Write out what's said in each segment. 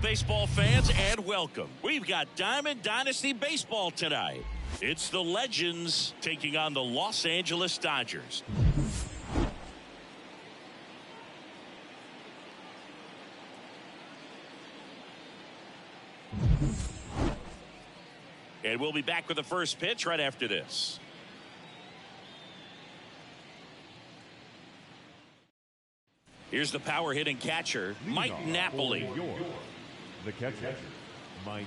baseball fans, and welcome. We've got Diamond Dynasty Baseball tonight. It's the Legends taking on the Los Angeles Dodgers. And we'll be back with the first pitch right after this. Here's the power hitting catcher, Mike Napoli. The catcher, Mike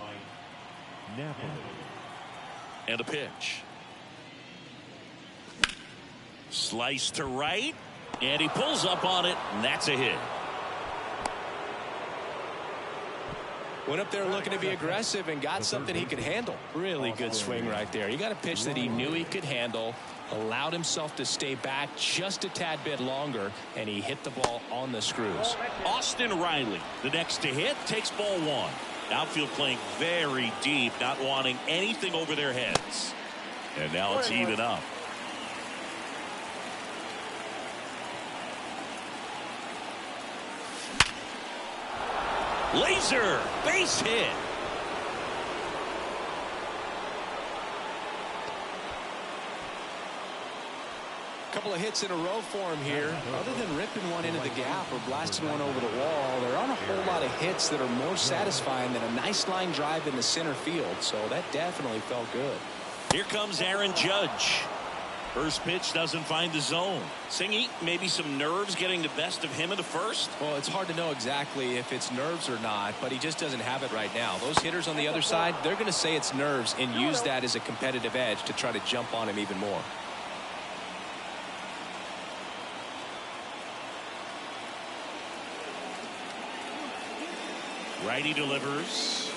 Napoli. And a pitch. Slice to right, and he pulls up on it, and that's a hit. Went up there looking to be aggressive and got something he could handle. Really good swing right there. He got a pitch that he knew he could handle, allowed himself to stay back just a tad bit longer, and he hit the ball on the screws. Austin Riley, the next to hit, takes ball one. Outfield playing very deep, not wanting anything over their heads. And now it's even up. Laser base hit. Couple of hits in a row for him here. Other than ripping one into the gap or blasting one over the wall, there aren't a whole lot of hits that are more satisfying than a nice line drive in the center field. So that definitely felt good. Here comes Aaron Judge. First pitch doesn't find the zone. Singy, maybe some nerves getting the best of him in the first? Well, it's hard to know exactly if it's nerves or not, but he just doesn't have it right now. Those hitters on the other side, they're going to say it's nerves and use that as a competitive edge to try to jump on him even more. Righty delivers.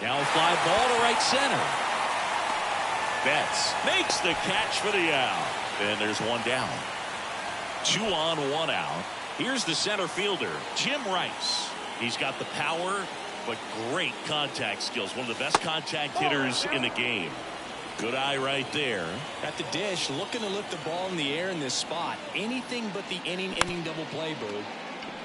Now a fly ball to right center. Betts makes the catch for the out. And there's one down. 2 on, 1 out. Here's the center fielder, Jim Rice. He's got the power, but great contact skills. One of the best contact hitters in the game. Good eye right there. At the dish, looking to lift the ball in the air in this spot. Anything but the inning double play, Boog.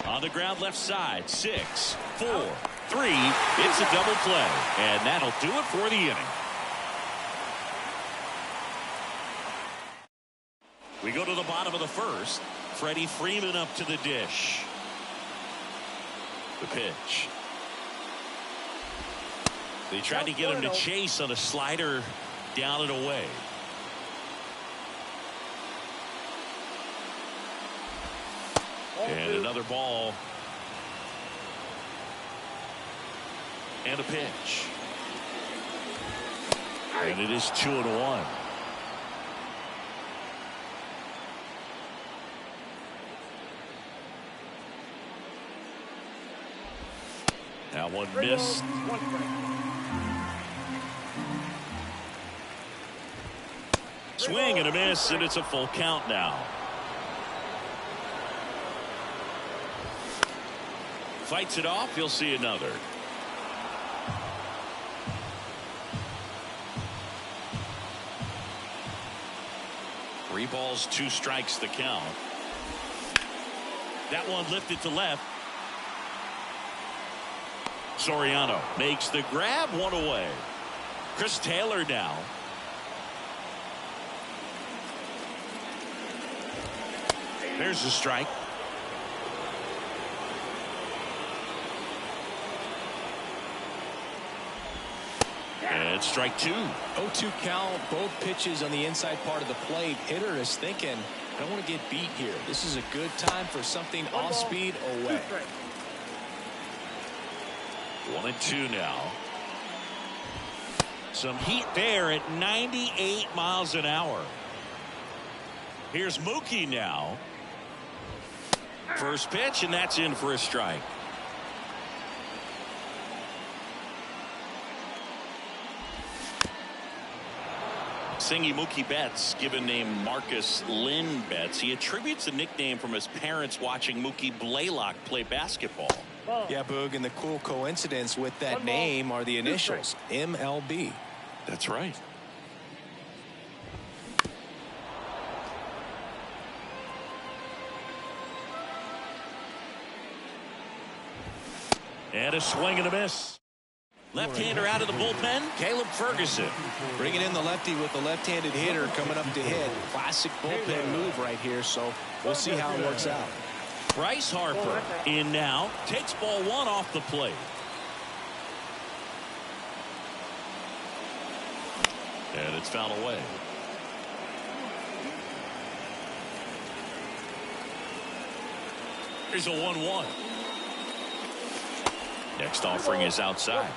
On the ground left side, 6, 4, 3. It's a double play. And that'll do it for the inning. We go to the bottom of the first. Freddie Freeman up to the dish. The pitch. They tried to get him to chase on a slider down and away. And another ball. And a pitch. And it is 2-1. That one missed. Swing and a miss, and it's a full count now. Fights it off. You'll see another. Three balls, 2 strikes the count. That one lifted to left. Soriano makes the grab, 1 away. Chris Taylor now. There's the strike. And strike 2. 0-2 count, both pitches on the inside part of the plate. Hitter is thinking, I don't want to get beat here. This is a good time for something off speed away. 1-2 now. Some heat there at 98 miles an hour. Here's Mookie now. First pitch, and that's in for a strike. Singy Mookie Betts, given name Marcus Lynn Betts. He attributes the nickname from his parents watching Mookie Blaylock play basketball. Yeah, Boog, and the cool coincidence with that name are the initials, MLB. That's right. And a swing and a miss. Left-hander out of the bullpen, Caleb Ferguson. Bringing in the lefty with the left-handed hitter coming up to hit. Classic bullpen move right here, so we'll see how it works out. Bryce Harper in now, takes ball one off the plate. And it's fouled away. Here's a 1-1. Next offering is outside.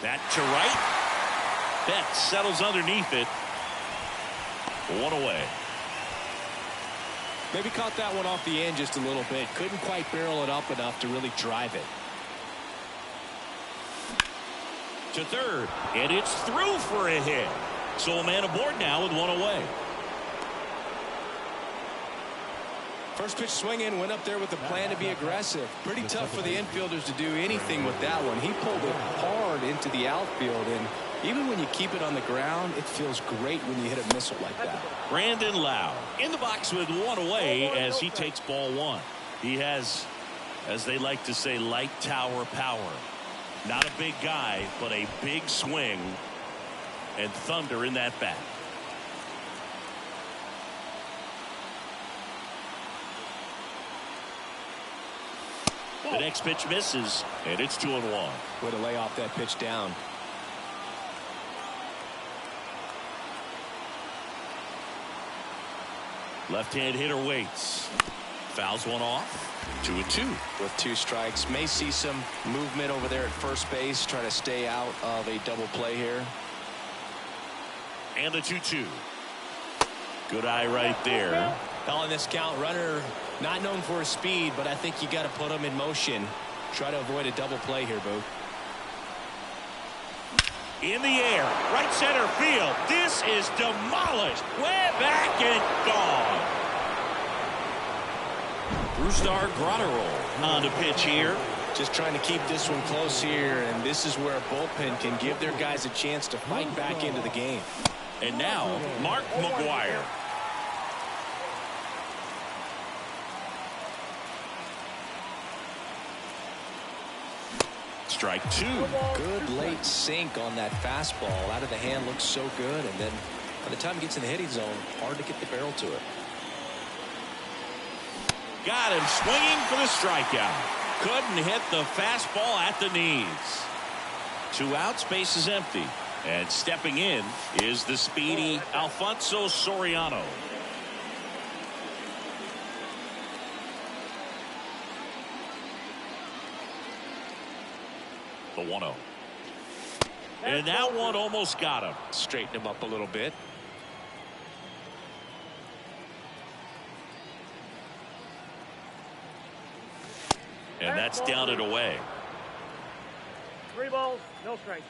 That to right. Betts settles underneath it. One away. Maybe caught that one off the end just a little bit. Couldn't quite barrel it up enough to really drive it. To third, and it's through for a hit. So a man aboard now with one away. First pitch swinging, went up there with a plan to be aggressive. Pretty tough for the infielders to do anything with that one. He pulled it hard into the outfield, and even when you keep it on the ground, it feels great when you hit a missile like that. Brandon Lau in the box with one away as he takes ball one. He has, as they like to say, light tower power. Not a big guy, but a big swing and thunder in that bat. The next pitch misses, and it's 2-1. Way to lay off that pitch down. Left-hand hitter waits. Fouls one off. 2-2. With two strikes. May see some movement over there at first base. Try to stay out of a double play here. And the 2-2. Good eye right there. On this count, runner not known for his speed, but I think you got to put him in motion. Try to avoid a double play here, Boo. In the air, right center field. This is demolished. Way back and gone. Brusdar Grotterol on the pitch here. Just trying to keep this one close here, and this is where a bullpen can give their guys a chance to fight back into the game. And now, Mark McGwire. Strike two. Good late sink on that fastball. Out of the hand, looks so good, and then by the time it gets in the hitting zone, hard to get the barrel to it. Got him swinging for the strikeout. Couldn't hit the fastball at the knees. 2 outs, base is empty. And stepping in is the speedy Alfonso Soriano. The 1-0. And that one almost got him. Straighten him up a little bit. And that's down and away. 3 balls, no strikes.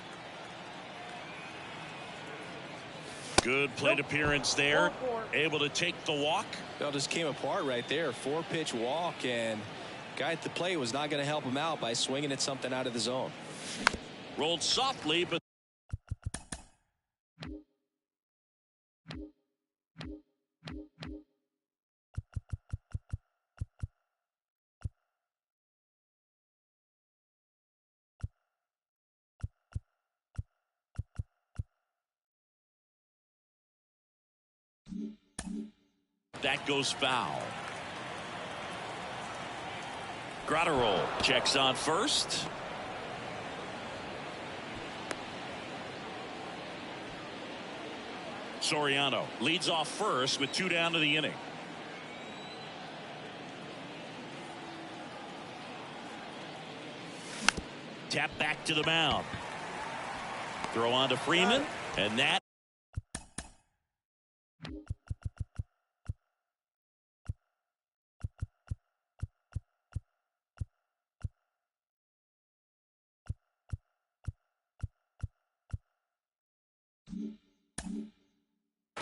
Good plate appearance there. Able to take the walk. Well, just came apart right there. 4-pitch walk, and guy at the plate was not going to help him out by swinging at something out of the zone. Rolled softly, but that goes foul. Grotterol checks on first. Soriano leads off first with 2 down to the inning. Tap back to the mound. Throw on to Freeman, and that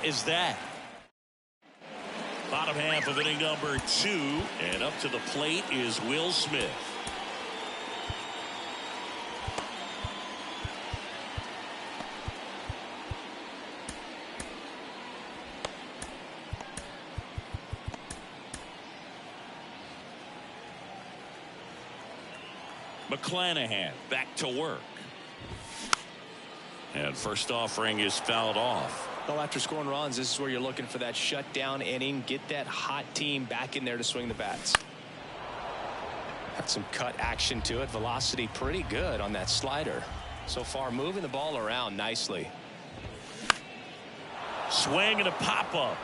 is that. Bottom half of inning number 2, and up to the plate is Will Smith. McClanahan back to work. And first offering is fouled off. Well, after scoring runs, this is where you're looking for that shutdown inning. Get that hot team back in there to swing the bats. Got some cut action to it. Velocity pretty good on that slider. So far, moving the ball around nicely. Swing and a pop-up.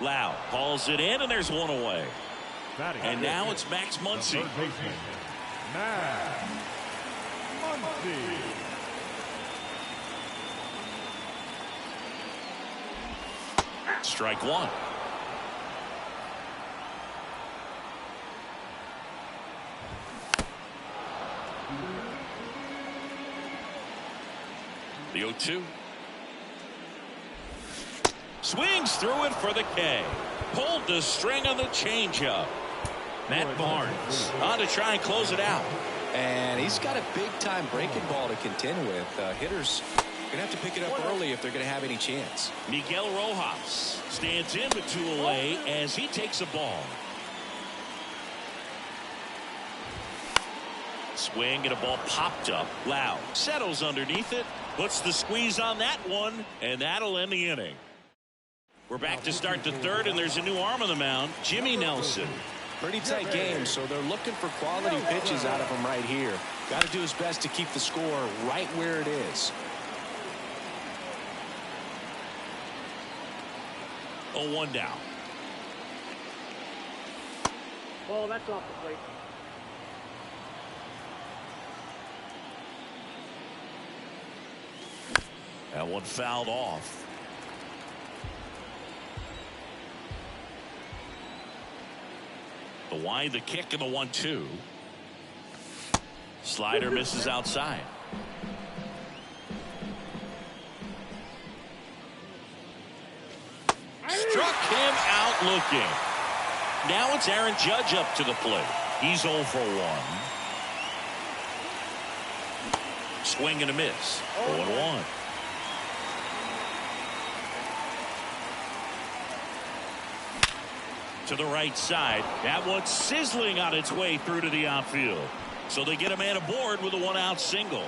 Loud hauls it in, and there's one away. And now it's Max Muncy. Max Muncy. Strike one. The 0-2. Swings through it for the K. Pulled the string on the changeup. Matt Barnes on to try and close it out. And he's got a big-time breaking ball to contend with. Hitters going to have to pick it up early if they're going to have any chance. Miguel Rojas stands in with two away as he takes a ball. Swing and a ball popped up. Loud settles underneath it. Puts the squeeze on that one, and that'll end the inning. We're back to start the third, and there's a new arm on the mound, Jimmy Nelson. Pretty tight game, so they're looking for quality pitches out of him right here. Got to do his best to keep the score right where it is. 0-1 down. Ball, that's off the plate. That one fouled off. The wide, the kick, and the 1-2. Slider misses outside. Struck him out looking. Now it's Aaron Judge up to the plate. He's 0 for 1. Swing and a miss. 0-1. To the right side. That one's sizzling on its way through to the outfield. So they get a man aboard with a one-out single.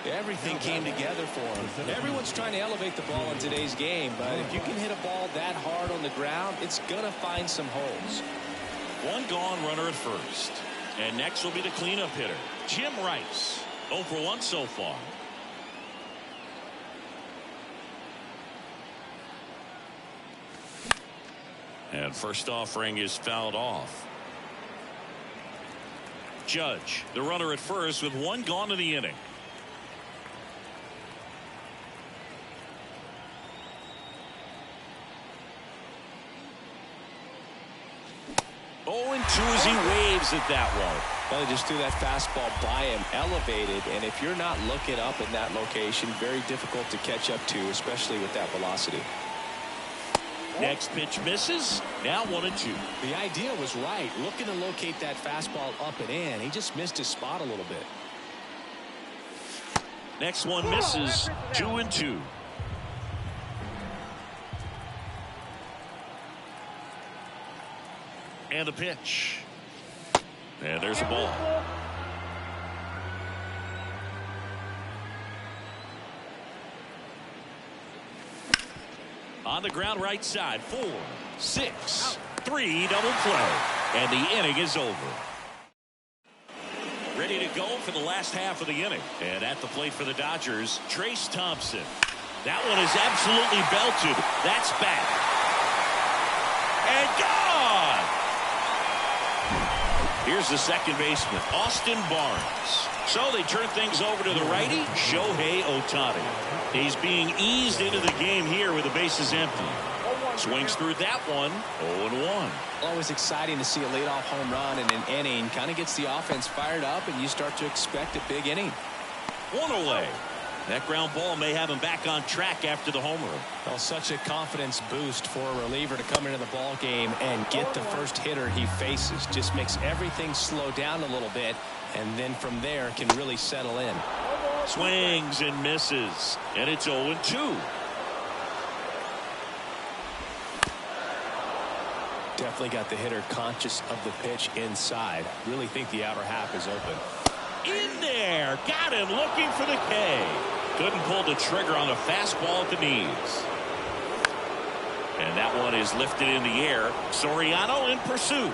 Everything came together for him. Everyone's trying to elevate the ball in today's game, but if you can hit a ball that hard on the ground, it's going to find some holes. One gone, runner at first. And next will be the cleanup hitter, Jim Rice. 0 for 1 so far. And first offering is fouled off. Judge, the runner at first with one gone in the inning. 0-2 as he waves at that one. Well, they just threw that fastball by him, elevated, and if you're not looking up in that location, very difficult to catch up to, especially with that velocity. Next pitch misses. Now 1-2. The idea was right, looking to locate that fastball up and in. He just missed his spot a little bit. Next one misses. 2-2. And the pitch. And there's a ball. On the ground right side. 4, 6, 3 double play. And the inning is over. Ready to go for the last half of the inning. And at the plate for the Dodgers, Trace Thompson. That one is absolutely belted. That's back. And gone. Here's the second baseman, Austin Barnes. So they turn things over to the righty, Shohei Ohtani. He's being eased into the game here with the bases empty. Swings through that one, 0-1. Always exciting to see a leadoff home run in an inning. Kind of gets the offense fired up, and you start to expect a big inning. 1 away. That ground ball may have him back on track after the homer. Well, such a confidence boost for a reliever to come into the ball game and get the first hitter he faces. Just makes everything slow down a little bit, and then from there can really settle in. Swings and misses, and it's 0-2. Definitely definitely got the hitter conscious of the pitch inside. Really think the outer half is open. In there. Got him looking for the K. Couldn't pull the trigger on a fastball at the knees. And that one is lifted in the air. Soriano in pursuit.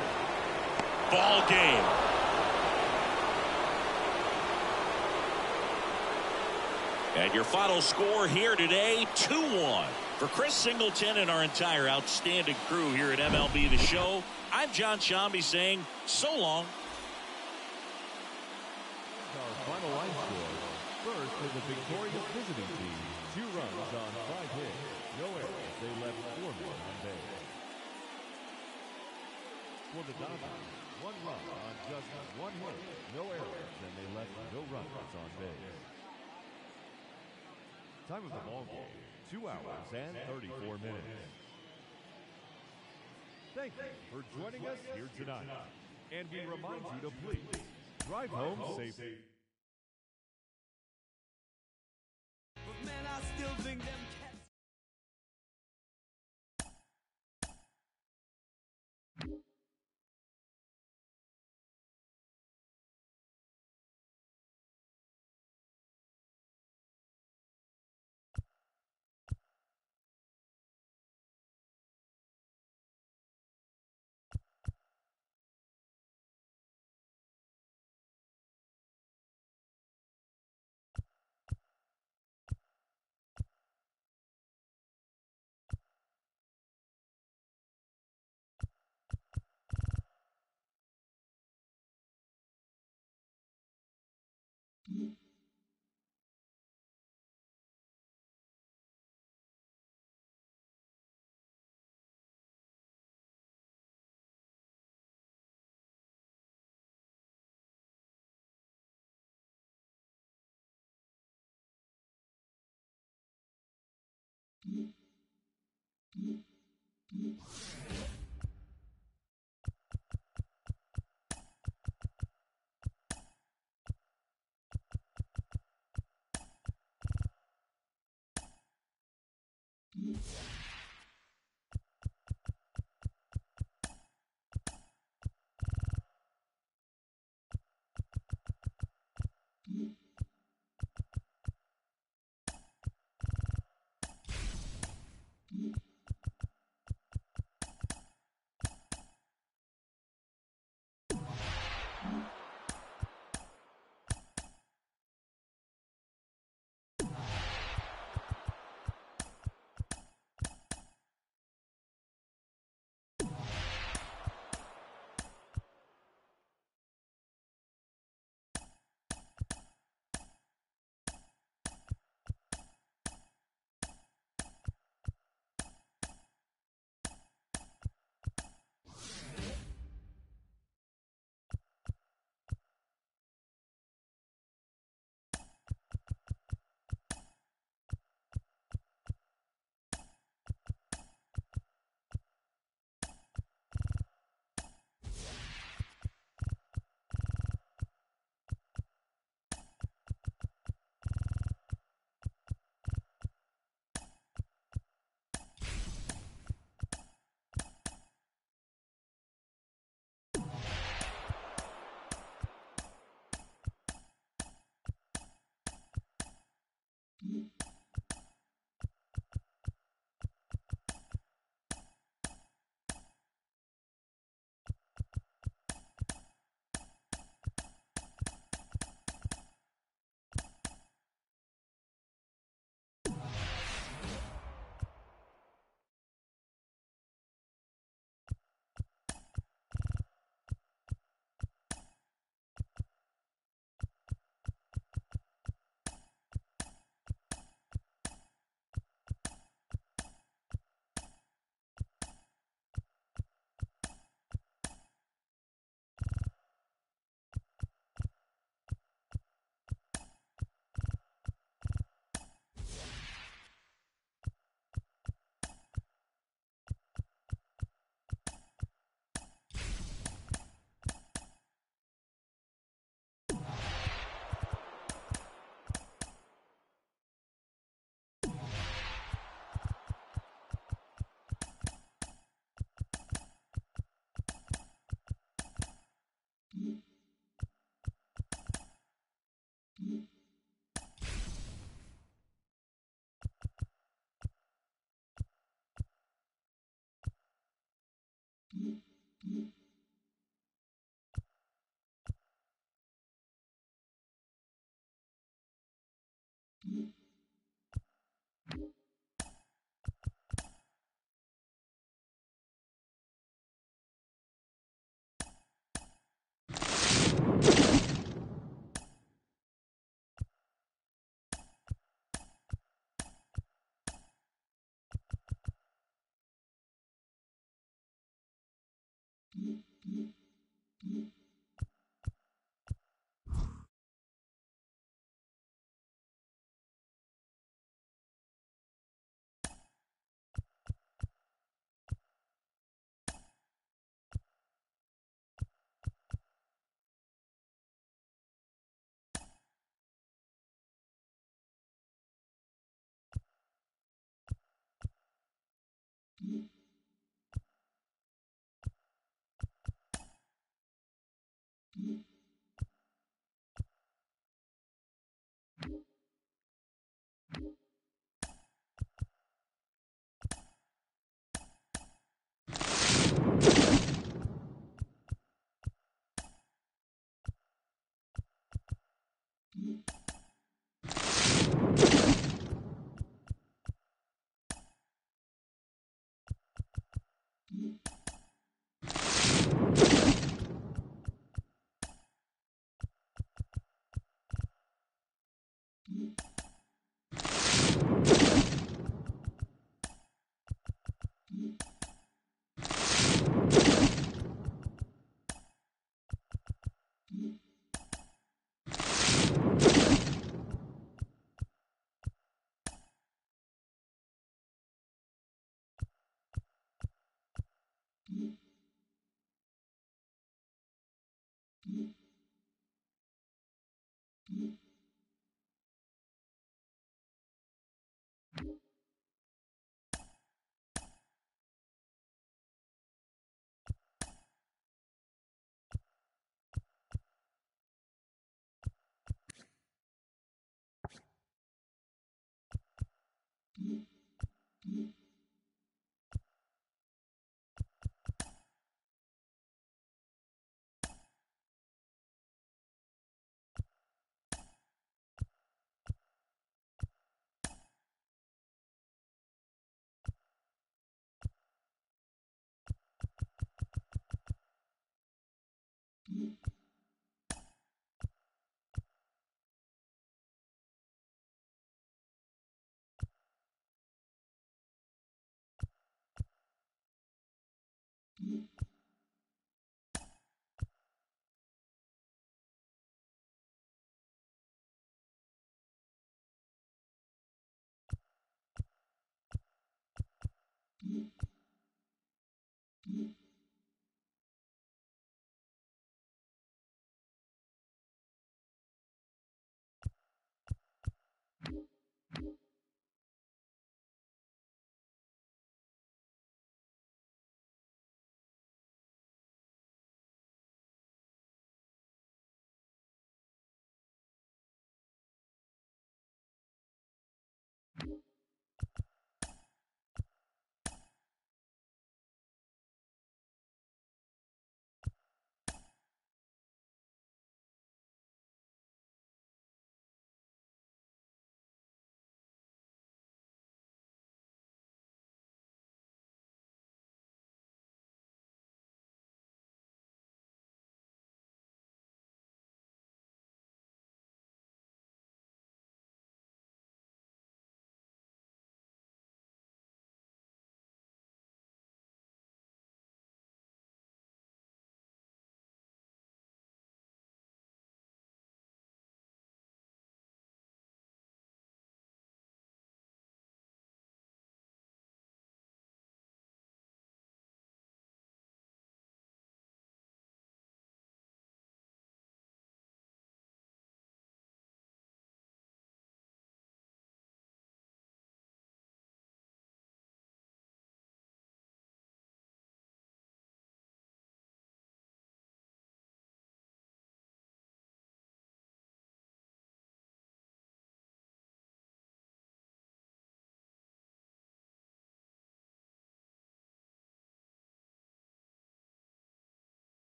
Ball game. And your final score here today, 2-1. For Chris Singleton and our entire outstanding crew here at MLB The Show, I'm John Shambi saying so long. Our final line score. First for the victorious visiting team. 2 runs on 5 hits. No errors. They left 4 men on base. For the Dodgers, 1 run on just 1 hit. No errors. And they left no runs on base. Time of the ball game, 2 hours and 34 minutes. Thank you for joining us here tonight. And we remind you to please drive home safely. But man, I still think them cats.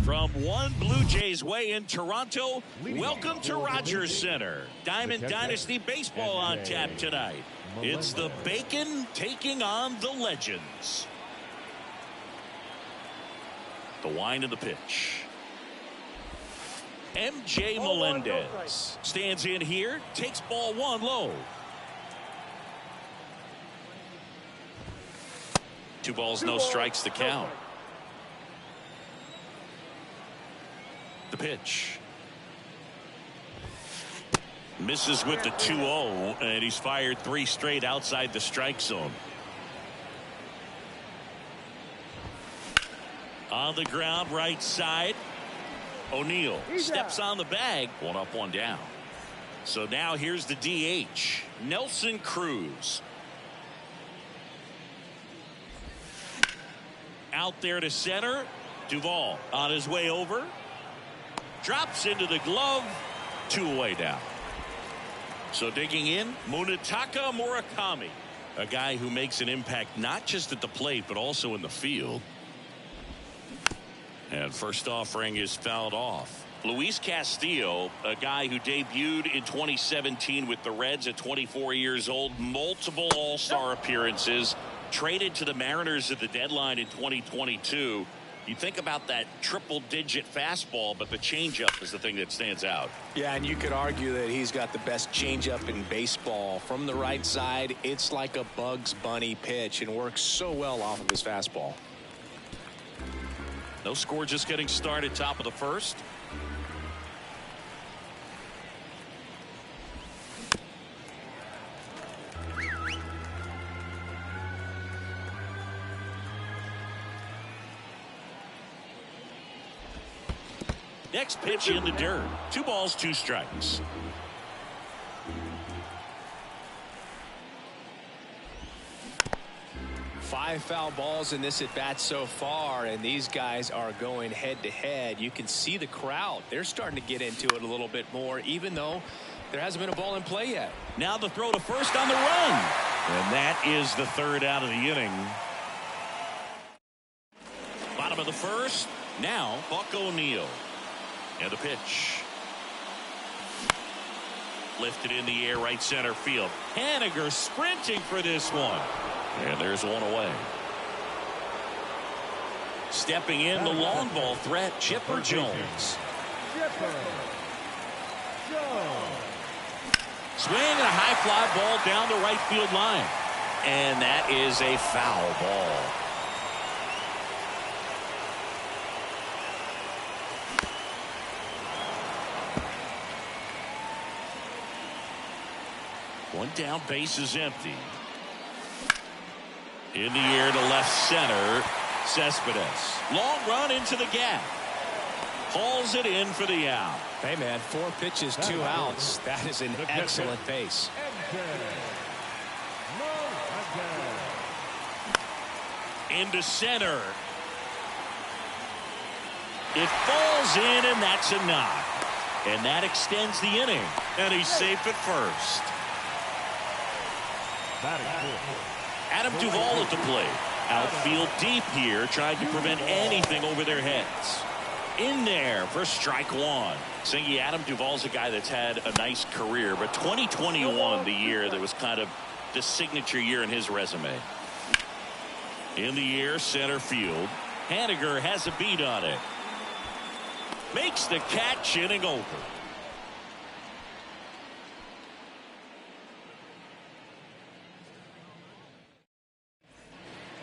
From one Blue Jays way in Toronto, welcome to Rogers Center. Diamond Dynasty Baseball on tap tonight. It's the Bacon taking on the Legends. The wind of the pitch. MJ Melendez stands in here, takes ball one low. 2 balls, no strikes to count. The pitch. Misses with the 2-0, and he's fired 3 straight outside the strike zone. On the ground, right side. O'Neill steps on the bag. 1 up, 1 down. So now here's the DH, Nelson Cruz. Out there to center. Duvall on his way over. Drops into the glove. 2 away down. So digging in, Munetaka Murakami, a guy who makes an impact not just at the plate but also in the field. And first offering is fouled off. Luis Castillo, a guy who debuted in 2017 with the Reds at 24 years old, multiple all-star appearances, traded to the Mariners at the deadline in 2022. You think about that triple-digit fastball, but the changeup is the thing that stands out. Yeah, and you could argue that he's got the best changeup in baseball. From the right side, it's like a Bugs Bunny pitch and works so well off of his fastball. No score, just getting started, top of the first. Next pitch in the dirt. 2 balls, 2 strikes. Five foul balls in this at bat so far, and these guys are going head to head. You can see the crowd. They're starting to get into it a little bit more, even though there hasn't been a ball in play yet. Now the throw to first on the run. And that is the 3rd out of the inning. Bottom of the first. Now Buck O'Neil. And the pitch. Lifted in the air, right center field. Haniger sprinting for this one. And there's one away. Stepping in, the long ball threat, Chipper Jones. Swing and a high fly ball down the right field line. And that is a foul ball. One down, base is empty. In the air to left center, Cespedes. Long run into the gap. Hauls it in for the out. Hey, man, 4 pitches, 2 outs. That is an excellent pace. Into center. It falls in, and that's a knock. And that extends the inning. And he's safe at first. Adam Duvall at the plate. Outfield deep here, trying to prevent anything over their heads. In there for strike 1. Singy, Adam Duvall's a guy that's had a nice career, but 2021, the year that was kind of the signature year in his resume. In the air, center field. Haniger has a beat on it. Makes the catch, inning over.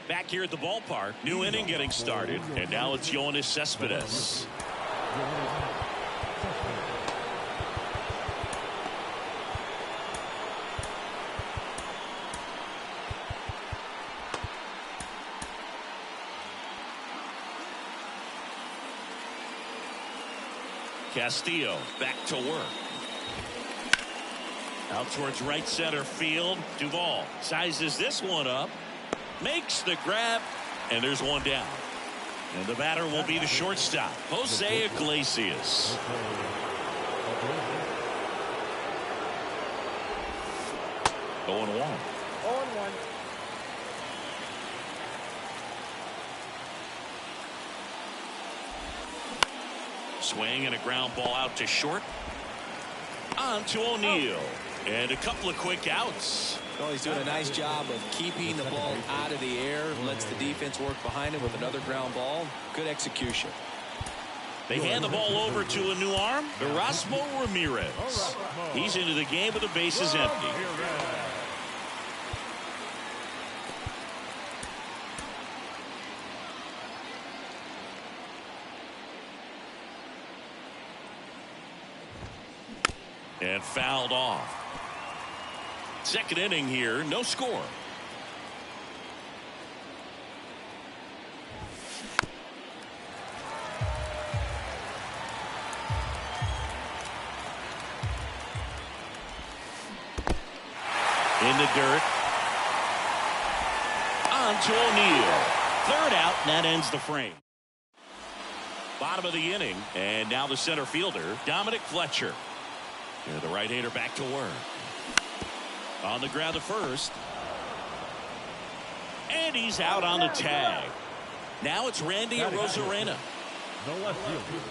Back here at the ballpark, new inning getting started, and now it's Yoenis Cespedes. Castillo back to work. Out towards right center field. Duvall sizes this one up. Makes the grab, and there's one down. And the batter will be the shortstop, Jose Iglesias. Going 1. 0-1. Swing and a ground ball out to short. On to O'Neil. And a couple of quick outs. Well, he's doing a nice job of keeping the ball out of the air. Lets the defense work behind him with another ground ball. Good execution. They hand the ball over to a new arm, Erasmo Ramirez. He's into the game with the bases empty. And fouled off. Second inning here, no score. In the dirt. On to O'Neil. Third out, and that ends the frame. Bottom of the inning, and now the center fielder, Dominic Fletcher. And the right-hander back to work. On the ground to first. And he's out on the tag. Now it's Randy Arozarena. The left fielder,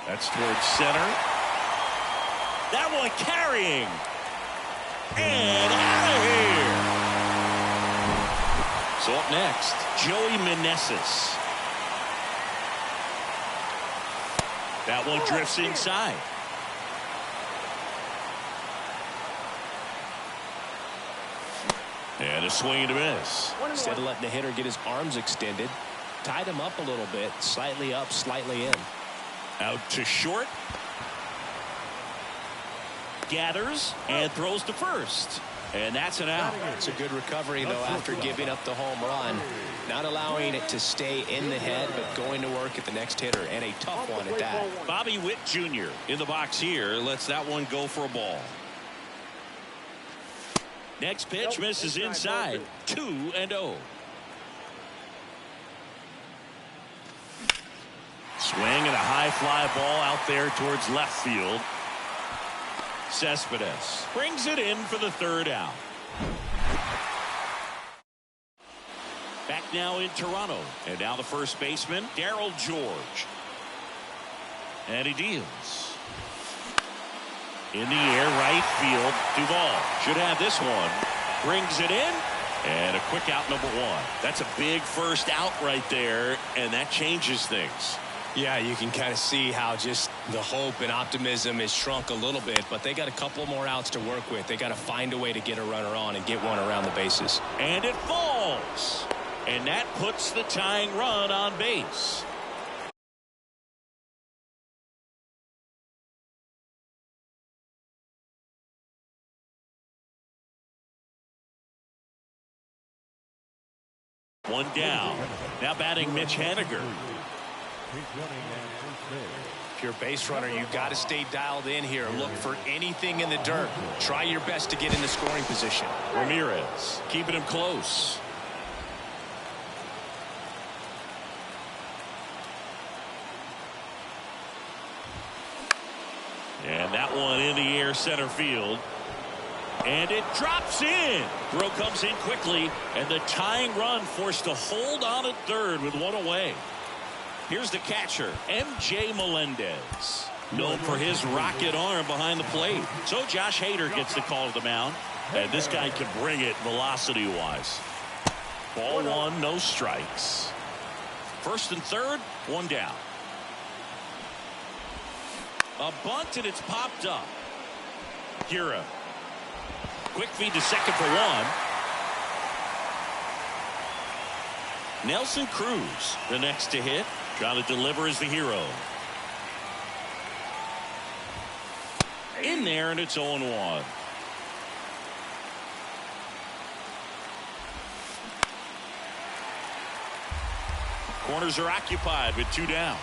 That's towards center. That one carrying. And out of here. So up next, Joey Meneses. That one drifts inside. And a swing and a miss. Instead of letting the hitter get his arms extended, tied him up a little bit, slightly up, slightly in. Out to short. Gathers and throws to first. And that's an out. It's a good recovery, though, after giving up the home run. Not allowing it to stay in the head, but going to work at the next hitter. And a tough one at that. Bobby Witt Jr. in the box here. Lets that one go for a ball. Next pitch misses inside. 2-0. Swing and a high fly ball out there towards left field. Cespedes brings it in for the third out. Back now in Toronto. And now the first baseman, Darryl George. And he deals. In the air, right field. Duvall should have this one. Brings it in. And a quick out, number one. That's a big first out right there. And that changes things. Yeah, you can kind of see how just the hope and optimism is shrunk a little bit, but they got a couple more outs to work with. They got to find a way to get a runner on and get one around the bases. And it falls. And that puts the tying run on base. One down. Now batting Mitch Haniger. If you're a base runner, you've got to stay dialed in here. Look for anything in the dirt. Try your best to get in the scoring position. Ramirez keeping him close. And that one in the air, center field. And it drops in. Throw comes in quickly, and the tying run forced to hold on at third with one away. Here's the catcher, M.J. Melendez, known for his rocket arm behind the plate. So Josh Hader gets the call to the mound, and this guy can bring it velocity-wise. Ball one, no strikes. First and third, one down. A bunt, and it's popped up. Hira. Quick feed to second for one. Nelson Cruz, the next to hit. Trying to deliver as the hero. In there, and it's 0-1. Corners are occupied with two down.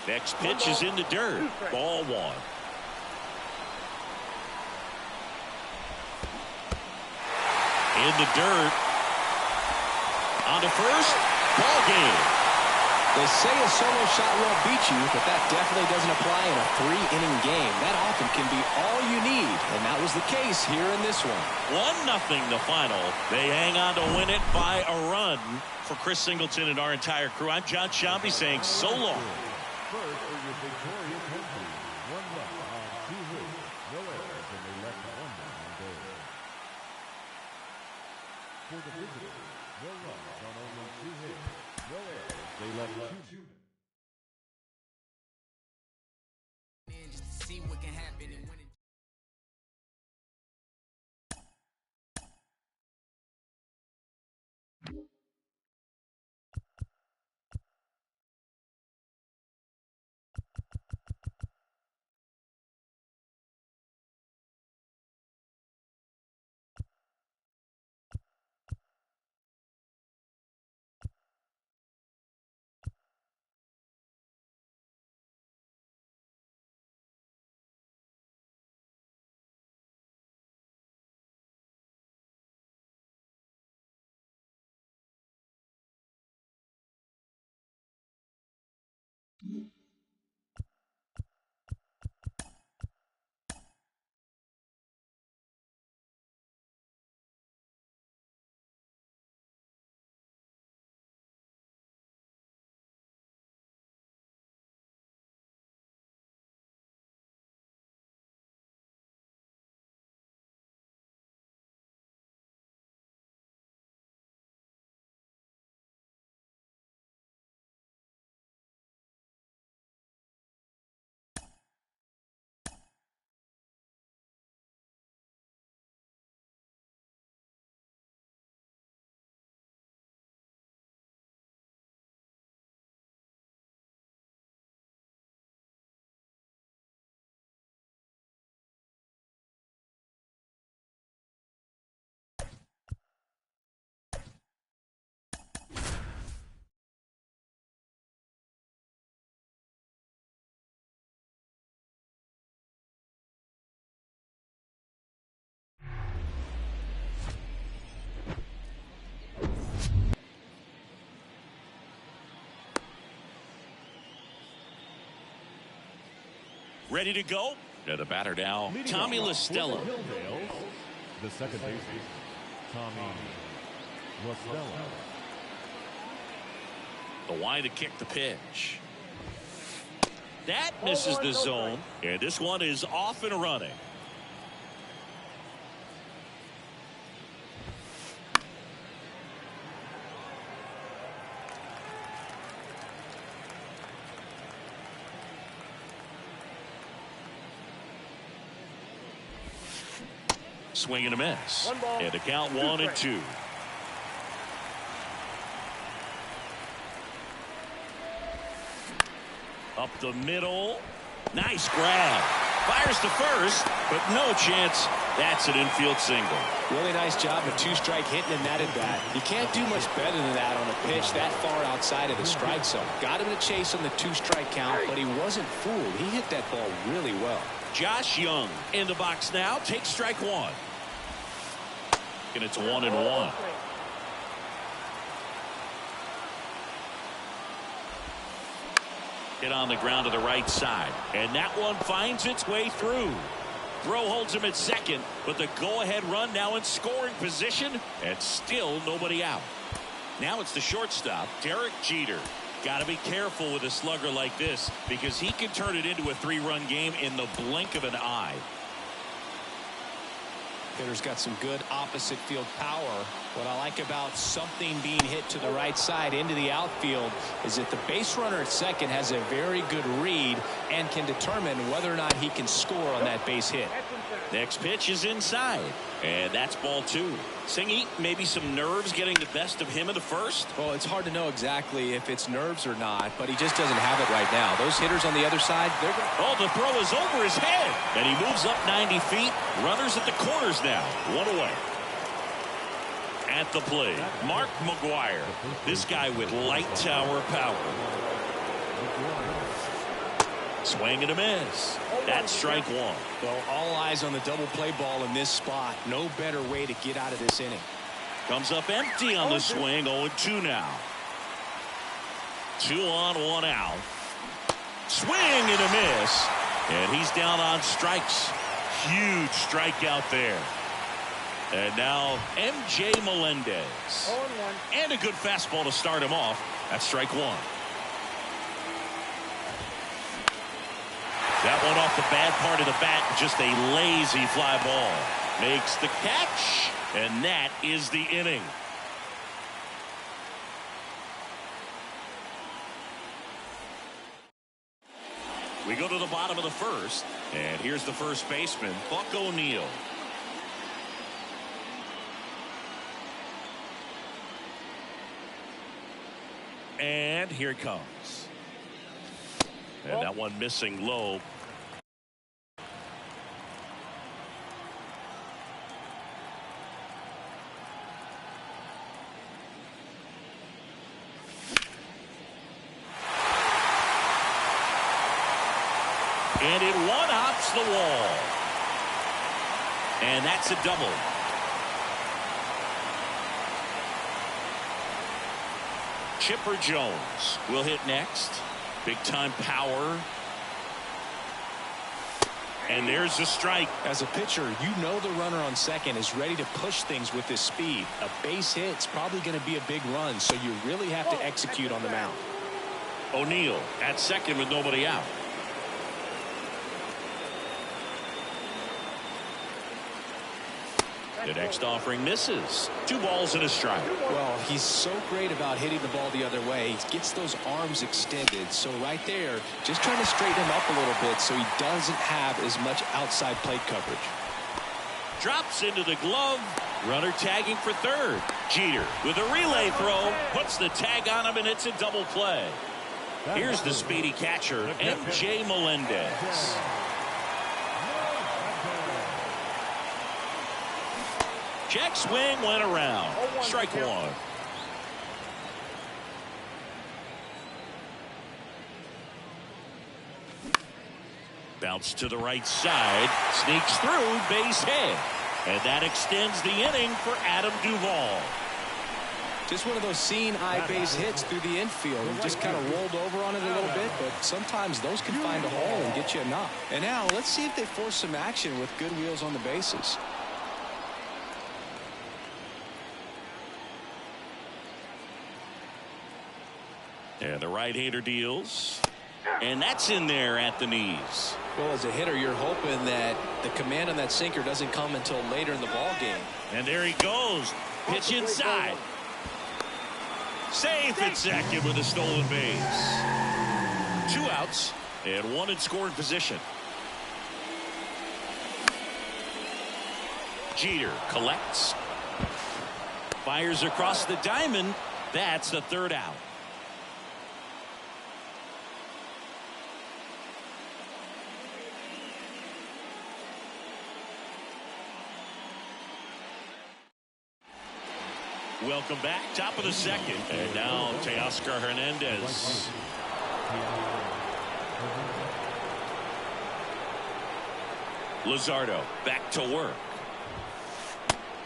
Next pitch is in the dirt. Ball one. In the dirt. On to first. Ball game. They say a solo shot won't beat you, but that definitely doesn't apply in a 3-inning game. That often can be all you need, and that was the case here in this one. 1-0 the final. They hang on to win it by a run. For Chris Singleton and our entire crew, I'm John Shambi saying so long. First for your victorious home team. 1 run on 2 hits. No errors, and they left 1 man on base. For the visitors, no runs on only 2 hits. No errors, they left 2. Just to see what can happen and when it Ready to go. And the batter now, Leading Tommy off for the LaStella. Hilldales, the second baseman, Tommy LaStella. The wide to kick the pitch. That misses the zone. And this one is off and running. Swing and a miss. And the count 1-2. Up the middle. Nice grab. Fires to first, but no chance. That's an infield single. Really nice job of two-strike hitting in that at bat. You can't do much better than that on a pitch that far outside of the strike zone. Got him to chase on the two-strike count, but he wasn't fooled. He hit that ball really well. Josh Young in the box now. Takes strike one. And it's 1-1. Hit on the ground to the right side. And that one finds its way through. Throw holds him at second, but the go-ahead run now in scoring position, and still nobody out. Now it's the shortstop, Derek Jeter. Got to be careful with a slugger like this because he can turn it into a three-run game in the blink of an eye. Hitter's got some good opposite field power. What I like about something being hit to the right side into the outfield is that the base runner at second has a very good read and can determine whether or not he can score on that base hit. Next pitch is inside, and that's ball two. Singy, maybe some nerves getting the best of him in the first? Well, it's hard to know exactly if it's nerves or not, but he just doesn't have it right now. Those hitters on the other side, they're going to... Oh, the throw is over his head, and he moves up 90 feet. Runners at the corners now. One away. At the plate, Mark McGuire. This guy with light tower power. Swing and a miss. That's strike one. Well, all eyes on the double play ball in this spot. No better way to get out of this inning. Comes up empty on the swing. 0-2 now. 2 on, 1 out. Swing and a miss. And he's down on strikes. Huge strikeout there. And now MJ Melendez. And a good fastball to start him off. That's strike one. That one off the bad part of the bat. Just a lazy fly ball. Makes the catch. And that is the inning. We go to the bottom of the first. And here's the first baseman, Buck O'Neil. And here it comes. And that one missing low. And it one-hops the wall. And that's a double. Chipper Jones will hit next. Big time power. And there's the strike. As a pitcher, you know the runner on second is ready to push things with his speed. A base hit's probably going to be a big run, so you really have to execute on the mound. O'Neil at second with nobody out. The next offering misses. 2 balls and a strike. Well, he's so great about hitting the ball the other way. He gets those arms extended. So right there, just trying to straighten him up a little bit so he doesn't have as much outside plate coverage. Drops into the glove. Runner tagging for third. Jeter with a relay throw. Puts the tag on him, and it's a double play. Here's the speedy catcher, MJ Melendez. Check swing went around. Strike one. Bounce to the right side. Sneaks through, base hit. And that extends the inning for Adam Duvall. Just one of those seeing eye base hits through the infield. He just kind of rolled over on it a little bit, but sometimes those can find a hole and get you a knock. And now let's see if they force some action with good wheels on the bases. And the right-hander deals. And that's in there at the knees. Well, as a hitter, you're hoping that the command on that sinker doesn't come until later in the ball game. And there he goes. Pitch inside. Safe at second with a stolen base. 2 outs and 1 in scoring position. Jeter collects. Fires across the diamond. That's the 3rd out. Welcome back. Top of the 2nd. And now Teoscar Hernandez. Luzardo back to work.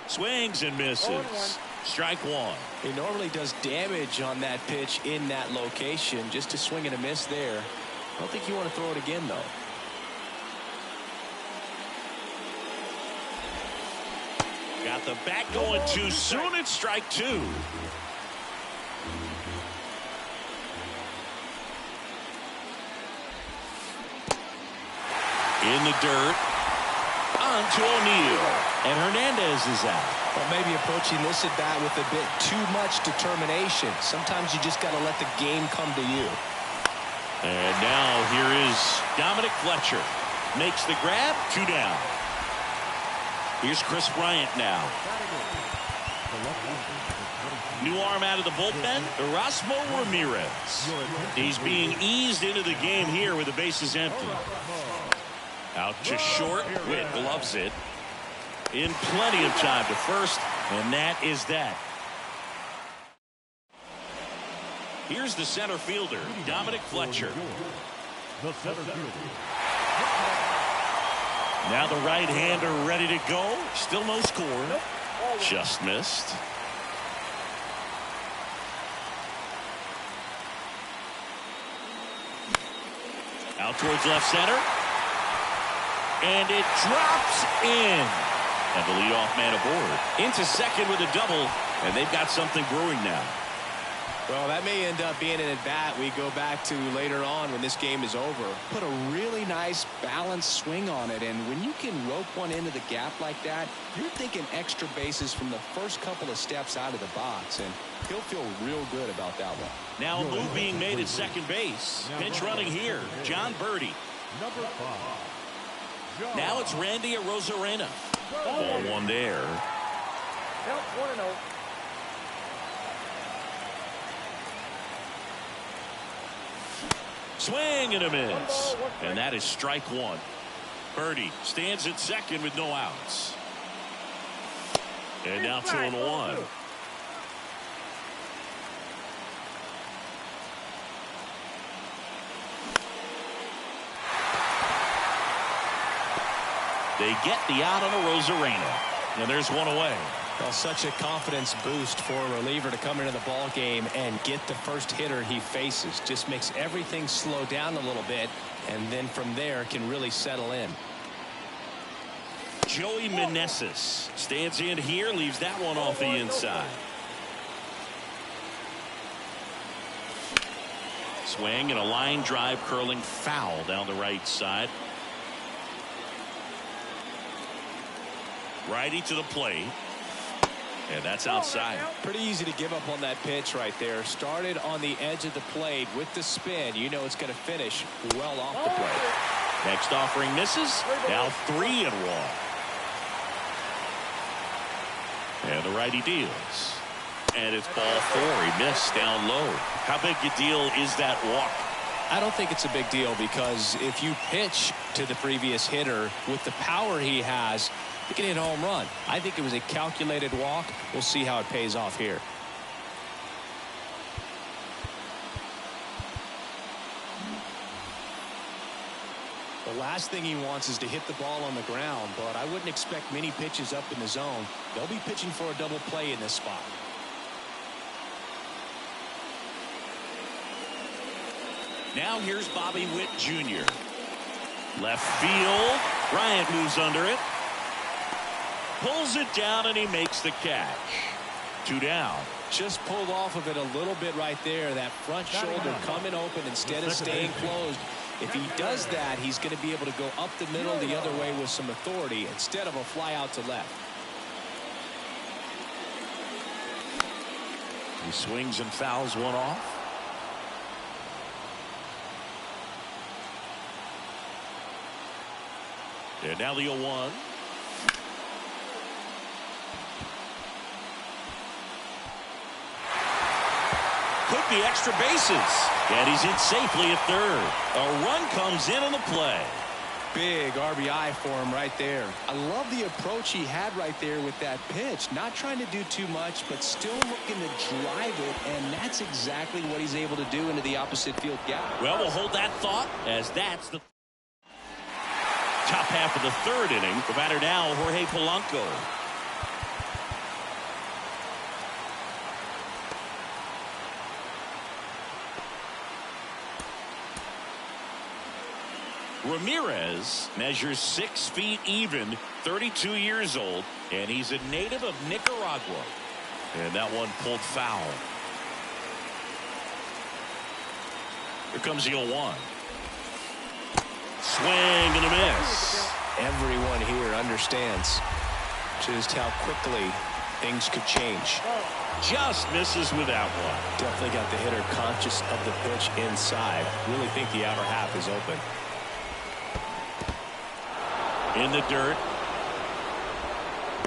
Swings and misses. Strike 1. He normally does damage on that pitch in that location. Just a swing and a miss there. I don't think you want to throw it again, though. Got the bat going too soon. It's strike 2. In the dirt. On to O'Neill. And Hernandez is out. Well, maybe approaching this at bat with a bit too much determination. Sometimes you just got to let the game come to you. And now here is Dominic Fletcher. Makes the grab. 2 down. Here's Chris Bryant now. New arm out of the bullpen, Erasmo Ramirez. He's being eased into the game here with the bases empty. Out to short. Witt gloves it. In plenty of time to first, and that is that. Here's the center fielder, Dominic Fletcher. The center fielder. Now the right-hander ready to go. Still no score. Just missed. Out towards left center. And it drops in. And the leadoff man aboard. Into second with a double. And they've got something brewing now. Well, that may end up being an at-bat we go back to later on when this game is over. Put a really nice balanced swing on it, and when you can rope one into the gap like that, you're thinking extra bases from the first couple of steps out of the box, and he'll feel real good about that one. Now a move being made at second base. Pinch running here, John Birdie. Number 5. Now it's Randy Arozarena. Ball 1 there. Yep, 1-0. Swing and a miss. And that is strike 1. Birdie stands at second with no outs. And now 2-1. They get the out on Arozarena. And there's 1 away. Well, such a confidence boost for a reliever to come into the ball game and get the first hitter he faces. Just makes everything slow down a little bit, and then from there can really settle in. Joey Meneses stands in here, leaves that one off the inside. Swing and a line drive curling foul down the right side. Righty to the plate. And that's outside. Pretty easy to give up on that pitch right there. Started on the edge of the plate with the spin. You know it's going to finish well off the plate. Next offering misses. Now 3-1. And the righty deals. And it's ball 4. He missed down low. How big a deal is that walk? I don't think it's a big deal, because if you pitch to the previous hitter with the power he has, he can hit a home run. I think it was a calculated walk. We'll see how it pays off here. The last thing he wants is to hit the ball on the ground, but I wouldn't expect many pitches up in the zone. They'll be pitching for a double play in this spot. Now here's Bobby Witt Jr. Left field. Bryant moves under it. Pulls it down and he makes the catch. 2 down. Just pulled off of it a little bit right there. That front shoulder coming open instead of staying closed. If he does that, he's going to be able to go up the middle the other way with some authority instead of a fly out to left. He swings and fouls one off. And now the 0-1. Took the extra bases. And he's in safely at third. A run comes in on the play. Big RBI for him right there. I love the approach he had right there with that pitch. Not trying to do too much, but still looking to drive it, and that's exactly what he's able to do into the opposite field gap. Well, we'll hold that thought as that's the top half of the third inning. The batter now, Jorge Polanco. Ramirez measures 6 feet even, 32 years old, and he's a native of Nicaragua. And that one pulled foul. Here comes the 0-1. Swing and a miss. Everyone here understands just how quickly things could change. Just misses with that one. Definitely got the hitter conscious of the pitch inside. Really think the outer half is open. In the dirt.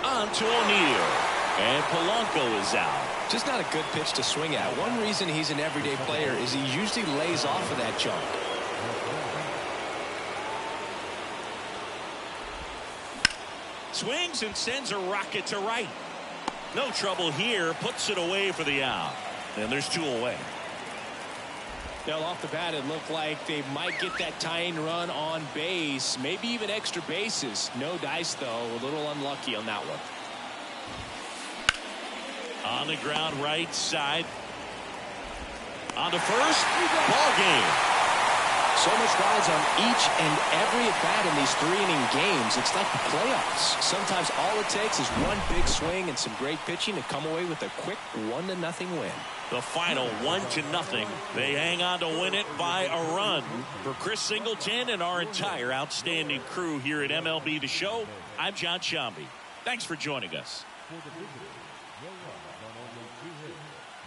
On to O'Neill. And Polanco is out. Just not a good pitch to swing at. One reason he's an everyday player is he usually lays off of that jump. Swings and sends a rocket to right. No trouble here. Puts it away for the out. And there's 2 away. Well, off the bat, it looked like they might get that tying run on base, maybe even extra bases. No dice, though. A little unlucky on that one. On the ground right side. On to first. Ball game. So much rides on each and every at bat in these 3-inning games. It's like the playoffs. Sometimes all it takes is one big swing and some great pitching to come away with a quick 1-0 win. The final 1-0. They hang on to win it by a run. For Chris Singleton and our entire outstanding crew here at MLB The Show, I'm John Shambi. Thanks for joining us. For the visitors, no runs on only 2 hits,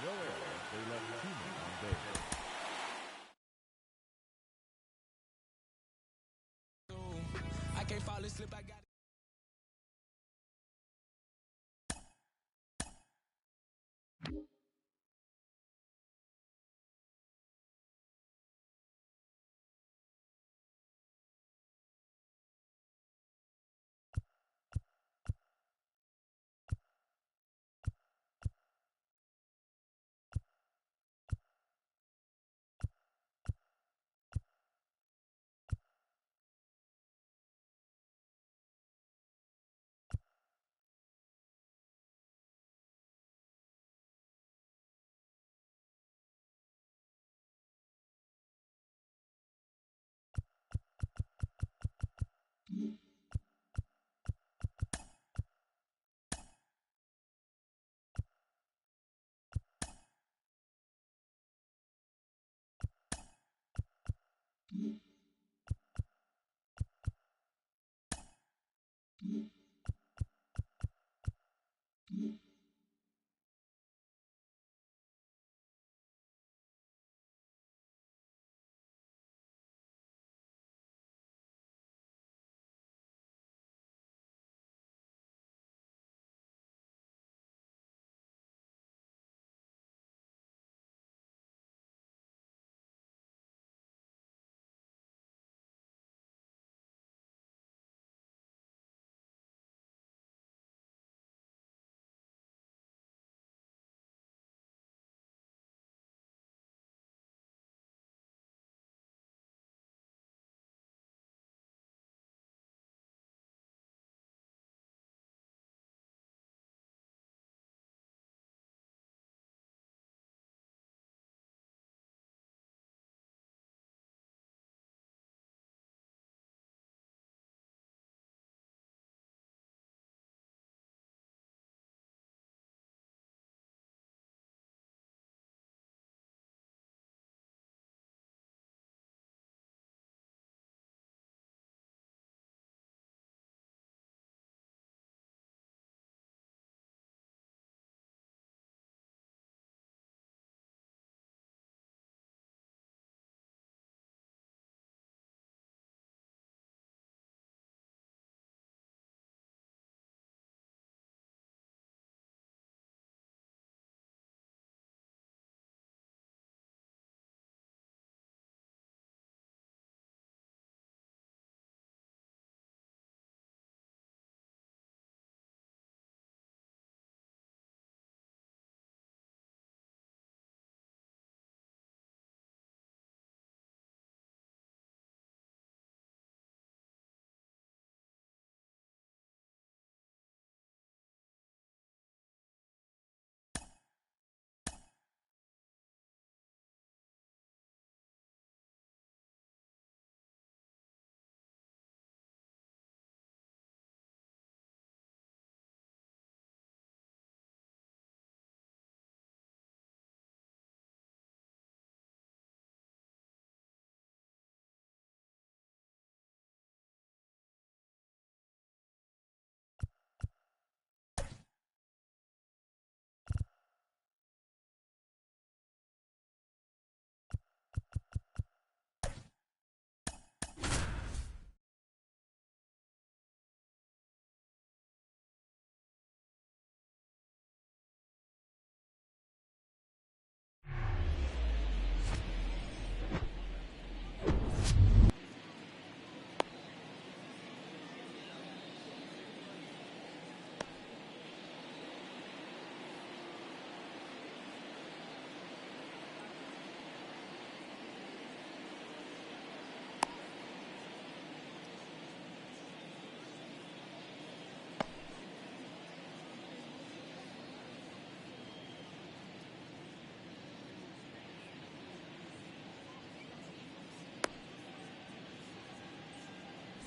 no errors. They left 2 men on base. I can't fall asleep, I got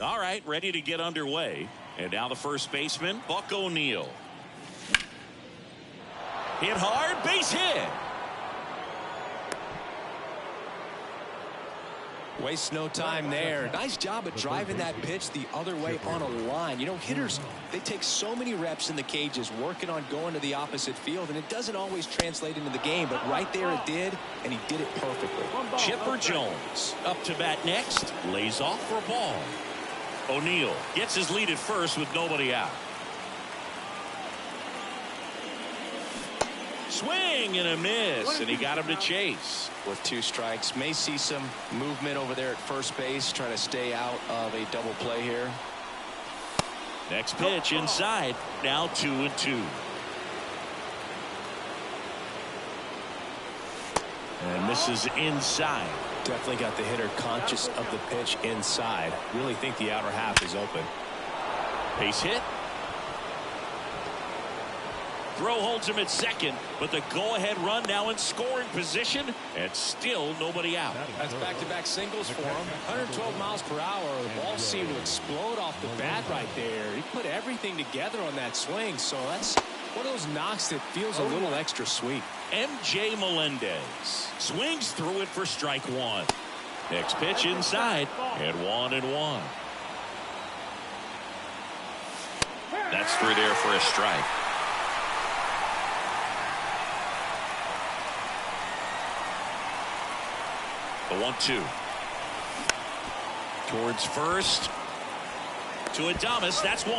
All right, ready to get underway. And now the first baseman, Buck O'Neil. Hit hard, base hit. Waste no time there. Nice job of driving that pitch the other way on a line. You know, hitters, they take so many reps in the cages working on going to the opposite field, and it doesn't always translate into the game, but right there it did, and he did it perfectly. Chipper Jones up to bat next, lays off for a ball. O'Neil gets his lead at first with nobody out. Swing and a miss, and he got him to chase. With 2 strikes, may see some movement over there at first base, trying to stay out of a double play here. Next pitch inside, now 2-2. And this is inside. Definitely got the hitter conscious of the pitch inside. Really think the outer half is open. Base hit. Throw holds him at second, but the go-ahead run now in scoring position, and still nobody out. That's back-to-back singles for him. 112 miles per hour. The ball seemed to explode off the bat right there. He put everything together on that swing, so that's one of those knocks that feels a little extra sweet. MJ Melendez swings through it for strike 1. Next pitch inside, and 1-1. That's through there for a strike. The 1-2. Towards first. To Adames, that's 1.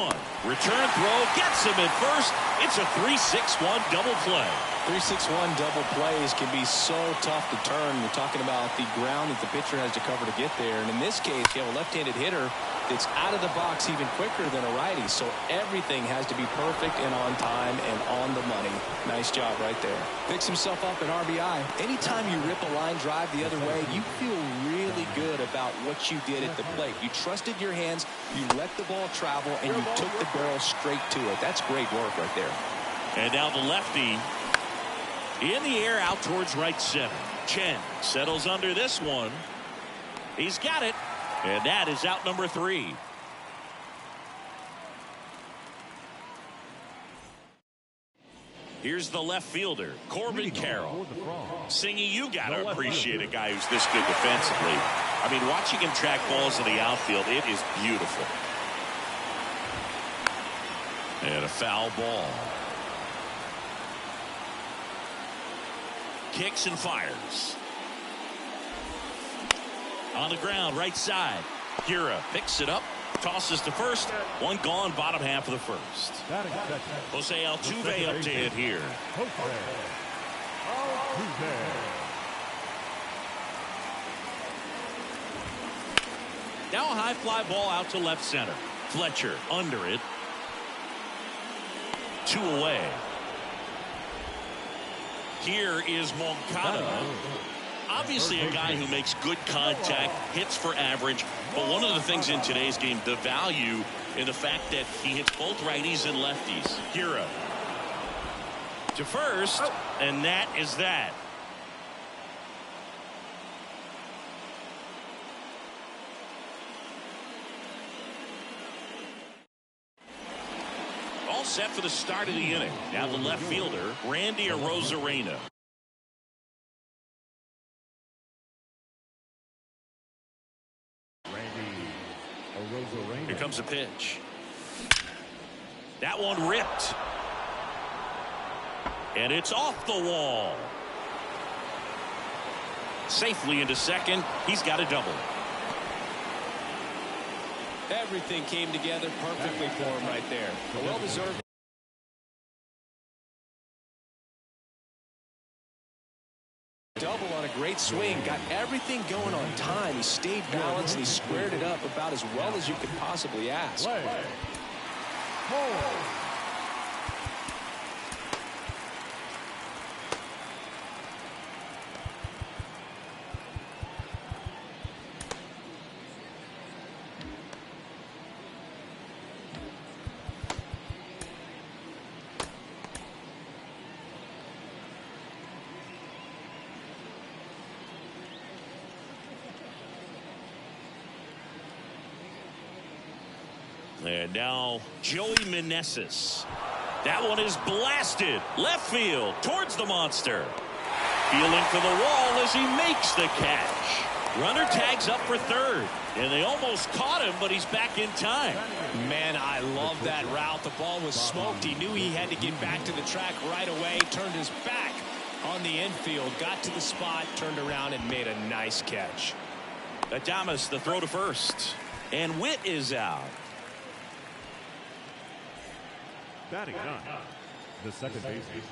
Return throw, gets him at first. It's a 3-6-1 double play. 3-6-1 double plays can be so tough to turn. We're talking about the ground that the pitcher has to cover to get there. And in this case, you have a left-handed hitter that's out of the box even quicker than a righty. So everything has to be perfect and on time and on the money. Nice job right there. Picks himself up an RBI. Anytime you rip a line drive the other way, you feel really good about what you did at the plate. You trusted your hands, you let the ball travel, and you took the barrel straight to it. That's great work right there. And now the lefty in the air out towards right center. Chen settles under this one. He's got it. And that is out number 3. Here's the left fielder, Corbin Carroll. Singy, you got to appreciate a guy who's this good defensively. I mean, watching him track balls in the outfield, it is beautiful. And a foul ball. Kicks and fires. On the ground, right side. Hira picks it up, tosses to first. One gone, bottom half of the first. Jose Altuve up to hit here. Now a high fly ball out to left center. Fletcher under it. 2 away. Here is Moncada. Obviously a guy who makes good contact, hits for average, but one of the things in today's game, the value in the fact that he hits both righties and lefties. Hira to first, and that is that. All set for the start of the inning. Now the left fielder, Randy Arozarena. Here comes a pitch. That one ripped. And it's off the wall. Safely into second. He's got a double. Everything came together perfectly for him right there. A well-deserved. Double on a great swing. Got everything going on time. He stayed balanced and he squared it up about as well as you could possibly ask. And now Joey Meneses. That one is blasted left field towards the monster. Feeling for the wall as he makes the catch. Runner tags up for third. And they almost caught him, but he's back in time. Man, I love that route. The ball was smoked. He knew he had to get back to the track right away. Turned his back on the infield. Got to the spot, turned around, and made a nice catch. Adames, the throw to first. And Witt is out. Batting nine, the second baseman,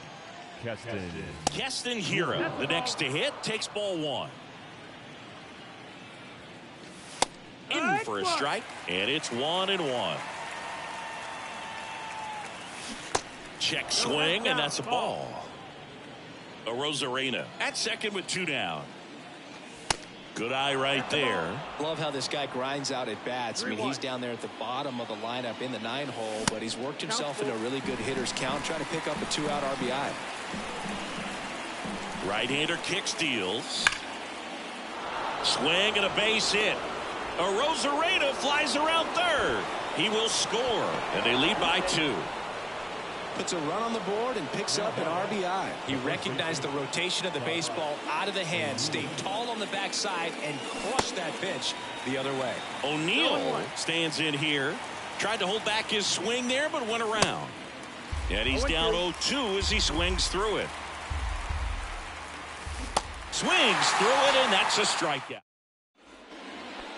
Keston Hiura, the next to hit, takes ball one. In for a strike, and it's 1-1. Check swing, and that's a ball. A Rosarena at second with 2 down. Good eye right there. Love how this guy grinds out at bats. I mean, he's down there at the bottom of the lineup in the 9-hole, but he's worked himself into a really good hitter's count, trying to pick up a 2-out RBI. Right-hander kick steals. Swing and a base hit. A Rosarena flies around third. He will score, and they lead by 2. Puts a run on the board and picks up an RBI. He recognized the rotation of the baseball out of the hand, stayed tall on the backside, and crushed that pitch the other way. O'Neill stands in here. Tried to hold back his swing there, but went around. And he's down 0-2 as he swings through it. Swings through it, and that's a strikeout.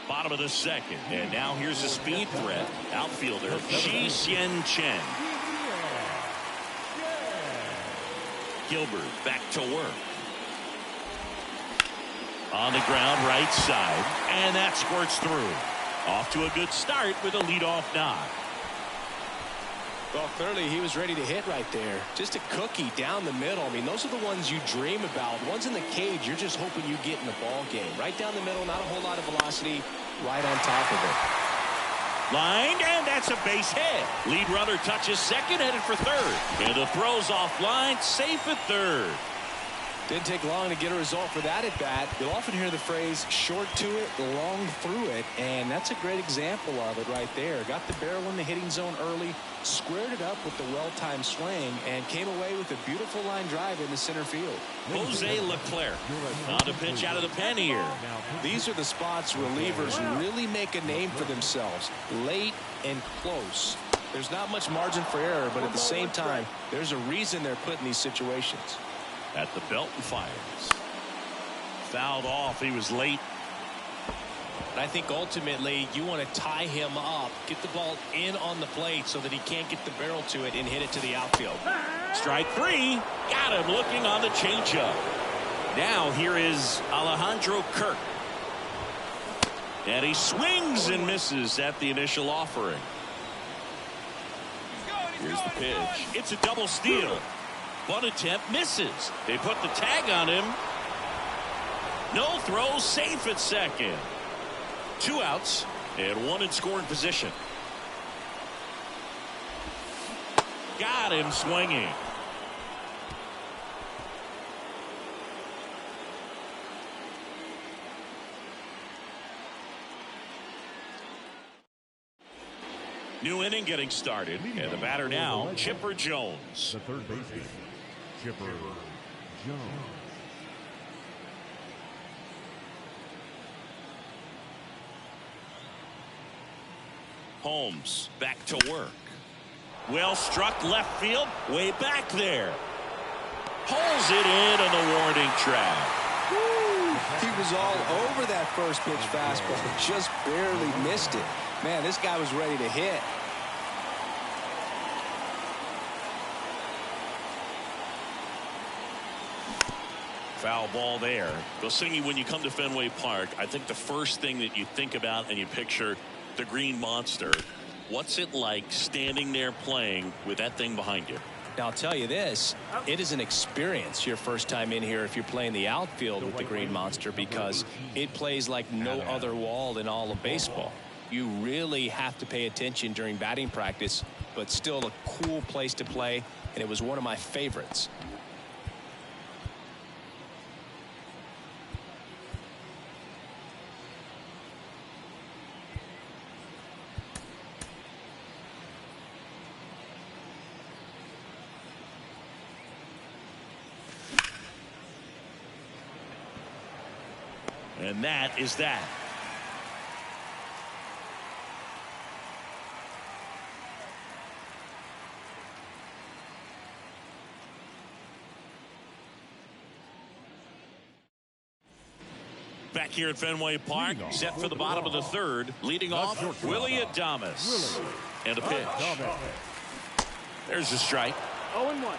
Bottom of the second, and now here's a speed threat. Outfielder Shi-Hsien Chen. Gilbert back to work. On the ground, right side, and that squirts through. Off to a good start with a leadoff knock. Well, clearly he was ready to hit right there. Just a cookie down the middle. I mean, those are the ones you dream about. Ones in the cage, you're just hoping you get in the ball game. Right down the middle, not a whole lot of velocity, right on top of it. Lined, and that's a base hit. Lead runner touches second, headed for third. And the throw's offline, safe at third. Didn't take long to get a result for that at bat. You'll often hear the phrase short to it, long through it, and that's a great example of it right there. Got the barrel in the hitting zone early, squared it up with the well-timed swing, and came away with a beautiful line drive in the center field. Jose Leclerc on to pitch out of the pen here. These are the spots relievers really make a name for themselves. Late and close. There's not much margin for error, but at the same time, there's a reason they're put in these situations. At the belt and fires. Fouled off. He was late. I think ultimately you want to tie him up, get the ball in on the plate so that he can't get the barrel to it and hit it to the outfield. Strike 3. Got him looking on the changeup. Now here is Alejandro Kirk. And he swings and misses at the initial offering. Here's the pitch. It's a double steal. One attempt misses. They put the tag on him. No throw, safe at second. 2 outs and 1 in scoring position. Got him swinging. New inning getting started, and the batter now, Chipper Jones. the third baseman, Chipper Jones. Holmes back to work. Well struck left field, way back there. Pulls it in on the warning track. He was all over that first pitch fastball, just barely missed it. Man, this guy was ready to hit. Foul ball there. Gosingi, when you come to Fenway Park, I think the first thing that you think about and you picture the Green Monster. What's it like standing there playing with that thing behind you? Now, I'll tell you this, it is an experience your first time in here if you're playing the outfield with the Green Monster, because it plays like no other wall in all of baseball. You really have to pay attention during batting practice, but still a cool place to play, and it was one of my favorites. And that is that. Back here at Fenway Park, set for the bottom of the third. Leading off, Willie Adames. And a pitch. There's a strike. 0-1.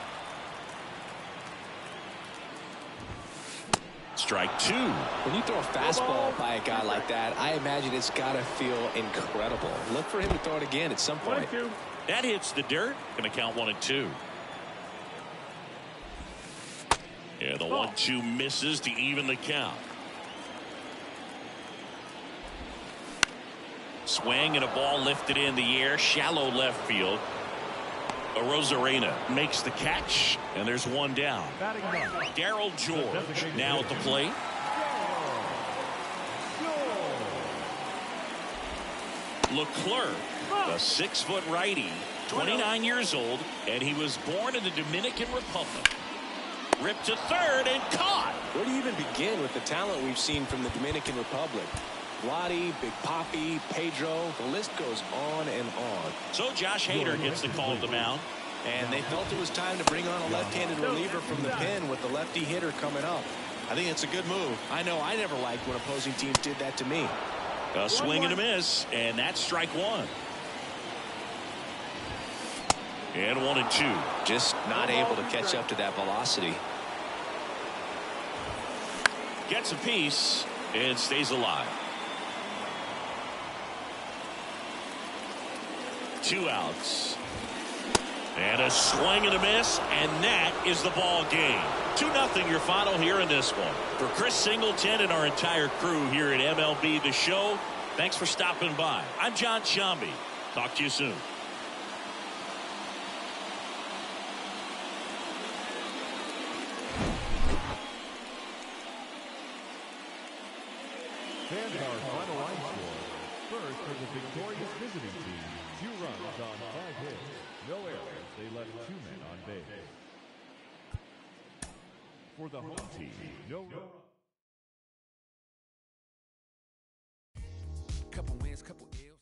Strike two. When you throw a fastball by a guy like that, I imagine it's got to feel incredible. Look for him to throw it again at some point. That hits the dirt. Going to count 1-2. Yeah, the 1-2 misses to even the count. Swing and a ball lifted in the air, shallow left field. Rosarena makes the catch, and there's one down. Darryl George now at the plate. Leclerc, a 6-foot righty, 29 years old, and he was born in the Dominican Republic. Ripped to third and caught. Where do you even begin with the talent we've seen from the Dominican Republic? Vladi, Big Papi, Pedro, the list goes on and on. So Josh Hader gets the call at the mound. And they felt it was time to bring on a left-handed reliever from the pen with the lefty hitter coming up. I think it's a good move. I know I never liked when opposing teams did that to me. A swing and a miss, and that's strike one. And 1-2. Just not able to catch up to that velocity. Gets a piece and stays alive. 2 outs. And a swing and a miss, and that is the ball game. 2-0 your final here in this one. For Chris Singleton and our entire crew here at MLB The Show, thanks for stopping by. I'm John Shambi. Talk to you soon. Fans our final line score. First for the victorious visiting team, 2 runs on 5 hits. No errors. They left 2 men on base. For the home team, no Couple wins, couple ills.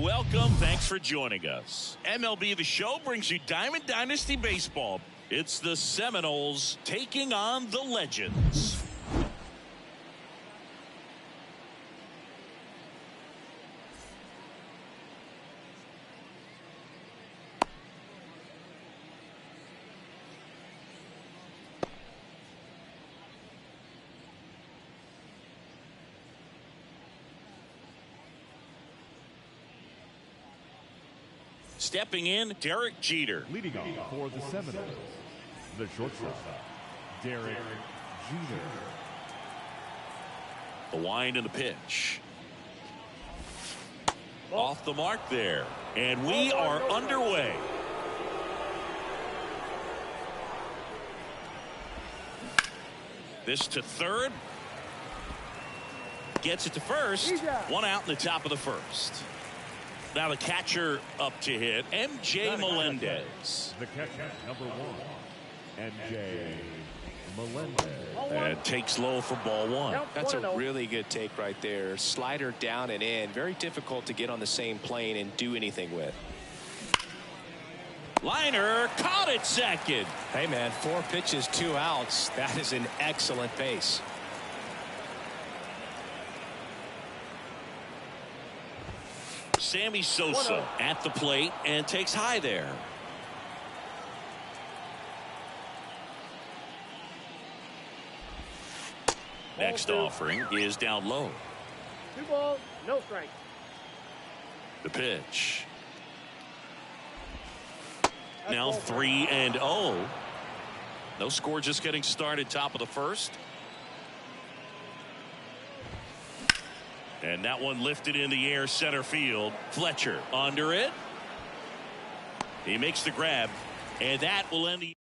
Welcome. Thanks for joining us. MLB The Show brings you Diamond Dynasty Baseball. It's the Seminoles taking on the Legends. Stepping in, Derek Jeter. Leading off for the Seminoles, the shortstop, Derek Jeter. The wind and the pitch. Off the mark there. And we are underway. This to third. Gets it to first. One out in the top of the first. Now the catcher up to hit, M.J. Melendez. The catcher, number 1, M.J. Melendez. And takes low for ball 1. That's a really good take right there. Slider down and in. Very difficult to get on the same plane and do anything with. Liner caught it second. Hey, man, 4 pitches, 2 outs. That is an excellent pace. Sammy Sosa at the plate and takes high there. Next offering is down low. 2 balls, no strike. The pitch. Now 3-0. No score, just getting started, top of the first. And that one lifted in the air, center field. Fletcher under it. He makes the grab, and that will end the.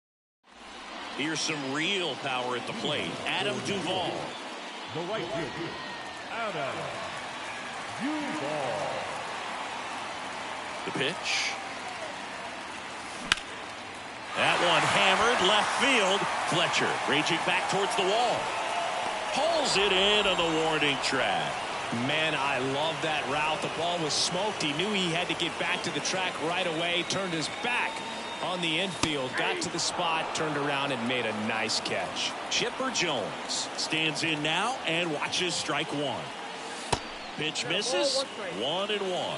Here's some real power at the plate. Adam Duvall. The right fielder, Adam Duvall. The pitch. That one hammered left field. Fletcher raging back towards the wall. Pulls it in on the warning track. Man, I love that route. The ball was smoked. He knew he had to get back to the track right away. Turned his back on the infield. Got to the spot, turned around, and made a nice catch. Chipper Jones stands in now and watches strike 1. Pitch misses. 1-1.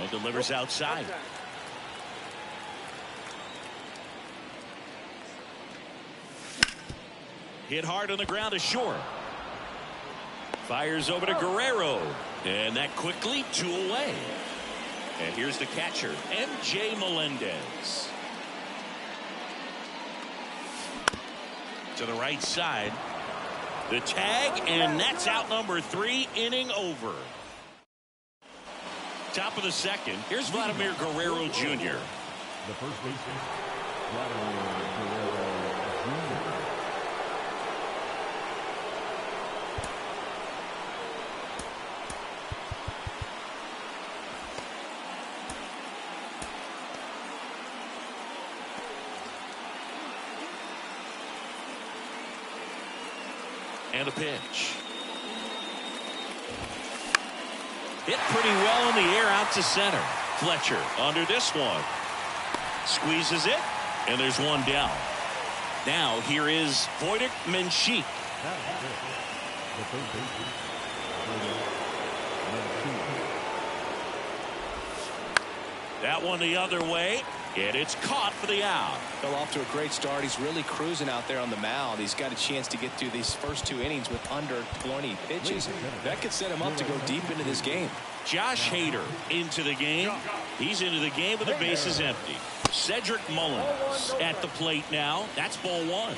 And delivers outside. Hit hard on the ground to short. Fires over to Guerrero. And that quickly 2 away. And here's the catcher, M.J. Melendez. To the right side. The tag, and that's out number 3, inning over. Top of the second. Here's Vladimir Guerrero Jr. The first baseman, Vladimir Guerrero Jr. And a pitch. Hit pretty well in the air out to center. Fletcher under this one. Squeezes it, and there's one down. Now here is Voitek Menchik. The first baseman, That one the other way, and it's caught for the out. Fell off to a great start. He's really cruising out there on the mound. He's got a chance to get through these first 2 innings with under 20 pitches. That could set him up to go deep into this game. Josh Hader into the game. He's into the game with the bases empty. Cedric Mullins at the plate now. That's ball 1.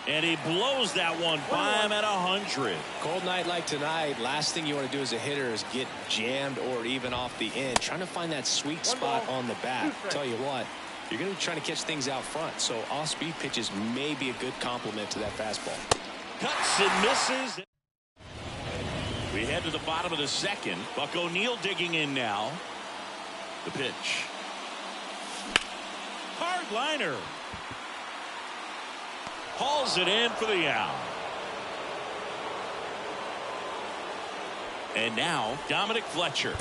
And he blows that one by him at 100. Cold night like tonight, last thing you want to do as a hitter is get jammed or even off the end. Trying to find that sweet spot on the bat. Tell you what, you're going to be trying to catch things out front. So off-speed pitches may be a good complement to that fastball. Cuts and misses. We head to the bottom of the second. Buck O'Neil digging in now. The pitch. Hard liner. Hauls it in for the out. And now Dominic Fletcher.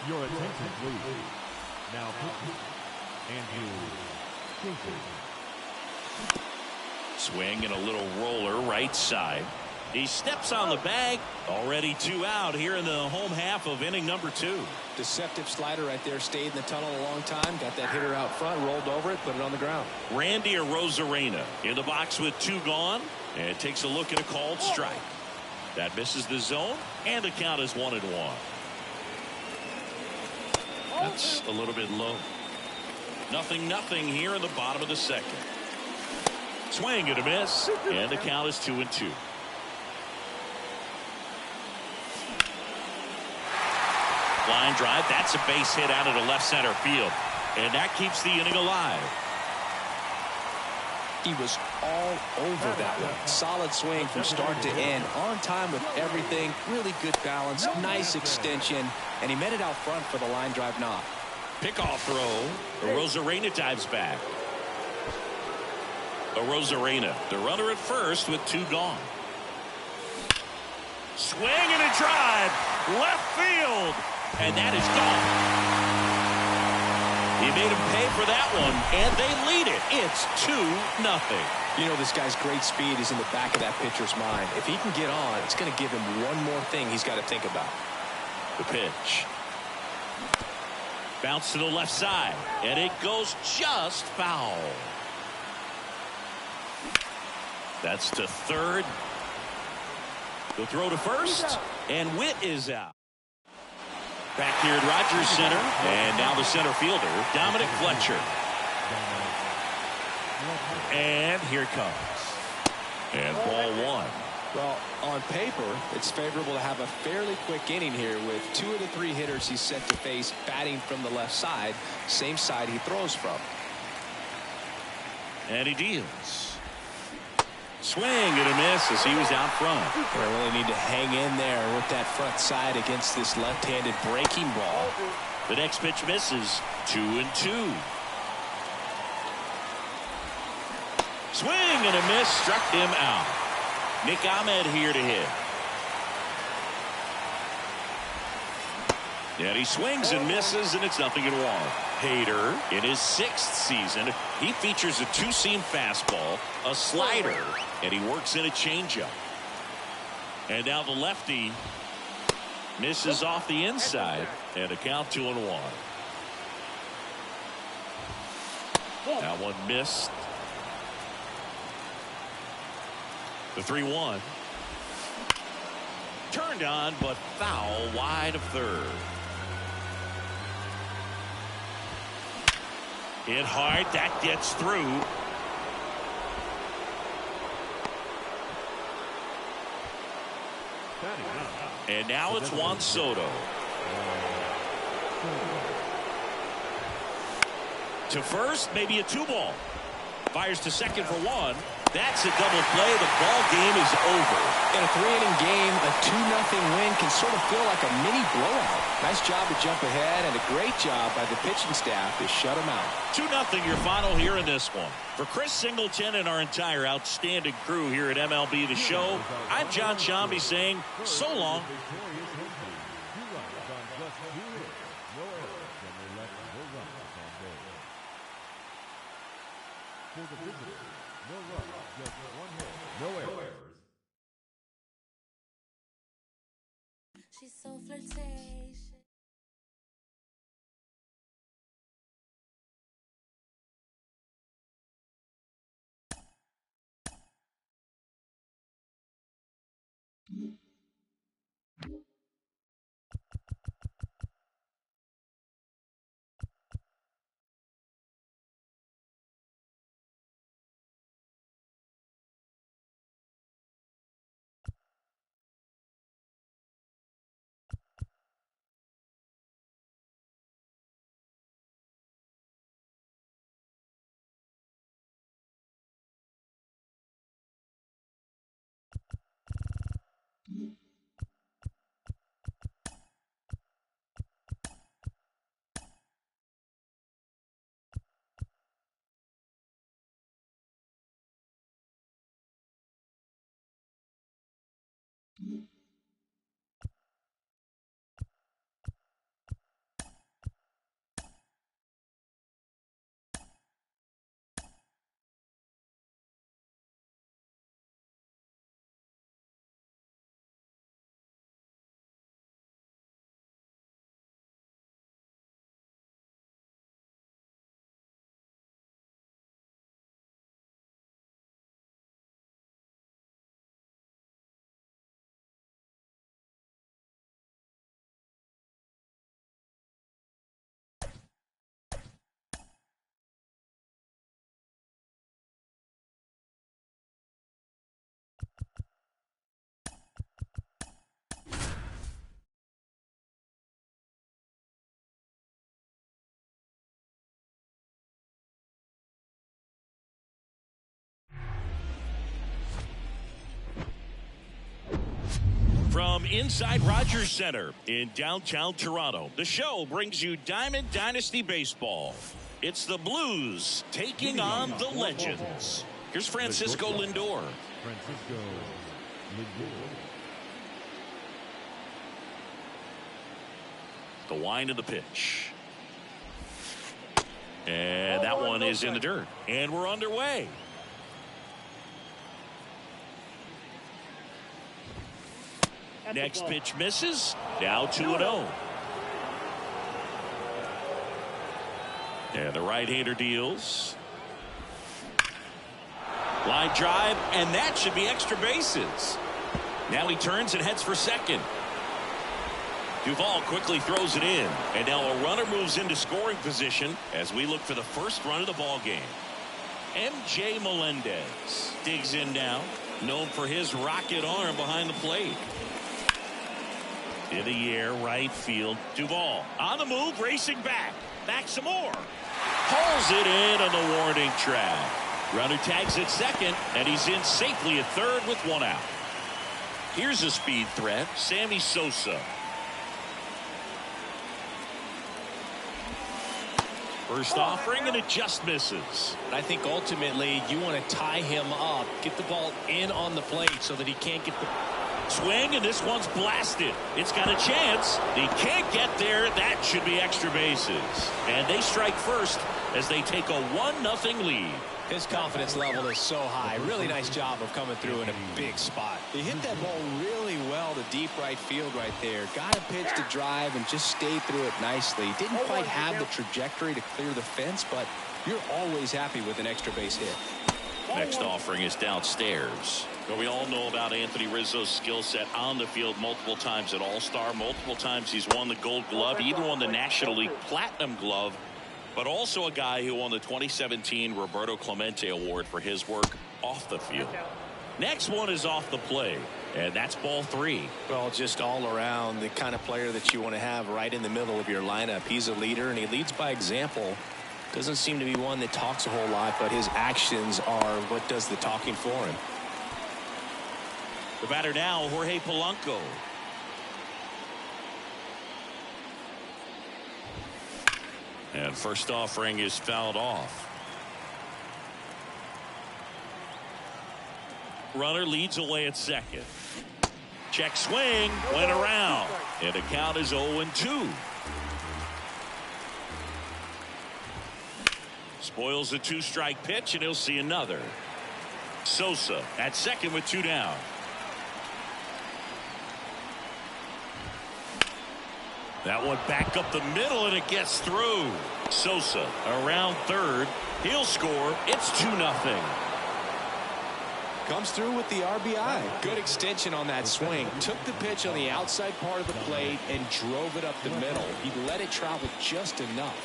Your attention, please. Now, Andrew Jason. Swing and a little roller right side. He steps on the bag. Already 2 out here in the home half of inning number 2. Deceptive slider right there. Stayed in the tunnel a long time. Got that hitter out front. Rolled over it. Put it on the ground. Randy Arozarena in the box with 2 gone. And takes a look at a called strike. That misses the zone. And the count is 1-1. That's a little bit low. 0-0 here in the bottom of the second. Swing and a miss. And the count is 2-2. Line drive. That's a base hit out of the left center field. And that keeps the inning alive. He was all over that one. Solid swing from start to end. On time with everything. Really good balance. Nice extension. And he met it out front for the line drive knock. Pickoff throw. Arozarena dives back. Arozarena, the runner at first with 2 gone. Swing and a drive. Left field. And that is gone. He made him pay for that one, and they lead it. It's 2-0. You know, this guy's great speed is in the back of that pitcher's mind. If he can get on, it's going to give him one more thing he's got to think about. The pitch. Bounce to the left side, and it goes just foul. That's to third. The throw to first, and Witt is out. Back here at Rogers Center, and now the center fielder, Dominic Fletcher. And here it comes. And ball 1. Well, on paper, it's favorable to have a fairly quick inning here with 2 of the 3 hitters he's set to face batting from the left side, same side he throws from. And he deals. Swing and a miss as he was out front. They really need to hang in there with that front side against this left-handed breaking ball. The next pitch misses. 2-2. Swing and a miss, struck him out. Nick Ahmed here to hit. And he swings and misses, and it's 0-1. Hader, in his 6th season, he features a 2-seam fastball, a slider, and he works in a changeup. And now the lefty misses off the inside, and a count 2-1. That one missed. The 3-1. Turned on, but foul wide of third. Hit hard. That gets through. And now it's Juan Soto. To first, maybe a 2-ball. Fires to second for 1. That's a double play. The ball game is over. In a 3-inning game, a 2-0 win can sort of feel like a mini blowout. Nice job to jump ahead, and a great job by the pitching staff to shut them out. 2-0 your final here in this one. For Chris Singleton and our entire outstanding crew here at MLB The Show, I'm John Shambi saying so long. For the visitors, no runs, just 1 hit, no errors. She's so flirtatious. From inside Rogers Center in downtown Toronto, the show brings you Diamond Dynasty Baseball. It's the Blues taking on the Legends. Here's Francisco Lindor. Francisco Lindor. The wind of the pitch. And that one is in the dirt. And we're underway. Next pitch misses. Now 2-0. And the right-hander deals. Line drive, and that should be extra bases. Now he turns and heads for second. Duvall quickly throws it in, and now a runner moves into scoring position as we look for the first run of the ball game. MJ Melendez digs in now, known for his rocket arm behind the plate. In the air, right field. Duvall on the move, racing back. Back some more. Pulls it in on the warning track. Runner tags at second, and he's in safely at third with one out. Here's a speed threat, Sammy Sosa. First offering, and it just misses. I think ultimately you want to tie him up, get the ball in on the plate so that he can't get the swing, and this one's blasted. It's got a chance. He can't get there. That should be extra bases. And they strike first as they take a 1-0 lead. His confidence level is so high. Really nice job of coming through in a big spot. He hit that ball really well to deep right field right there. Got a pitch to drive and just stayed through it nicely. Didn't quite have the trajectory to clear the fence, but you're always happy with an extra base hit. Next offering is downstairs. But we all know about Anthony Rizzo's skill set on the field multiple times at All-Star. Multiple times he's won the Gold Glove, even won the National League Platinum Glove. But also a guy who won the 2017 Roberto Clemente Award for his work off the field. Next one is off the play, and that's ball 3. Well, just all around the kind of player that you want to have right in the middle of your lineup. He's a leader, and he leads by example. Doesn't seem to be one that talks a whole lot, but his actions are what does the talking for him. The batter now, Jorge Polanco. And first offering is fouled off. Runner leads away at second. Check swing, went around. And the count is 0-2. Spoils a 2-strike pitch, and he'll see another. Sosa at second with 2 down. That one back up the middle, and it gets through. Sosa around third. He'll score. It's 2-0. Comes through with the RBI. Good extension on that swing. Took the pitch on the outside part of the plate and drove it up the middle. He let it travel just enough.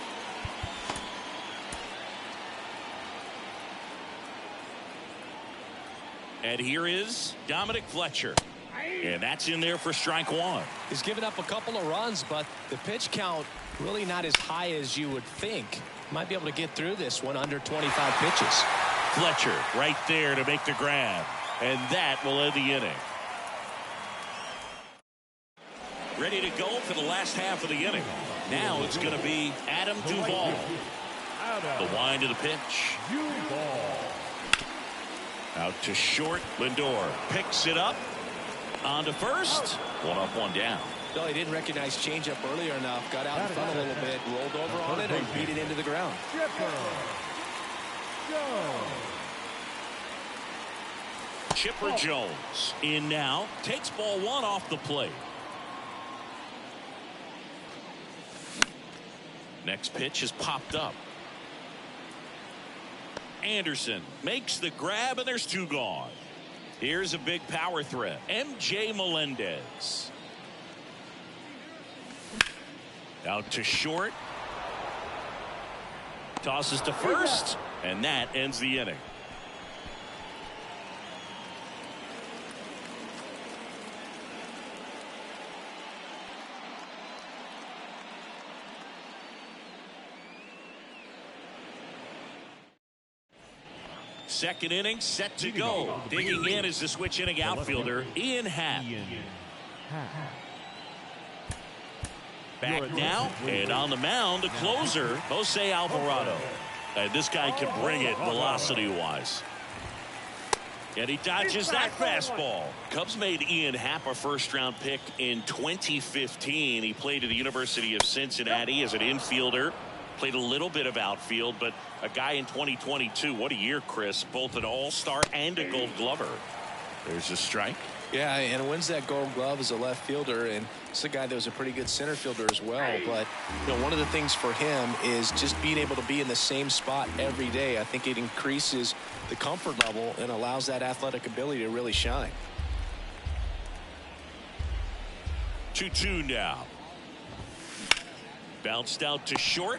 And here is Dominic Fletcher. And that's in there for strike 1. He's given up a couple of runs, but the pitch count really not as high as you would think. Might be able to get through this one under 25 pitches. Fletcher right there to make the grab. And that will end the inning. Ready to go for the last half of the inning. Now it's going to be Adam Duvall. The wind of the pitch. Out to short. Lindor picks it up. On to first. One up, one down. No, he didn't recognize changeup earlier enough. Got out in front a little bit, rolled over on it, and beat it into the ground. Chipper Jones in now. Takes ball one off the plate. Next pitch is popped up. Anderson makes the grab, and there's two gone. Here's a big power threat. MJ Melendez. Out to short. Tosses to first, and that ends the inning. Second inning set to go. Digging in is the switch inning outfielder Ian Happ. Back now, and on the mound, the closer, Jose Alvarado. And this guy can bring it velocity-wise. And he dodges that fastball. Cubs made Ian Happ a first-round pick in 2015. He played at the University of Cincinnati as an infielder. Played a little bit of outfield, but a guy in 2022. What a year, Chris. Both an all-star and a gold glover. There's a strike. Yeah, and wins that gold glove as a left fielder, and it's a guy that was a pretty good center fielder as well. But one of the things for him is just being able to be in the same spot every day. I think it increases the comfort level and allows that athletic ability to really shine. 2-2 now. Bounced out to short.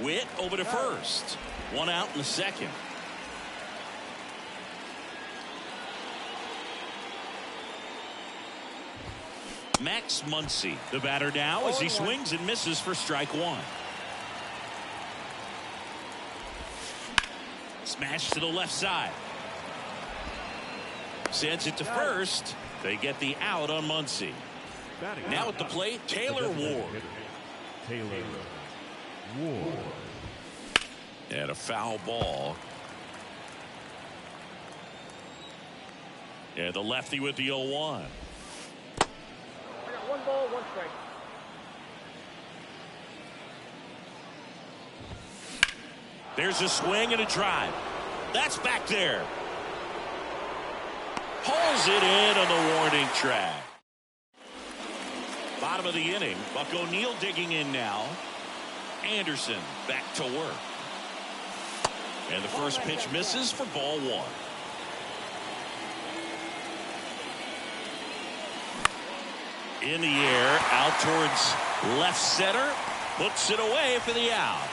Witt over to first. One out in the second. Max Muncy, the batter now, as he swings and misses for strike one. Smash to the left side. Sends it to first. They get the out on Muncy. Now at the plate, Taylor Ward. And a foul ball. And the lefty with the 0-1. One ball, one strike. There's a swing and a drive. That's back there. Pulls it in on the warning track. Bottom of the inning. Buck O'Neil digging in now. Anderson back to work. And the first pitch misses for ball one. In the air, out towards left center, puts it away for the out.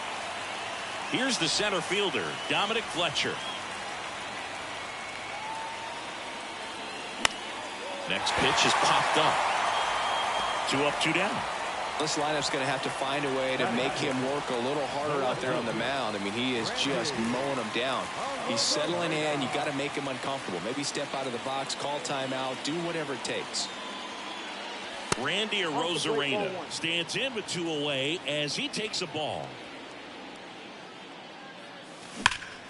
Here's the center fielder, Dominic Fletcher. Next pitch is popped up. 2 up, 2 down. This lineup's going to have to find a way to make him work a little harder out there on the mound. I mean, he is just mowing them down. He's settling in. You got to make him uncomfortable. Maybe step out of the box, call timeout, do whatever it takes. Randy Arozarena stands in with 2 away as he takes a ball.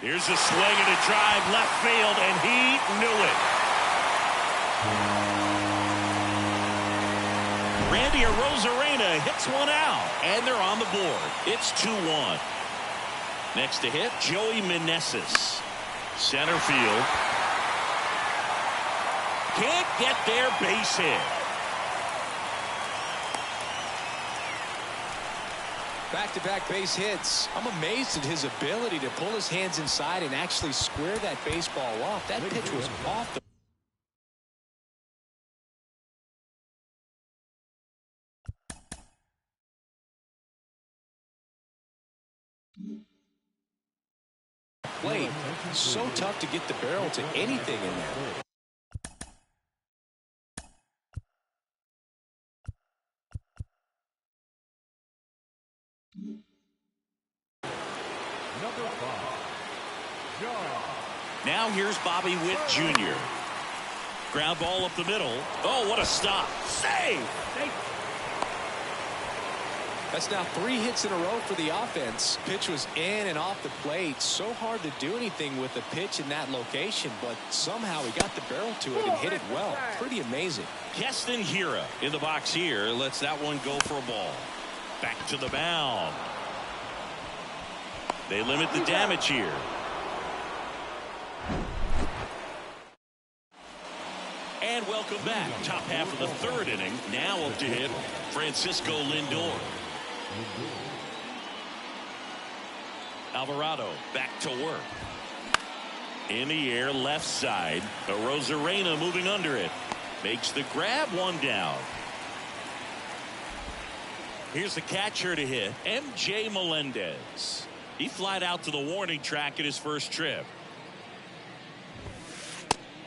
Here's a swing and a drive left field, and he knew it. Randy Arozarena hits one out, and they're on the board. It's 2-1. Next to hit, Joey Meneses. Center field. Can't get there, base hit. Back-to-back base hits. I'm amazed at his ability to pull his hands inside and actually square that baseball off. That pitch was off the plate. So tough to get the barrel to anything in there. Now here's Bobby Witt Jr. Ground ball up the middle. Oh, what a stop. Save! That's now 3 hits in a row for the offense. Pitch was in and off the plate. So hard to do anything with the pitch in that location, but somehow he got the barrel to it and hit it well. Pretty amazing. Keston Hiura in the box here. Lets that one go for a ball. Back to the mound. They limit the damage here. And welcome back. Top half of the 3rd inning. Now up to hit Francisco Lindor. Alvarado back to work. In the air, left side. Arozarena moving under it. Makes the grab, 1 down. Here's the catcher to hit, MJ Melendez. He flied out to the warning track at his first trip.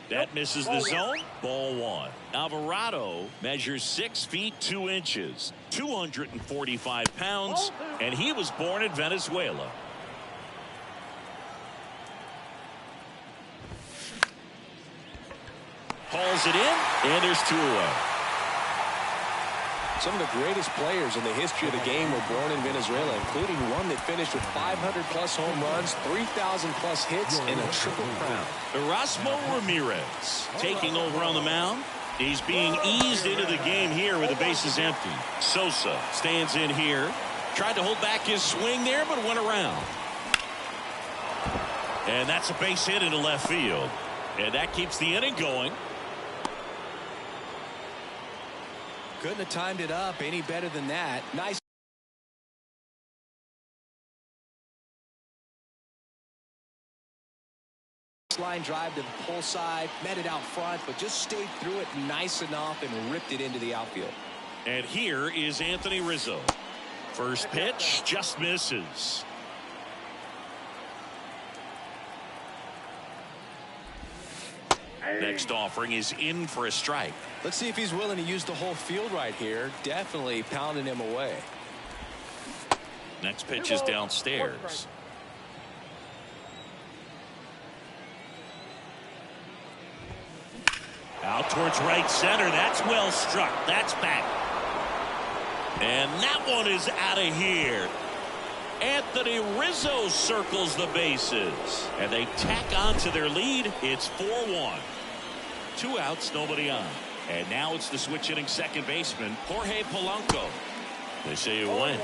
That misses the zone. Ball 1. Alvarado measures 6 feet 2 inches, 245 pounds, and he was born in Venezuela. Hauls it in, and there's 2 away. Some of the greatest players in the history of the game were born in Venezuela, including one that finished with 500-plus home runs, 3,000-plus hits, and a triple crown. Erasmo Ramirez taking over on the mound. He's being eased into the game here with the bases empty. Sosa stands in here. Tried to hold back his swing there, but went around. And that's a base hit into left field. And that keeps the inning going. Couldn't have timed it up any better than that. Nice. Line drive to the pull side, met it out front, but just stayed through it nice enough and ripped it into the outfield. And here is Anthony Rizzo. First pitch just misses. Next offering is in for a strike. Let's see if he's willing to use the whole field right here. Definitely pounding him away. Next pitch is downstairs. Out towards right center. That's well struck. That's back. And that one is out of here. Anthony Rizzo circles the bases. And they tack on to their lead. It's 4-1. 2 outs, nobody on. And now it's the switch hitting second baseman, Jorge Polanco. They say you win.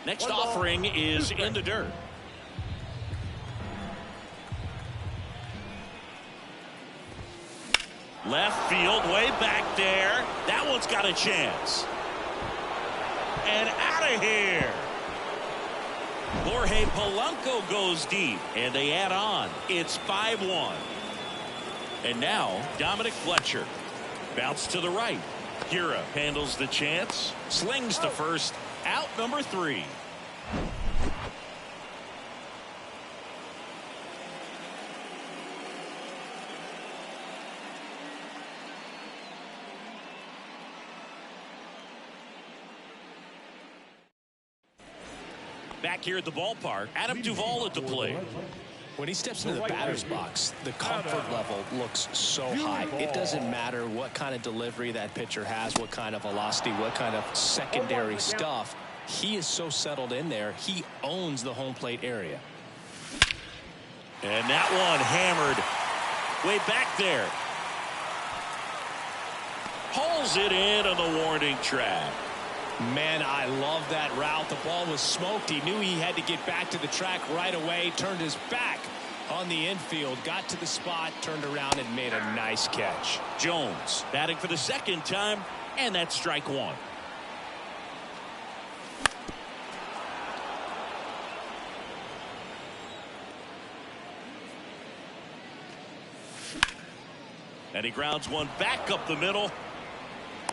Next offering is in the dirt. Left field, way back there. That one's got a chance. And out of here. Jorge Polanco goes deep, and they add on. It's 5-1. And now, Dominic Fletcher. Bounce to the right. Hiura handles the chance. Slings to first. Out number 3. Back here at the ballpark, Adam Duvall at the plate. When he steps into the batter's box, the comfort level looks so high. It doesn't matter what kind of delivery that pitcher has, what kind of velocity, what kind of secondary stuff. He is so settled in there. He owns the home plate area. And that one hammered way back there. Hauls it in on the warning track. Man, I love that route. The ball was smoked. He knew he had to get back to the track right away. Turned his back on the infield. Got to the spot, turned around, and made a nice catch. Jones batting for the second time, and that's strike 1. And he grounds one back up the middle.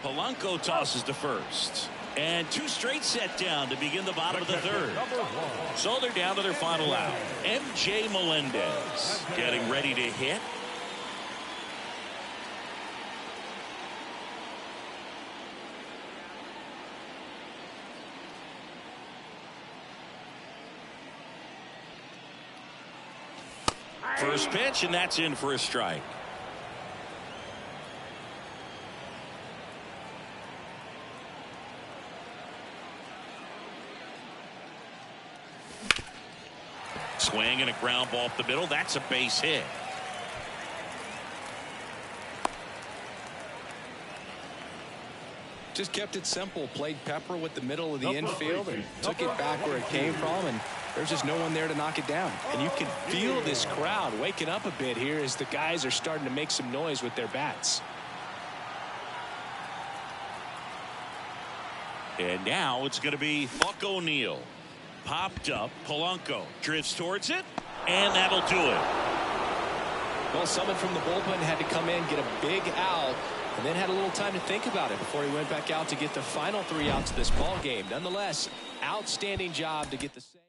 Polanco tosses to first. And 2 straight set down to begin the bottom of the 3rd. So they're down to their final out. MJ Melendez getting ready to hit. First pitch, and that's in for a strike. Swing and a ground ball up the middle. That's a base hit. Just kept it simple. Played pepper with the middle of the infield and took it back where it came from, and there's just no one there to knock it down. And you can feel this crowd waking up a bit here as the guys are starting to make some noise with their bats. And now it's going to be Buck O'Neil. Popped up. Polanco drifts towards it, and that'll do it. Well, someone from the bullpen had to come in, get a big out, and then had a little time to think about it before he went back out to get the final 3 outs of this ball game. Nonetheless, outstanding job to get the save.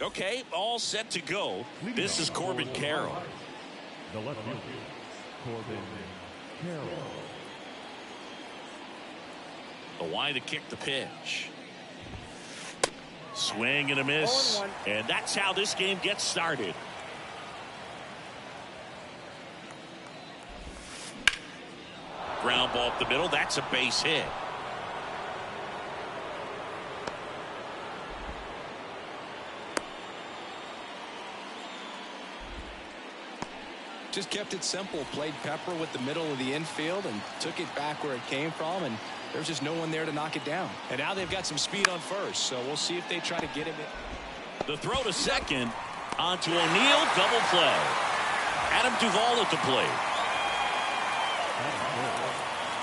Okay, all set to go. This is Corbin Carroll. The left fielder, Corbin Carroll. The wind to kick the pitch. Swing and a miss. 0-1. And that's how this game gets started. Ground ball up the middle. That's a base hit. Just kept it simple. Played pepper with the middle of the infield and took it back where it came from. And there's just no one there to knock it down. And now they've got some speed on first. So we'll see if they try to get him in. The throw to second. Onto O'Neill. Double play. Adam Duvall at the plate.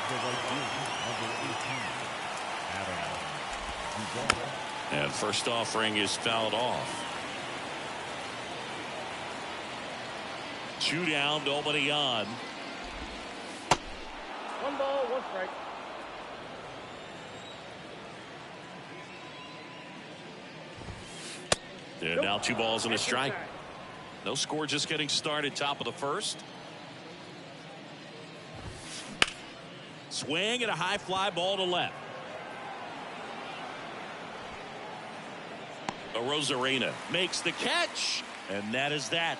The right fielder, number 18, Adam Duvall. And first offering is fouled off. 2 down, nobody on. 1 ball, 1 strike. And now 2 balls and a strike. No score, just getting started. Top of the first. Swing and a high fly ball to left. Rosarena makes the catch, and that is that.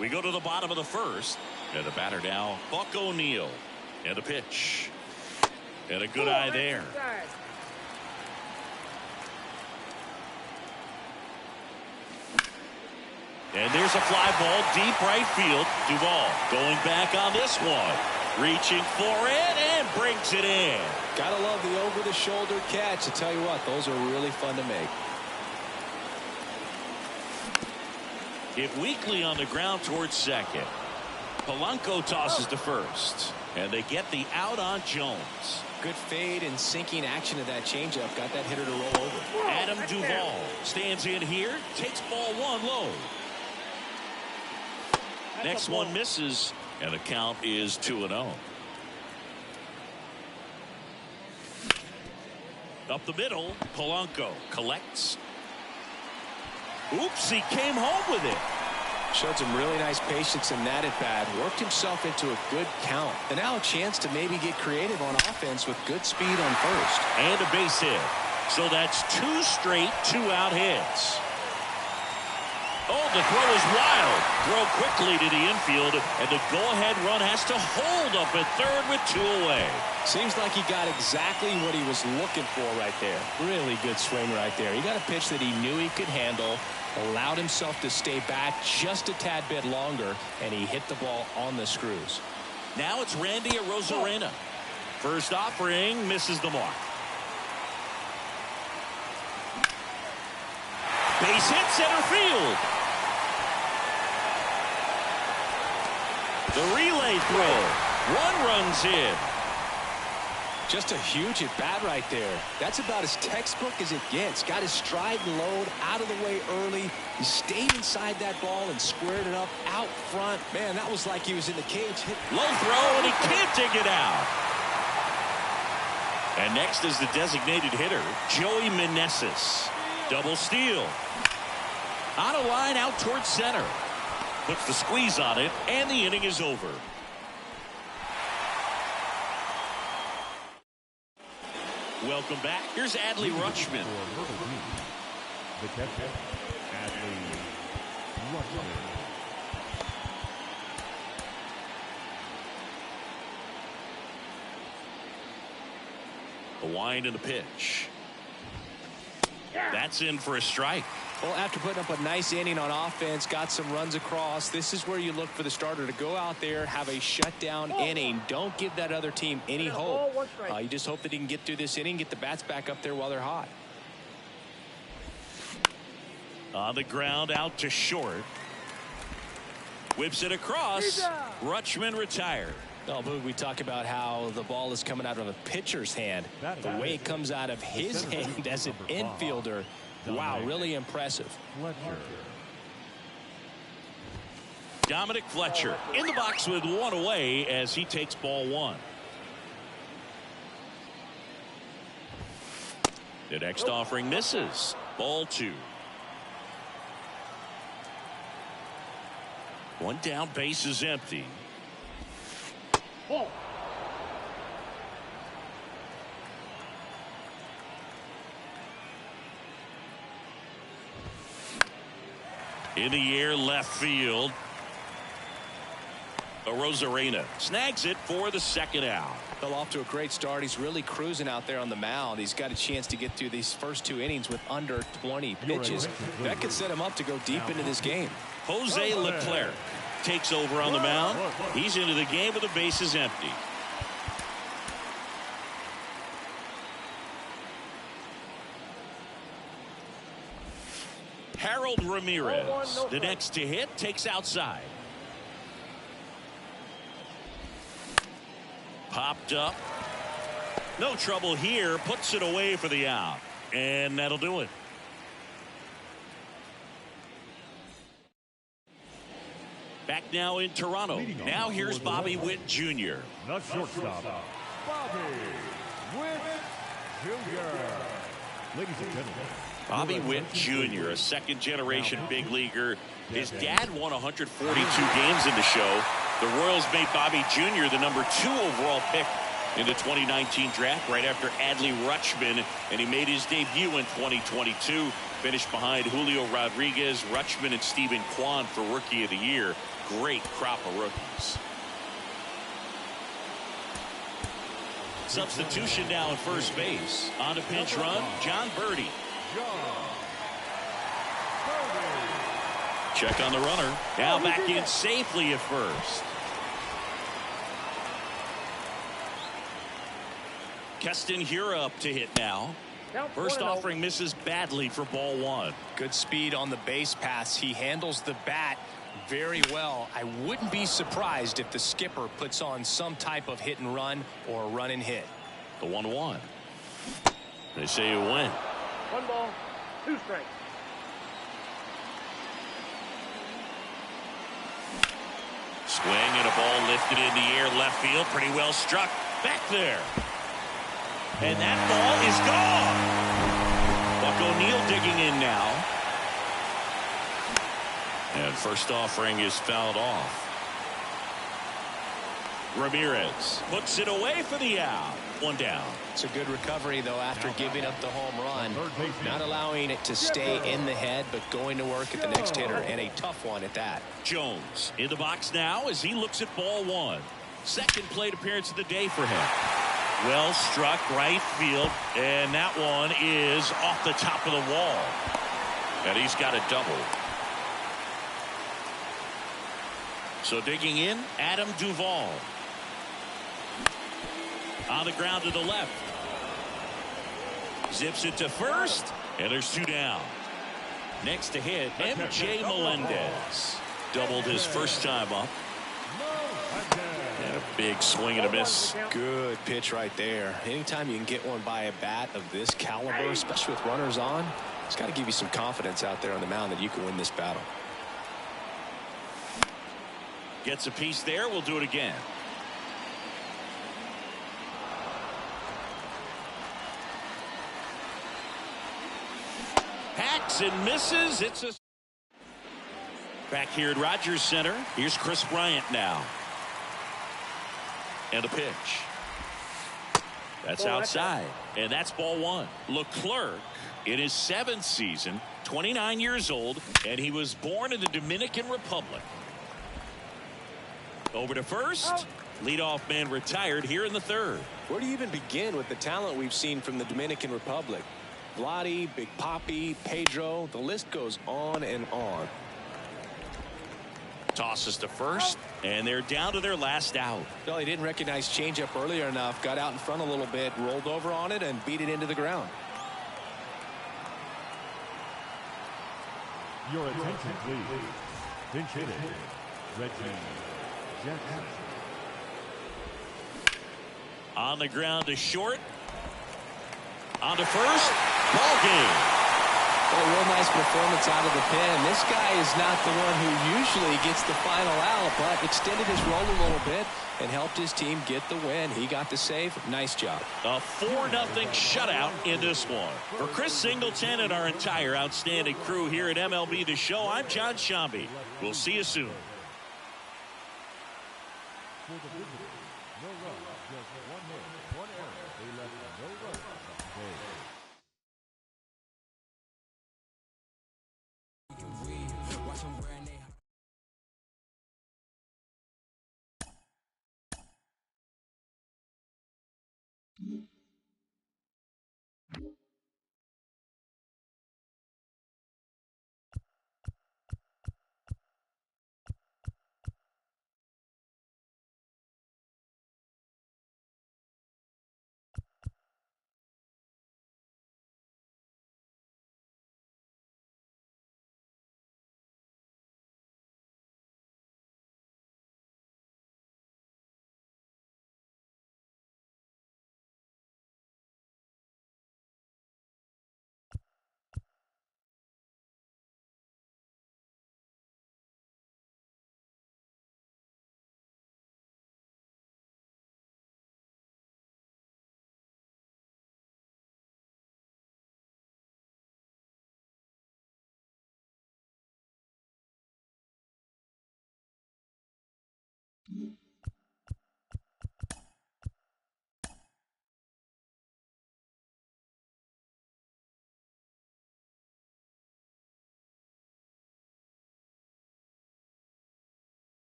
We go to the bottom of the first, and the batter now, Buck O'Neill, and a pitch, and a good eye there. And there's a fly ball deep right field. Duvall going back on this one. Reaching for it and brings it in. Gotta love the over-the-shoulder catch. I tell you what, those are really fun to make. Hit weakly on the ground towards second. Polanco tosses to first. And they get the out on Jones. Good fade and sinking action of that changeup. Got that hitter to roll over. Adam Duvall stands in here. Takes ball 1 low. Next one misses, and the count is 2-0. Up the middle, Polanco collects. Oops, he came home with it. Showed some really nice patience in that at bat. Worked himself into a good count. And now a chance to maybe get creative on offense with good speed on first. And a base hit. So that's 2 straight 2-out hits. Oh, the throw is wild. Throw quickly to the infield, and the go-ahead run has to hold up at third with 2 away. Seems like he got exactly what he was looking for right there. Really good swing right there. He got a pitch that he knew he could handle, allowed himself to stay back just a tad bit longer, and he hit the ball on the screws. Now it's Randy Rosarena. First offering misses the mark. Base hit center field. The relay throw. 1 runs in. Just a huge at bat right there. That's about as textbook as it gets. Got his stride and load out of the way early. He stayed inside that ball and squared it up out front. Man, that was like he was in the cage. Hit low throw, and he can't dig it out. And next is the designated hitter, Joey Meneses. Double steal. On a line out towards center. Puts the squeeze on it, and the inning is over. Welcome back. Here's Adley Rutschman. The catcher, Adley Rutschman. The wind and the pitch. That's in for a strike. Well, after putting up a nice inning on offense, got some runs across, this is where you look for the starter to go out there, have a shutdown inning. Don't give that other team any hope. You just hope that he can get through this inning, get the bats back up there while they're hot. On the ground, out to short. Whips it across. Rutschman retired. Oh, Boog, we talk about how the ball is coming out of a pitcher's hand. The way it comes out of his hand as an infielder, wow, really impressive. Fletcher. Dominic Fletcher in the box with 1 away as he takes ball 1. The next offering misses. Ball 2. One down, base is empty. Ball. In the air, left field. Rosarena snags it for the second out. Fell off to a great start. He's really cruising out there on the mound. He's got a chance to get through these first 2 innings with under 20 pitches. That could set him up to go deep into this game. Jose Leclerc takes over on the mound. He's into the game with the bases empty. Harold Ramirez, the next to hit, takes outside. Popped up. No trouble here. Puts it away for the out. And that'll do it. Back now in Toronto. Now here's Bobby Witt Jr. The shortstop, Bobby Witt Jr. Ladies and gentlemen, Bobby Witt Jr., a second-generation big leaguer. His dad won 142 games in the show. The Royals made Bobby Jr. the number 2 overall pick in the 2019 draft right after Adley Rutschman, and he made his debut in 2022. Finished behind Julio Rodriguez, Rutschman, and Stephen Kwan for Rookie of the Year. Great crop of rookies. Substitution now at first base. On a pinch run, John Birdie. Check on the runner. Now back in safely at first. Keston Hiura up to hit now. First offering misses badly for ball 1. Good speed on the base pass. He handles the bat very well. I wouldn't be surprised if the skipper puts on some type of hit and run or run and hit. The 1-1. They say you win. 1 ball, 2 strikes. Swing and a ball lifted in the air, left field, pretty well struck. Back there. And that ball is gone. Buck O'Neil digging in now. And first offering is fouled off. Ramirez puts it away for the out. 1 down. It's a good recovery, though, after giving up the home run. Not allowing it to stay in the head, but going to work at the next hitter, and a tough one at that. Jones in the box now as he looks at ball 1. Second plate appearance of the day for him. Well struck right field, and that one is off the top of the wall. And he's got a double. So digging in, Adam Duvall. On the ground to the left. Zips it to first, and there's 2 down. Next to hit, MJ Melendez. Doubled his first time up. And a big swing and a miss. Good pitch right there. Anytime you can get one by a bat of this caliber, especially with runners on, it's got to give you some confidence out there on the mound that you can win this battle. Gets a piece there. We'll do it again. Hacks and misses. It's a back here at Rogers Center. Here's Chris Bryant now. And a pitch. That's outside. And that's ball 1. Leclerc in his 7th season, 29 years old, and he was born in the Dominican Republic. Over to first. Leadoff man retired here in the 3rd. Where do you even begin with the talent we've seen from the Dominican Republic? Vladdy, Big Papi, Pedro, the list goes on and on. Tosses to first, and they're down to their last out. Well, he didn't recognize changeup earlier enough, got out in front a little bit, rolled over on it, and beat it into the ground. Your attention, please. Pinch hitter, Reggie Jackson. On the ground to short. On to first. Ball game. Well, a real nice performance out of the pen. This guy is not the one who usually gets the final out, but extended his role a little bit and helped his team get the win. He got the save. Nice job. A 4-0 shutout in this one. For Chris Singleton and our entire outstanding crew here at MLB The Show, I'm John Shambi. We'll see you soon. For the visitors, no runs, just one hit, one error. They left no runs on the page.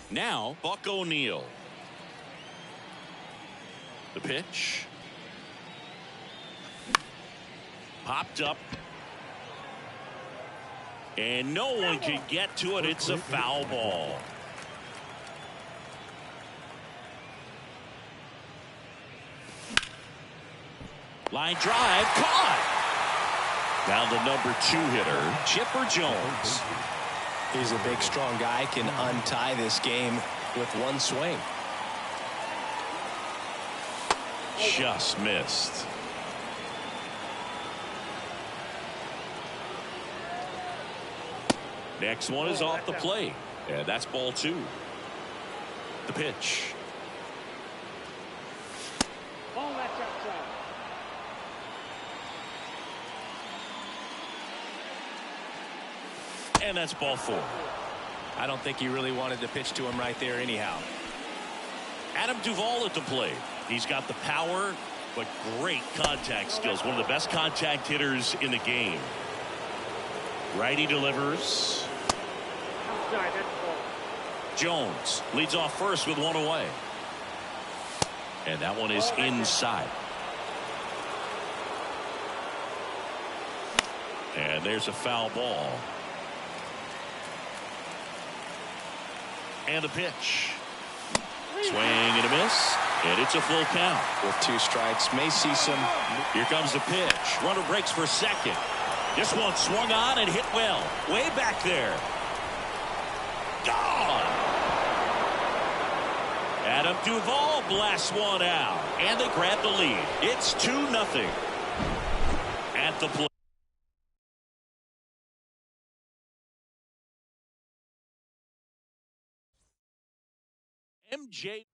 Now, Buck O'Neil. The pitch. Popped up. And no one can get to it. It's a foul ball. Line drive. Caught. Down the number 2 hitter, Chipper Jones. He's a big, strong guy, can untie this game with one swing. Just missed. Next one is off the plate. And that's ball 2. The pitch. Ball, that's outside. And that's ball 4. I don't think he really wanted to pitch to him right there anyhow. Adam Duvall at the plate. He's got the power, but great contact skills. One of the best contact hitters in the game. Righty delivers. Outside, that's ball. Jones leads off first with 1 away. And that one is inside. And there's a foul ball. And a pitch. Swing and a miss. And it's a full count. With 2 strikes, may see some. Here comes the pitch. Runner breaks for second. This one swung on and hit well. Way back there. Gone. Adam Duvall blasts one out. And they grab the lead. It's 2-0. At the plate. MJ.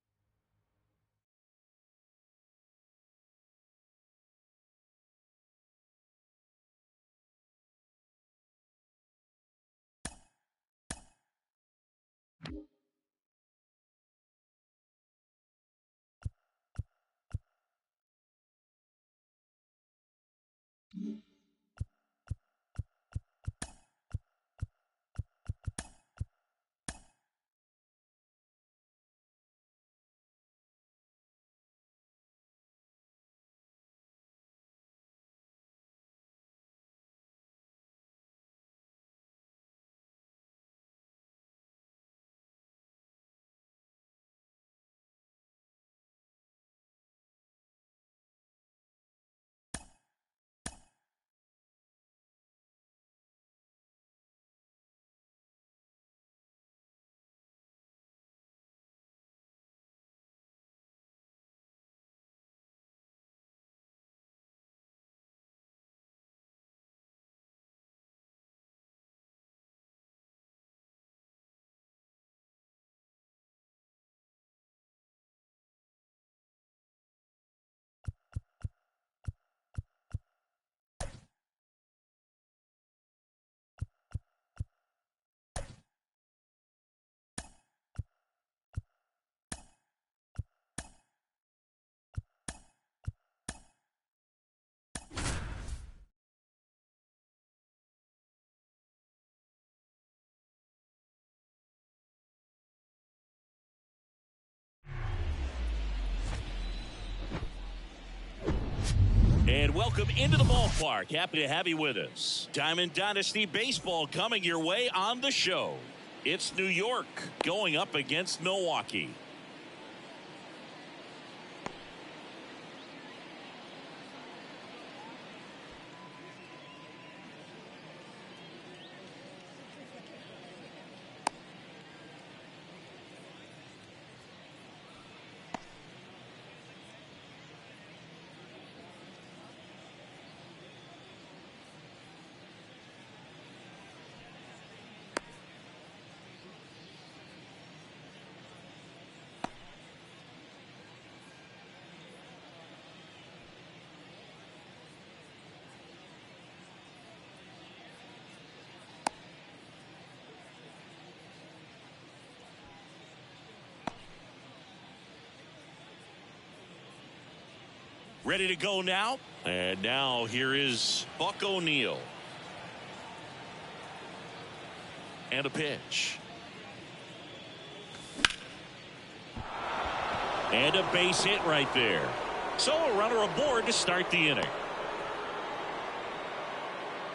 And welcome into the ballpark. Happy to have you with us. Diamond Dynasty Baseball coming your way on the show. It's New York going up against Milwaukee. Ready to go now. And now here is Buck O'Neil. And a pitch. And a base hit right there. So a runner aboard to start the inning.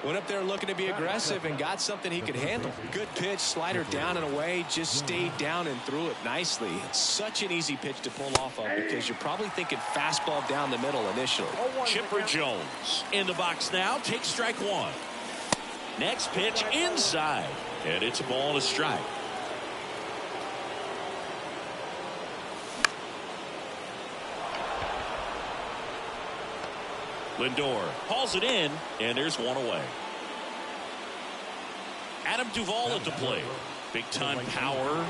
Went up there looking to be aggressive and got something he could handle. Good pitch, slider down and away, just stayed down and threw it nicely. It's such an easy pitch to pull off of because you're probably thinking fastball down the middle initially. Chipper Jones in the box now, takes strike 1. Next pitch inside, and it's a ball and a strike. Lindor hauls it in, and there's one away. Adam Duvall at the plate. Big time power.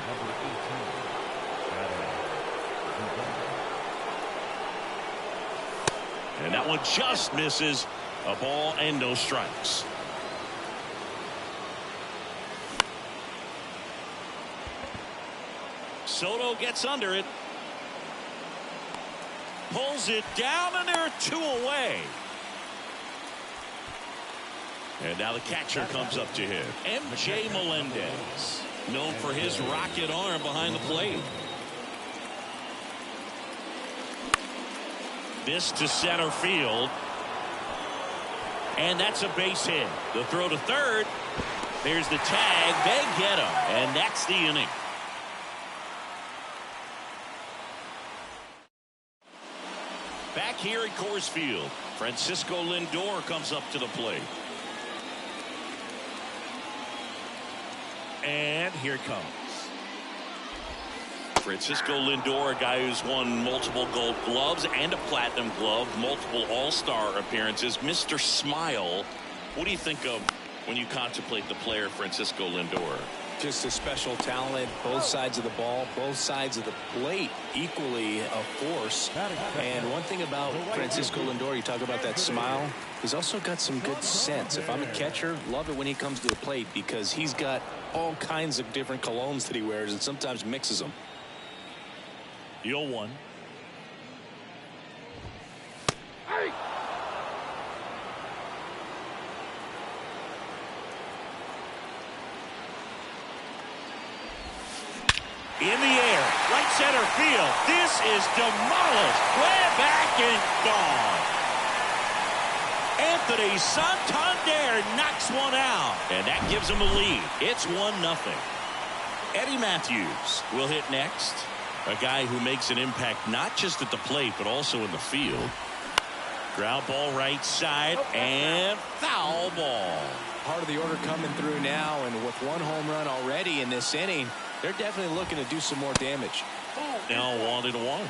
And that one just misses. A ball and no strikes. Soto gets under it. Pulls it down, and there are two away. And now the catcher comes up to him. MJ Melendez, known for his rocket arm behind the plate. This to center field. And that's a base hit. The throw to third. There's the tag. They get him. And that's the inning. Back here at Coors Field, Francisco Lindor comes up to the plate. And here it comes. Francisco Lindor, a guy who's won multiple Gold Gloves and a Platinum Glove, multiple All-Star appearances. Mr. Smile, what do you think of when you contemplate the player Francisco Lindor? Just a special talent, both sides of the ball, both sides of the plate, equally a force. And one thing about Francisco Lindor, you talk about that smile, he's also got some good sense. If I'm a catcher, love it when he comes to the plate because he's got all kinds of different colognes that he wears and sometimes mixes them. The 0-1. In the air, right center field. This is demolished. Way back and gone. Anthony Santander knocks one out, and that gives him a lead. It's 1-0. Eddie Matthews will hit next. A guy who makes an impact not just at the plate, but also in the field. Ground ball right side, and foul ball. Part of the order coming through now, and with one home run already in this inning, they're definitely looking to do some more damage. Now 1-1.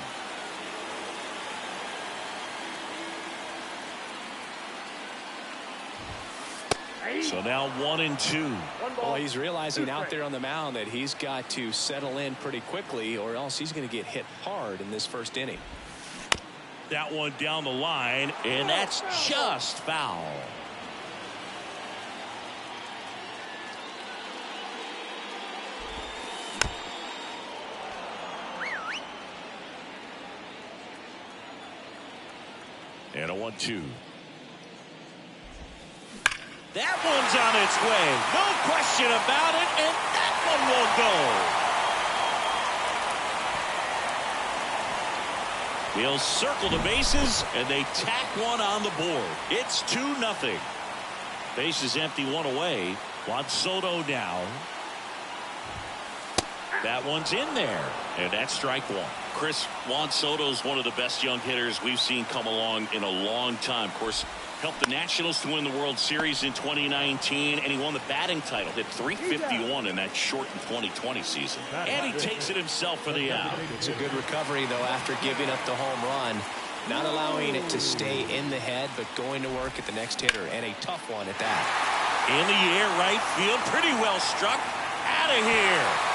So now 1-2. Well, he's realizing out there on the mound that he's got to settle in pretty quickly or else he's going to get hit hard in this first inning. That one down the line, and that's just foul. And a 1-2. That one's on its way. No question about it. And that one will go. He'll circle the bases, and they tack one on the board. It's 2-0. Bases empty, one away. Juan Soto now. That one's in there, and that's strike one. Chris, Juan Soto's one of the best young hitters we've seen come along in a long time. Of course, helped the Nationals to win the World Series in 2019, and he won the batting title. Hit .351 in that shortened 2020 season. And he takes it himself for the out. It's a good recovery, though, after giving up the home run. Not allowing it to stay in the head, but going to work at the next hitter, and a tough one at that. In the air, right field. Pretty well struck. Out of here.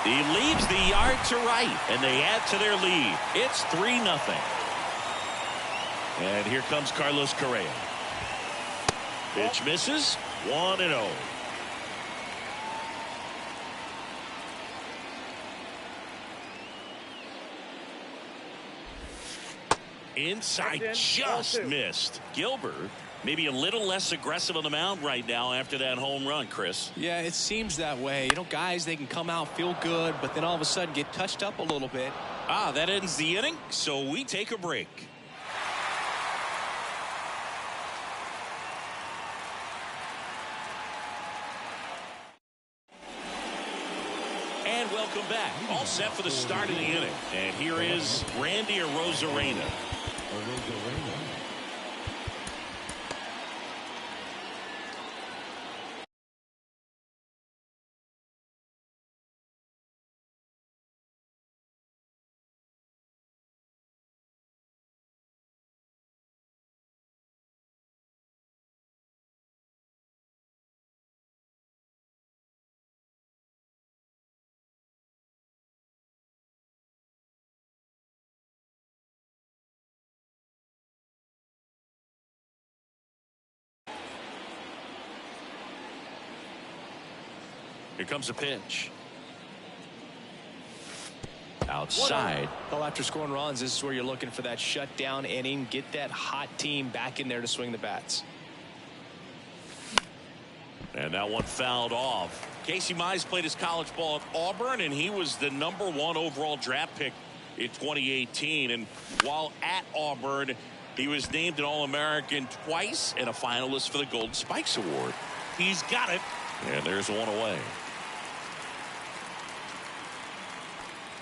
He leaves the yard to right, and they add to their lead. It's 3-0. And here comes Carlos Correa. Pitch misses. 1-0. Inside, just missed. Gilbert maybe a little less aggressive on the mound right now after that home run, Chris. Yeah, it seems that way. You know, guys, they can come out, feel good, but then all of a sudden get touched up a little bit. That ends the inning, so we take a break. And welcome back. All set for the start of the inning. And here is Randy Arozarena. Here comes a pitch. Outside. Well, after scoring runs, this is where you're looking for that shutdown inning. Get that hot team back in there to swing the bats. And that one fouled off. Casey Mize played his college ball at Auburn, and he was the #1 overall draft pick in 2018. And while at Auburn, he was named an All-American twice and a finalist for the Golden Spikes Award. He's got it. And there's one away.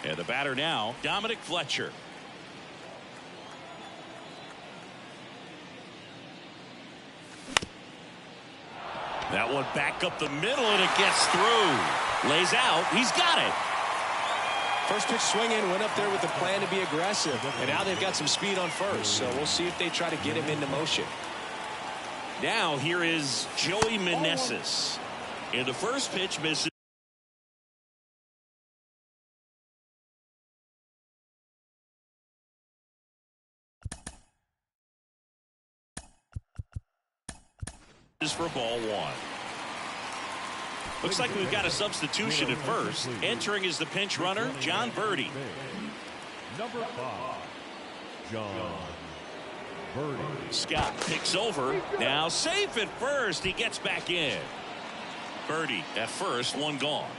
And the batter now, Dominic Fletcher. That one back up the middle, and it gets through. Lays out. He's got it. First pitch swinging, went up there with the plan to be aggressive. And now they've got some speed on first. So we'll see if they try to get him into motion. Now here is Joey Meneses. And the first pitch misses. For ball one. Looks like we've got a substitution at first. Entering is the pinch runner, John Birdie. Number 5, John Birdie. Scott picks over. Now safe at first. He gets back in. Birdie at first, one gone.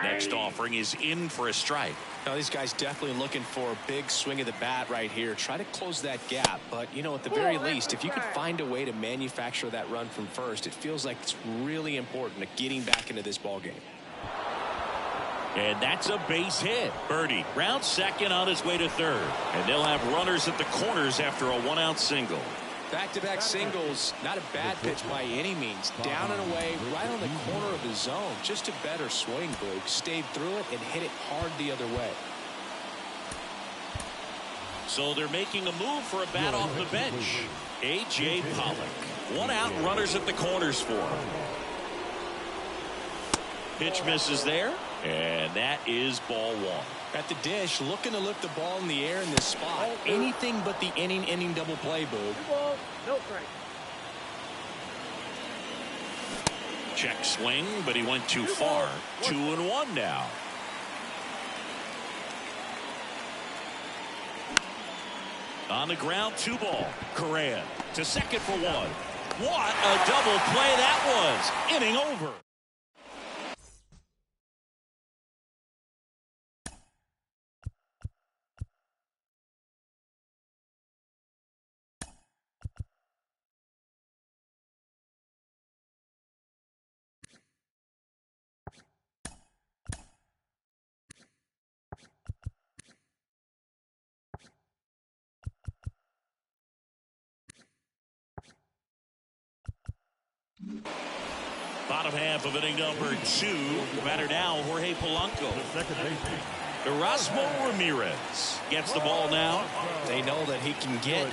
Next offering is in for a strike. Now these guys definitely looking for a big swing of the bat right here. Try to close that gap. But, you know, at the very least, if you could find a way to manufacture that run from first, it feels like it's really important to getting back into this ball game. And that's a base hit. Birdie rounds second on his way to third. And they'll have runners at the corners after a one-out single. Back-to-back singles, not a bad pitch by any means. Down and away, right on the corner of the zone. Just a better swing, Boog. Stayed through it and hit it hard the other way. So they're making a move for a bat off the bench. A.J. Pollock. One out, runners at the corners for him. Pitch misses there, and that is ball one. At the dish, looking to lift the ball in the air in this spot. Anything but the inning double play, Boog. No strike. Check swing, but he went too far. 2-1 now. On the ground, 2 ball. Correa to second for one. What a double play that was. Inning over. Bottom half of inning number 2. Batter now, Jorge Polanco. Second baseman. Erasmo Ramirez gets the ball now. They know that he can get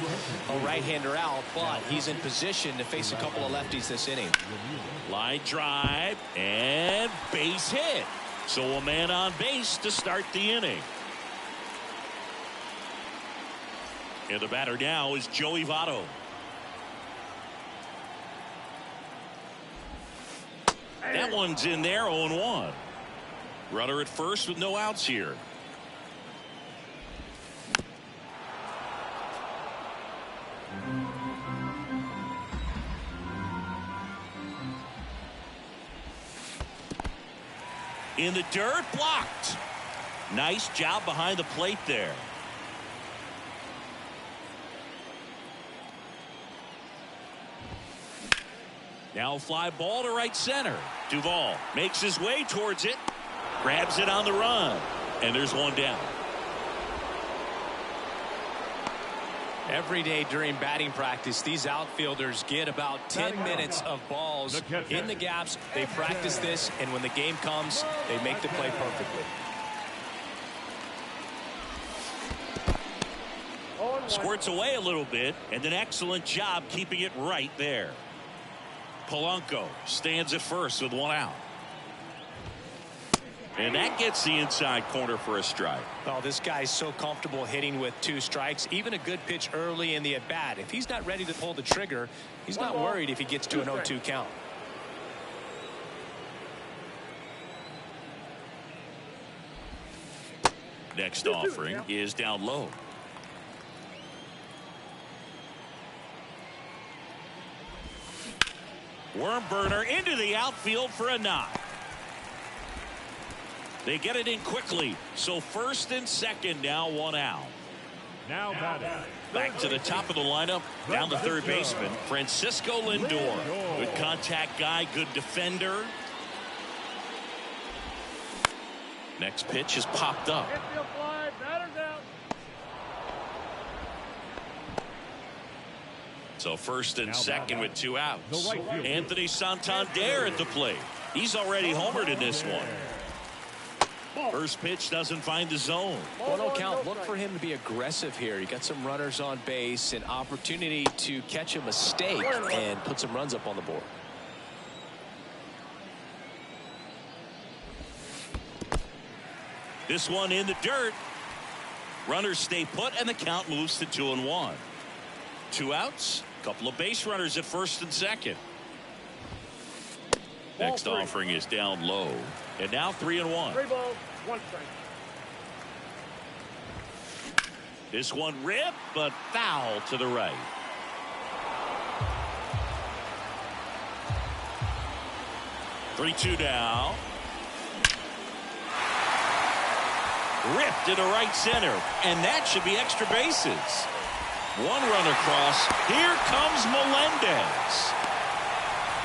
a right-hander out, but he's in position to face a couple of lefties this inning. Line drive and base hit. So a man on base to start the inning. And the batter now is Joey Votto. That one's in there, 0-1. Runner at first with no outs here. In the dirt, blocked. Nice job behind the plate there. Now fly ball to right center. Duvall makes his way towards it. Grabs it on the run. And there's one down. Every day during batting practice, these outfielders get about 10 minutes of balls in the gaps. They practice this, and when the game comes, they make the play perfectly. Squirts away a little bit, and an excellent job keeping it right there. Polanco stands at first with one out. And that gets the inside corner for a strike. Oh, this guy's so comfortable hitting with 2 strikes. Even a good pitch early in the at-bat. If he's not ready to pull the trigger, he's not worried if he gets to an 0-2 count. Next offering is down low. Worm burner into the outfield for a knock. They get it in quickly. So first and second, now 1 out. Now batting. Back to the top of the lineup, down the third baseman, Francisco Lindor. Good contact guy, good defender. Next pitch is popped up. Infield fly, batter's out. So first and second with 2 outs. The right field. Anthony Santander at the plate. He's already homered in this one. First pitch doesn't find the zone. 1-0 count. Look for him to be aggressive here. You got some runners on base, an opportunity to catch a mistake and put some runs up on the board. This one in the dirt. Runners stay put and the count moves to 2-1. 2 outs. Couple of base runners at first and second. Next offering is down low. And now 3-1. 3 balls, 1 strike. This one ripped, but foul to the right. Three-2 now. Ripped into right center, and that should be extra bases. 1 run across. Here comes Melendez.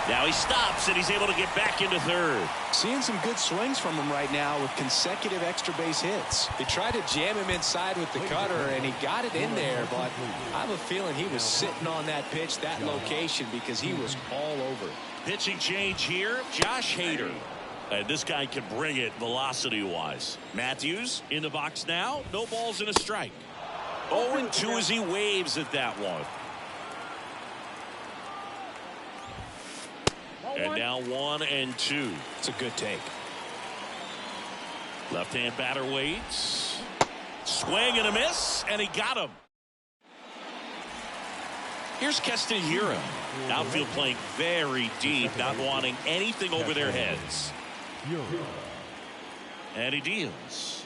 Now he stops and he's able to get back into third. Seeing some good swings from him right now with consecutive extra base hits. They tried to jam him inside with the cutter and he got it in there, but I have a feeling he was sitting on that pitch, that location, because he was all over. Pitching change here, Josh Hader. And this guy can bring it velocity-wise. Matthews in the box now. No balls and a strike. 0-2 as he waves at that one. And now 1-2. It's a good take. Left-hand batter waits. Swing and a miss, and he got him. Here's Keston Hiura. Outfield playing very deep, not wanting anything over their heads. And he deals.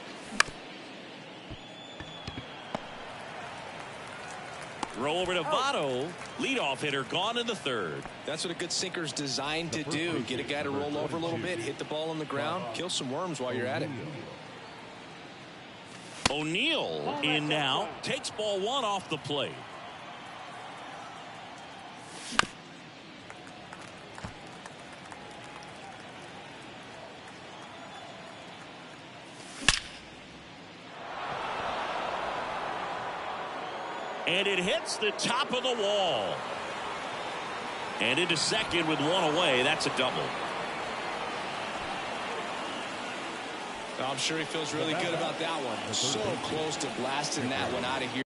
Roll over to Votto. Leadoff hitter gone in the third. That's what a good sinker's designed to do. Get a guy to roll over a little bit, hit the ball on the ground, kill some worms while you're at it. O'Neill in now. Takes ball 1 off the plate. And it hits the top of the wall. And into second with 1 away. That's a double. I'm sure he feels really good about that one. So close to blasting that one out of here.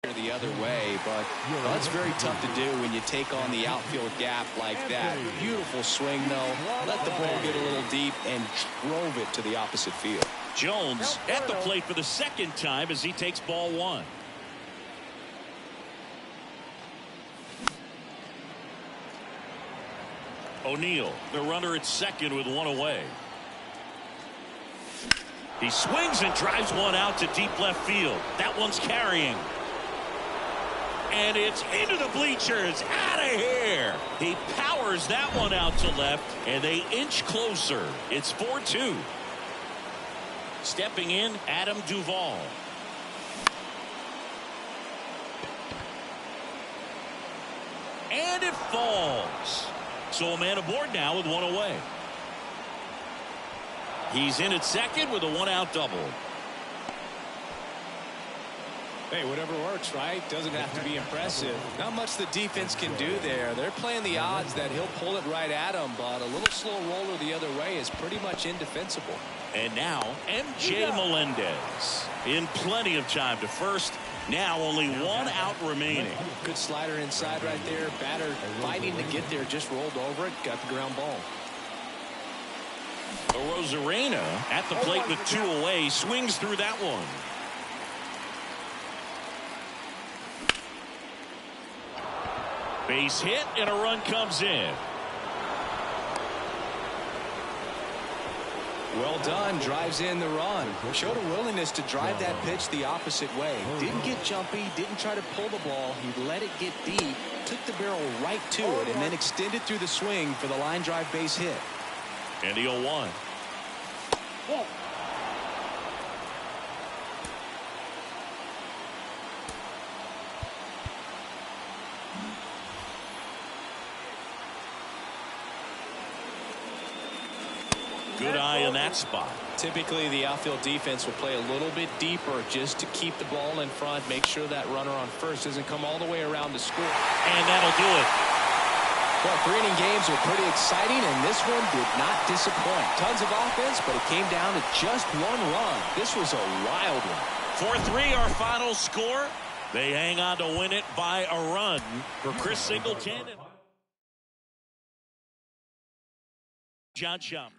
The other way, but that's very tough to do when you take on the outfield gap like that. Beautiful swing, though. Let the ball get a little deep and drove it to the opposite field. Jones at the plate for the second time as he takes ball 1. O'Neill, the runner at second with 1 away. He swings and drives one out to deep left field. That one's carrying. And it's into the bleachers. Out of here. He powers that one out to left, and they inch closer. It's 4-2. Stepping in, Adam Duvall. And it falls. So a man aboard now with 1 away. He's in at second with a 1-out double. Hey, whatever works, right? Doesn't have to be impressive. Not much the defense can do there. They're playing the odds that he'll pull it right at him, but a little slow roller the other way is pretty much indefensible. And now MJ Melendez in plenty of time to first. Now only one out remaining. Good slider inside right there. Batter fighting to get there, just rolled over it, got the ground ball. Rosarena at the plate with 2 away, swings through that one. Base hit and a run comes in. Well done, drives in the run. Showed a willingness to drive that pitch the opposite way. Didn't get jumpy, didn't try to pull the ball. He let it get deep, took the barrel right to it, and then extended through the swing for the line drive base hit. And the 0-1. Good eye in that spot. Typically, the outfield defense will play a little bit deeper just to keep the ball in front, make sure that runner on first doesn't come all the way around to score. And that'll do it. Well, 3-inning games are pretty exciting, and this one did not disappoint. Tons of offense, but it came down to just 1 run. This was a wild one. 4-3 our final score. They hang on to win it by a run for Chris Singleton and John Shump.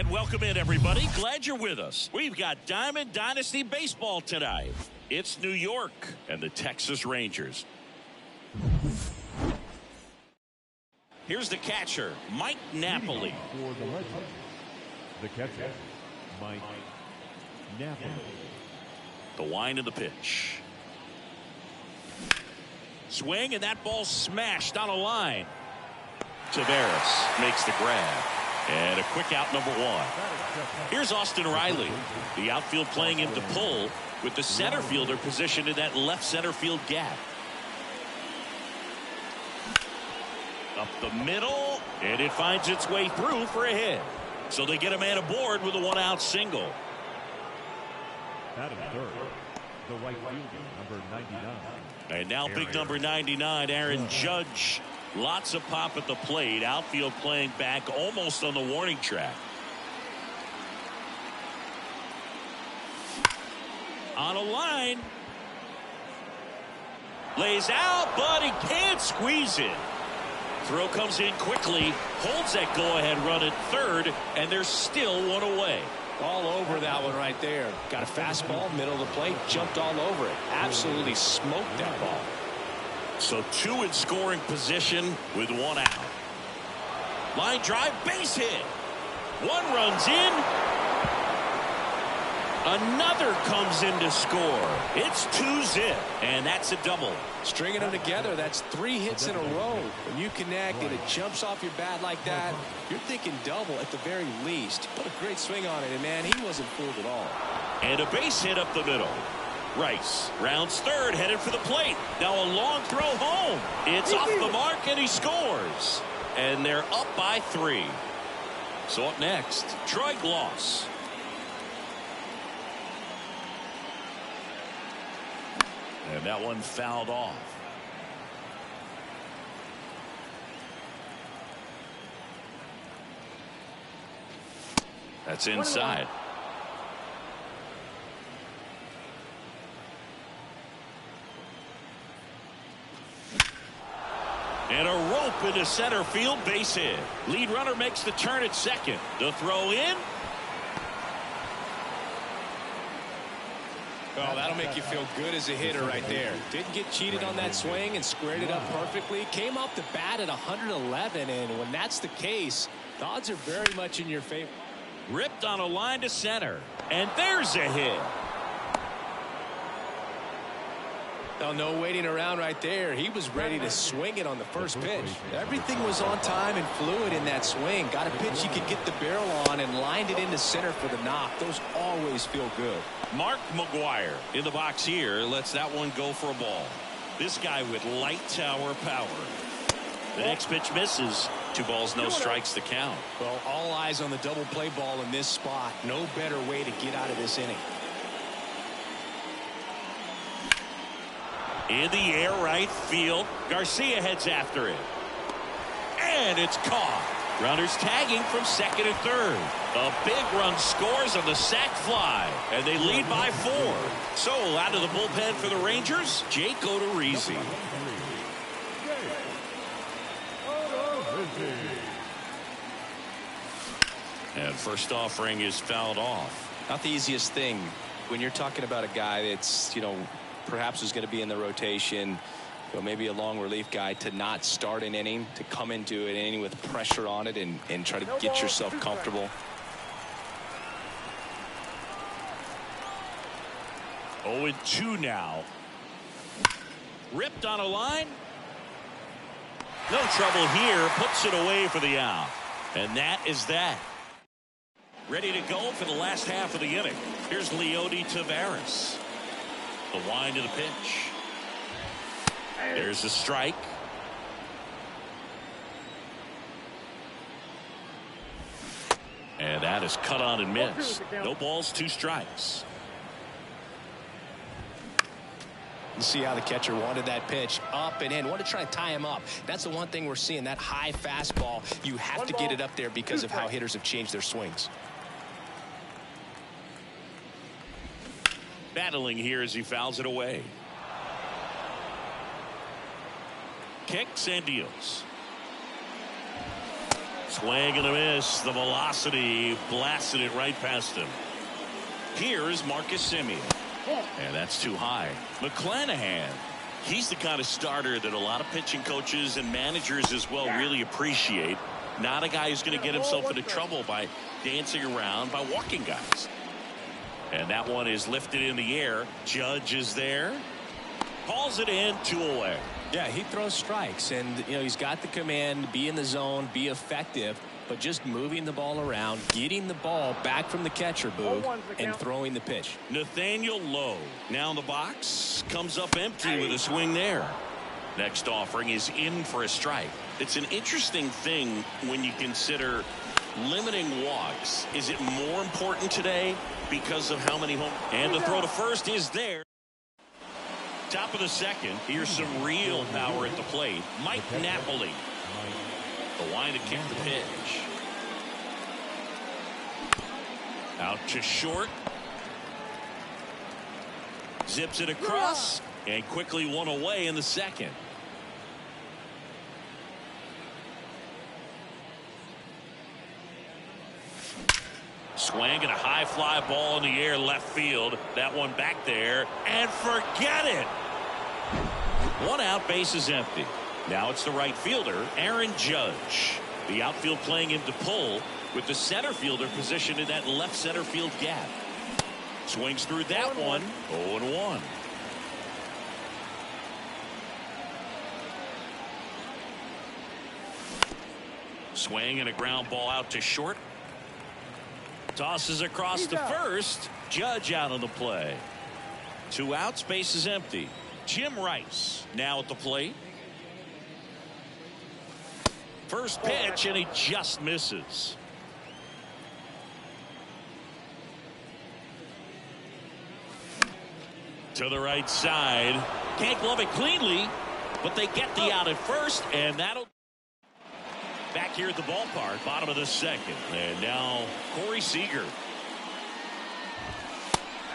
And welcome in, everybody. Glad you're with us. We've got Diamond Dynasty Baseball tonight. It's New York and the Texas Rangers. Here's the catcher, Mike Napoli. For the Legends, the catcher, Mike Napoli. The wind of the pitch. Swing, and that ball smashed on a line. Taveras makes the grab. And a quick out, number one. Here's Austin Riley. The outfield playing him to pull with the center fielder positioned in that left center field gap. Up the middle, and it finds its way through for a hit. So they get a man aboard with a one-out single. Batting third, the right fielder, number 99. And now big number 99, Aaron Judge. Lots of pop at the plate. Outfield playing back almost on the warning track. On a line. Lays out, but he can't squeeze it. Throw comes in quickly. Holds that go-ahead run at third, and there's still one away. All over that one right there. Got a fastball, middle of the plate, jumped all over it. Absolutely smoked that ball. So two in scoring position with one out. Line drive, base hit. One runs in. Another comes in to score. It's 2-zip, and that's a double. Stringing them together, that's 3 hits in a row. When you connect and it jumps off your bat like that, you're thinking double at the very least. Put a great swing on it, and man, he wasn't fooled at all. And a base hit up the middle. Rice rounds third, headed for the plate. Now a long throw home. It's off the mark, and he scores. And they're up by 3. So up next, Troy Gloss. And that one fouled off. That's inside. And a rope into center field, base hit. Lead runner makes the turn at second. The throw in. Well, that'll make you feel good as a hitter right there. Didn't get cheated on that swing and squared it up perfectly. Came off the bat at 111, and when that's the case, the odds are very much in your favor. Ripped on a line to center. And there's a hit. Oh, no waiting around right there. He was ready to swing it on the first pitch. Everything was on time and fluid in that swing. Got a pitch he could get the barrel on and lined it into center for the knock. Those always feel good. Mark McGuire in the box here lets that one go for a ball. This guy with light tower power. The next pitch misses. 2 balls, no strikes to count. Well, all eyes on the double play ball in this spot. No better way to get out of this inning. In the air right field. Garcia heads after it. And it's caught. Runners tagging from second and third. A big run scores on the sac fly. And they lead by 4. So out of the bullpen for the Rangers, Jake Odorizzi. And first offering is fouled off. Not the easiest thing when you're talking about a guy that's, perhaps is going to be in the rotation, maybe a long relief guy, to not start an inning, to come into an inning with pressure on it and try to get yourself comfortable. 0-2 now. Ripped on a line. No trouble here. Puts it away for the out. And that is that. Ready to go for the last half of the inning. Here's Leody Taveras. The wind of the pitch. There's a strike. And that is cut on and missed. No balls, 2 strikes. You see how the catcher wanted that pitch up and in. Want to try to tie him up. That's the one thing we're seeing, that high fastball. You have to get it up there because of how hitters have changed their swings. Battling here as he fouls it away. Kicks and deals. Swing and a miss. The velocity blasted it right past him. Here is Marcus Semien. And that's too high. McClanahan. He's the kind of starter that a lot of pitching coaches and managers as well really appreciate. Not a guy who's going to get himself into trouble by dancing around, by walking guys. And that one is lifted in the air. Judge is there. Calls it in, 2 away. Yeah, he throws strikes, and he's got the command, be in the zone, be effective, but just moving the ball around, getting the ball back from the catcher, Boog, and throwing the pitch. Nathaniel Lowe now in the box, comes up empty with a swing there. Next offering is in for a strike. It's an interesting thing when you consider limiting walks. Is it more important today because of how many home? And the throw to first is there. Top of the second. Here's some real power at the plate. Mike Napoli. The line to kick the pitch. Out to short. Zips it across. And quickly one away in the second. Swing and a high fly ball in the air left field. That one back there. And forget it. 1 out, base is empty. Now it's the right fielder, Aaron Judge. The outfield playing him to pull with the center fielder positioned in that left center field gap. Swings through that one. 0-1. Swing and a ground ball out to short. Tosses across to first. Judge out on the play. 2 outs, base is empty. Jim Rice now at the plate. First pitch, and he just misses. To the right side. Can't glove it cleanly, but they get the out at first, and that'll. Back here at the ballpark, bottom of the second. And now Corey Seager.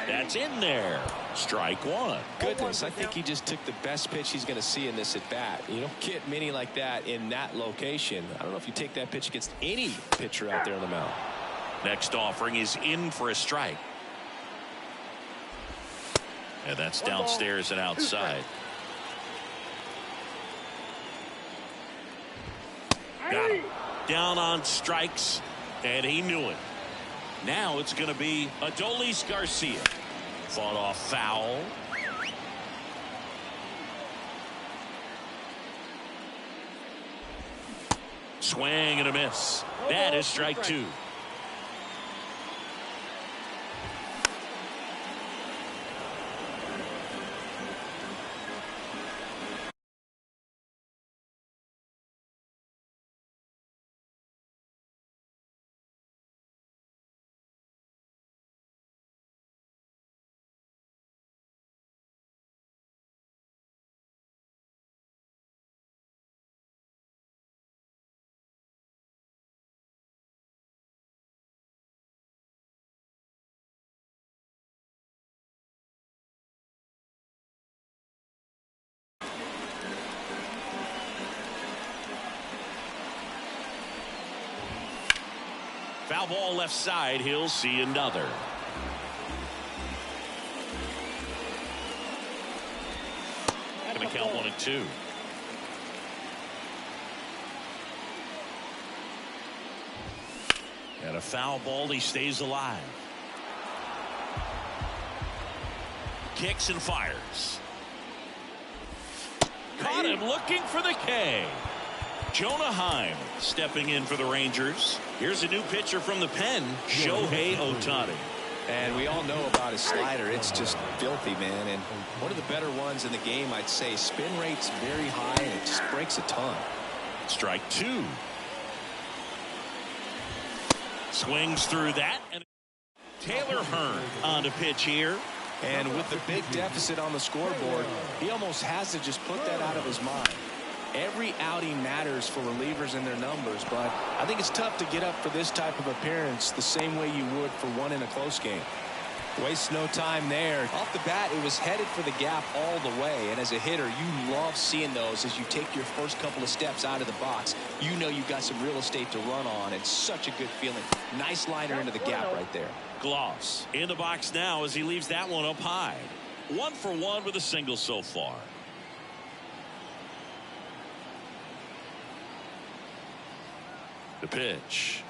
That's in there. Strike 1. Goodness, I think he just took the best pitch he's going to see in this at bat. You don't get many like that in that location. I don't know if you take that pitch against any pitcher out there on the mound. Next offering is in for a strike. And that's downstairs and outside. Got him. Down on strikes, and he knew it. Now it's going to be Adolis Garcia. Fought off foul. Swing and a miss. That is strike 2. Foul ball left side. He'll see another. Going to count 1-2. And a foul ball. He stays alive. Kicks and fires. Caught him looking for the K. Jonah Heim stepping in for the Rangers. Here's a new pitcher from the pen, Shohei Ohtani. And we all know about his slider. It's just filthy, man. And one of the better ones in the game, I'd say. Spin rate's very high, and it just breaks a ton. Strike 2. Swings through that. And Taylor Hearn on to pitch here. And with the big deficit on the scoreboard, he almost has to just put that out of his mind. Every outing matters for relievers and their numbers, but I think it's tough to get up for this type of appearance the same way you would for one in a close game. Waste no time there. Off the bat, it was headed for the gap all the way. And as a hitter, you love seeing those as you take your first couple of steps out of the box. You know you've got some real estate to run on. It's such a good feeling. Nice liner into the gap right there. Gloss in the box now as he leaves that one up high. 1 for 1 with a single so far. The pitch.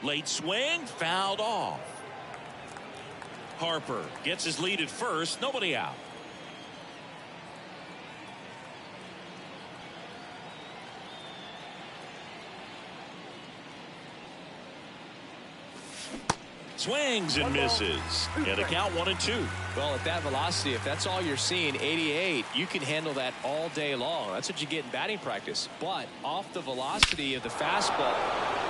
Late swing, fouled off. Harper gets his lead at first, nobody out. Swings and misses. And a count 1-2. Well, at that velocity, if that's all you're seeing, 88, you can handle that all day long. That's what you get in batting practice. But off the velocity of the fastball.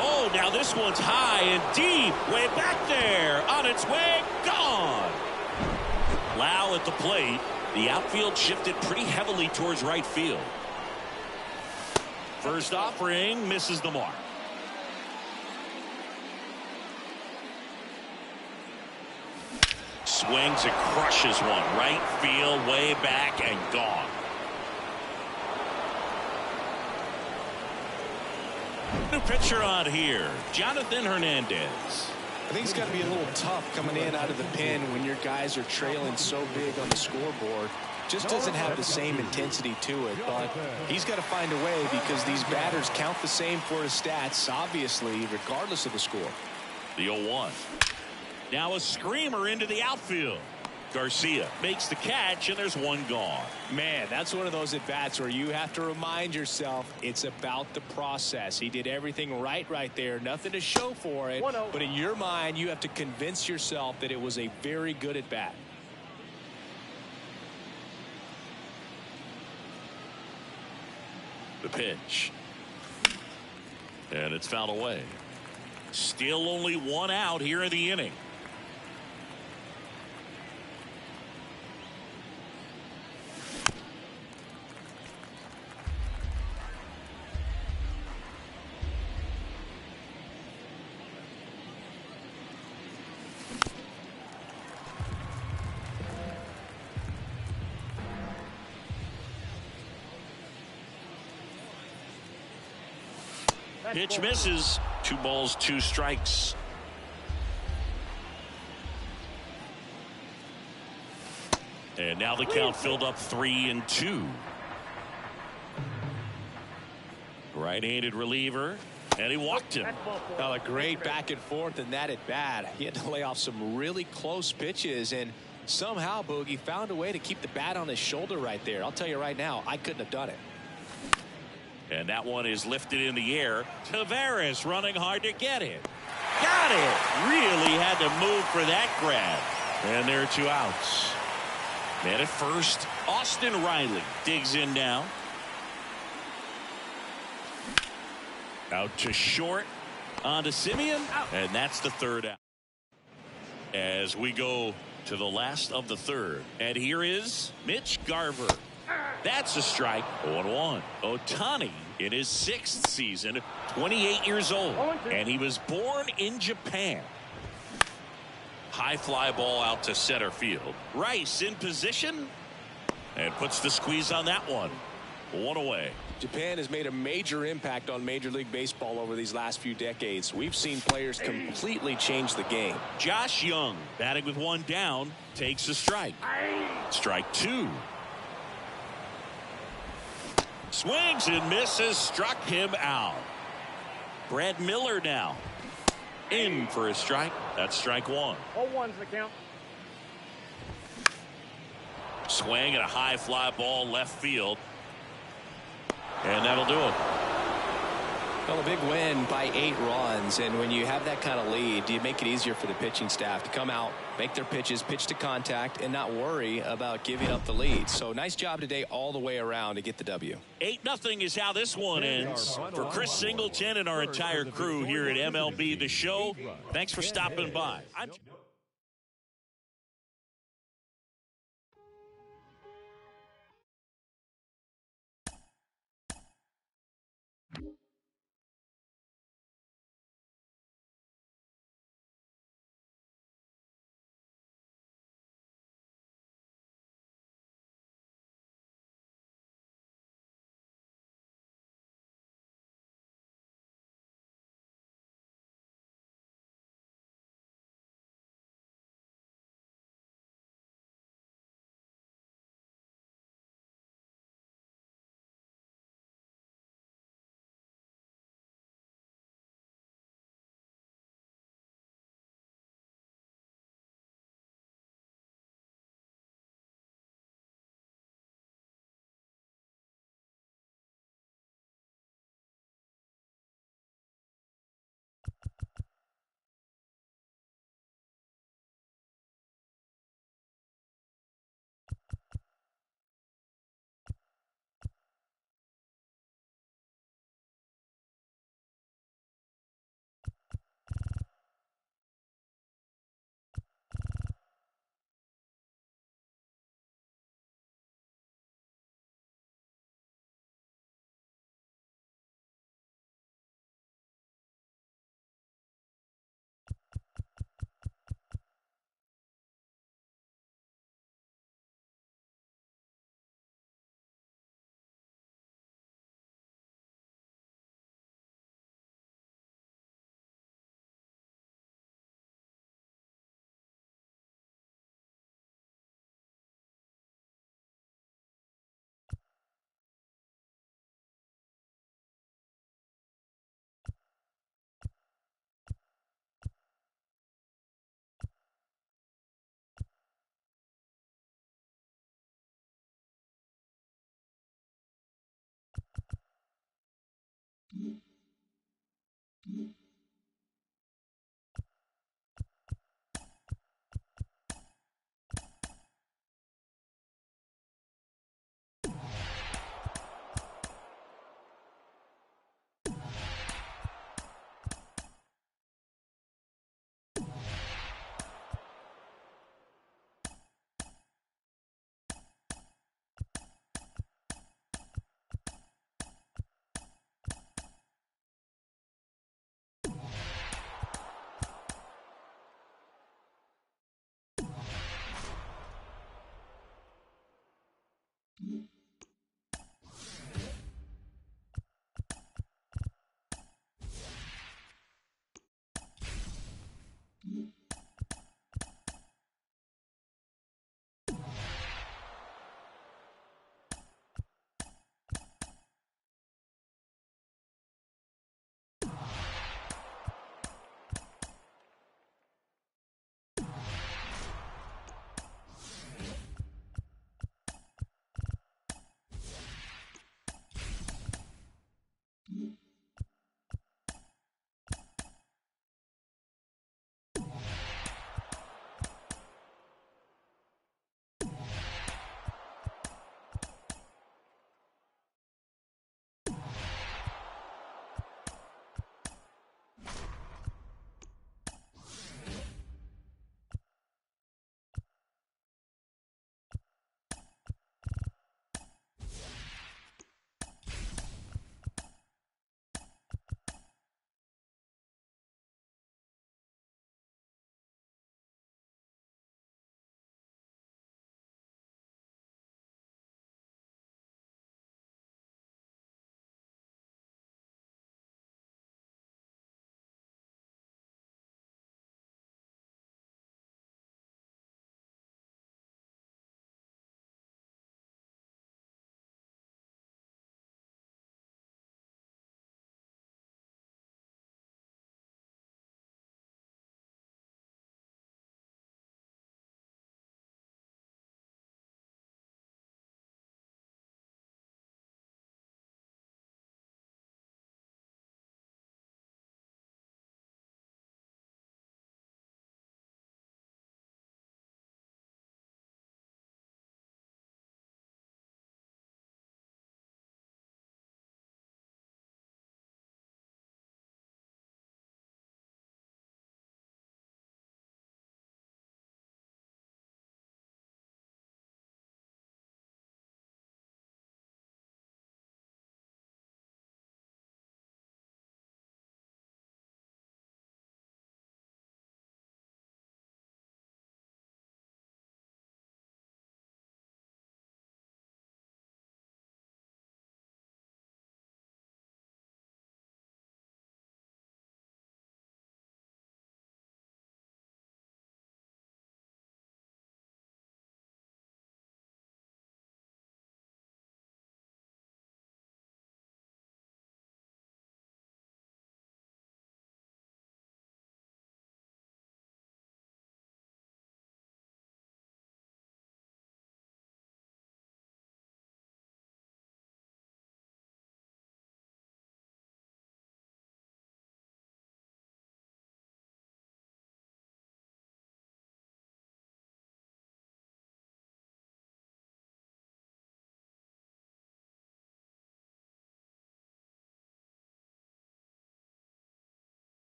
Oh, now this one's high and deep. Way back there. On its way. Gone. Lau at the plate. The outfield shifted pretty heavily towards right field. First offering misses the mark. Swings and crushes one. Right field, way back and gone. New pitcher on here, Jonathan Hernandez. I think it's got to be a little tough coming in out of the pen when your guys are trailing so big on the scoreboard. Just doesn't have the same intensity to it, but he's got to find a way because these batters count the same for his stats, obviously, regardless of the score. The 0-1. Now a screamer into the outfield. Garcia makes the catch, and there's one gone. Man, that's one of those at-bats where you have to remind yourself it's about the process. He did everything right there. Nothing to show for it. But in your mind, you have to convince yourself that it was a very good at-bat. The pitch. And it's fouled away. Still only one out here in the inning. Pitch misses. 2 balls, 2 strikes. And now the count filled up 3-2. Right-handed reliever, and he walked him. Well, a great back and forth in that at bat. He had to lay off some really close pitches, and somehow Boogie found a way to keep the bat on his shoulder right there. I'll tell you right now, I couldn't have done it. And that one is lifted in the air. Tavares running hard to get it. Got it. Really had to move for that grab. And there are 2 outs. Man at first, Austin Riley digs in now. Out to short. On to Simeon. And that's the 3rd out. As we go to the last of the 3rd. And here is Mitch Garver. That's a strike. 0-1. Ohtani in his 6th season, 28 years old, and he was born in Japan. High fly ball out to center field. Rice in position and puts the squeeze on that one. 1 away. Japan has made a major impact on Major League Baseball over these last few decades. We've seen players completely change the game. Josh Young batting with 1 down takes a strike. Strike 2. Swings and misses, struck him out. Brad Miller now in for a strike. That's strike 1. 0-1's the count. Swing and a high fly ball left field. And that'll do it. Well, a big win by 8 runs, and when you have that kind of lead, do you make it easier for the pitching staff to come out, make their pitches, pitch to contact, and not worry about giving up the lead? So nice job today all the way around to get the W. 8-0 is how this one ends. For Chris Singleton and our entire crew here at MLB The Show, thanks for stopping by.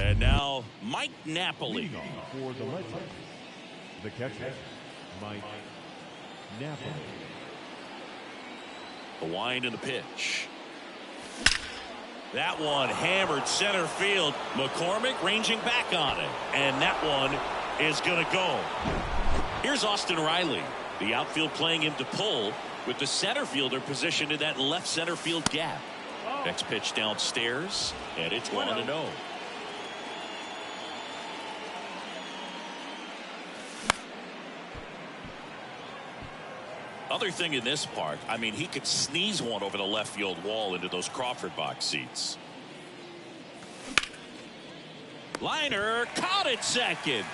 And now, Mike Napoli. For the Legends, The catcher, Mike Napoli. The wind and the pitch. That one hammered center field. McCormick ranging back on it. And that one is going to go. Here's Austin Riley. The outfield playing him to pull with the center fielder positioned in that left center field gap. Next pitch downstairs, and it's 1-0. Other thing in this part, I mean, he could sneeze one over the left field wall into those Crawford box seats. Liner caught at second.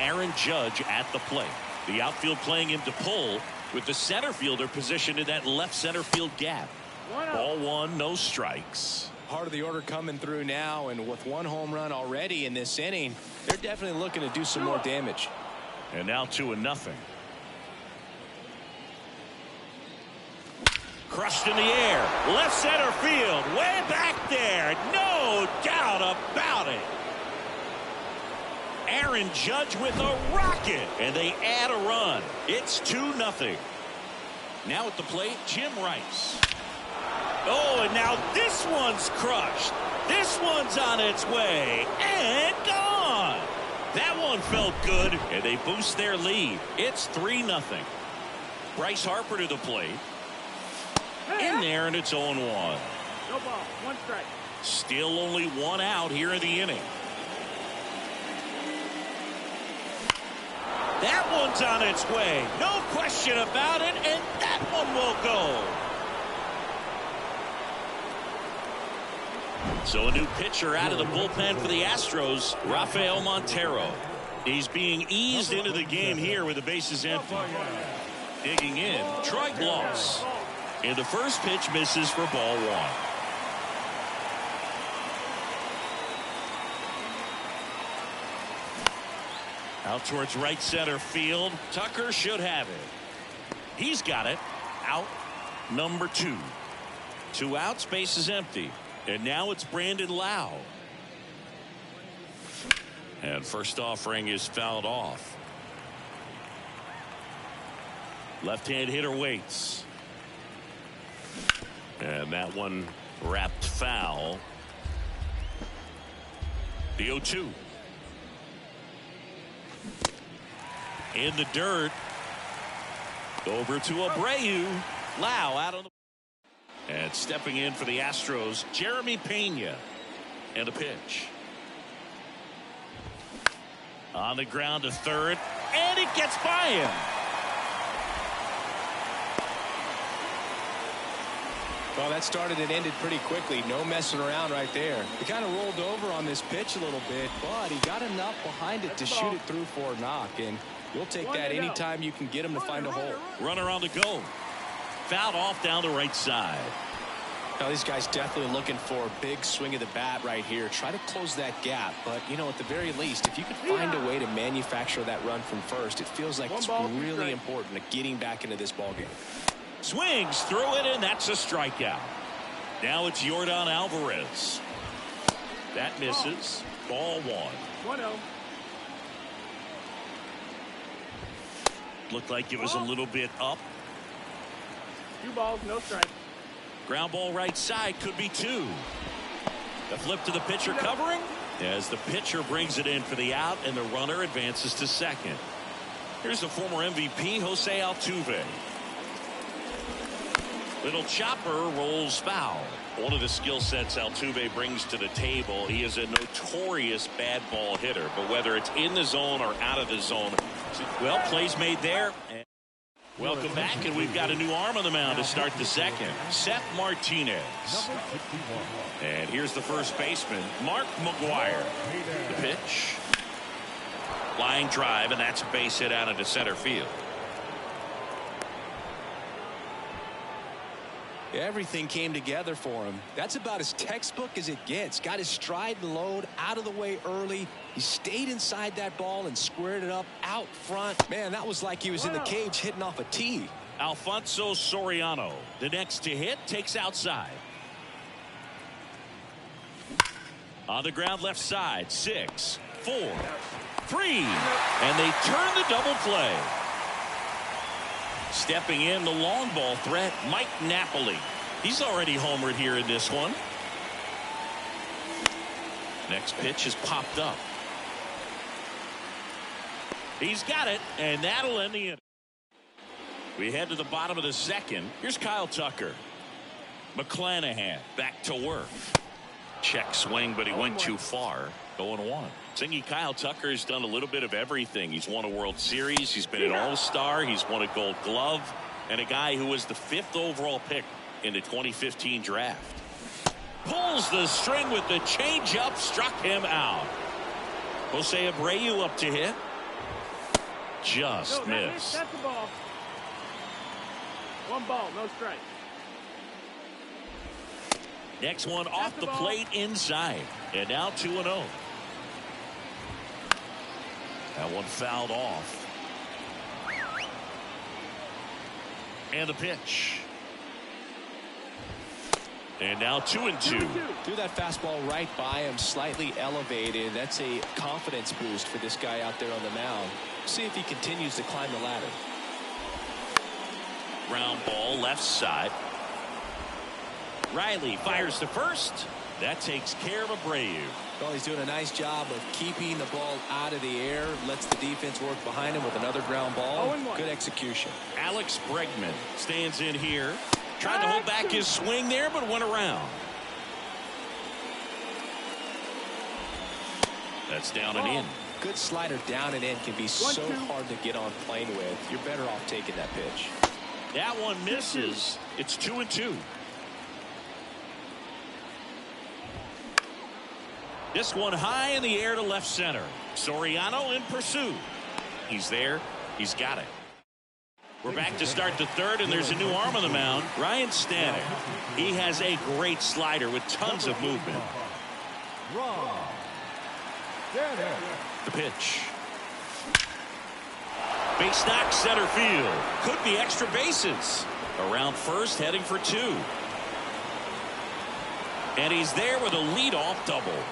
Aaron Judge at the plate. The outfield playing him to pull with the center fielder positioned in that left center field gap. Ball one, no strikes. Part of the order coming through now, and with one home run already in this inning, they're definitely looking to do some more damage. And now 2-0. Crushed in the air. Left center field. Way back there. No doubt about it. Aaron Judge with a rocket. And they add a run. It's 2-0. Now at the plate, Jim Rice. Oh, and now this one's crushed. This one's on its way. And gone. That one felt good. And they boost their lead. It's 3-0. Bryce Harper to the plate. In there, and it's 0-1. No ball, 1 strike. Still only 1 out here in the inning. That one's on its way. No question about it, and that one will go. So a new pitcher out of the bullpen for the Astros, Rafael Montero. He's being eased into the game here with the bases empty. Digging in, Troy Gloss. And the first pitch misses for ball 1. Out towards right center field. Tucker should have it. He's got it. Out number 2. 2 outs, base is empty. And now it's Brandon Lau. And first offering is fouled off. Left-hand hitter waits. And that one wrapped foul. The 0-2. In the dirt. Over to Abreu. Lau out on the. And stepping in for the Astros, Jeremy Pena. And a pitch. On the ground to third. And it gets by him. Well, that started and ended pretty quickly. No messing around right there. He kind of rolled over on this pitch a little bit, but he got enough behind it to shoot it through for a knock. And you'll take that anytime you can get him to find a hole. Runner on the go. Fouled off down the right side. Now, these guys definitely looking for a big swing of the bat right here. Try to close that gap. But, you know, at the very least, if you could find a way to manufacture that run from first, it feels like it's really important to getting back into this ballgame. Swings through it, and that's a strikeout. Now it's Yordan Alvarez. That misses. Ball 1. 1-0. Looked like it was a little bit up. 2 balls, no strike. Ground ball right side, could be 2. The flip to the pitcher covering as the pitcher brings it in for the out, and the runner advances to second. Here's the former MVP, Jose Altuve. Little chopper rolls foul. One of the skill sets Altuve brings to the table, he is a notorious bad ball hitter, but whether it's in the zone or out of the zone, well, plays made there. Welcome back, and we've got a new arm on the mound to start the second. Seth Martinez. And here's the first baseman, Mark McGuire. The pitch. Line drive, and that's a base hit out into center field. Everything came together for him. That's about as textbook as it gets. Got his stride and load out of the way early. He stayed inside that ball and squared it up out front. Man, that was like he was in the cage hitting off a tee. Alfonso Soriano, the next to hit, takes outside. On the ground left side, 6, 4, 3. And they turn the double play. Stepping in the long ball threat, Mike Napoli. He's already homered here in this one. Next pitch is popped up. He's got it, and that'll end the inning. We head to the bottom of the second. Here's Kyle Tucker. McClanahan back to work. Check swing, but he went too far. 0-1. Singy Kyle Tucker's done a little bit of everything. He's won a World Series. He's been an All-Star. He's won a Gold Glove. And a guy who was the 5th overall pick in the 2015 draft. Pulls the string with the changeup. Struck him out. Jose Abreu up to hit. Just missed. That's the ball. 1 ball, no strike. Next one off the plate inside. And now 2-0. That one fouled off. And the pitch. And now 2-2. Threw that fastball right by him, slightly elevated. That's a confidence boost for this guy out there on the mound. See if he continues to climb the ladder. Ground ball left side. Riley fires to first. That takes care of Abreu. Well, he's doing a nice job of keeping the ball out of the air. Lets the defense work behind him with another ground ball. Good execution. Alex Bregman stands in here. Tried to hold back his swing there, but went around. That's down and in. Good slider down and in can be so hard to get on plane with. You're better off taking that pitch. That one misses. It's 2-2. This one high in the air to left center. Soriano in pursuit. He's there. He's got it. We're back to start the third, and there's a new arm on the mound. Ryan Stanek. He has a great slider with tons of movement. The pitch. Base knock center field. Could be extra bases. Around first, heading for 2. And he's there with a leadoff double.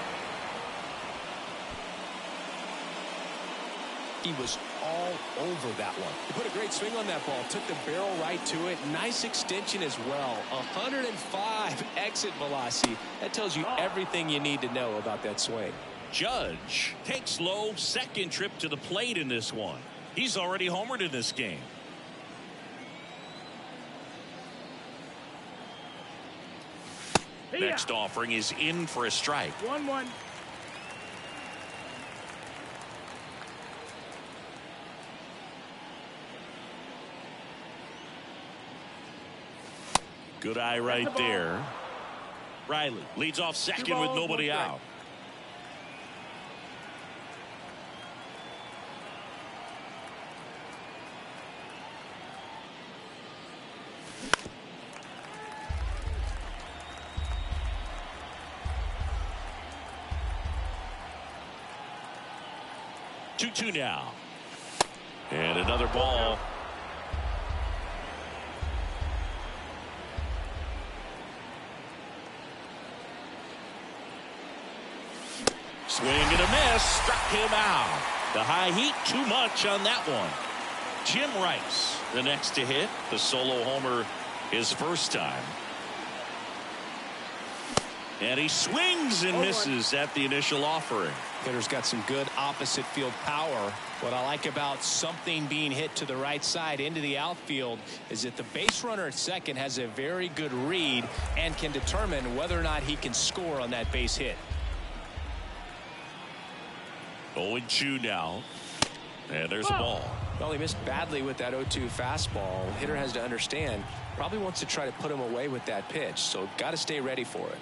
He was all over that one. He put a great swing on that ball. Took the barrel right to it. Nice extension as well. 105 exit velocity. That tells you everything you need to know about that swing. Judge takes low. Second trip to the plate in this one. He's already homered in this game. Next offering is in for a strike. 1-1. Good eye right there. Riley leads off second with nobody out. Two now. And another ball. Swing and a miss. Struck him out. The high heat too much on that one. Jim Rice the next to hit. The solo homer his first time. And he swings and misses at the initial offering. Hitter's got some good opposite field power. What I like about something being hit to the right side into the outfield is that the base runner at second has a very good read and can determine whether or not he can score on that base hit. 0-2 now. And there's a ball. Well, he missed badly with that 0-2 fastball. Hitter has to understand, probably wants to try to put him away with that pitch, so got to stay ready for it.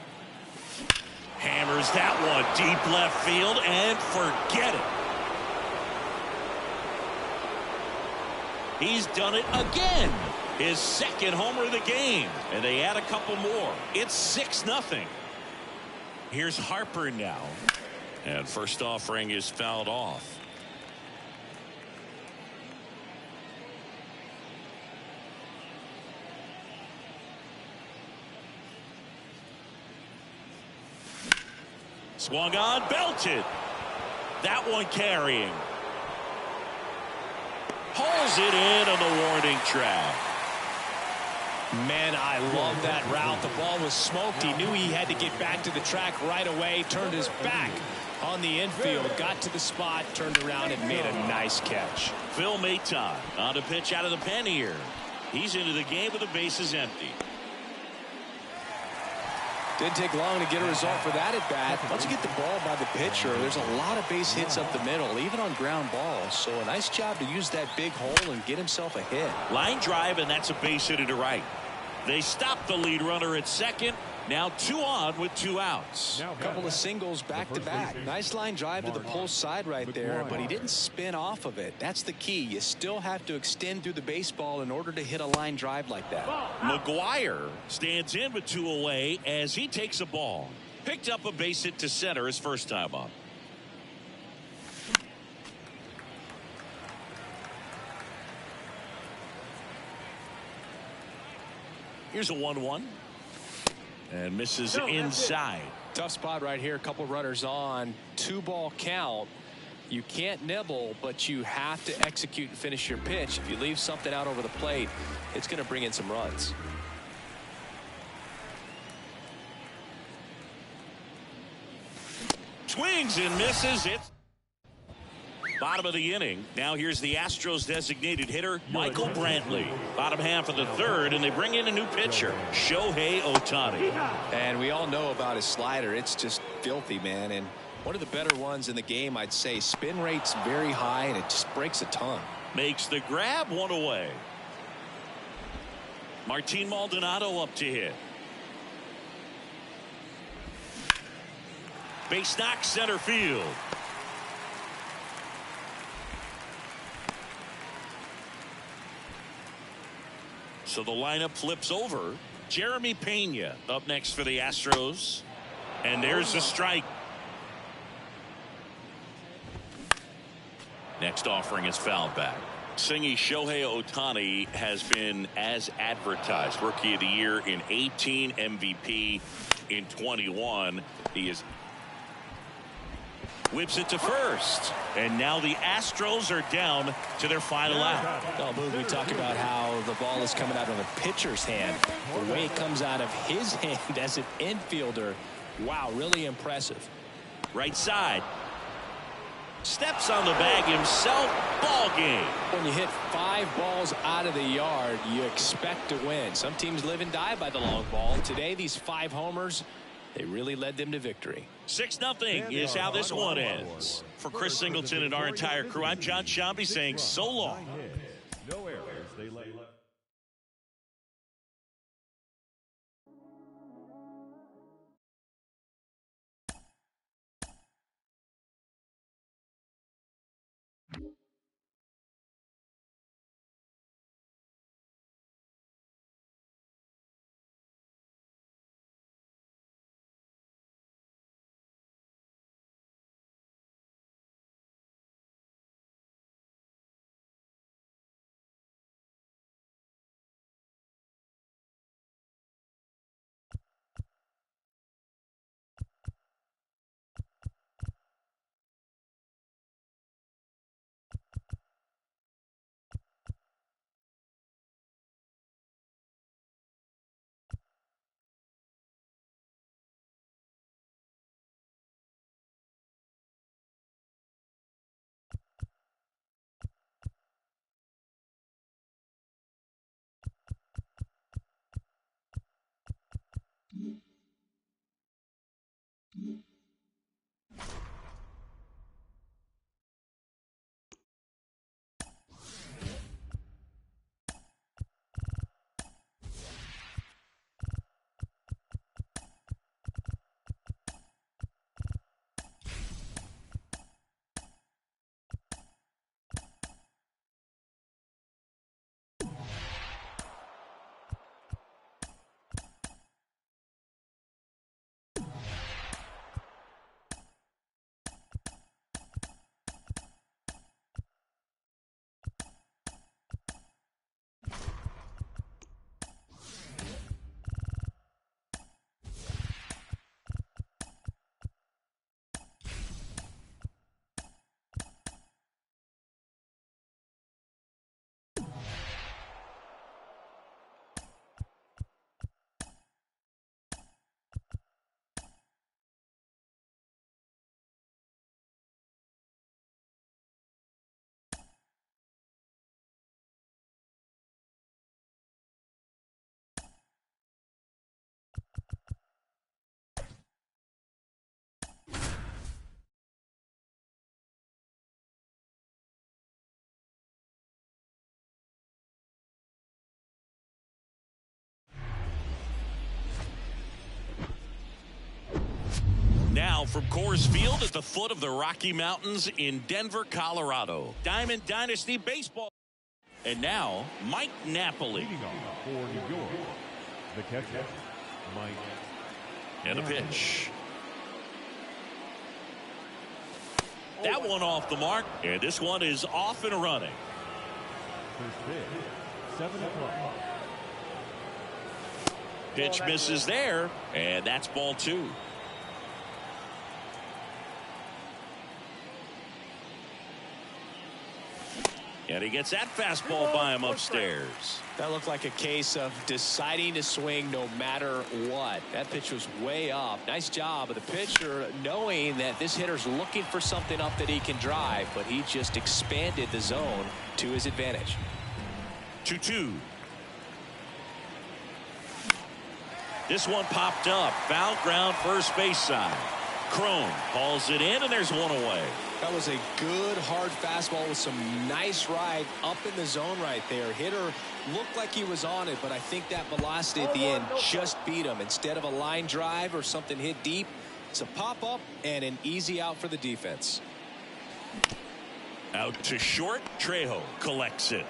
Hammers that one deep left field and forget it. He's done it again. His second homer of the game. And they add a couple more. It's 6-0. Here's Harper now. And first offering is fouled off. Swung on, belted. That one carrying. Pulls it in on the warning track. Man, I love that route. The ball was smoked. He knew he had to get back to the track right away. Turned his back on the infield. Got to the spot. Turned around and made a nice catch. Phil Maton on the pitch out of the pen here. He's into the game with the bases empty. Didn't take long to get a result for that at bat. Once you get the ball by the pitcher, there's a lot of base hits up the middle, even on ground balls. So a nice job to use that big hole and get himself a hit. Line drive, and that's a base hit to right. They stop the lead runner at second. Now 2 on with 2 outs. A couple of singles back to back. Nice line drive to the pull side right there, but he didn't spin off of it. That's the key. You still have to extend through the baseball in order to hit a line drive like that. McGuire stands in with 2 away as he takes a ball. Picked up a base hit to center his first time up. Here's a 1-1. And misses inside. Tough spot right here. A couple runners on. 2-ball count. You can't nibble, but you have to execute and finish your pitch. If you leave something out over the plate, it's going to bring in some runs. Swings and misses it. Bottom of the inning. Now here's the Astros designated hitter, Michael Brantley. Bottom half of the third, and they bring in a new pitcher, Shohei Ohtani. And we all know about his slider. It's just filthy, man. And one of the better ones in the game, I'd say. Spin rate's very high, and it just breaks a ton. Makes the grab, 1 away. Martin Maldonado up to hit. Base knock, center field. So the lineup flips over. Jeremy Pena up next for the Astros. And there's a strike. Next offering is fouled back. Singy, Shohei Ohtani has been as advertised. Rookie of the Year in 18, MVP in 21. He is whips it to first, and now the Astros are down to their final out. Well, we talk about how the ball is coming out of the pitcher's hand. The way it comes out of his hand as an infielder, wow, really impressive. Right side, steps on the bag himself. Ball game. When you hit 5 balls out of the yard, you expect to win. Some teams live and die by the long ball. Today, these 5 homers, they really led them to victory. 6-0 is how this one ends. For Chris Singleton and our entire crew, I'm John Shambi saying so long. No errors. They let from Coors Field at the foot of the Rocky Mountains in Denver, Colorado. Diamond Dynasty Baseball. And now, Mike Napoli. Leading off for New York, the catcher, Mike. And a pitch. That one off the mark, and this one is off and running. First pitch, 7 o'clock. Pitch misses there, and that's ball 2. And he gets that fastball by him upstairs. That looked like a case of deciding to swing no matter what. That pitch was way up. Nice job of the pitcher knowing that this hitter's looking for something up that he can drive, but he just expanded the zone to his advantage. 2-2. This one popped up. Foul ground first base side. Crone hauls it in, and there's one away. That was a good hard fastball with some nice ride up in the zone right there. Hitter looked like he was on it, but I think that velocity at the end just beat him. Instead of a line drive or something hit deep, it's a pop up and an easy out for the defense. Out to short. Trejo collects it.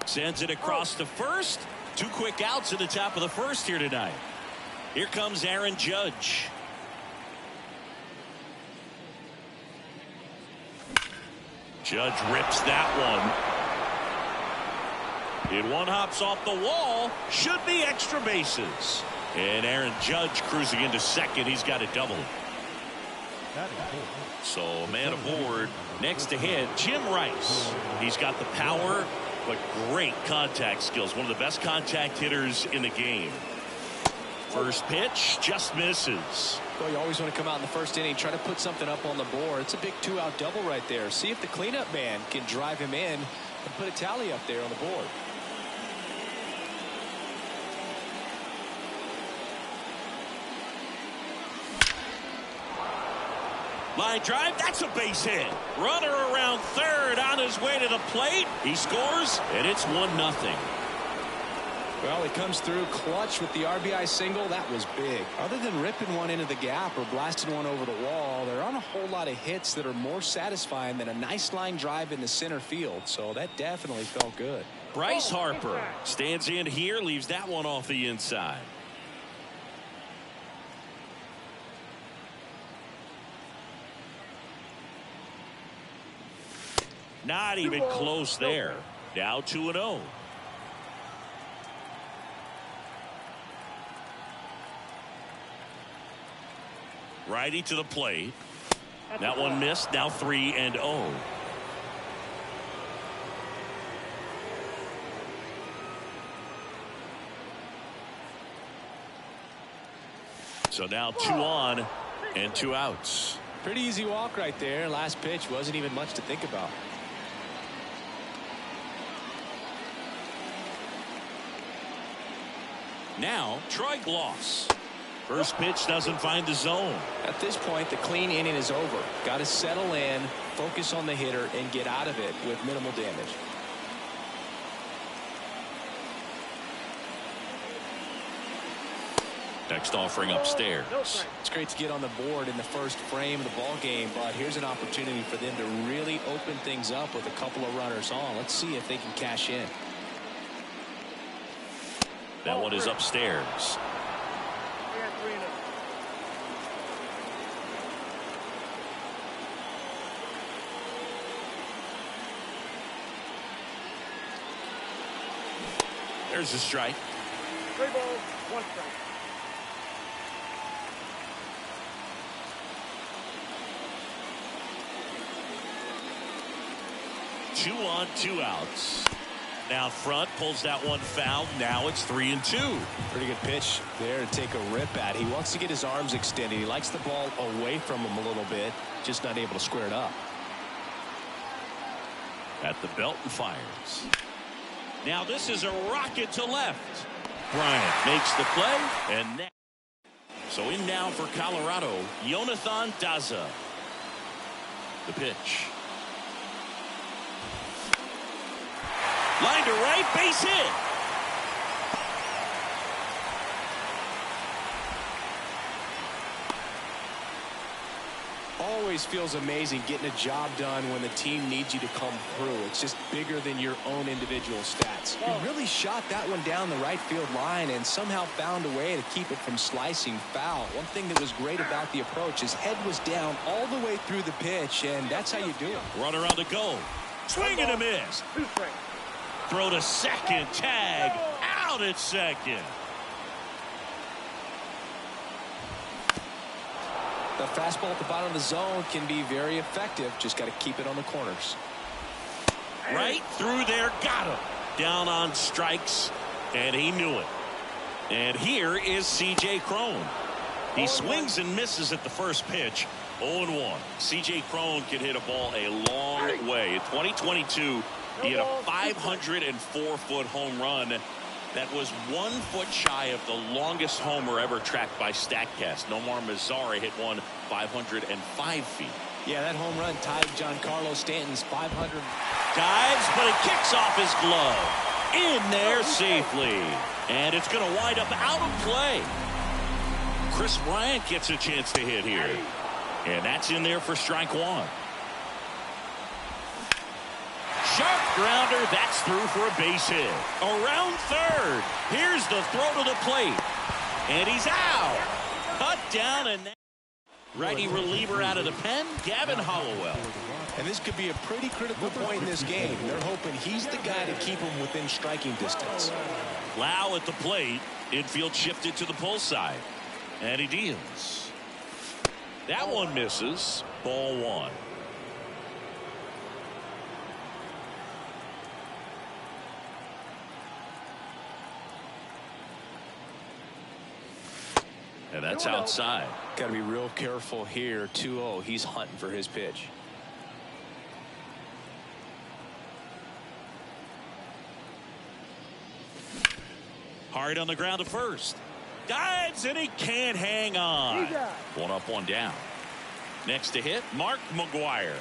Sends it across to first. 2 quick outs at the top of the first here tonight. Here comes Aaron Judge. Judge rips that one. And one hops off the wall. Should be extra bases. And Aaron Judge cruising into second. He's got a double. So a man aboard. Next to hit, Jim Rice. He's got the power, but great contact skills. One of the best contact hitters in the game. First pitch just misses. Well, you always want to come out in the first inning, try to put something up on the board. It's a big 2-out double right there. See if the cleanup man can drive him in and put a tally up there on the board. Line drive, that's a base hit. Runner around third on his way to the plate. He scores, and it's 1-0. Well, he comes through clutch with the RBI single. That was big. Other than ripping one into the gap or blasting one over the wall, there aren't a whole lot of hits that are more satisfying than a nice line drive into center field. So that definitely felt good. Bryce Harper stands in here, leaves that one off the inside. Not even close there. Now 2-0. Righty to the plate. That one missed. Now 3-0. So now 2 on and 2 outs. Pretty easy walk right there. Last pitch wasn't even much to think about. Now Troy Gloss. First pitch doesn't find the zone. At this point, the clean inning is over. Got to settle in, focus on the hitter, and get out of it with minimal damage. Next offering upstairs. It's great to get on the board in the first frame of the ball game, but here's an opportunity for them to really open things up with a couple of runners on. Let's see if they can cash in. That one is upstairs. There's a strike. 3 balls, 1 strike. Two on, 2 outs. Now front, pulls that one foul. Now it's 3-2. Pretty good pitch there to take a rip at. He wants to get his arms extended. He likes the ball away from him a little bit, just not able to square it up. At the belt and fires. Now this is a rocket to left. Bryant makes the play, and that. So in now for Colorado, Jonathan Daza. The pitch. Line to right, base hit. Always feels amazing getting a job done when the team needs you to come through. It's just bigger than your own individual stats. He really shot that one down the right field line and somehow found a way to keep it from slicing foul. One thing that was great about the approach, his head was down all the way through the pitch, and that's how you do it. Runner on the go. Swing and a miss. Throw to second. Tag. Out at second. The fastball at the bottom of the zone can be very effective. Just got to keep it on the corners. Right through there. Got him. Down on strikes. And he knew it. And here is C.J. Cron. He swings and misses at the first pitch. 0-1. C.J. Cron can hit a ball a long way. In 2022, he had a 504-foot home run. That was 1 foot shy of the longest homer ever tracked by StatCast. Nomar Mazara hit one 505 feet. Yeah, that home run tied Giancarlo Stanton's 500. Dives, but it kicks off his glove. In there safely. And it's going to wind up out of play. Chris Bryant gets a chance to hit here. And that's in there for strike one. Sharp grounder, that's through for a base hit. Around third. Here's the throw to the plate. And he's out. Cut down and righty reliever out of the pen, Gavin Hollowell. And this could be a pretty critical point in this game. They're hoping he's the guy to keep him within striking distance. Lau at the plate. Infield shifted to the pull side. And he deals. That one misses. Ball one. And that's outside. Got to be real careful here. 2-0. He's hunting for his pitch. Hard on the ground to first. Dives and he can't hang on. One up, one down. Next to hit, Mark McGwire.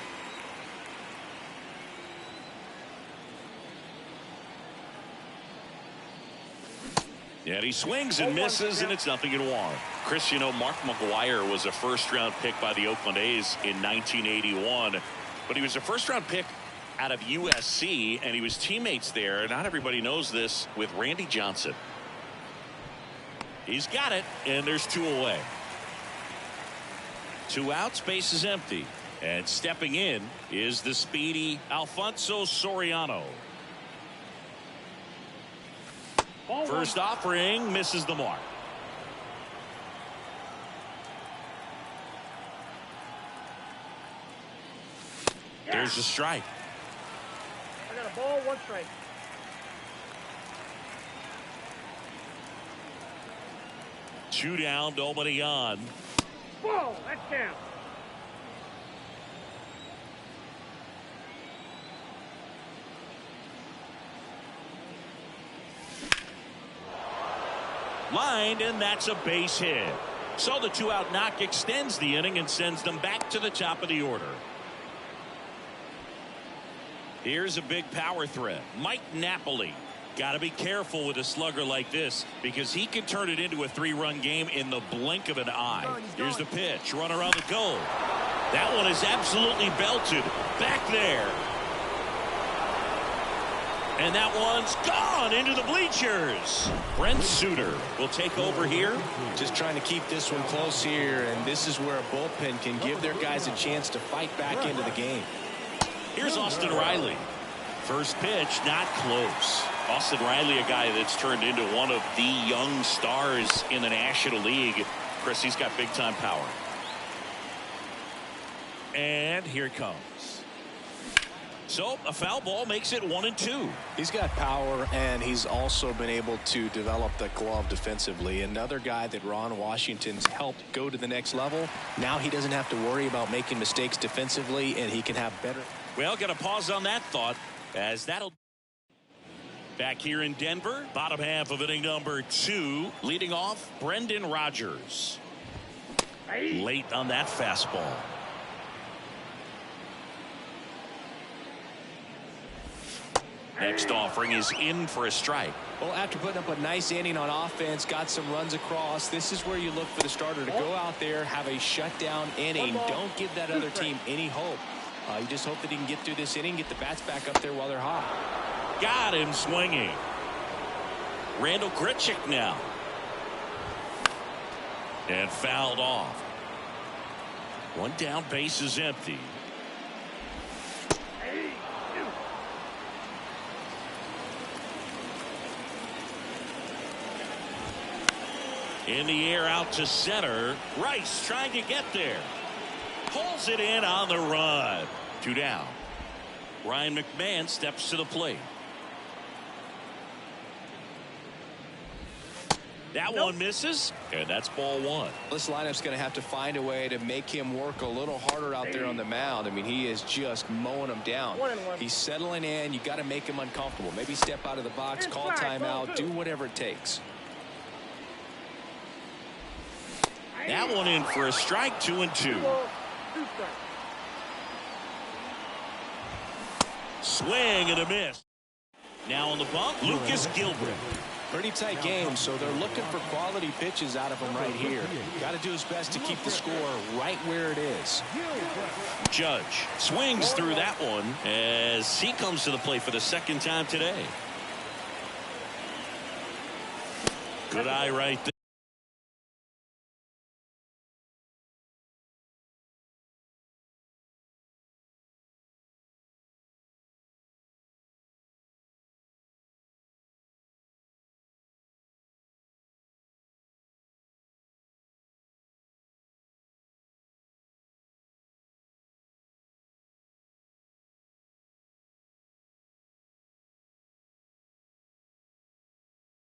And he swings and misses, and it's 0-1. Chris, you know, Mark McGwire was a first-round pick by the Oakland A's in 1981. But he was a first-round pick out of USC, and he was teammates there. Not everybody knows this with Randy Johnson. He's got it, and there's two away. 2 outs, base is empty. And stepping in is the speedy Alfonso Soriano. First offering misses the mark. There's a strike. I got a ball, 1 strike. Two down, nobody on. Whoa, that's down. Lined, and that's a base hit. So the 2-out knock extends the inning and sends them back to the top of the order. Here's a big power threat. Mike Napoli. Got to be careful with a slugger like this because he can turn it into a 3-run game in the blink of an eye. Here's the pitch. Runner on the go. That one is absolutely belted. Back there. And that one's gone into the bleachers. Brent Suter will take over here. Just trying to keep this one close here, and this is where a bullpen can give their guys a chance to fight back into the game. Here's Austin Riley. First pitch, not close. Austin Riley, a guy that's turned into one of the young stars in the National League. Chris, he's got big-time power. And here it comes. So a foul ball makes it 1-2. He's got power, and he's also been able to develop the glove defensively. Another guy that Ron Washington's helped go to the next level. Now he doesn't have to worry about making mistakes defensively, and he can have better. Well, got to pause on that thought, as that'll. Back here in Denver, bottom half of inning number 2, leading off Brendan Rodgers. Late on that fastball. Next offering is in for a strike. Well, after putting up a nice inning on offense, got some runs across, this is where you look for the starter to go out there, have a shutdown inning. Don't give that other team any hope. You just hope that he can get through this inning, get the bats back up there while they're hot. Got him swinging. Randall Grichuk now. And fouled off. One down, base is empty. In the air out to center. Rice trying to get there. Pulls it in on the run. 2 down. Ryan McMahon steps to the plate. That one misses, and that's ball 1. This lineup's going to have to find a way to make him work a little harder out there on the mound. I mean, he is just mowing them down. He's settling in. You got to make him uncomfortable. Maybe step out of the box, call timeout, do whatever it takes. That one in for a strike. 2-2. Swing and a miss. Now on the bump, Lucas Gilbert. Pretty tight game, so they're looking for quality pitches out of him right here. Got to do his best to keep the score right where it is. Judge swings through that one as he comes to the plate for the 2nd time today. Good eye right there.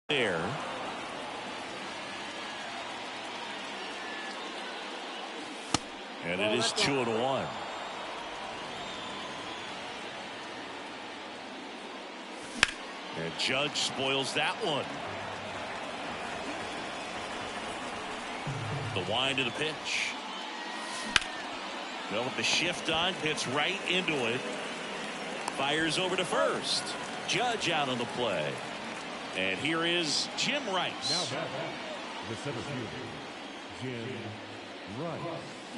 There. And it is 2-1. And Judge spoils that one. The wind of the pitch. Well, with the shift on, hits right into it. Fires over to first. Judge out on the play. And here is Jim Rice. Now back, the center fielder, Jim Rice.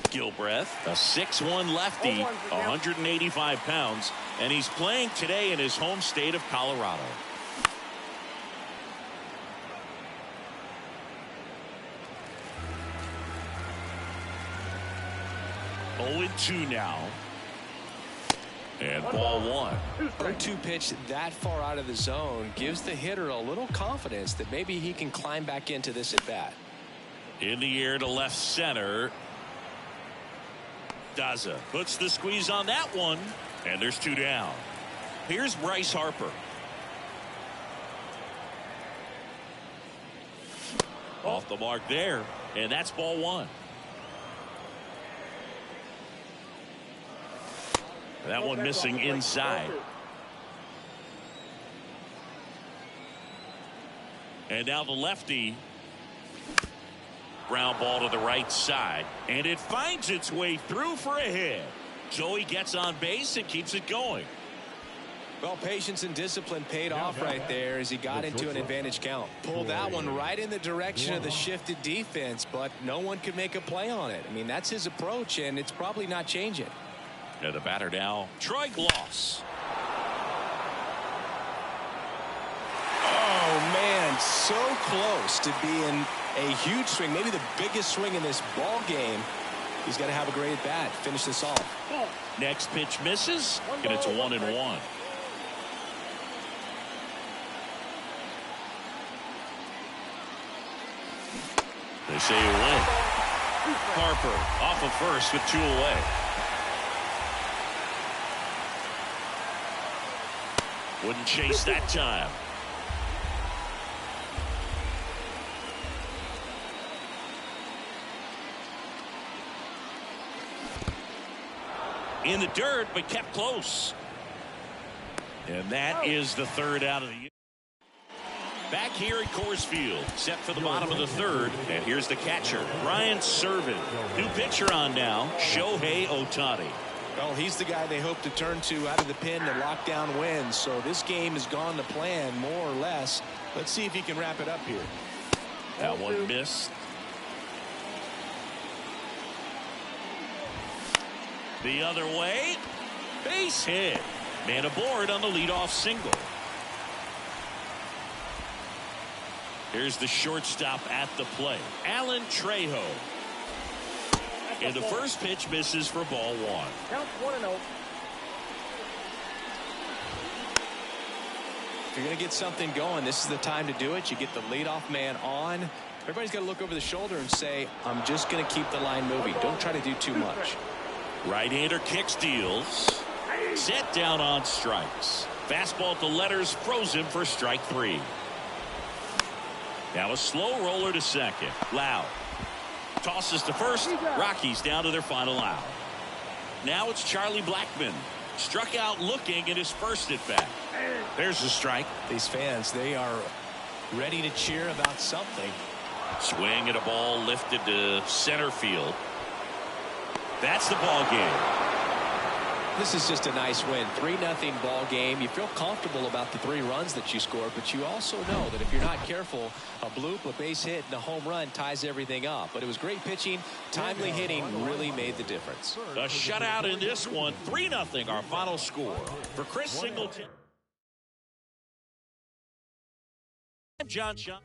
Gilbreth, a 6'1 lefty, 185 pounds, and he's playing today in his home state of Colorado. Oh, 0-2 now. And ball 1. 0-2 pitch that far out of the zone gives the hitter a little confidence that maybe he can climb back into this at bat. In the air to left center. Daza puts the squeeze on that one, and there's 2 down. Here's Bryce Harper. Off the mark there, and that's ball 1. That one missing inside. And now the lefty. Ground ball to the right side, and it finds its way through for a hit. So he gets on base and keeps it going. Well, patience and discipline paid off right there as he got into an advantage count. Pulled that one right in the direction of the shifted defense, but no one could make a play on it. I mean, that's his approach, and it's probably not changing. And the batter now, Troy Gloss. Oh, man, so close to being a huge swing, maybe the biggest swing in this ball game. He's got to have a great at bat. Finish this off. Next pitch misses, and it's 1-1. They say a win. Harper off of first with 2 away. Wouldn't chase that time. In the dirt, but kept close. And that is the 3rd out of the year. Back here at Coors Field, set for the bottom of the 3rd. And here's the catcher, Ryan Serven. New pitcher on now, Shohei Ohtani. Well, he's the guy they hope to turn to out of the pen to lock down wins. So this game has gone to plan more or less. Let's see if he can wrap it up here. That one missed. The other way. Base hit. Man aboard on the leadoff single. Here's the shortstop at the plate, Alan Trejo. And the first pitch misses for ball one. Count 1-0. If you're going to get something going, this is the time to do it. You get the leadoff man on. Everybody's got to look over the shoulder and say, I'm just going to keep the line moving. Don't try to do too much. Right-hander kicks, deals. Set down on strikes. Fastball to letters, froze him for strike three. Now a slow roller to second. Loud. Tosses to first. Rockies down to their final out. Now it's Charlie Blackmon. Struck out looking at his first at bat. There's the strike. These fans, they are ready to cheer about something. Swing at a ball lifted to center field. That's the ball game. This is just a nice win. 3-0 ball game. You feel comfortable about the 3 runs that you scored, but you also know that if you're not careful, a bloop, a base hit, and a home run ties everything up. But it was great pitching. Timely hitting really made the difference. A shutout in this one. 3-0 our final score. For Chris Singleton. I'm John Shaw.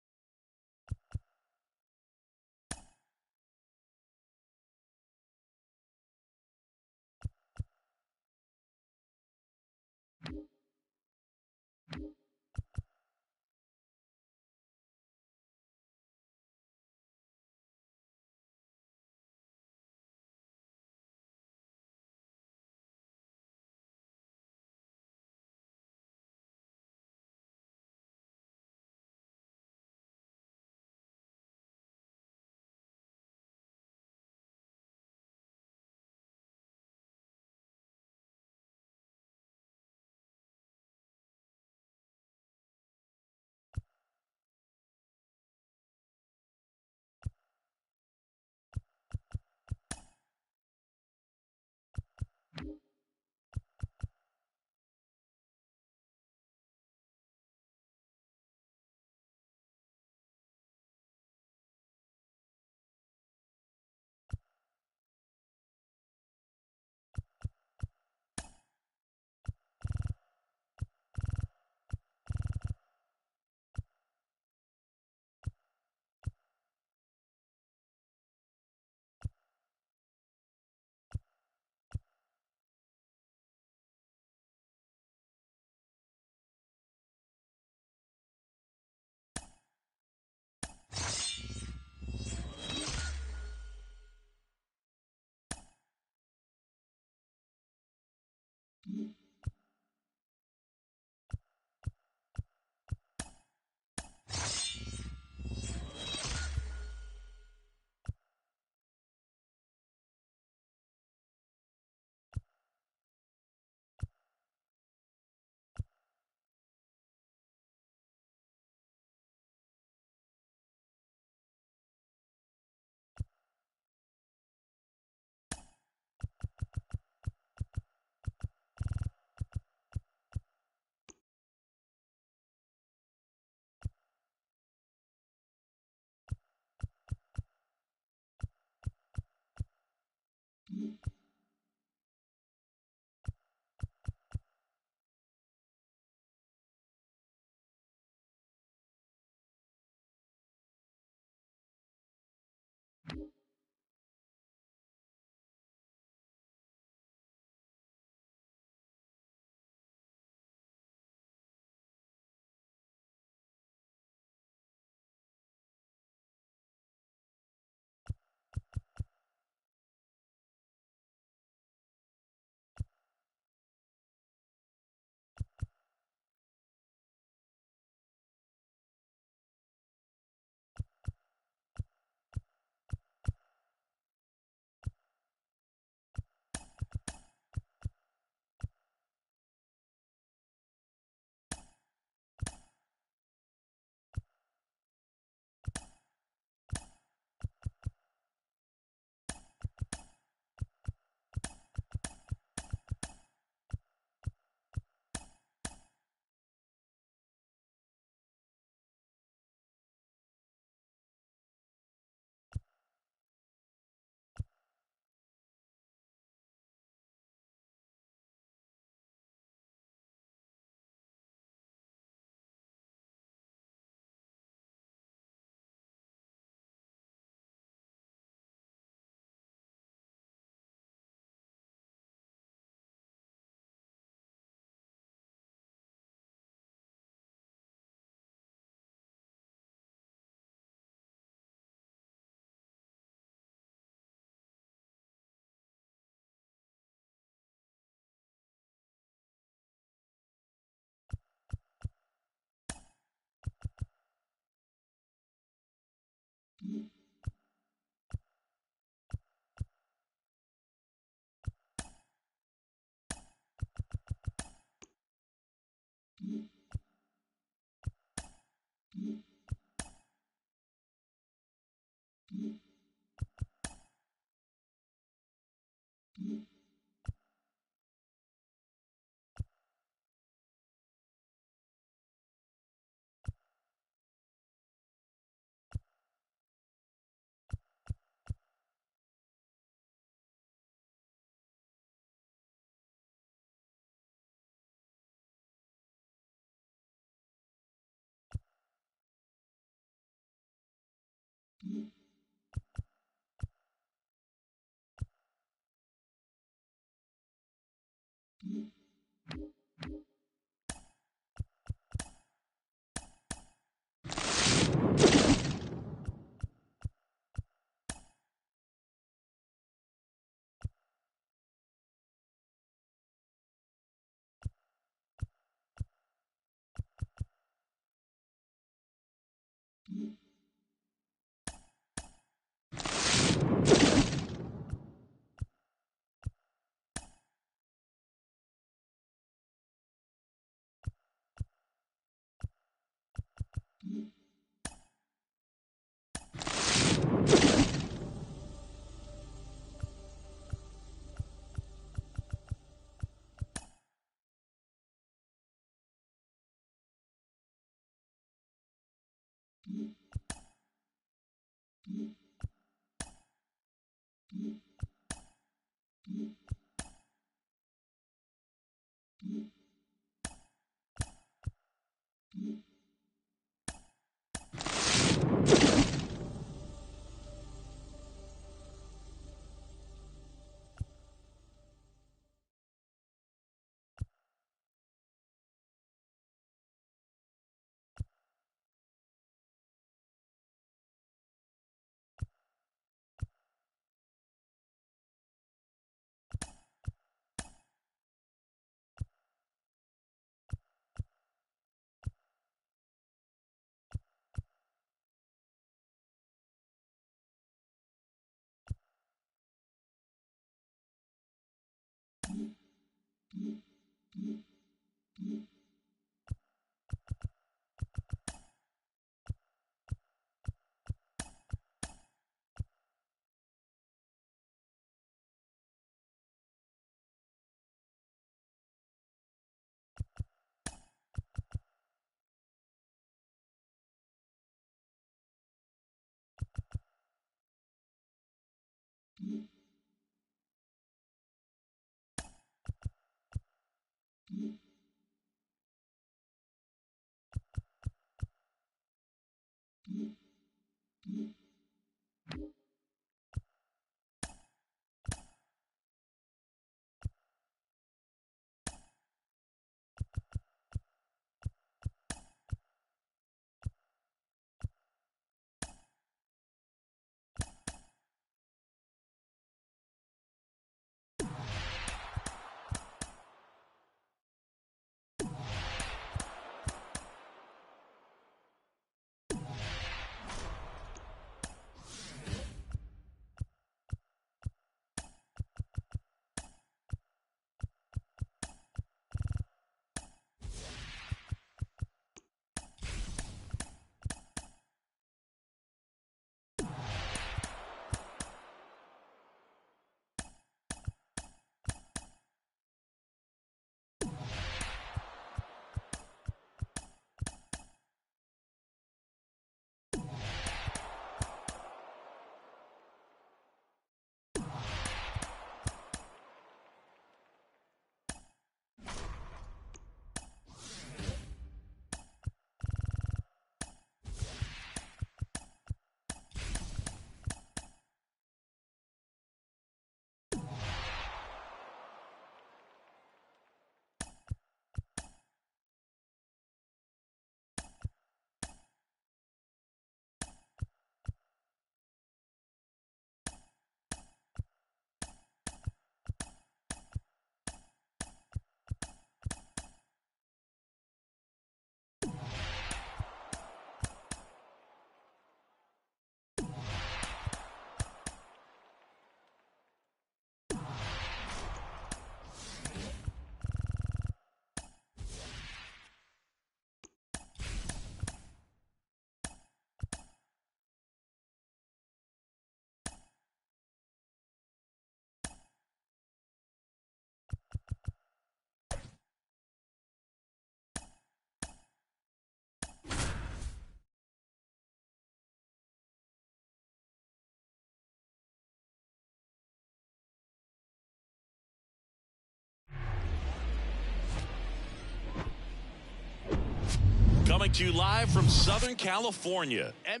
Coming to you live from Southern California. And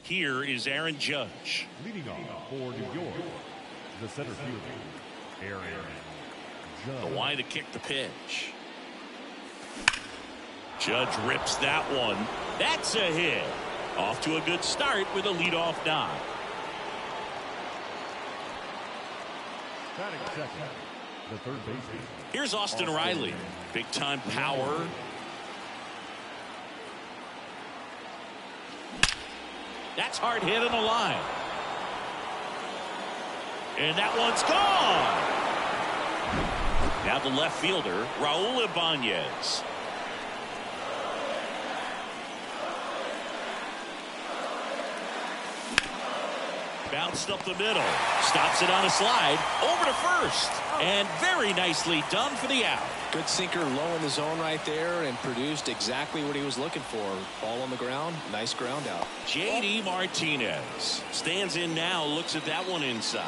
here is Aaron Judge. Leading off for New York, the center fielder, Aaron Judge. The line to kick the pitch. Judge rips that one. That's a hit. Off to a good start with a leadoff knock. Batting second, the third baseman. Here's Austin Riley. Big time power. That's hard hit on the line. And that one's gone. Now the left fielder, Raul Ibanez. Bounced up the middle. Stops it on a slide. Over to first. And very nicely done for the out. Good sinker low in the zone right there and produced exactly what he was looking for. Ball on the ground. Nice ground out. J.D. Martinez stands in now. Looks at that one inside.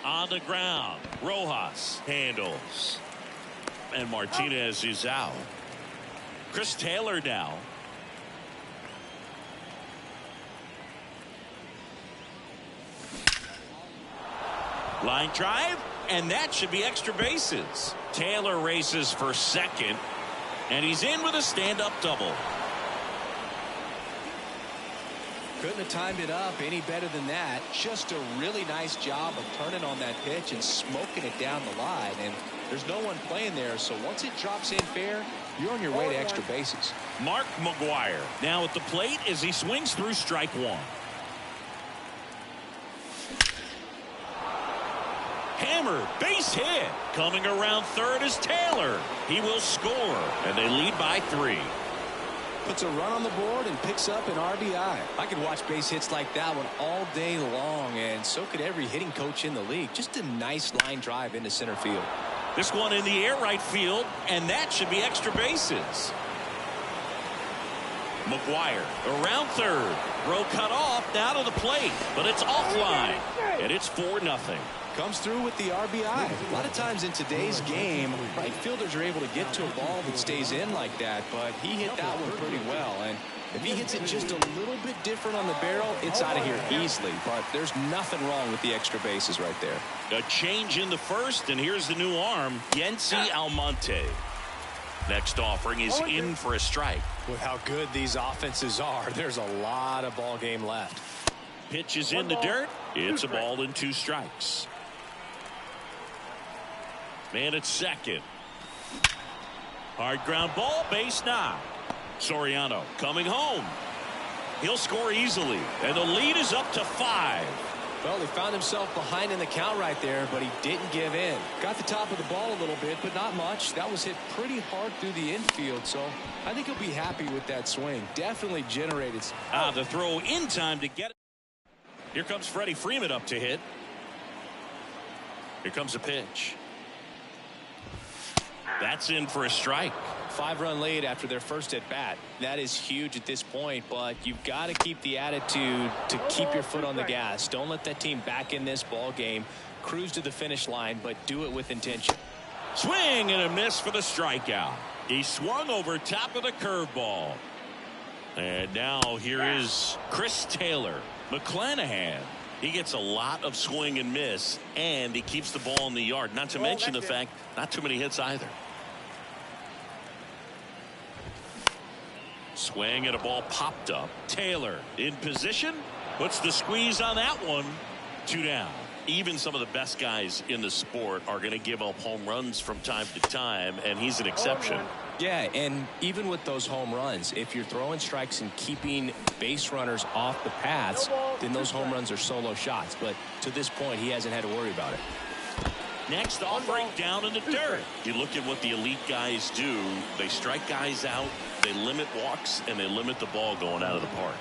On the ground. Rojas handles. And Martinez is out. Chris Taylor now. Line drive, and that should be extra bases. Taylor races for second, and he's in with a stand-up double. Couldn't have timed it up any better than that. Just a really nice job of turning on that pitch and smoking it down the line. And there's no one playing there, so once it drops in fair, you're on your way to extra bases. Mark McGuire now at the plate as he swings through strike one. Hammer, base hit. Coming around third is Taylor. He will score, and they lead by 3. Puts a run on the board and picks up an RBI. I could watch base hits like that one all day long, and so could every hitting coach in the league. Just a nice line drive into center field. This one in the air right field, and that should be extra bases. McGuire around third. Throw cut off, now to the plate, but it's offline, and it's 4-0. Comes through with the RBI. A lot of times in today's game, right fielders are able to get to a ball that stays in like that, but he hit that one pretty well. And if he hits it just a little bit different on the barrel, it's out of here easily. But there's nothing wrong with the extra bases right there. A change in the first, and here's the new arm, Yency Almonte. Next offering is in for a strike. With how good these offenses are, there's a lot of ball game left. Pitch is in the dirt. It's a ball and 2 strikes. Man at second. Hard ground ball, base knock. Soriano coming home. He'll score easily, and the lead is up to 5. Well, he found himself behind in the count right there, but he didn't give in. Got the top of the ball a little bit, but not much. That was hit pretty hard through the infield, so I think he'll be happy with that swing. Definitely generated. The throw in time to get it. Here comes Freddie Freeman up to hit. Here comes a pitch. That's in for a strike. 5-run lead after their first at bat. That is huge at this point, but you've got to keep the attitude to keep your foot on the gas. Don't let that team back in this ball game. Cruise to the finish line, but do it with intention. Swing and a miss for the strikeout. He swung over top of the curveball. And now here is Chris Taylor. McClanahan. He gets a lot of swing and miss, and he keeps the ball in the yard. Not to mention the fact not too many hits either. Swing and a ball popped up. Taylor in position. Puts the squeeze on that one. 2 down. Even some of the best guys in the sport are going to give up home runs from time to time, and he's an exception. Yeah, and even with those home runs, if you're throwing strikes and keeping base runners off the paths, then those home runs are solo shots. But to this point, he hasn't had to worry about it. Next offering down in the dirt. You look at what the elite guys do. They strike guys out, they limit walks, and they limit the ball going out of the park.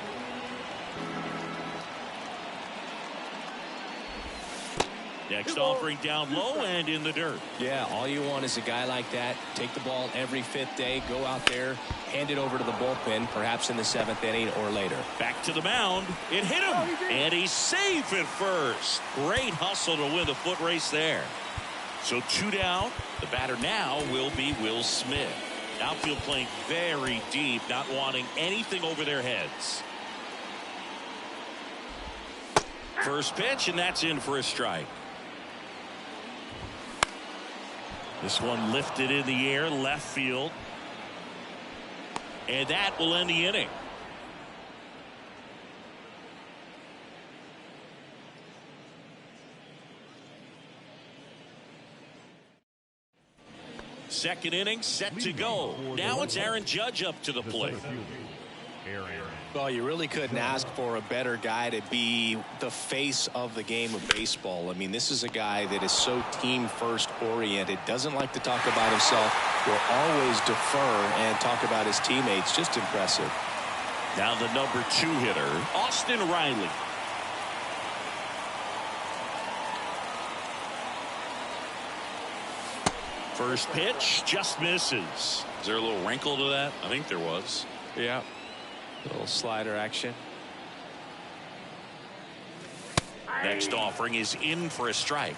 Next offering down low and in the dirt. Yeah, all you want is a guy like that. Take the ball every 5th day, go out there, hand it over to the bullpen, perhaps in the 7th inning or later. Back to the mound. It hit him, and he's safe at first. Great hustle to win the foot race there. So 2 down. The batter now will be Will Smith. Outfield playing very deep, not wanting anything over their heads. First pitch, and that's in for a strike. This one lifted in the air, left field. And that will end the inning. Second inning set to go. Now it's Aaron Judge up to the plate. Well, you really couldn't ask for a better guy to be the face of the game of baseball. I mean, this is a guy that is so team first oriented, doesn't like to talk about himself, will always defer and talk about his teammates. Just impressive. Now the number 2 hitter, Austin Riley. First pitch just misses. Is there a little wrinkle to that? I think there was. Yeah. A little slider action. Next offering is in for a strike.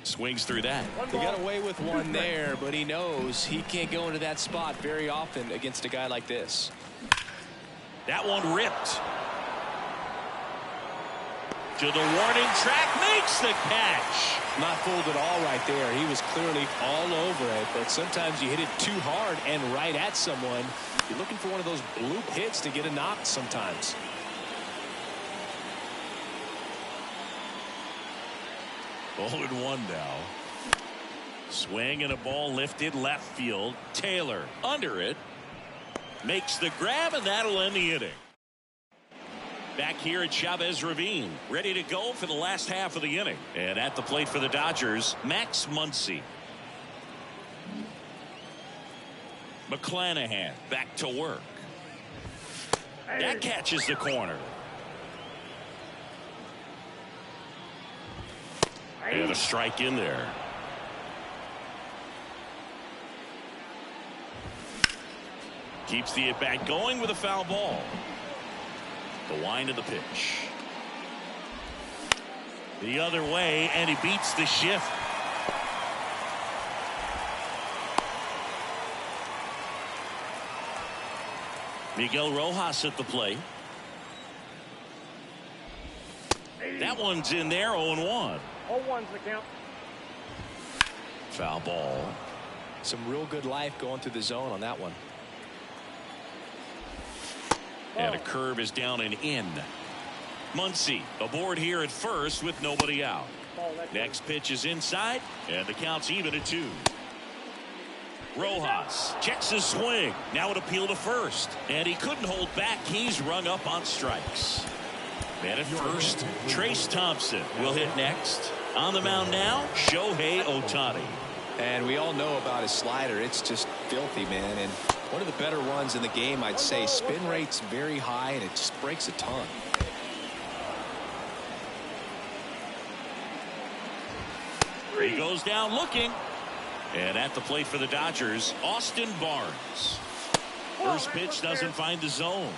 Swings through that. He got away with one there, but he knows he can't go into that spot very often against a guy like this. That one ripped. To the warning track, makes the catch. Not fooled at all right there. He was clearly all over it, but sometimes you hit it too hard and right at someone. You're looking for one of those bloop hits to get a knock sometimes. Oh, and 1 now. Swing and a ball lifted left field. Taylor under it. Makes the grab, and that'll end the inning. Back here at Chavez Ravine, ready to go for the last half of the inning. And at the plate for the Dodgers, Max Muncy. McClanahan back to work. That catches the corner. And a strike in there. Keeps the at-bat going with a foul ball. The wind of the pitch. The other way, and he beats the shift. Miguel Rojas at the plate. That one's in there, 0-1. 0-1's the count. Foul ball. Some real good life going through the zone on that one. And a curve is down and in. Muncy aboard here at first with nobody out. Next pitch is inside, and the count's even at 2. Rojas checks his swing. Now it appeal to first, and he couldn't hold back. He's rung up on strikes. Man at first, Trace Thompson will hit next. On the mound now, Shohei Ohtani. And we all know about his slider. It's just filthy, man. And one of the better ones in the game, I'd say. Spin rate's very high, and it just breaks a ton. He goes down looking. And at the plate for the Dodgers, Austin Barnes. First pitch doesn't find the zone.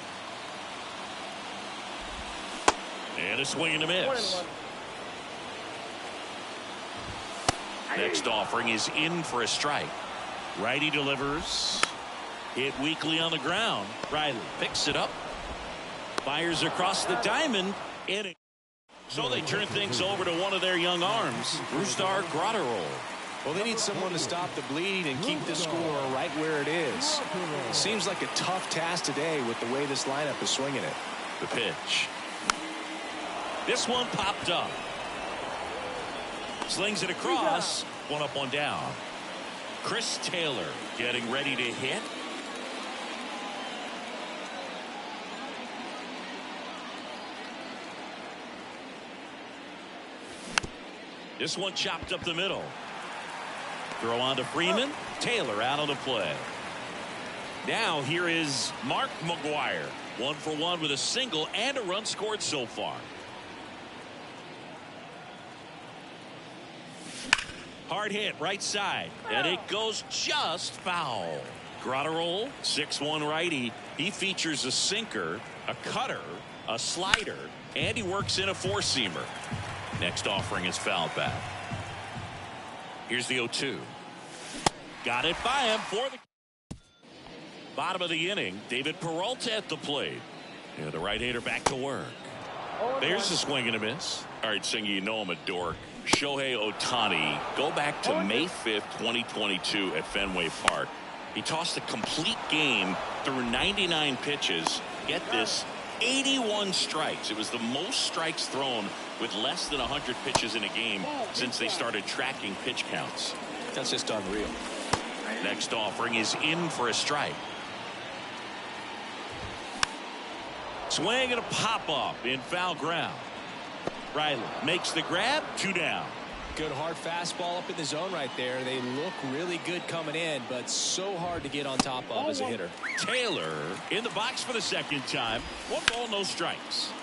And a swing and a miss. Next offering is in for a strike. Righty delivers. Hit weakly on the ground. Riley picks it up. Fires across the diamond. Inning. So they turn things over to one of their young arms, Brusdar Graterol. Well, they need someone to stop the bleed and keep the score right where it is. Seems like a tough task today with the way this lineup is swinging it. The pitch. This one popped up. Slings it across. One up, one down. Chris Taylor getting ready to hit. This one chopped up the middle. Throw on to Freeman. Taylor out on the play. Now here is Mark McGwire. 1 for 1 with a single and a run scored so far. Hard hit right side, and it goes just foul. Graterol, 6'1" righty. He features a sinker, a cutter, a slider, and he works in a four-seamer. Next offering is fouled back. Here's the 0-2. Got it by him for the bottom of the inning. David Peralta at the plate. Yeah, the right-hander back to work. There's a swing and a miss. All right, Singy, you know I'm a dork. Shohei Ohtani, go back to May 5th, 2022 at Fenway Park. He tossed a complete game through 99 pitches. Get this, 81 strikes. It was the most strikes thrown with less than 100 pitches in a game since they started tracking pitch counts. That's just unreal. Next offering is in for a strike. Swing and a pop-up in foul ground. Riley makes the grab, 2 down. Good hard fastball up in the zone right there. They look really good coming in, but so hard to get on top of as a hitter. Taylor in the box for the second time. 1 ball, no strikes.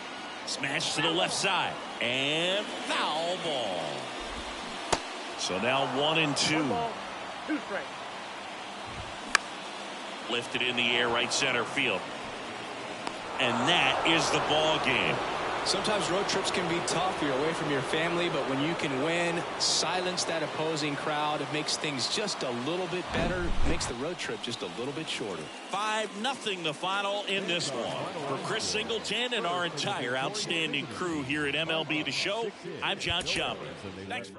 Smash to the left side. And foul ball. So now 1-2. 1 ball, 2 strikes. Lifted in the air, right center field. And that is the ball game. Sometimes road trips can be tough. You're away from your family, but when you can win, silence that opposing crowd, it makes things just a little bit better, makes the road trip just a little bit shorter. 5-0 the final in this one. For Chris Singleton and our entire outstanding crew here at MLB The Show, I'm John Chopper. Thanks.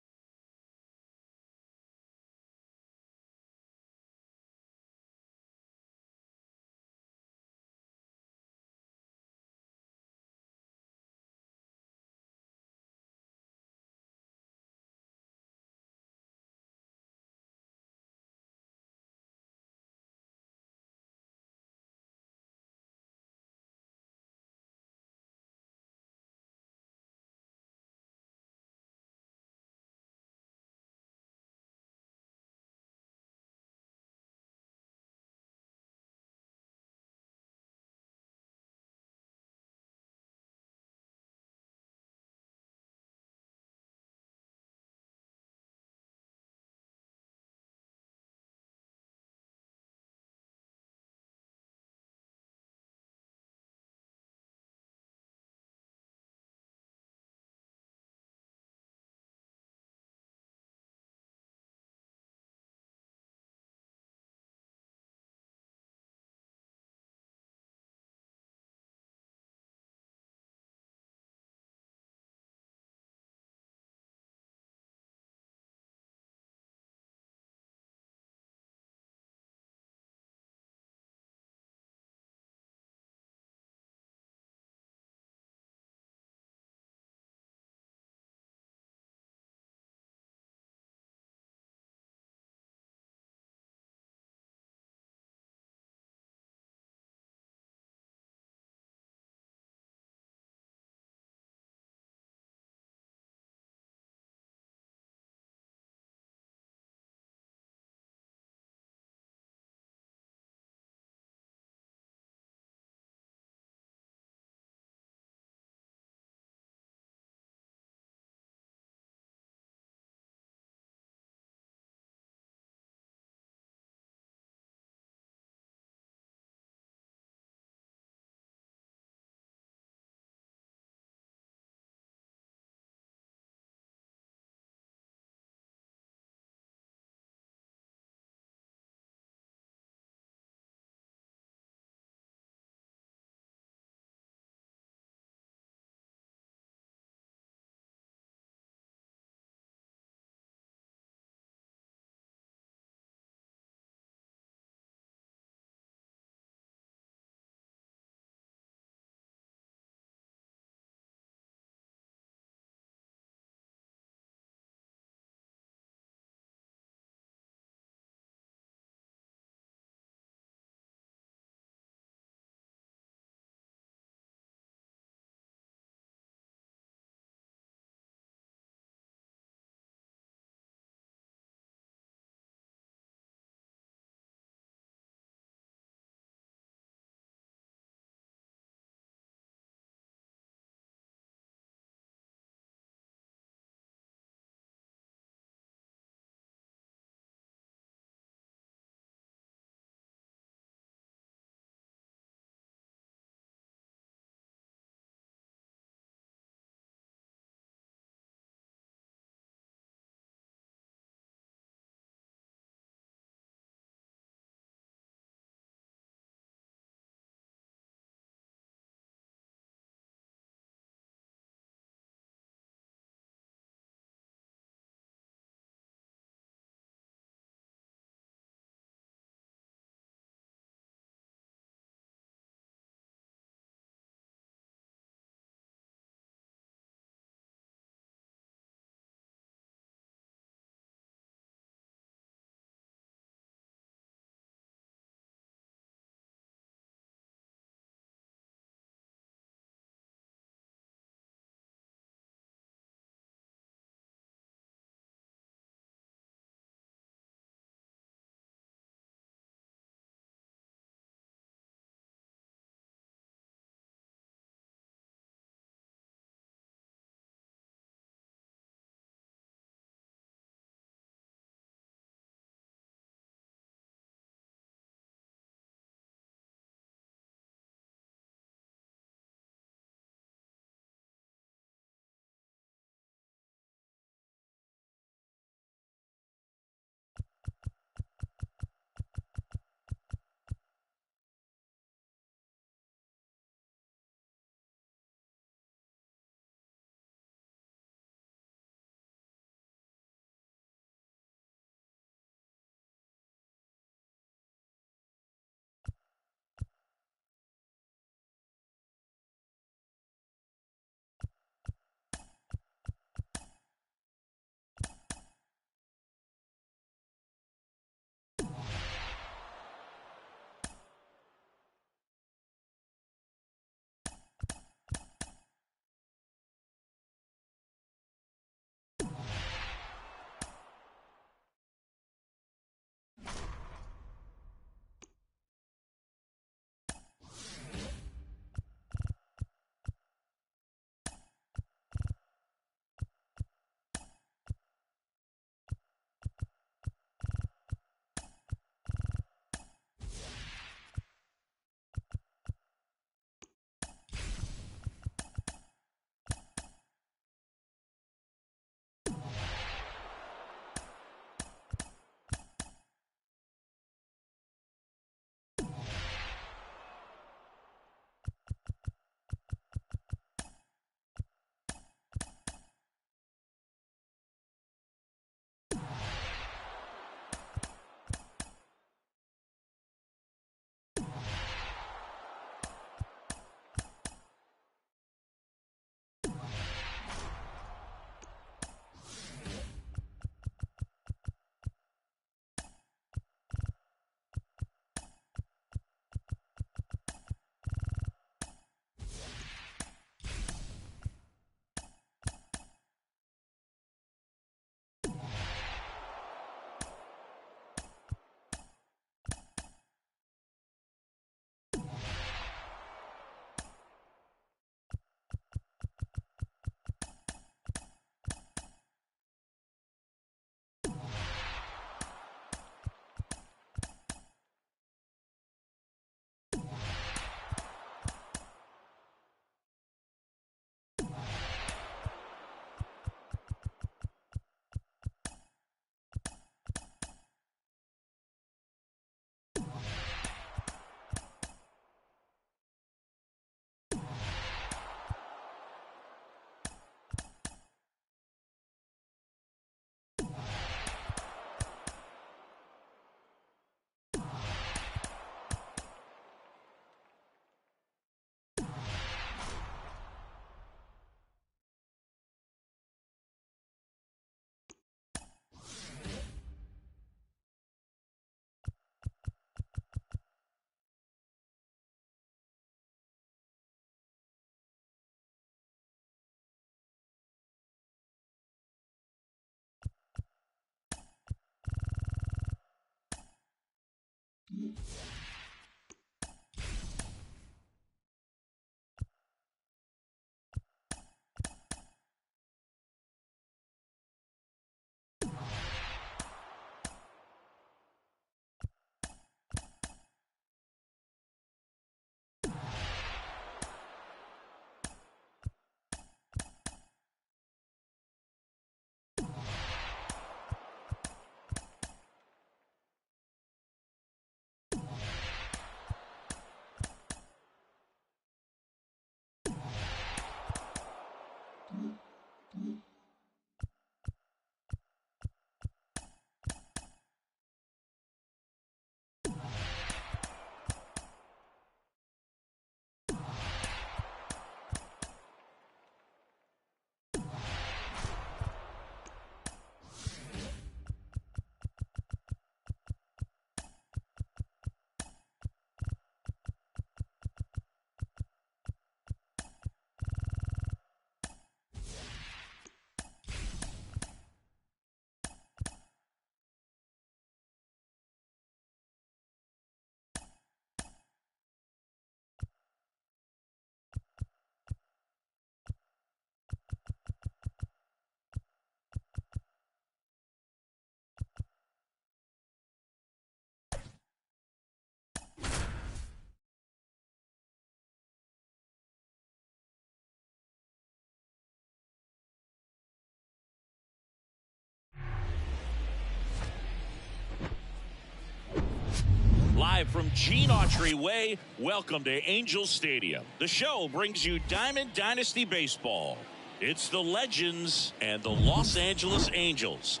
Live from Gene Autry Way, welcome to Angel Stadium. The show brings you Diamond Dynasty Baseball. It's the Legends and the Los Angeles Angels.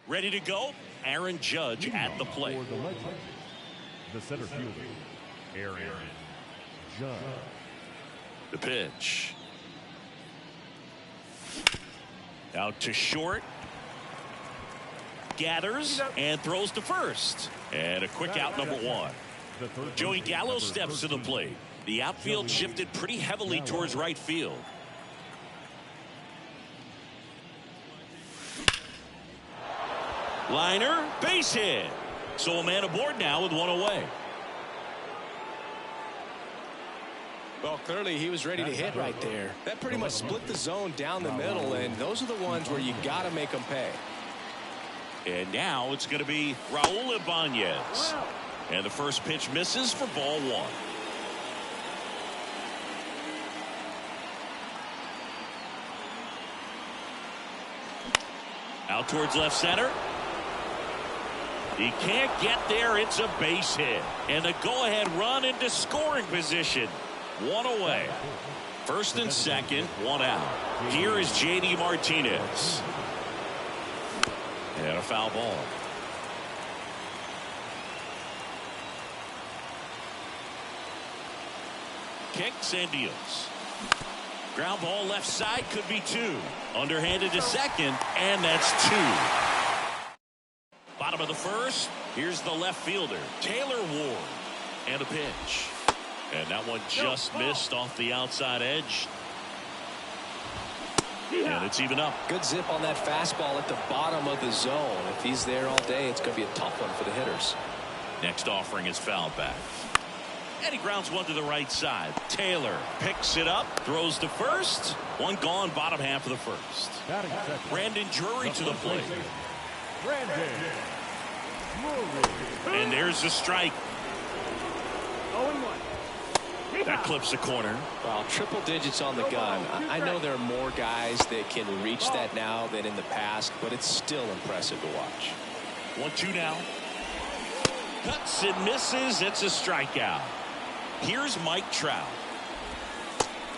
Ready to go? Aaron Judge at the plate. For the Legends, the center fielder, Aaron Judge. The pitch. Out to short. Gathers and throws to first. And a quick out, number one. Joey Gallo steps to the plate. The outfield shifted pretty heavily towards right field. Liner, base hit. So a man aboard now with one away. Well, clearly he was ready to hit right there. That pretty much split the zone down the middle, and those are the ones where you got to make them pay. And now it's going to be Raul Ibanez. And the first pitch misses for ball one. Out towards left center. He can't get there. It's a base hit. And the go-ahead run into scoring position. One away. First and second, one out. Here is J.D. Martinez. And a foul ball. Kicks and deals. Ground ball left side, could be two. Underhanded to second, and that's two. Bottom of the first, here's the left fielder, Taylor Ward. And a pitch. And that one just missed off the outside edge. And it's even up. Good zip on that fastball at the bottom of the zone. If he's there all day, it's going to be a tough one for the hitters. Next offering is fouled back. And he grounds one to the right side. Taylor picks it up, throws to first. One gone, bottom half of the first. Brandon Drury to the plate. And there's the strike. 0-1. That clips the corner. Well, triple digits on the gun. I know there are more guys that can reach that now than in the past, but it's still impressive to watch. 1-2 now. Cuts and misses. It's a strikeout. Here's Mike Trout.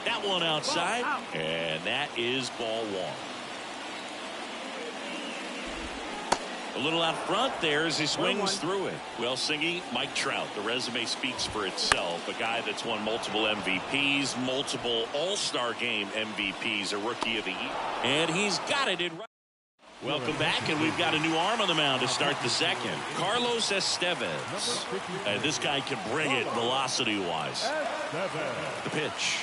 That one outside, and that is ball one. A little out front there as he swings through it. Well, Singy, Mike Trout, the resume speaks for itself. A guy that's won multiple MVPs, multiple All-Star Game MVPs, a Rookie of the Year. And he's got it in right. Welcome back, and we've got a new arm on the mound to start the second. Carlos Estevez. This guy can bring it velocity-wise. The pitch.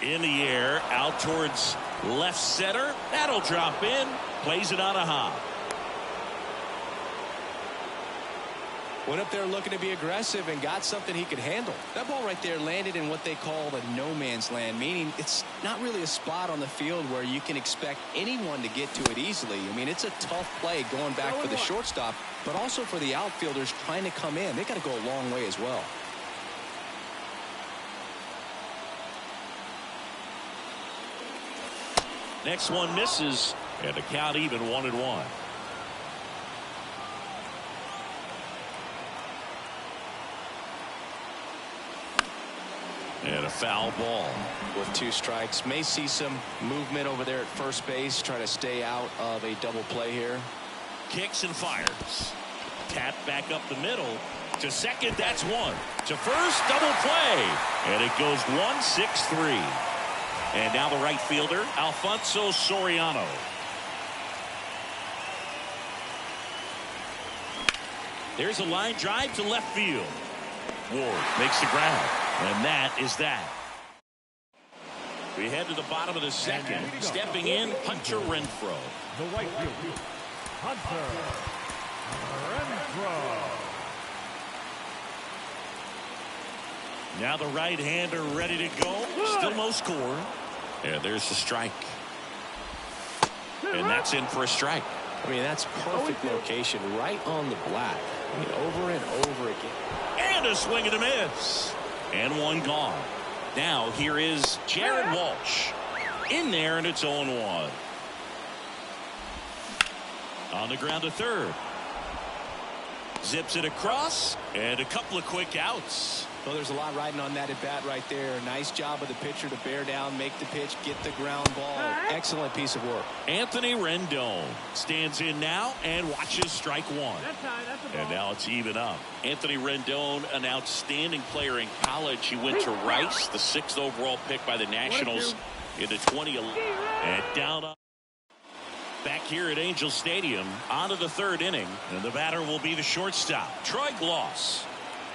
In the air, out towards left center. That'll drop in. Plays it on a hop. Went up there looking to be aggressive and got something he could handle. That ball right there landed in what they call the no man's land, meaning it's not really a spot on the field where you can expect anyone to get to it easily. I mean, it's a tough play going back for the shortstop, but also for the outfielders trying to come in. They got to go a long way as well. Next one misses, and the count even 1-1. And a foul ball. With 2 strikes, may see some movement over there at first base, trying to stay out of a double play here. Kicks and fires. Tap back up the middle. To second, that's 1. To first, double play. And it goes 1-6-3. And now the right fielder, Alfonso Soriano. There's a line drive to left field. Ward makes the grab. And that is that. We head to the bottom of the second. Stepping in, Hunter Renfroe. The right fielder, Hunter Renfroe. Now the right-hander ready to go. Still no score. And there's the strike. And that's in for a strike. I mean, that's perfect location right on the black. I mean, over and over again. And a swing and a miss. And one gone. Now here is Jared Walsh. In there, and it's 0-1. On the ground to third. Zips it across. And a couple of quick outs. Well, there's a lot riding on that at bat right there. Nice job of the pitcher to bear down, make the pitch, get the ground ball. Excellent piece of work. Anthony Rendon stands in now and watches strike 1. And now it's even up. Anthony Rendon, an outstanding player in college. He went to Rice, the 6th overall pick by the Nationals in the 2011. And down up. Back here at Angel Stadium, on to the 3rd inning. And the batter will be the shortstop, Troy Gloss.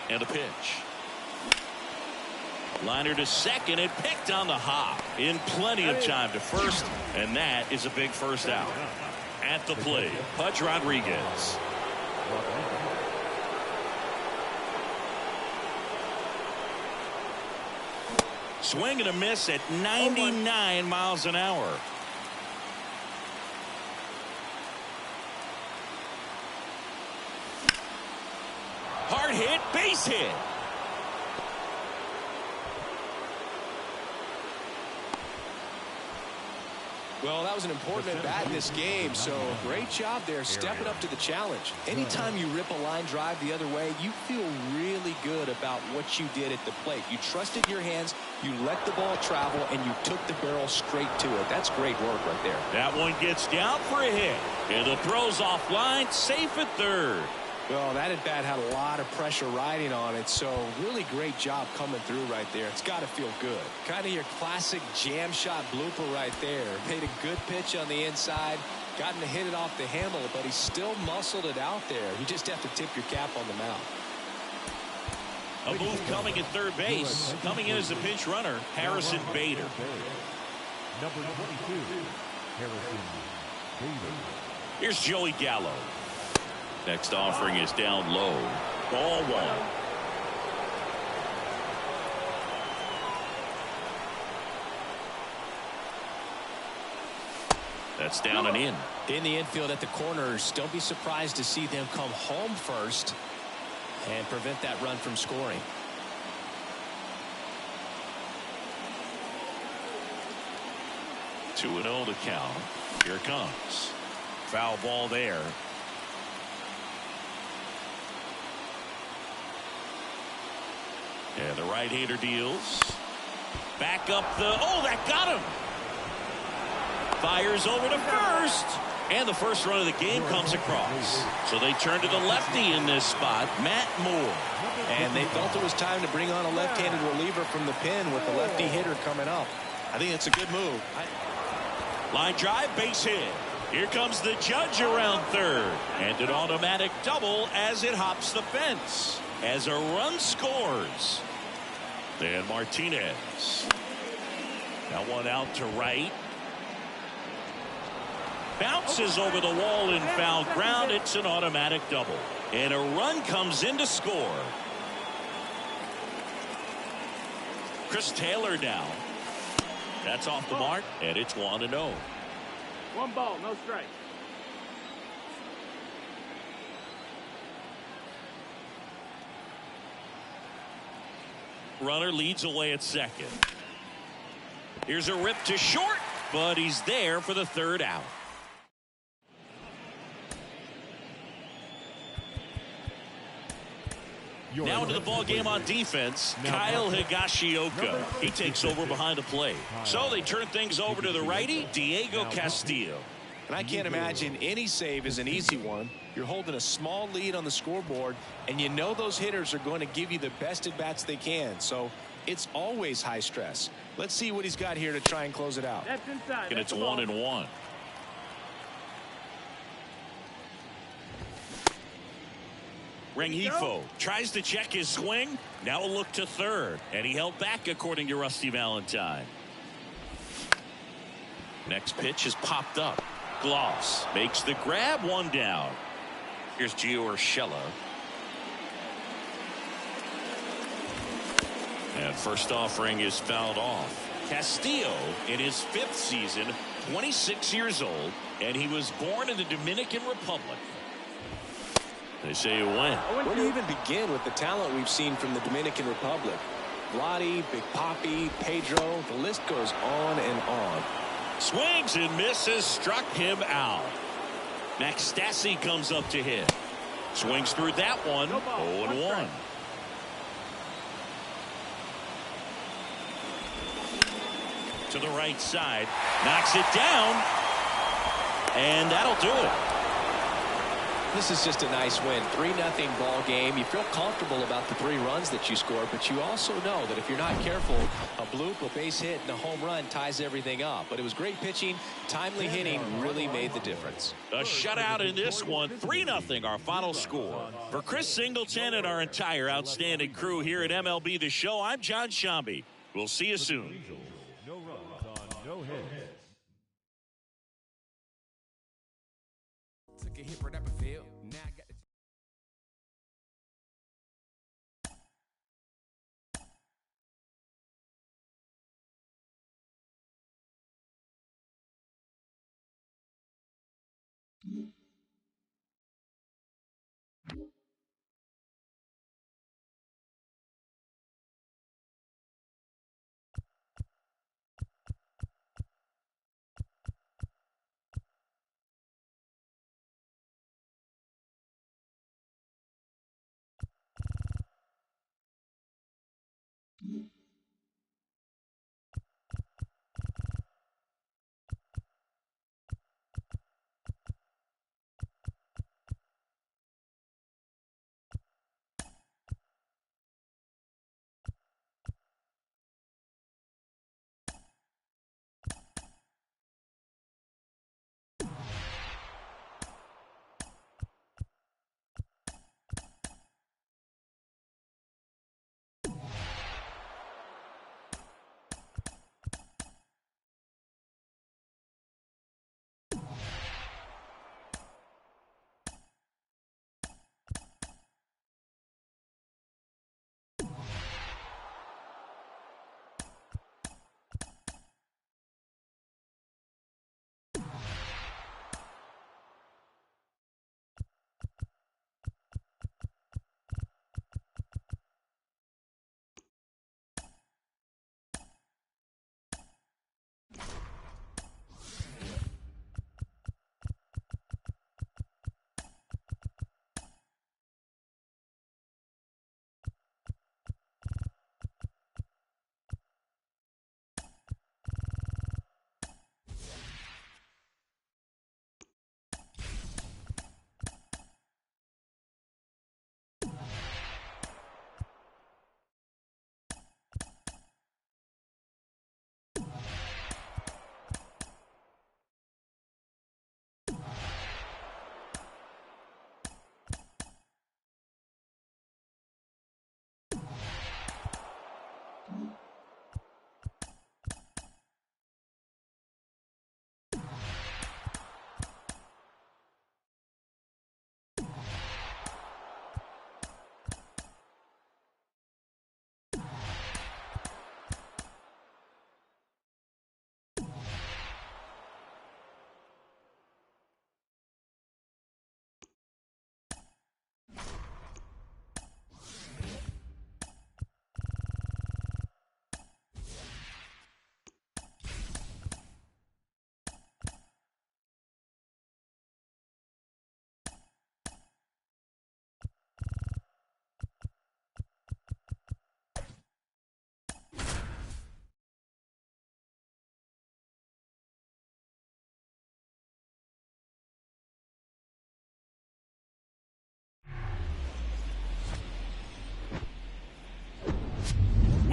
And a pitch. Liner to second and picked on the hop in plenty of time to first, and that is a big first out. At the plate, Pudge Rodriguez. Swing and a miss at 99 miles an hour. Hard hit, base hit. Well, that was an important at bat in this game, so great job there stepping up to the challenge. Anytime you rip a line drive the other way, you feel really good about what you did at the plate. You trusted your hands, you let the ball travel, and you took the barrel straight to it. That's great work right there. That one gets down for a hit. And the throw's offline, safe at third. Well, that at bat had a lot of pressure riding on it, so really great job coming through right there. It's got to feel good. Kind of your classic jam shot blooper right there. Made a good pitch on the inside, gotten to hit it off the handle, but he still muscled it out there. You just have to tip your cap on the mound. A move coming at third base. Coming in as a pinch runner, Harrison Bader. Number 22, Harrison Bader. Here's Joey Gallo. Next offering is down low. Ball 1. That's down and in. In the infield at the corners, don't be surprised to see them come home first and prevent that run from scoring. Two and 0 to count. Here it comes. Foul ball there. And the right-hander deals. Back up the... Oh, that got him! Fires over to first. And the first run of the game comes across. So they turn to the lefty in this spot, Matt Moore. And they felt it was time to bring on a left-handed reliever from the pen with the lefty hitter coming up. I think it's a good move. Line drive, base hit. Here comes the judge around third. And an automatic double as it hops the fence. As a run scores. And Martinez. That one out to right. Bounces over the wall in foul ground. It's an automatic double. And a run comes in to score. Chris Taylor now. That's off the mark, and it's 1-0. 1 ball, no strike. Runner leads away at second. Here's a rip to short, but he's there for the third out. Now into the ball game on defense, Kyle Higashioka. He takes over behind the plate. So they turn things over to the righty, Diego Castillo. And I can't imagine any save is an easy one. You're holding a small lead on the scoreboard, and you know those hitters are going to give you the best at bats they can. So it's always high stress. Let's see what he's got here to try and close it out. That's inside. And it's 1-1. Rengifo tries to check his swing. Now a look to third. And he held back, according to Rusty Valentine. Next pitch is popped up. Gloss makes the grab, one down. Here's Gio Urshela. And first offering is fouled off. Castillo in his 5th season, 26 years old, and he was born in the Dominican Republic. They say he went. Where do you even begin with the talent we've seen from the Dominican Republic? Vladdy, Big Papi, Pedro, the list goes on and on. Swings and misses, struck him out. Max Stassi comes up to hit. Swings through that one. 0-1. To the right side. Knocks it down. And that'll do it. This is just a nice win. 3-0 ball game. You feel comfortable about the 3 runs that you scored, but you also know that if you're not careful, a bloop, a base hit, and a home run ties everything up. But it was great pitching. Timely hitting really made the difference. A shutout in this one. 3-0 our final score. For Chris Singleton and our entire outstanding crew here at MLB The Show, I'm John Shambi. We'll see you soon. No runs on no hits. Took a hit right up a field. Now I got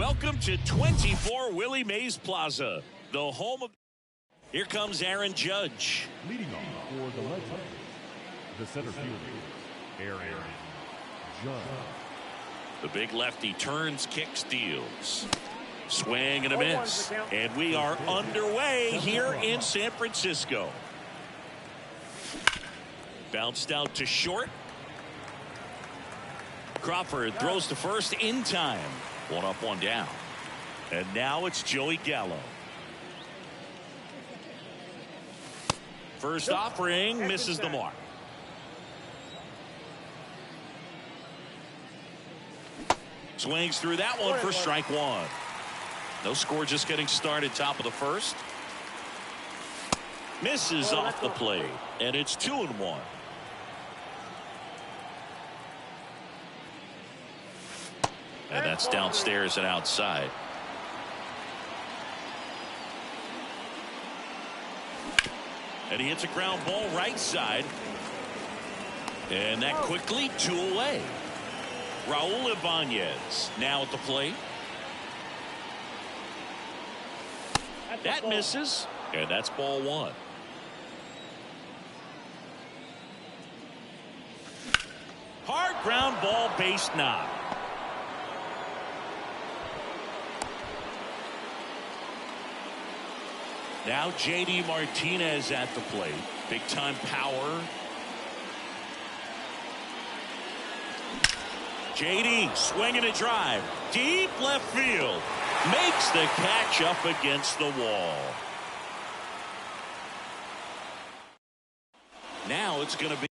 Welcome to 24 Willie Mays Plaza, the home of... Here comes Aaron Judge. Leading off for the Red Sox, the center fielder, Aaron Judge. The big lefty turns, kicks, deals. Swing and a miss. And we are underway here in San Francisco. Bounced out to short. Crawford throws to first in time. 1 up, 1 down. And now it's Joey Gallo. First offering misses the mark. Swings through that one for strike 1. No score, just getting started, top of the first. Misses off the plate, and it's 2-1. And that's downstairs and outside. And he hits a ground ball right side. And that quickly 2 away. Raul Ibanez now at the plate. That misses. And that's ball 1. Hard ground ball, base knock. Now J.D. Martinez at the plate. Big time power. J.D. swinging a drive. Deep left field. Makes the catch up against the wall. Now it's going to be.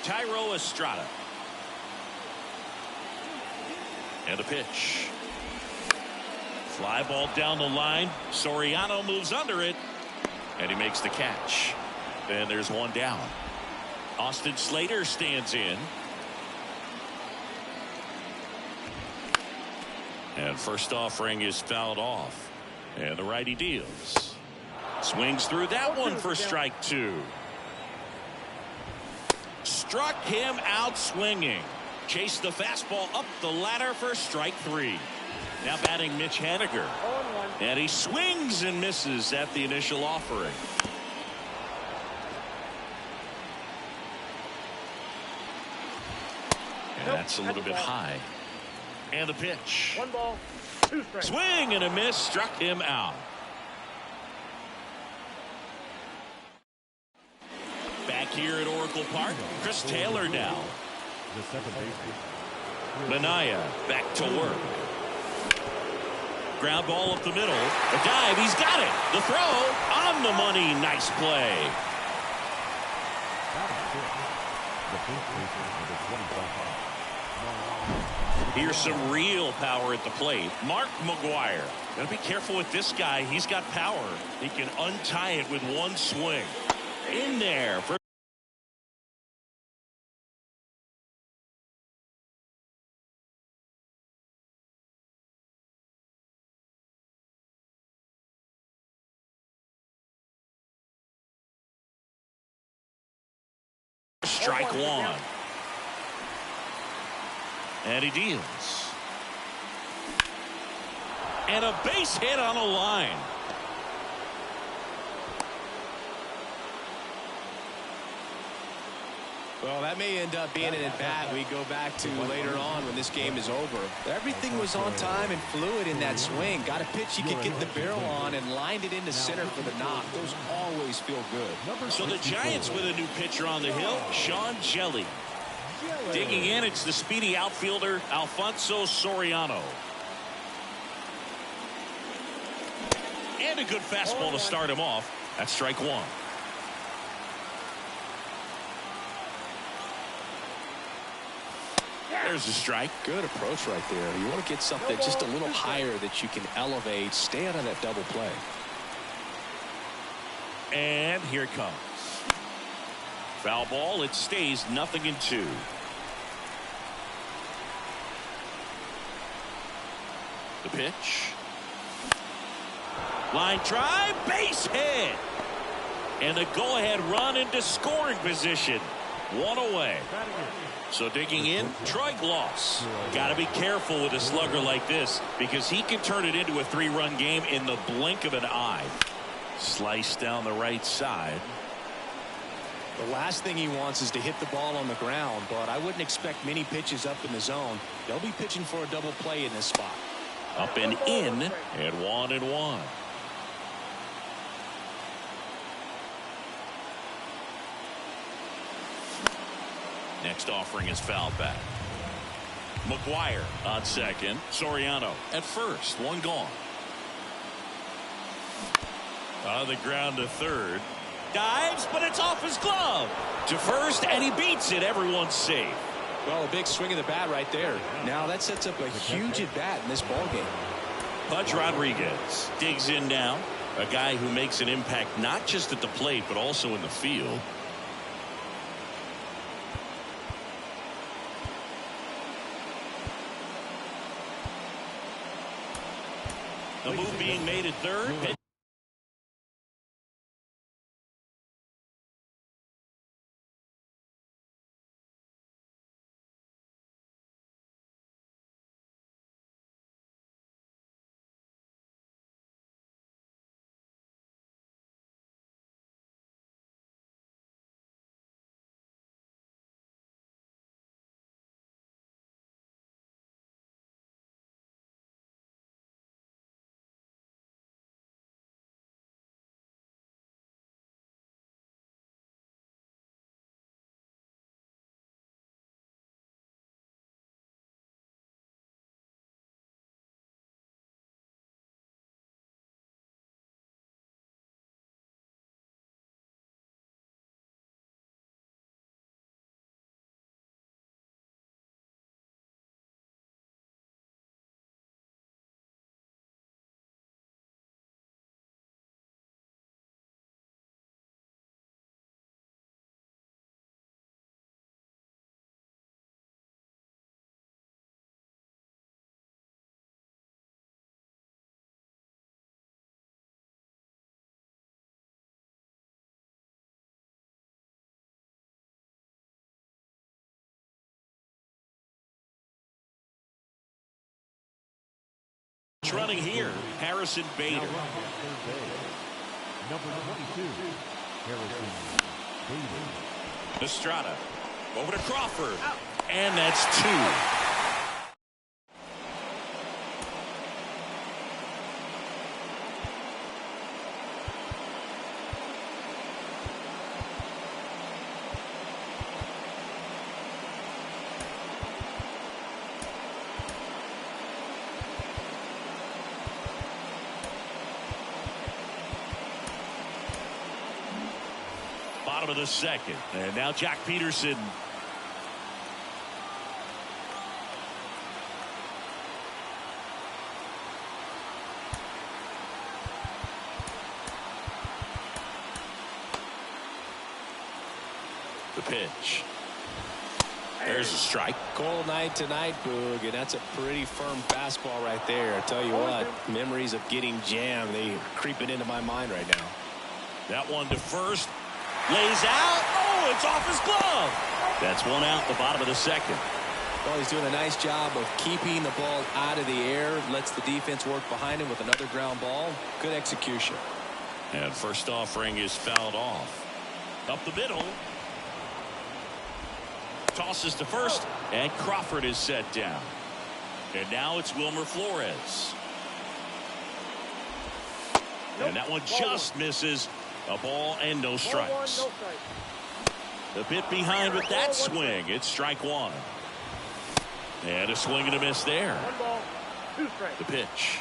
Tyro Estrada. And a pitch. Fly ball down the line. Soriano moves under it. And he makes the catch. And there's 1 down. Austin Slater stands in. And first offering is fouled off. And the righty deals. Swings through that one for strike 2. Struck him out swinging. Chased the fastball up the ladder for strike 3. Now batting Mitch Haniger. And he swings and misses at the initial offering. And that's a little bit high. And the pitch. 1 ball, 2 strikes. Swing and a miss, struck him out. Back here at Oracle Park, Chris Taylor now. The second baseman, Manaya back to work. Ground ball up the middle. A dive, he's got it. The throw on the money. Nice play. the first baseman, number 25. Here's some real power at the plate. Mark McGuire. Gotta be careful with this guy. He's got power. He can untie it with 1 swing. In there for strike 1. And he deals. And a base hit on a line. Well, that may end up being an at-bat we go back to later on when this game is over. Everything was on time and fluid in that swing. Got a pitch he could get the barrel on and lined it into center for the knock. Those always feel good. So the Giants with a new pitcher on the hill, Sean Jelly. Digging in, it's the speedy outfielder, Alfonso Soriano. And a good fastball to start him off. That's strike 1. There's a strike. Good approach right there. You want to get something just a little higher that you can elevate. Stay out of that double play. And here it comes. Foul ball. It stays 0-2. The pitch. Line drive. Base hit. And the go-ahead run into scoring position. One away. So digging in, Troy Gloss. Got to be careful with a slugger like this because he can turn it into a 3-run game in the blink of an eye. Slice down the right side. The last thing he wants is to hit the ball on the ground, but I wouldn't expect many pitches up in the zone. They'll be pitching for a double play in this spot. Up and in at 1-1. Next offering is fouled back. McGuire on second. Soriano at first. One gone. On the ground to third. Dives, but it's off his glove. To first, and he beats it. Everyone's safe. Well, a big swing of the bat right there. Now that sets up a huge at bat in this ball game. Pudge Rodriguez digs in now. A guy who makes an impact not just at the plate, but also in the field. The move being made at third. Running here, Harrison Bader. Number 22, Harrison Bader. Estrada over to Crawford, and that's 2. Bottom of the second, and now Jack Peterson. The pitch. There's a strike. Cold night tonight, Boog, and that's a pretty firm fastball right there. I tell you what, memories of getting jammed, they are creeping into my mind right now. That one to first. Lays out. Oh, it's off his glove. That's one out, the bottom of the second. Well, he's doing a nice job of keeping the ball out of the air. Lets the defense work behind him with another ground ball. Good execution. And first offering is fouled off. Up the middle. Tosses to first, and Crawford is set down. And now it's Wilmer Flores. And that one just misses. A ball and no strikes. A bit behind with that swing. It's strike one. And a swing and a miss there. 1 ball, 2 strikes. The pitch.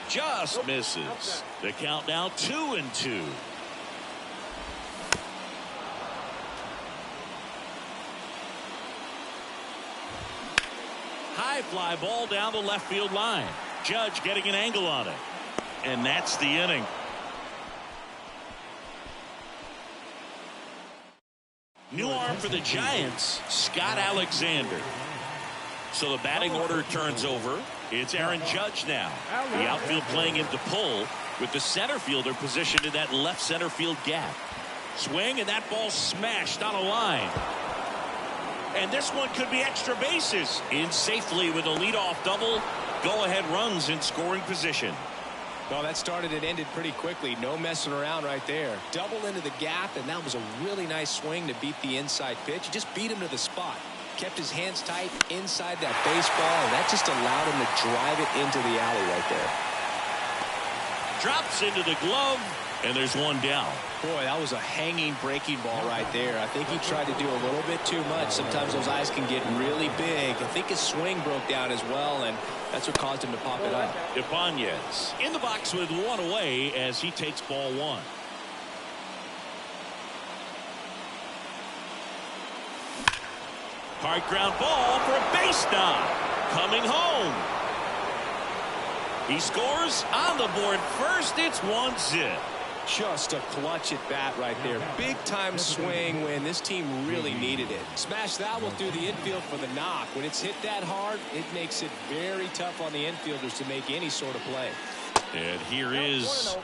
Just misses. The count now 2-2. fly ball down the left field line. Judge getting an angle on it. And that's the inning. New arm for the Giants, Scott Alexander. So the batting order turns over. It's Aaron Judge now. The outfield playing him to pull with the center fielder positioned in that left center field gap. Swing, and that ball smashed on a line. And this one could be extra bases. In safely with a leadoff double. Go-ahead runs in scoring position. Well, that started and ended pretty quickly. No messing around right there. Double into the gap, and that was a really nice swing to beat the inside pitch. He just beat him to the spot. Kept his hands tight inside that baseball, and that just allowed him to drive it into the alley right there. Drops into the glove, and there's one down. Boy, that was a hanging breaking ball right there. I think he tried to do a little bit too much. Sometimes those eyes can get really big. I think his swing broke down as well, and that's what caused him to pop it up. Ibanez in the box with one away as he takes ball one. Hard ground ball for a base knock. Coming home. He scores on the board first. It's 1-0. Just a clutch at bat right there. Big time swing when this team really needed it. Smash that one through the infield for the knock. When it's hit that hard, it makes it very tough on the infielders to make any sort of play. And here is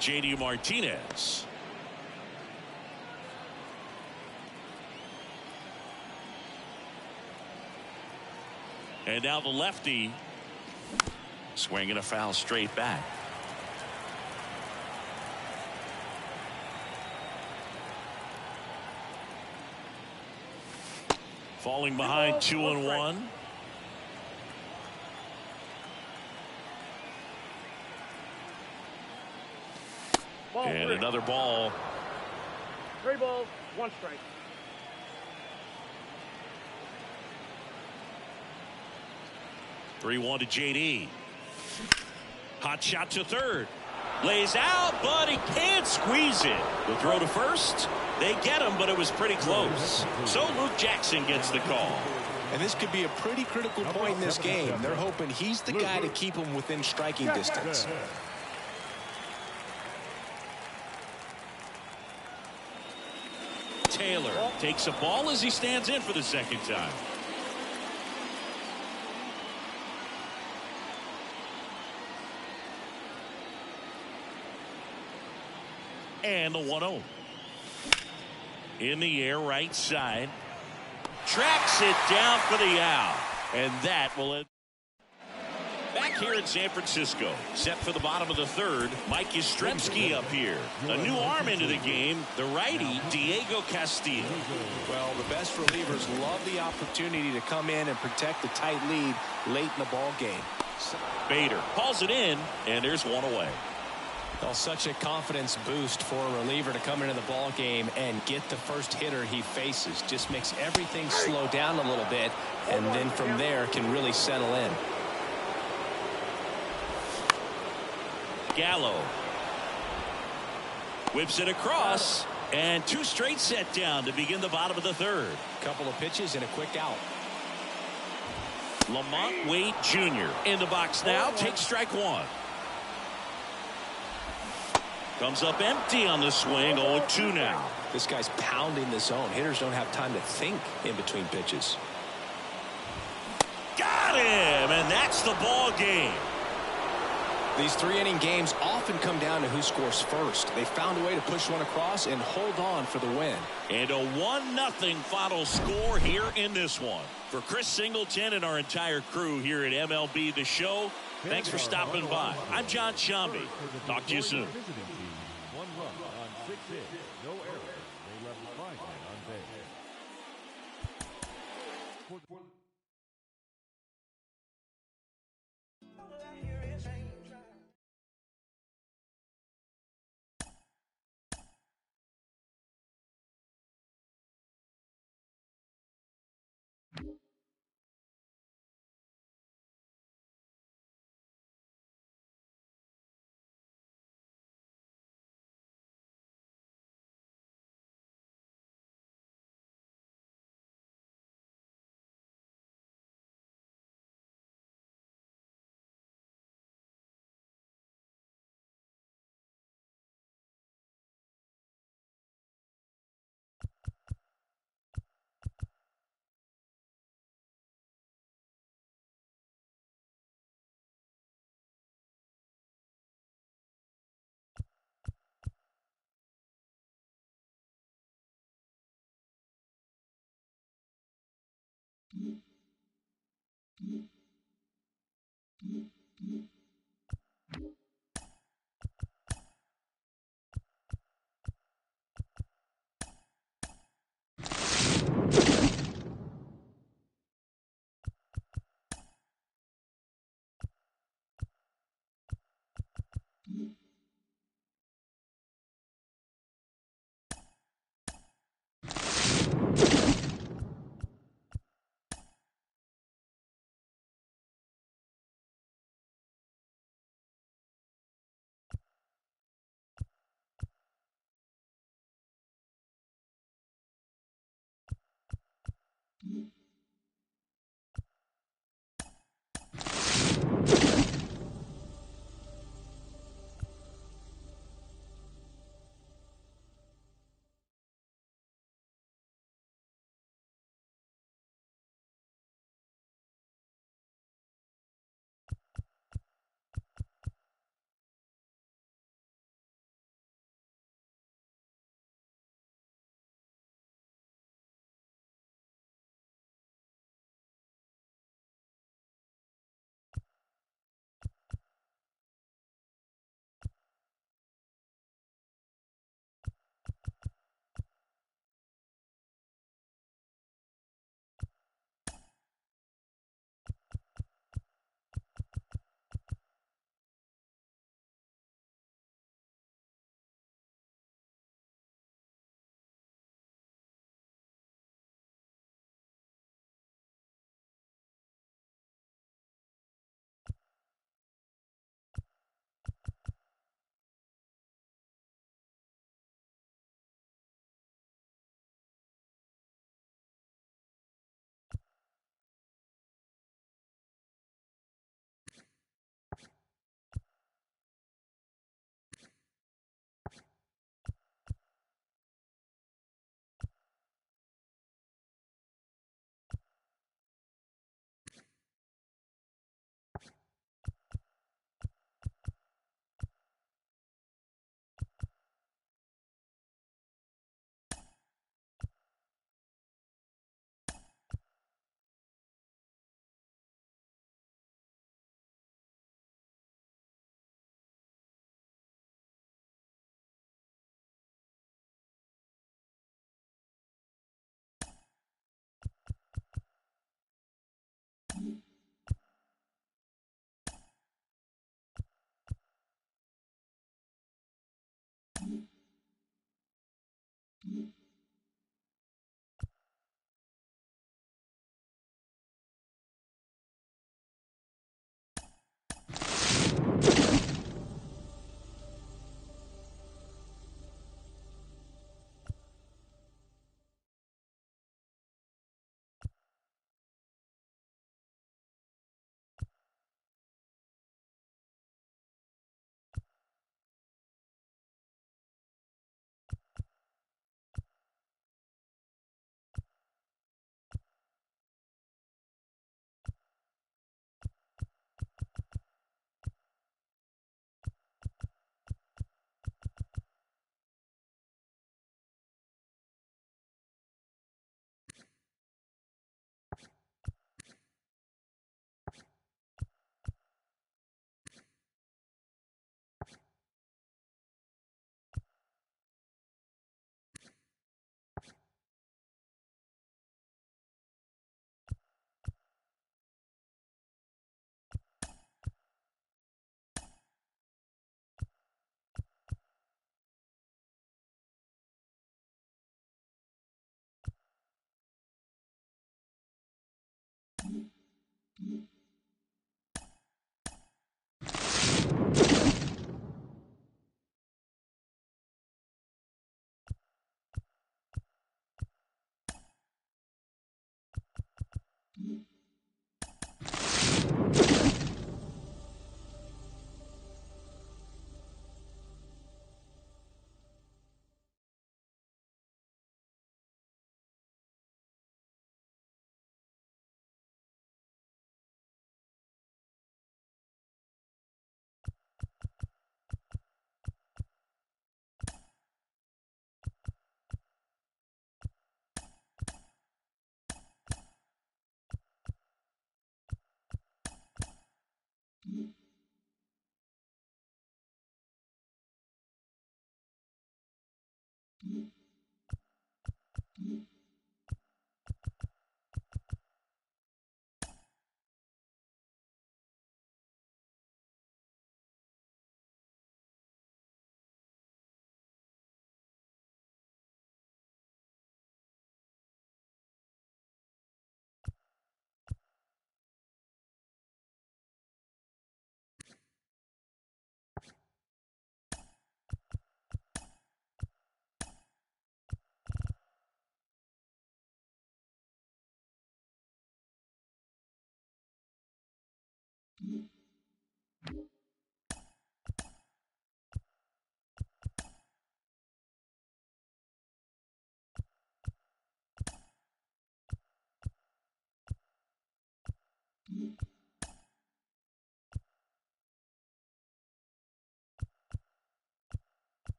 J.D. Martinez. And now the lefty swinging a foul straight back. Falling behind 2-1. And another ball. 3 balls, 1 strike. Three-1 to JD. Hot shot to third. Lays out, but he can't squeeze it. The throw to first. They get him, but it was pretty close. So Luke Jackson gets the call. And this could be a pretty critical point in this game. They're hoping he's the guy to keep him within striking distance. Taylor takes a ball as he stands in for the second time. And the 1-0. In the air, right side. Tracks it down for the out. And that will end. Back here in San Francisco, set for the bottom of the third, Mike Yastrzemski up here. A new arm into the game, the righty, Diego Castillo. Well, the best relievers love the opportunity to come in and protect the tight lead late in the ball game. Bader calls it in, and there's one away. Well, such a confidence boost for a reliever to come into the ball game and get the first hitter he faces. Just makes everything slow down a little bit, and then from there can really settle in. Gallo whips it across, and 2 straight set down to begin the bottom of the third. Couple of pitches and a quick out. Lamont Wade Jr. in the box now, takes strike 1. Comes up empty on the swing. 0-2 now. This guy's pounding the zone. Hitters don't have time to think in between pitches. Got him, and that's the ball game. These 3-inning games often come down to who scores first. They found a way to push one across and hold on for the win. And a 1-0 final score here in this one. For Chris Singleton and our entire crew here at MLB The Show, thanks for stopping by. I'm John Shambi. Talk to you soon. 1 run on 6 hits, no errors. They left 5 men on base.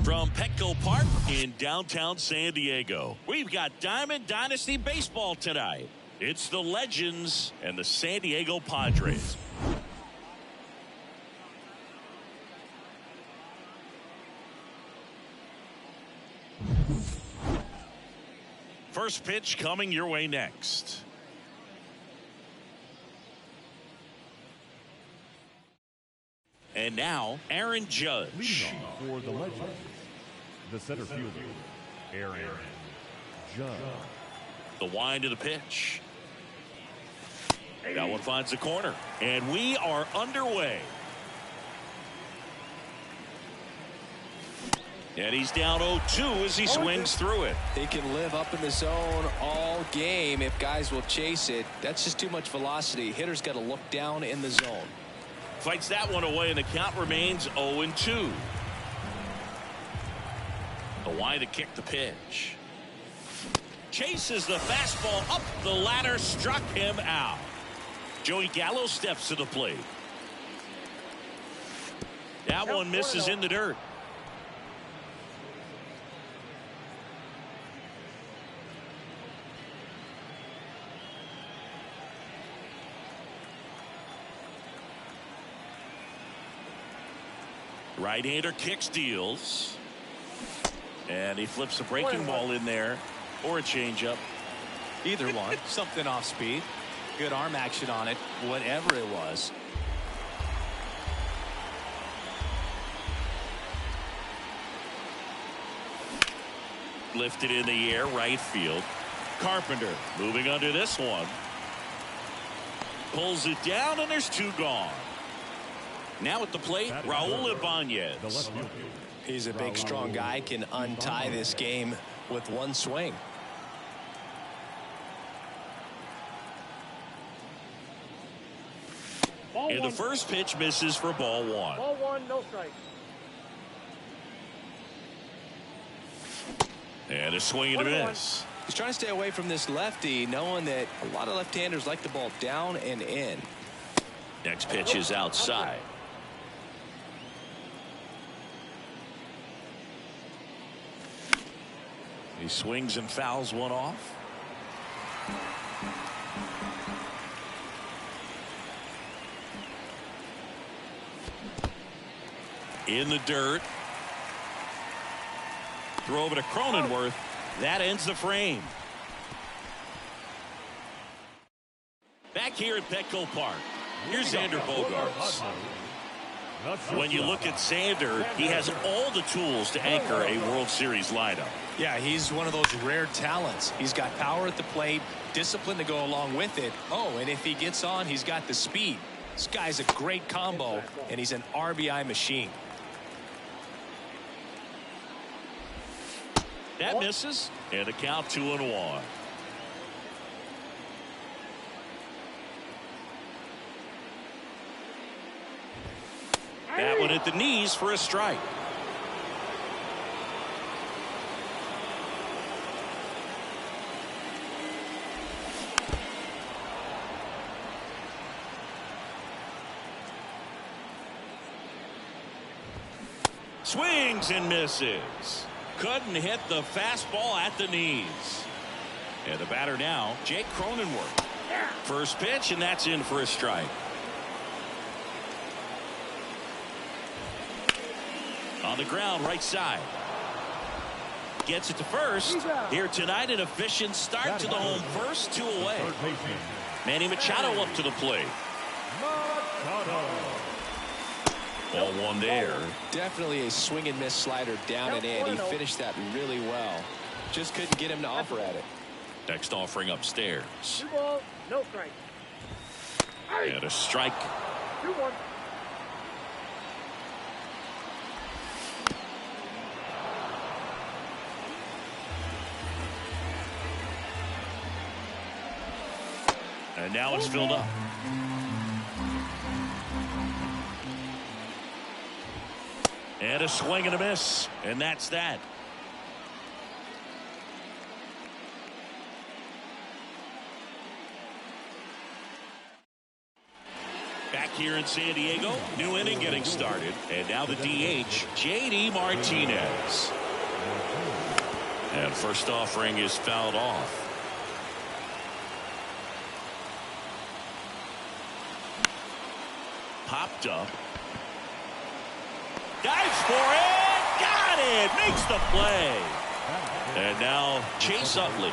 From Petco Park in downtown San Diego, we've got Diamond Dynasty Baseball tonight. It's the Legends and the San Diego Padres. First pitch coming your way next. And now, Aaron Judge. Leading off for the Legends, the center fielder, Aaron Judge. The wind of the pitch. That one finds the corner. And we are underway. And he's down 0-2 as he swings through it. He can live up in the zone all game if guys will chase it. That's just too much velocity. Hitter's got to look down in the zone. Fights that one away, and the count remains 0-2. The wind to kick the pitch. Chases the fastball up the ladder, struck him out. Joey Gallo steps to the plate. That one misses in the dirt. Right-hander kicks, deals. And he flips a breaking ball in there, or a changeup. Either one. Something off speed. Good arm action on it, whatever it was. Lifted in the air, right field. Carpenter moving under this one. Pulls it down, and there's 2 gone. Now at the plate, Raul Ibanez. He's a big, strong guy, can untie this game with one swing. And the first pitch misses for ball 1. Ball 1, no strike. And a swing and a miss. He's trying to stay away from this lefty, knowing that a lot of left-handers like the ball down and in. Next pitch is outside. He swings and fouls one off. In the dirt. Throw over to Cronenworth. That ends the frame. Back here at Petco Park, here's Xander Bogaerts. When you look at Xander, he has all the tools to anchor a World Series lineup. Yeah, he's one of those rare talents. He's got power at the plate, discipline to go along with it. Oh, and if he gets on, he's got the speed. This guy's a great combo, and he's an RBI machine. That misses, and a count 2-1. That one at the knees for a strike. Swings and misses. Couldn't hit the fastball at the knees. And the batter now, Jake Cronenworth. First pitch, and that's in for a strike. On the ground, right side. Gets it to first. Here tonight, an efficient start to the home first, 2 away. Manny Machado up to the plate. Ball 1 there. Definitely a swing and miss slider down and in. He finished that really well. Just couldn't get him to offer at it. Next offering upstairs. 2 balls, no strike. And a strike. 2-1. And now it's filled up. And a swing and a miss. And that's that. Back here in San Diego, new inning getting started. And now the DH, J.D. Martinez. And first offering is fouled off. Popped up. Dives for it. Got it. Makes the play. And now Chase Utley.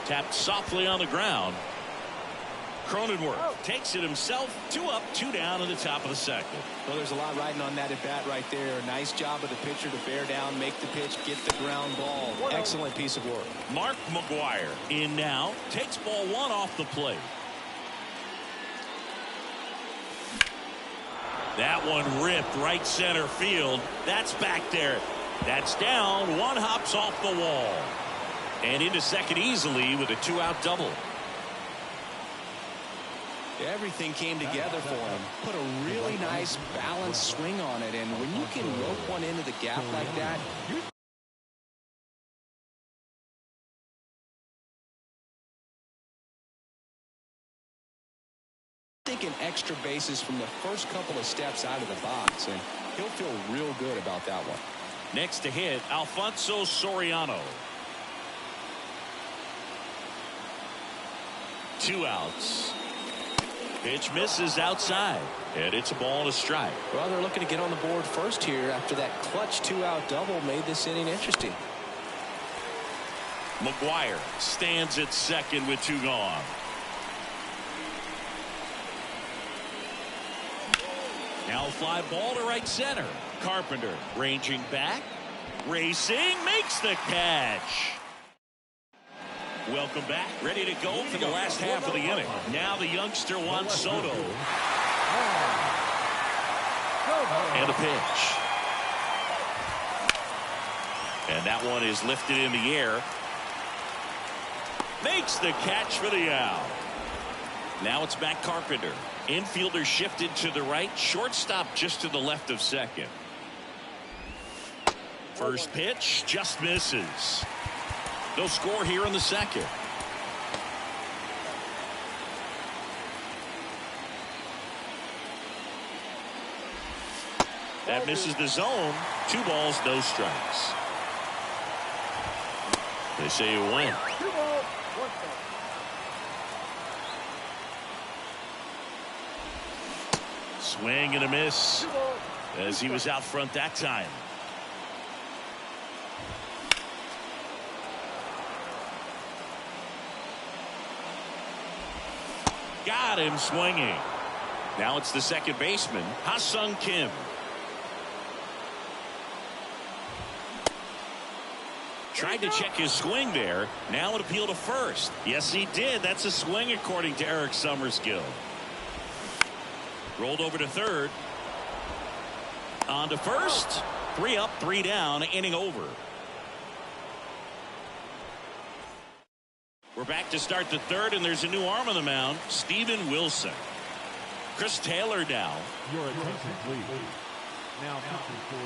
Tapped softly on the ground. Cronenworth takes it himself. 2 up, 2 down in the top of the second. Well, there's a lot riding on that at bat right there. Nice job of the pitcher to bear down, make the pitch, get the ground ball. Excellent piece of work. Mark McGuire in now. Takes ball 1 off the plate. That one ripped right center field. That's back there. That's down. 1 hops off the wall. And into second easily with a 2-out double. Everything came together for him. Put a really nice balanced swing on it. And when you can rope one into the gap like that, taking extra bases from the first couple of steps out of the box, and he'll feel real good about that one. Next to hit, Alfonso Soriano. 2 outs. Pitch misses outside, and it's a ball and a strike. Well, they're looking to get on the board first here after that clutch 2-out double made this inning interesting. McGuire stands at second with 2 gone. Now a fly ball to right center. Carpenter ranging back, racing, makes the catch. Welcome back. Ready to go for the last half of the inning. Now the youngster Juan Soto. And a pitch. And that one is lifted in the air. Makes the catch for the out. Now it's back Carpenter. Infielder shifted to the right. Shortstop just to the left of second. First pitch just misses. No score here in the second. That misses the zone. 2 balls, no strikes. They say you win. 2 balls, 1 strike. Swing and a miss 2 balls, as he was out front that time. Got him swinging. Now it's the second baseman, Ha-Sung Kim. Tried to check his swing there. Now an appeal to first. Yes, he did. That's a swing according to Eric Summerskill. Rolled over to third. On to first. 3 up, 3 down, inning over. We're back to start the third, and there's a new arm on the mound, Steven Wilson. Chris Taylor now. Your attention, please. Now pitching for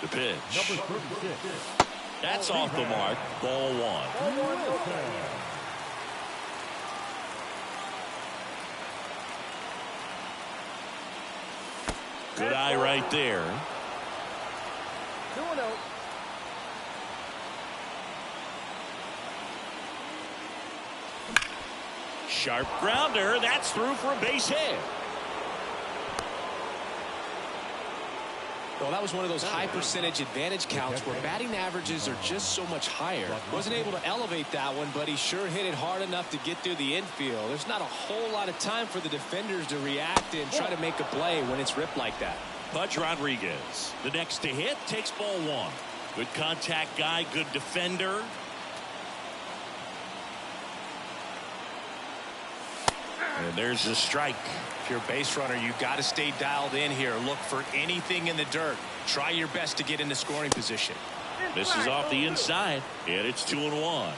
the The pitch. Number 36. That's off the mark. Ball 1. Good eye right there. 2-0. Sharp grounder. That's through for a base hit. Well, that was one of those high percentage advantage counts where batting averages are just so much higher. Wasn't able to elevate that one, but he sure hit it hard enough to get through the infield. There's not a whole lot of time for the defenders to react and try to make a play when it's ripped like that. Pudge Rodriguez, the next to hit, takes ball 1. Good contact guy, good defender. And there's the strike. If you're a base runner, you've got to stay dialed in here. Look for anything in the dirt. Try your best to get into scoring position. This is off the inside, and it's 2-1.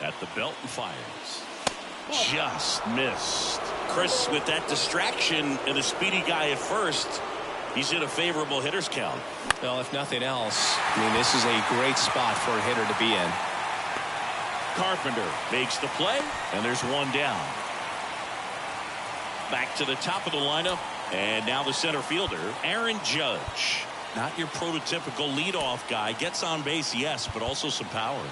At the belt and fires. Just missed. Chris with that distraction and a speedy guy at first. He's in a favorable hitter's count. Well, if nothing else, I mean, this is a great spot for a hitter to be in. Carpenter makes the play, and there's 1 down. Back to the top of the lineup, and now the center fielder, Aaron Judge. Not your prototypical leadoff guy. Gets on base, yes, but also some power.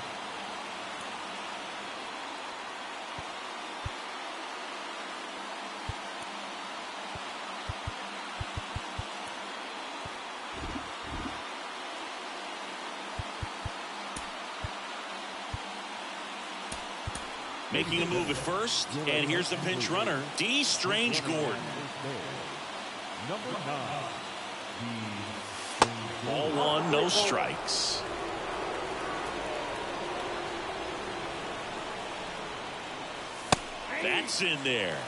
Making a move at first, and here's the pinch runner, D. Strange Gordon. Number 9. Ball 1, no strikes. That's in there.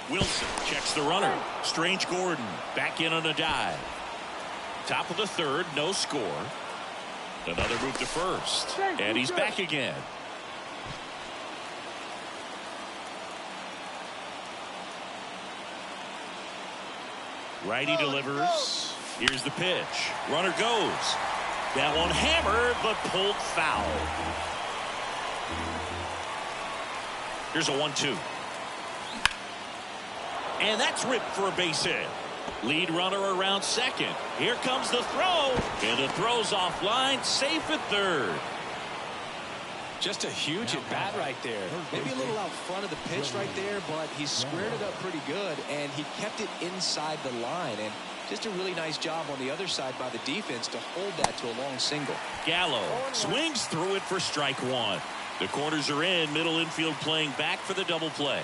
Wilson checks the runner. Strange Gordon back in on a dive. Top of the third, no score. Another move to first, and he's back again. Righty delivers. Here's the pitch. Runner goes. That one hammered, but pulled foul. Here's a 1-2. And that's ripped for a base hit. Lead runner around second. Here comes the throw. And the throw's offline. Safe at third. Just a huge at bat right there. Maybe a little out front of the pitch right there, but he squared it up pretty good, and he kept it inside the line. And just a really nice job on the other side by the defense to hold that to a long single. Gallo swings through it for strike one. The corners are in. Middle infield playing back for the double play.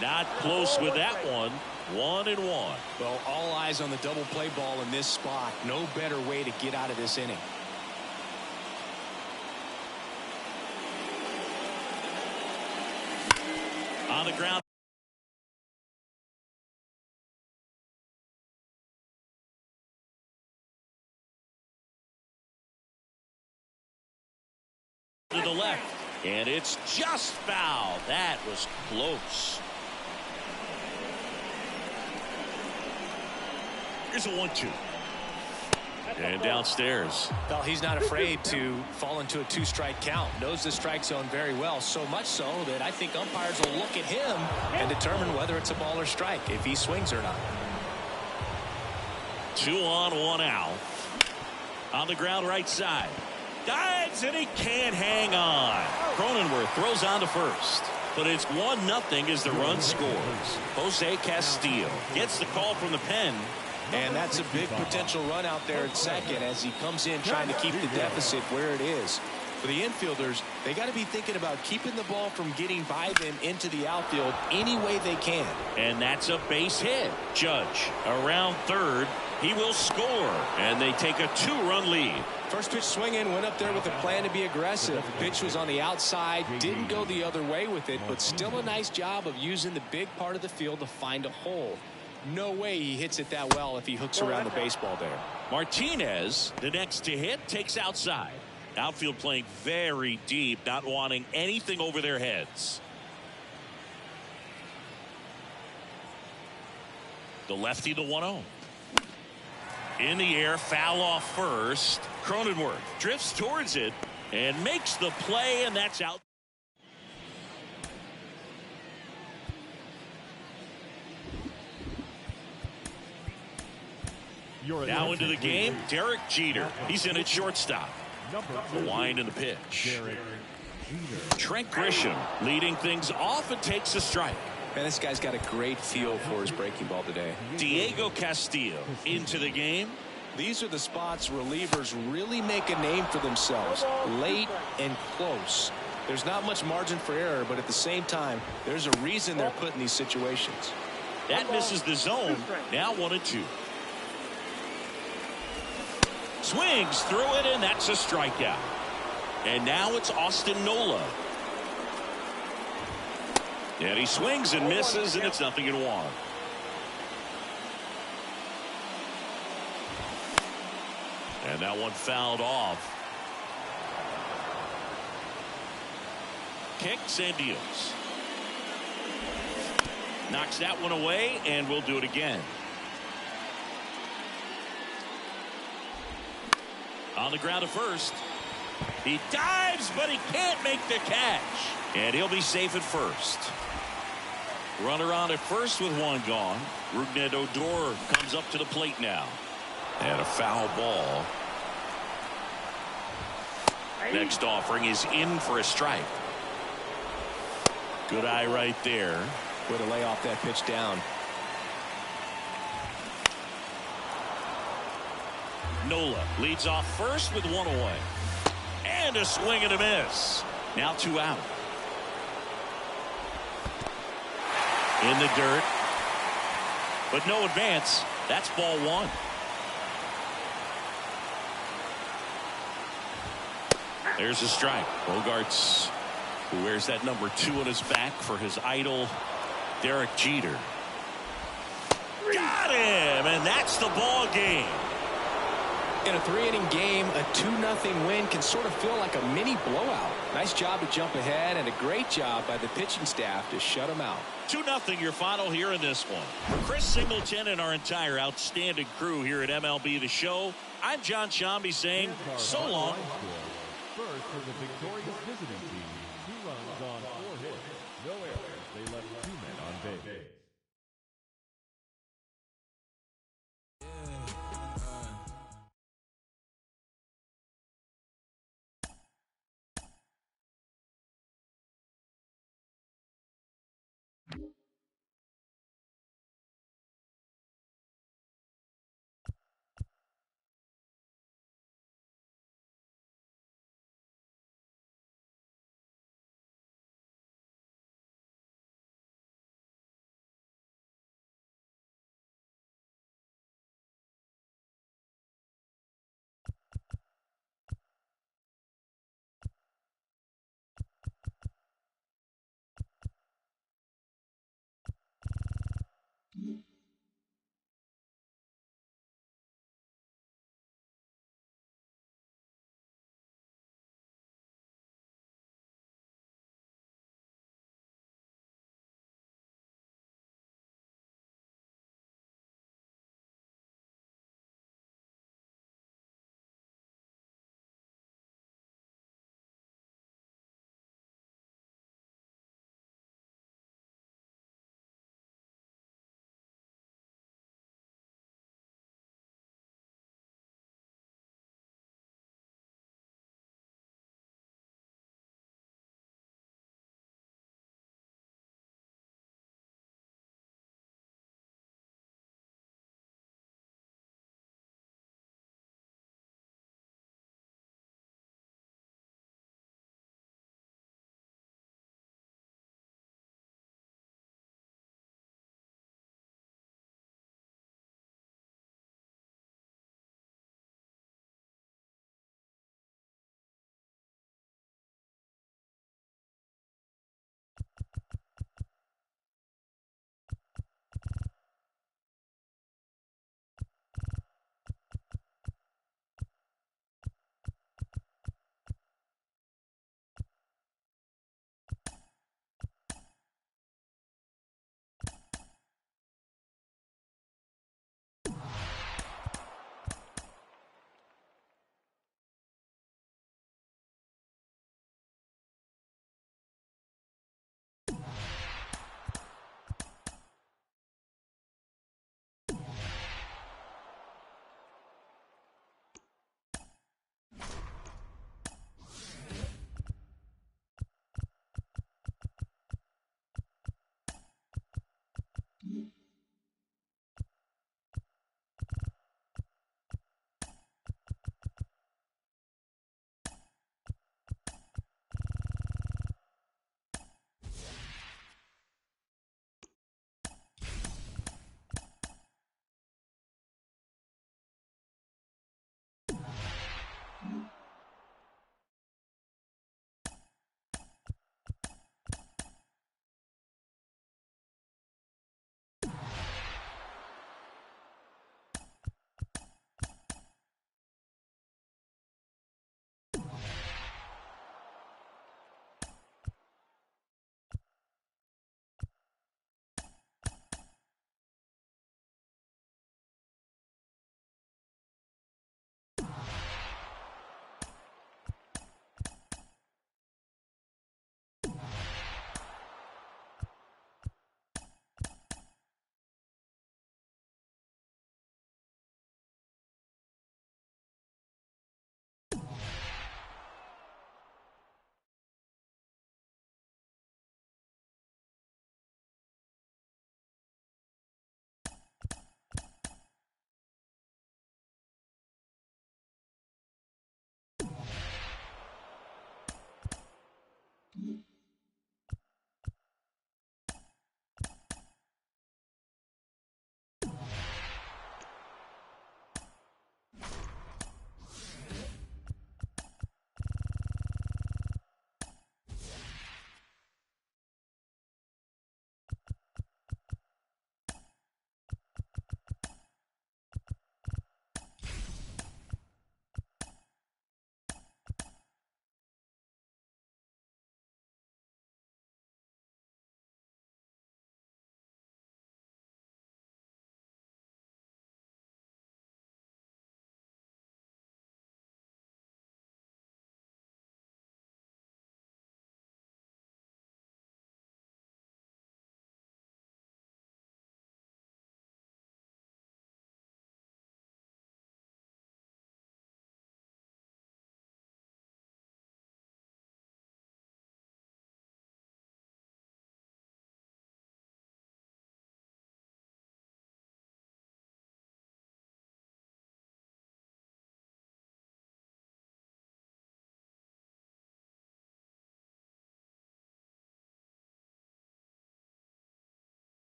Not close with that one. 1-1. Well, all eyes on the double play ball in this spot. No better way to get out of this inning. On the ground. To the left. And it's just foul. That was close. Here's a 1-2. And downstairs. Well, he's not afraid to fall into a two-strike count. Knows the strike zone very well, so much so that I think umpires will look at him and determine whether it's a ball or strike, if he swings or not. 2 on, 1 out. On the ground right side. Dives and he can't hang on. Cronenworth throws on to first. But it's 1-0 as the run scores. Jose Castillo gets the call from the pen. And that's a big potential run out there at second as he comes in trying to keep the deficit where it is. For the infielders, they got to be thinking about keeping the ball from getting by them into the outfield any way they can. And that's a base hit. Judge around third. He will score. And they take a 2-run lead. First pitch swinging, went up there with a plan to be aggressive. Pitch was on the outside, didn't go the other way with it, but still a nice job of using the big part of the field to find a hole. No way he hits it that well if he hooks around the baseball there. Martinez, the next to hit, takes outside. Outfield playing very deep, not wanting anything over their heads. The lefty, the 1-0. In the air, foul off first. Cronenworth drifts towards it and makes the play, and that's out. Now into the game, Derek Jeter. He's in at shortstop. The wind and the pitch. Trent Grisham leading things off and takes a strike. Man, this guy's got a great feel for his breaking ball today. Diego Castillo into the game. These are the spots relievers really make a name for themselves. Late and close. There's not much margin for error, but at the same time, there's a reason they're put in these situations. That misses the zone. Now 1-2. Swings through it, and that's a strikeout. And now it's Austin Nola. And he swings and misses, and it's 0-1. And that one fouled off. Kicks and deals. Knocks that one away, and we'll do it again. On the ground to first. He dives, but he can't make the catch. And he'll be safe at first. Runner on at first with one gone. Rougned Odor comes up to the plate now. And a foul ball. Next offering is in for a strike. Good eye right there. Way to lay off that pitch down. Nola leads off first with one away. And a swing and a miss. Now 2 out. In the dirt. But no advance. That's ball 1. There's a strike. Bogarts, who wears that number 2 on his back for his idol, Derek Jeter. Got him, and that's the ball game. In a 3-inning game, a 2-0 win can sort of feel like a mini blowout. Nice job to jump ahead, and a great job by the pitching staff to shut them out. 2-0 your final here in this one. For Chris Singleton and our entire outstanding crew here at MLB The Show, I'm John Shambi saying so long. First for the victorious visiting team, 2 runs on 4 hits, no errors. They left 2 men.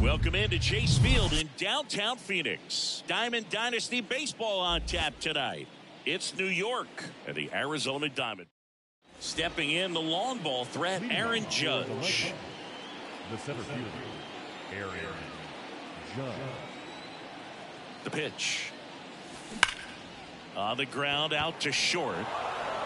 Welcome into Chase Field in downtown Phoenix. Diamond Dynasty Baseball on tap tonight. It's New York and the Arizona Diamond. Stepping in, the long ball threat, Aaron Judge. The center fielder, Aaron Judge. The pitch. On the ground, out to short.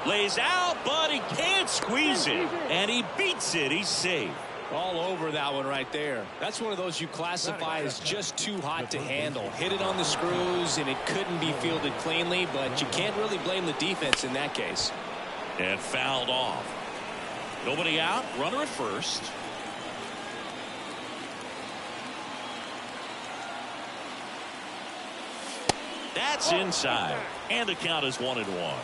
Lays out, but he can't squeeze it. And he beats it. He's safe. All over that one right there. That's one of those you classify as just too hot to handle. Hit it on the screws, and it couldn't be fielded cleanly, but you can't really blame the defense in that case. And fouled off. Nobody out. Runner at first. That's inside. And the count is 1-1.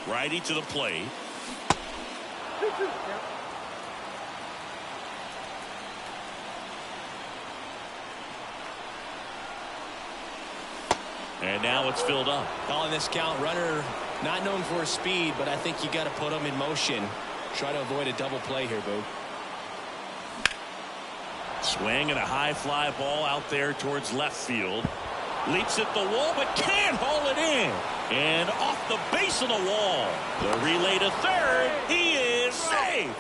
Righty to the plate. And now it's filled up. Calling this count, runner not known for his speed, but I think you got to put him in motion. Try to avoid a double play here, Boo. Swing and a high fly ball out there towards left field. Leaps at the wall, but can't haul it in. And off the base of the wall. The relay to third. He is safe.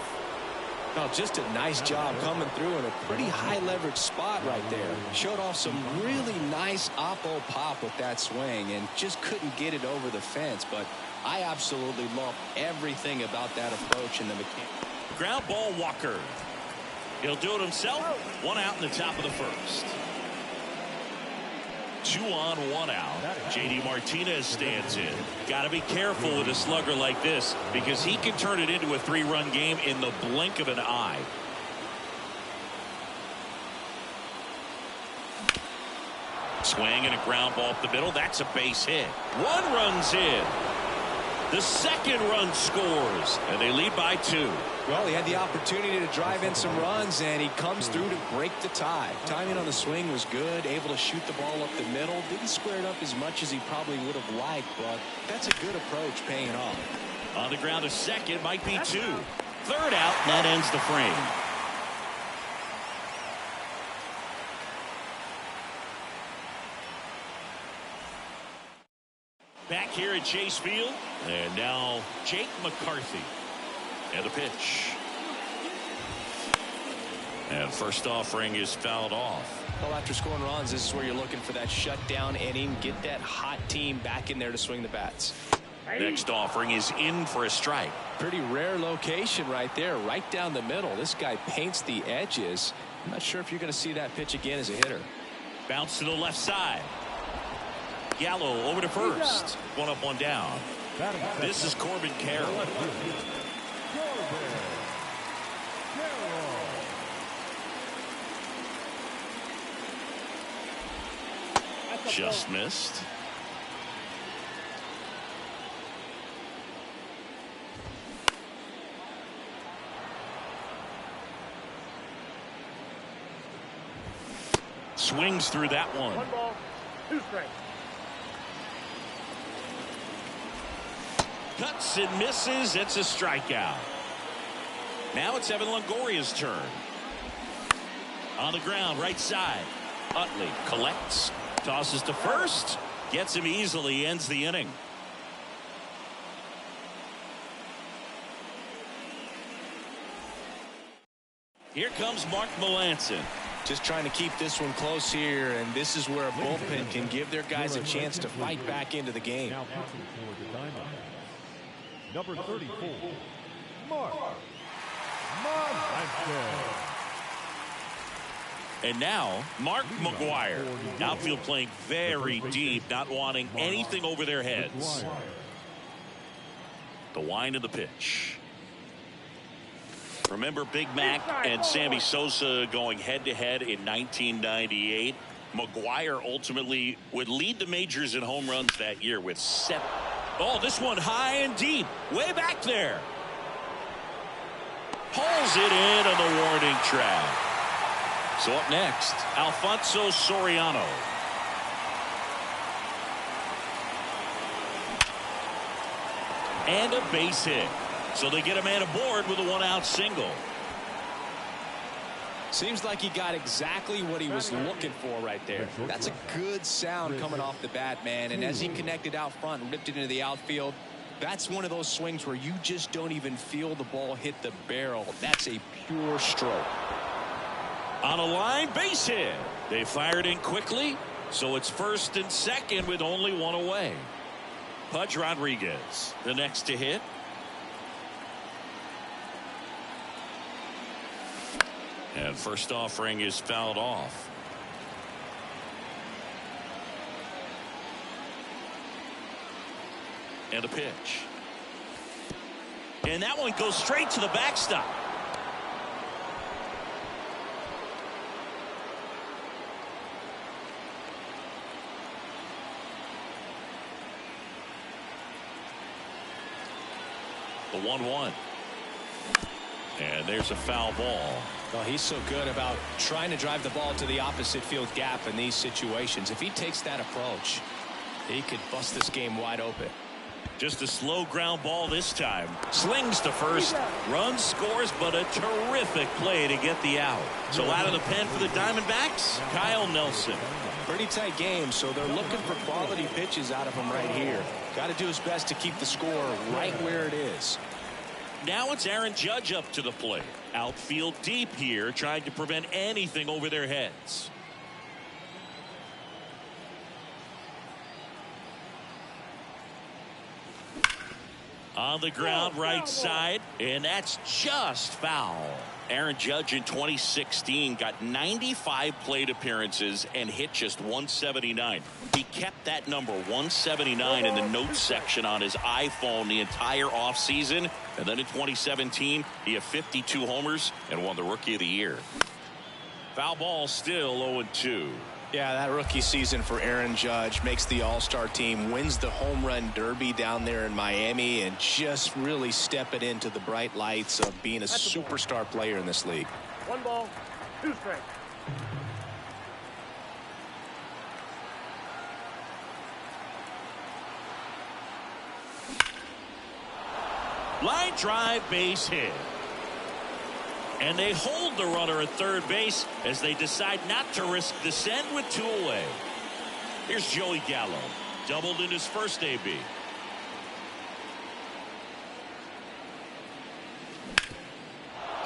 Oh, just a nice job coming through in a pretty high leverage spot right there. Showed off some really nice oppo pop with that swing and just couldn't get it over the fence. But I absolutely love everything about that approach and the mechanics. Ground ball, Walker. He'll do it himself. 1 out in the top of the first. 2 on, 1 out. JD Martinez stands in. Got to be careful with a slugger like this because he can turn it into a 3-run game in the blink of an eye. Swing and a ground ball up the middle. That's a base hit. 1 run's in. The second run scores, and they lead by 2. Well, he had the opportunity to drive in some runs, and he comes through to break the tie. Timing on the swing was good, able to shoot the ball up the middle. Didn't square it up as much as he probably would have liked, but that's a good approach paying off. On the ground to second, might be 2. Third out, and that ends the frame. Back here at Chase Field, and now Jake McCarthy. And the pitch. And first offering is fouled off. Well, after scoring runs, this is where you're looking for that shutdown inning. Get that hot team back in there to swing the bats. Next offering is in for a strike. Pretty rare location right there, right down the middle. This guy paints the edges. I'm not sure if you're going to see that pitch again as a hitter. Bounce to the left side. Gallo over to first. 1 up, 1 down. This is Corbin Carroll. Just missed. Swings through that one. 1 ball, 2 strikes. Cuts and misses. It's a strikeout. Now it's Evan Longoria's turn. On the ground, right side. Utley collects. Tosses to first. Gets him easily. Ends the inning. Here comes Mark Melancon. Just trying to keep this one close here, and this is where a bullpen can give their guys a chance to fight back into the game. Now pitching for the Diamondbacks, number 34, Mark Melancon. And now, Mark McGwire. Outfield playing very deep, not wanting anything over their heads. The wind of the pitch. Remember Big Mac and Sammy Sosa going head-to-head in 1998? McGwire ultimately would lead the majors in home runs that year with 7. Oh, this one high and deep. Way back there. Pulls it in on the warning track. So up next, Alfonso Soriano. And a base hit. So they get a man aboard with a one-out single. Seems like he got exactly what he was looking for right there. That's a good sound coming off the bat, man. And as he connected out front and ripped it into the outfield, that's one of those swings where you just don't even feel the ball hit the barrel. That's a pure stroke. On a line, base hit. They fired in quickly, so it's first and second with only one away. Pudge Rodriguez, the next to hit. And first offering is fouled off. And a pitch. And that one goes straight to the backstop. The 1-1. And there's a foul ball. Well, he's so good about trying to drive the ball to the opposite field gap in these situations. If he takes that approach, he could bust this game wide open. Just a slow ground ball this time. Slings to first. Runs, scores, but a terrific play to get the out. So out of the pen for the Diamondbacks, Kyle Nelson. Pretty tight game, so they're looking for quality pitches out of him right here. Got to do his best to keep the score right where it is. Now it's Aaron Judge up to the plate. Outfield deep here, trying to prevent anything over their heads. On the ground, right side, and that's just foul. Aaron Judge in 2016 got 95 plate appearances and hit just 179. He kept that number 179 in the notes section on his iPhone the entire offseason. And then in 2017, he had 52 homers and won the Rookie of the Year. Foul ball still 0-2. Yeah, that rookie season for Aaron Judge makes the All-Star team, wins the home run derby down there in Miami, and just really stepping into the bright lights of being a superstar player in this league. 1 ball, 2 strikes. Line drive, base hit. And they hold the runner at third base as they decide not to risk the send with 2 away. Here's Joey Gallo. Doubled in his first AB.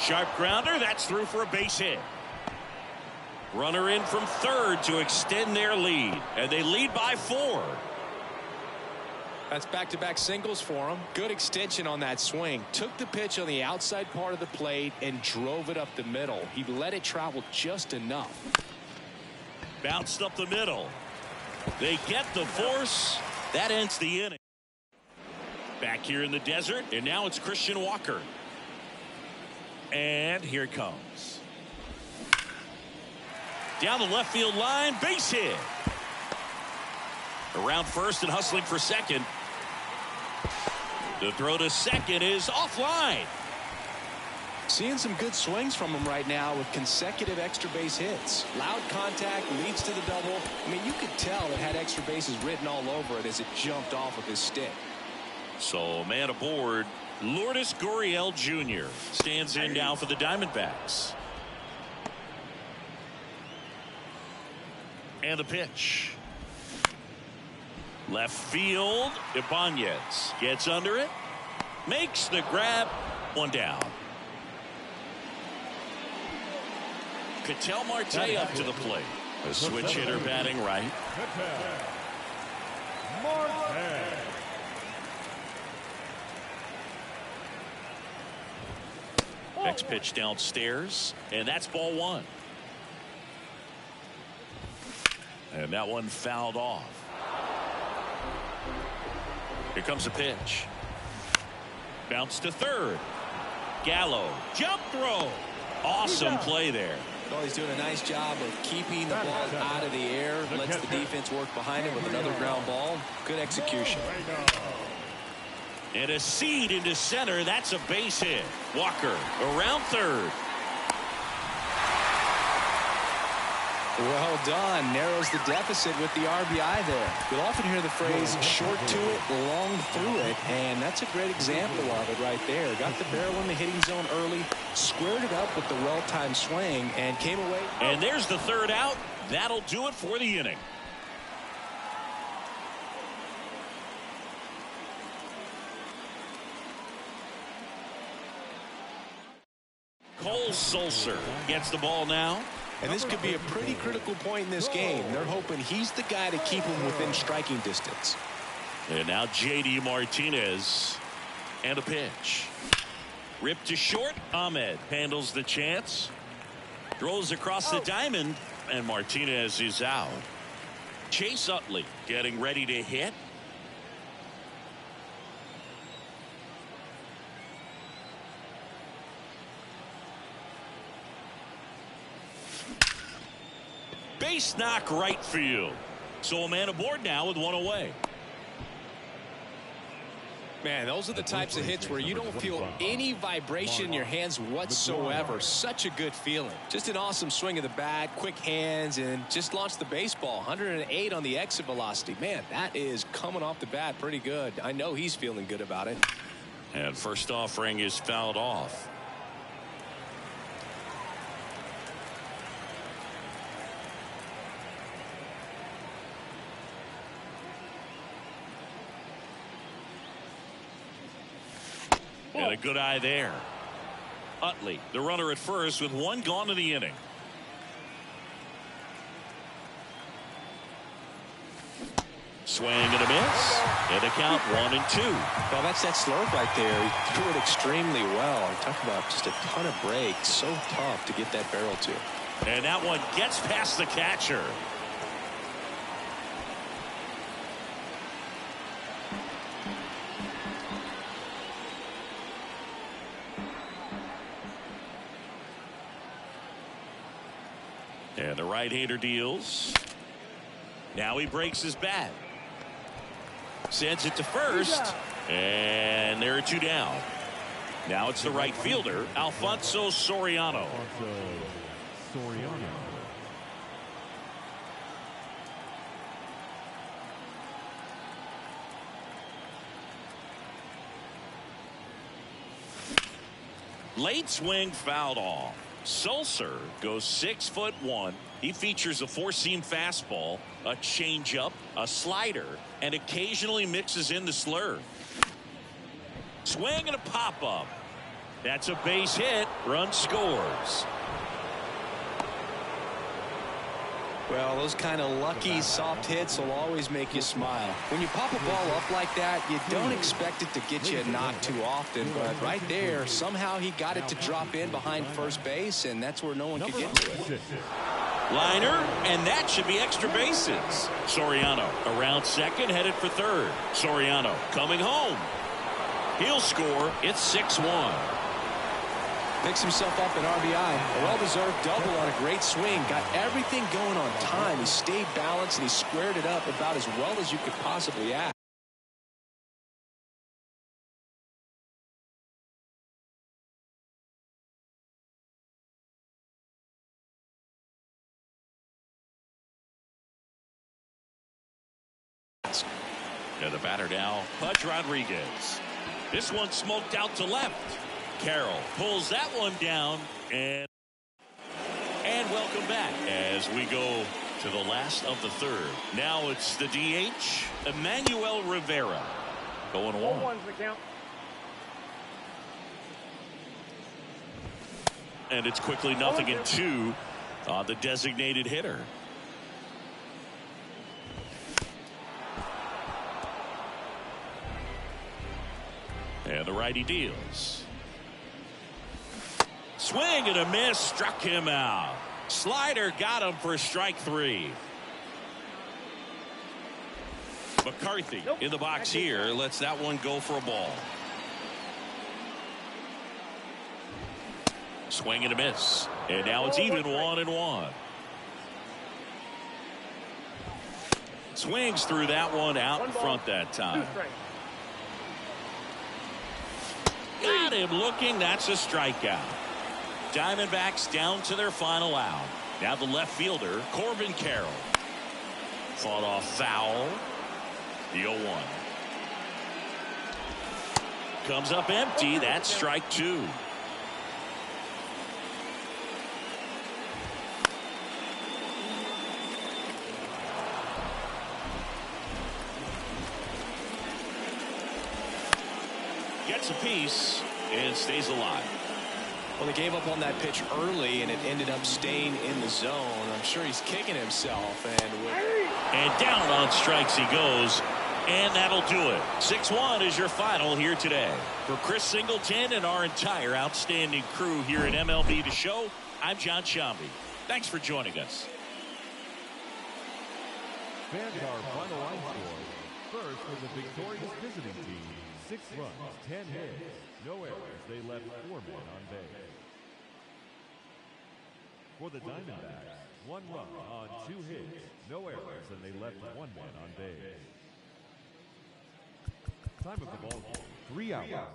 Sharp grounder. That's through for a base hit. Runner in from third to extend their lead. And they lead by 4. That's back-to-back singles for him. Good extension on that swing. Took the pitch on the outside part of the plate and drove it up the middle. He let it travel just enough. Bounced up the middle. They get the force. That ends the inning. Back here in the desert, and now it's Christian Walker. And here it comes. Down the left field line, base hit. Around first and hustling for second. The throw to second is offline. Seeing some good swings from him right now with consecutive extra base hits. Loud contact leads to the double. I mean, you could tell it had extra bases written all over it as it jumped off of his stick. So man aboard. Lourdes Gurriel Jr. stands in now for the Diamondbacks. And the pitch. Left field, Ibanez gets under it, makes the grab, 1 down. Ketel Marte up to the plate. A switch hitter batting right. Next pitch downstairs, and that's ball 1. And that one fouled off. Here comes a pitch. Bounce to third. Gallo. Jump throw. Awesome play there. Well, he's doing a nice job of keeping the ball out of the air. Lets the defense work behind him with another ground ball. Good execution. And a seed into center. That's a base hit. Walker around third. Well done. Narrows the deficit with the RBI there. You'll often hear the phrase short to it, long through it, and that's a great example of it right there. Got the barrel in the hitting zone early, squared it up with the well-timed swing, and came away. And there's the third out. That'll do it for the inning. Cole Sulser gets the ball now. And this could be a pretty critical point in this game. They're hoping he's the guy to keep him within striking distance. And now J.D. Martinez. And a pitch. Ripped to short. Ahmed handles the chance. Throws across the diamond. And Martinez is out. Chase Utley getting ready to hit. Base knock right field. So a man aboard now with one away. Man, those are the types of hits where you don't feel any vibration in your hands whatsoever. Such a good feeling. Just an awesome swing of the bat, quick hands, and just launched the baseball. 108 on the exit velocity. Man, that is coming off the bat pretty good. I know he's feeling good about it. And first offering is fouled off. And a good eye there. Utley, the runner at first with one gone in the inning. Swing and a miss. And a count 1-2. Well, that's that slurve right there. He threw it extremely well. Talk about just a ton of breaks. So tough to get that barrel to. And that one gets past the catcher. And the right-hander deals. Now he breaks his bat. Sends it to first. And there are two down. Now it's the right fielder, Alfonso Soriano. Late swing fouled off. Sulser goes 6'1". He features a four-seam fastball, a changeup, a slider, and occasionally mixes in the slurve. Swing and a pop-up. That's a base hit. Run scores. Well, those kind of lucky soft hits will always make you smile. When you pop a ball up like that, you don't expect it to get you a knock too often, but right there, somehow he got it to drop in behind first base, and that's where no one could get to it. Liner, and that should be extra bases. Soriano around second, headed for third. Soriano coming home. He'll score. It's 6-1. Picks himself up an RBI. A well-deserved double on a great swing. Got everything going on time. He stayed balanced and he squared it up about as well as you could possibly ask. And the batter now, Pudge Rodriguez. This one smoked out to left. Carroll pulls that one down, and welcome back as we go to the last of the third. Now it's the DH, Emmanuel Rivera, going 1-1. And it's quickly 0-2 on the designated hitter. And the righty deals. Swing and a miss, struck him out. Slider got him for strike 3. McCarthy in the box here, lets that one go for a ball. Swing and a miss. And now it's even 1-1. Swings through that one out in front that time. Got him looking. That's a strikeout. Diamondbacks down to their final out. Now the left fielder, Corbin Carroll. Fought off foul. The 0-1. Comes up empty. That's strike two. Gets a piece and stays alive. Well, they gave up on that pitch early, and it ended up staying in the zone. I'm sure he's kicking himself. And down on strikes he goes. And that'll do it. 6-1 is your final here today. For Chris Singleton and our entire outstanding crew here at MLB The Show, I'm John Shambi. Thanks for joining us. Fans our final line score. First for the victorious visiting team, 6 runs, 10 hits, no errors. They left 4 men on base. For the Diamondbacks, 1 run on 2 hits, no errors, and they left 1 man on base. Time of the ball game, 3 hours.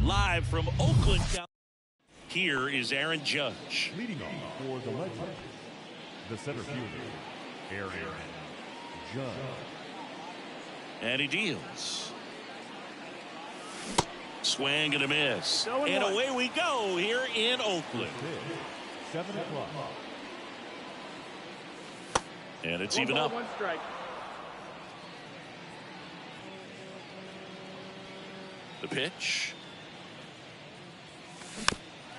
Live from Oakland. Here is Aaron Judge. Leading off for the Legends, the center fielder, Aaron Judge. And he deals. Swing and a miss. And away we go here in Oakland. 7 o'clock. And it's even up. 1 strike. The pitch.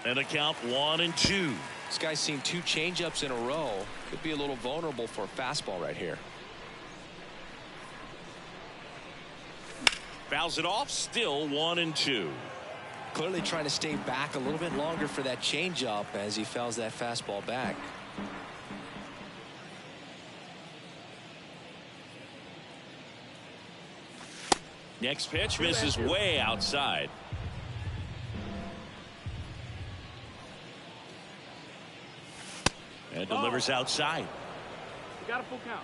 And the count 1-2. This guy's seen 2 changeups in a row. Could be a little vulnerable for a fastball right here. Fouls it off. Still 1-2. Clearly trying to stay back a little bit longer for that changeup as he fouls that fastball back. Next pitch misses way outside. And delivers outside. You got a full count.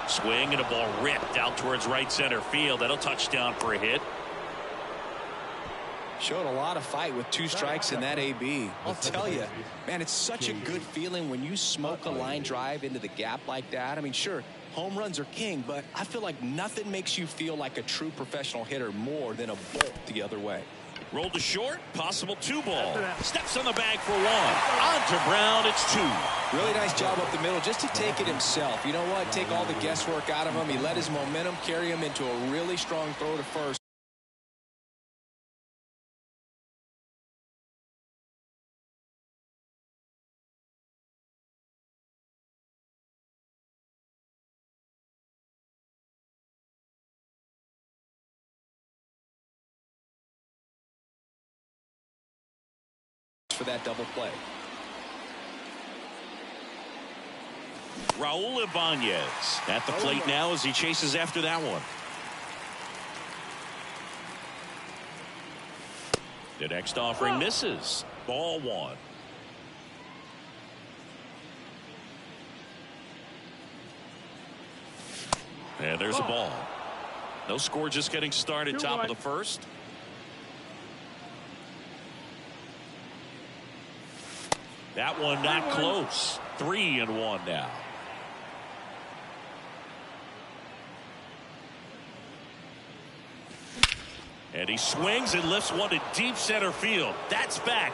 Swing and a ball ripped out towards right center field. That'll touch down for a hit. Showed a lot of fight with 2 strikes in that AB. I'll tell you, man, it's such a good feeling when you smoke a line drive into the gap like that. I mean, sure, home runs are king, but I feel like nothing makes you feel like a true professional hitter more than a bolt the other way. Rolled to short, possible 2-ball. Steps on the bag for 1. On to Brown, it's 2. Really nice job up the middle just to take it himself. You know what? Take all the guesswork out of him. He let his momentum carry him into a really strong throw to first. For that double play. Raul Ibanez at the plate now as he chases after that one. The next offering misses. Ball 1. And there's a ball. No score, just getting started. Top of the first. That one not close. 3-1 now. And he swings and lifts one to deep center field. That's back.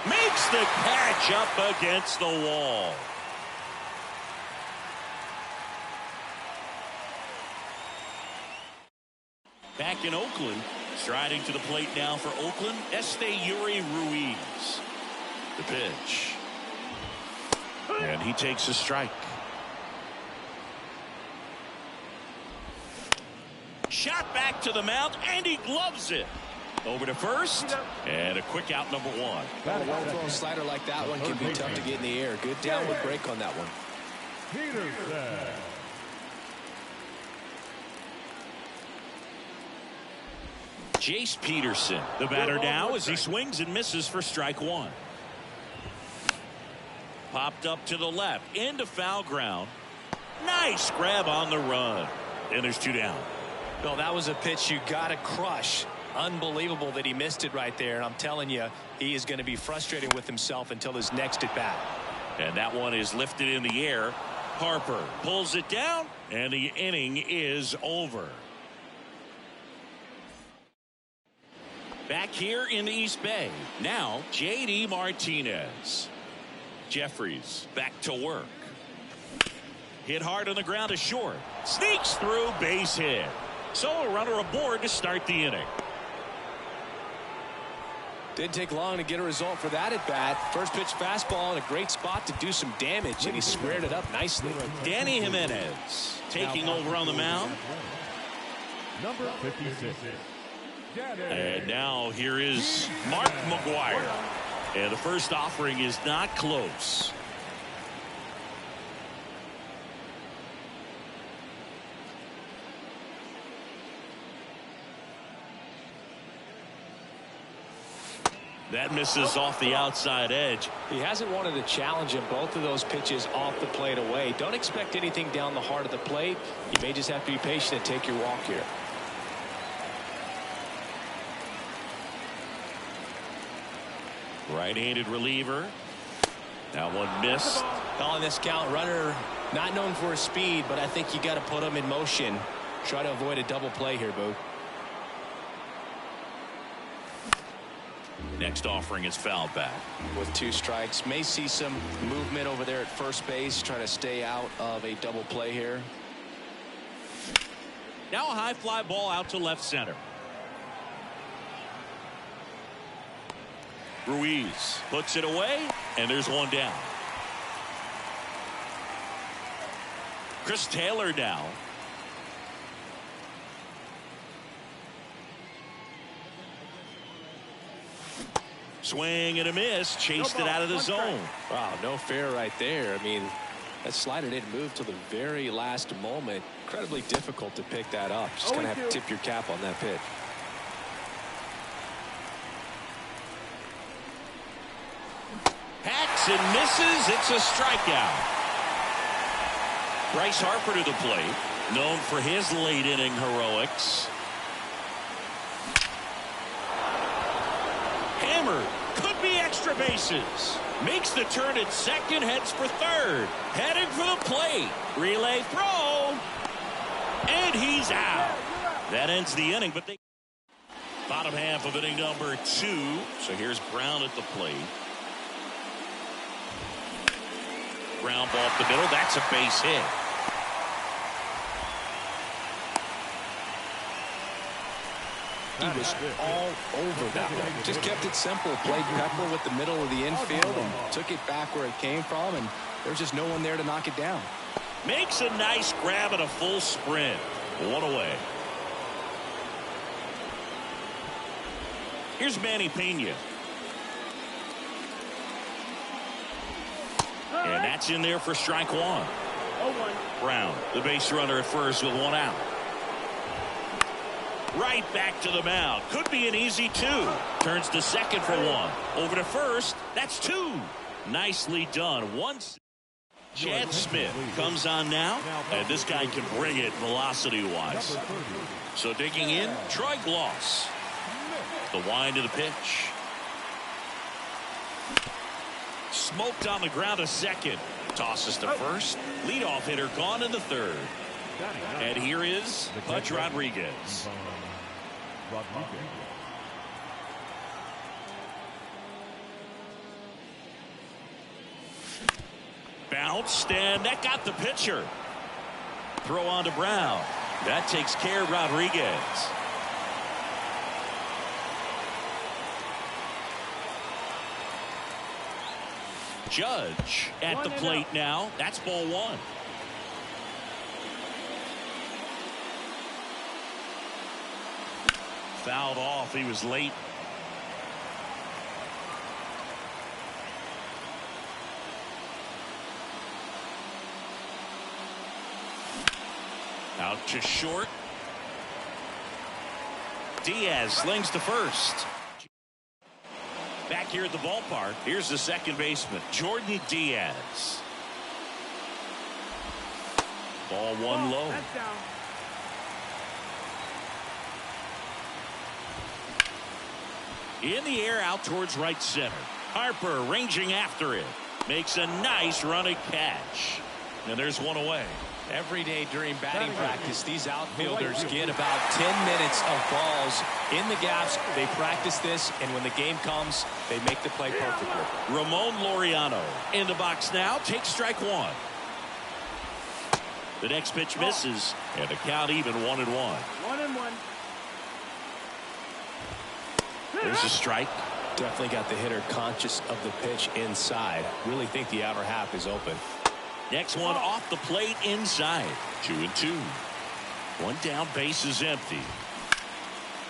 Makes the catch up against the wall. Back in Oakland, striding to the plate now for Oakland, Esteury Ruiz. The pitch. And he takes a strike. Shot back to the mound, and he gloves it. Over to first, and a quick out, number 1. Well, a well-thrown slider like that one can be tough to get in the air. Good downward break on that one. Peterson. Jace Peterson, the batter now as he swings and misses for strike 1. Popped up to the left, into foul ground. Nice grab on the run. And there's 2 down. Well, that was a pitch you got to crush. Unbelievable that he missed it right there. And I'm telling you, he is going to be frustrated with himself until his next at bat. And that one is lifted in the air. Harper pulls it down, and the inning is over. Back here in the East Bay, now J.D. Martinez. Jeffries back to work. Hit hard on the ground to short. Sneaks through, base hit. So a runner aboard to start the inning. Didn't take long to get a result for that at bat. First pitch fastball in a great spot to do some damage, and he squared it up nicely. Danny Jimenez taking over on the mound. Number 56. And now here is Mark McGuire. And the first offering is not close. That misses off the outside edge. He hasn't wanted to challenge him. Both of those pitches off the plate away. Don't expect anything down the heart of the plate. You may just have to be patient and take your walk here. Right-handed reliever. That one missed. On this count, runner not known for his speed, but I think you got to put him in motion. Try to avoid a double play here, Boo. Next offering is fouled back. With 2 strikes, may see some movement over there at first base. Try to stay out of a double play here. Now a high fly ball out to left center. Ruiz puts it away, and there's 1 down. Chris Taylor now. Swing and a miss. Chased it out of the zone. Wow, no fair right there. I mean, that slider didn't move till the very last moment. Incredibly difficult to pick that up. Just going to have to tip your cap on that pitch. Hacks and misses. It's a strikeout. Bryce Harper to the plate, known for his late inning heroics. hammered. Could be extra bases. Makes the turn at second, heads for third. Heading for the plate. Relay throw. And he's out. That ends the inning, but they... Bottom half of inning number 2. So here's Brown at the plate. Ground ball up the middle. That's a base hit. He was all over that one. Just kept it simple. Played pepper with the middle of the infield and took it back where it came from, and there's just no one there to knock it down. Makes a nice grab and a full sprint. One away. Here's Manny Pena. And that's in there for strike 1. Brown, the base runner at first with 1 out. Right back to the mound. Could be an easy 2. Turns to second for 1. Over to first. That's 2. Nicely done. Once Chad Smith comes on now. And this guy can bring it velocity-wise. So digging in, Troy Gloss. The wind to the pitch. Smoked on the ground to second. Tosses to first. Leadoff hitter gone in the third. And here is Pudge Rodriguez. Bounced, and that got the pitcher. Throw on to Brown. That takes care of Rodriguez. Judge at the plate now. That's ball 1. Fouled off. He was late. Out to short. Diaz slings to first. Back here at the ballpark, here's the second baseman, Jordan Diaz. Ball 1 low. In the air out towards right center. Harper ranging after it. Makes a nice running catch. And there's 1 away. Every day during batting practice, these outfielders get about 10 minutes of balls in the gaps. They practice this, and when the game comes, they make the play perfectly. Ramon Laureano in the box now. Takes strike 1. The next pitch misses, and the count even 1-1. 1-1. There's a strike. Definitely got the hitter conscious of the pitch inside. Really think the outer half is open. Next one off the plate inside. 2-2. 1 down, base is empty.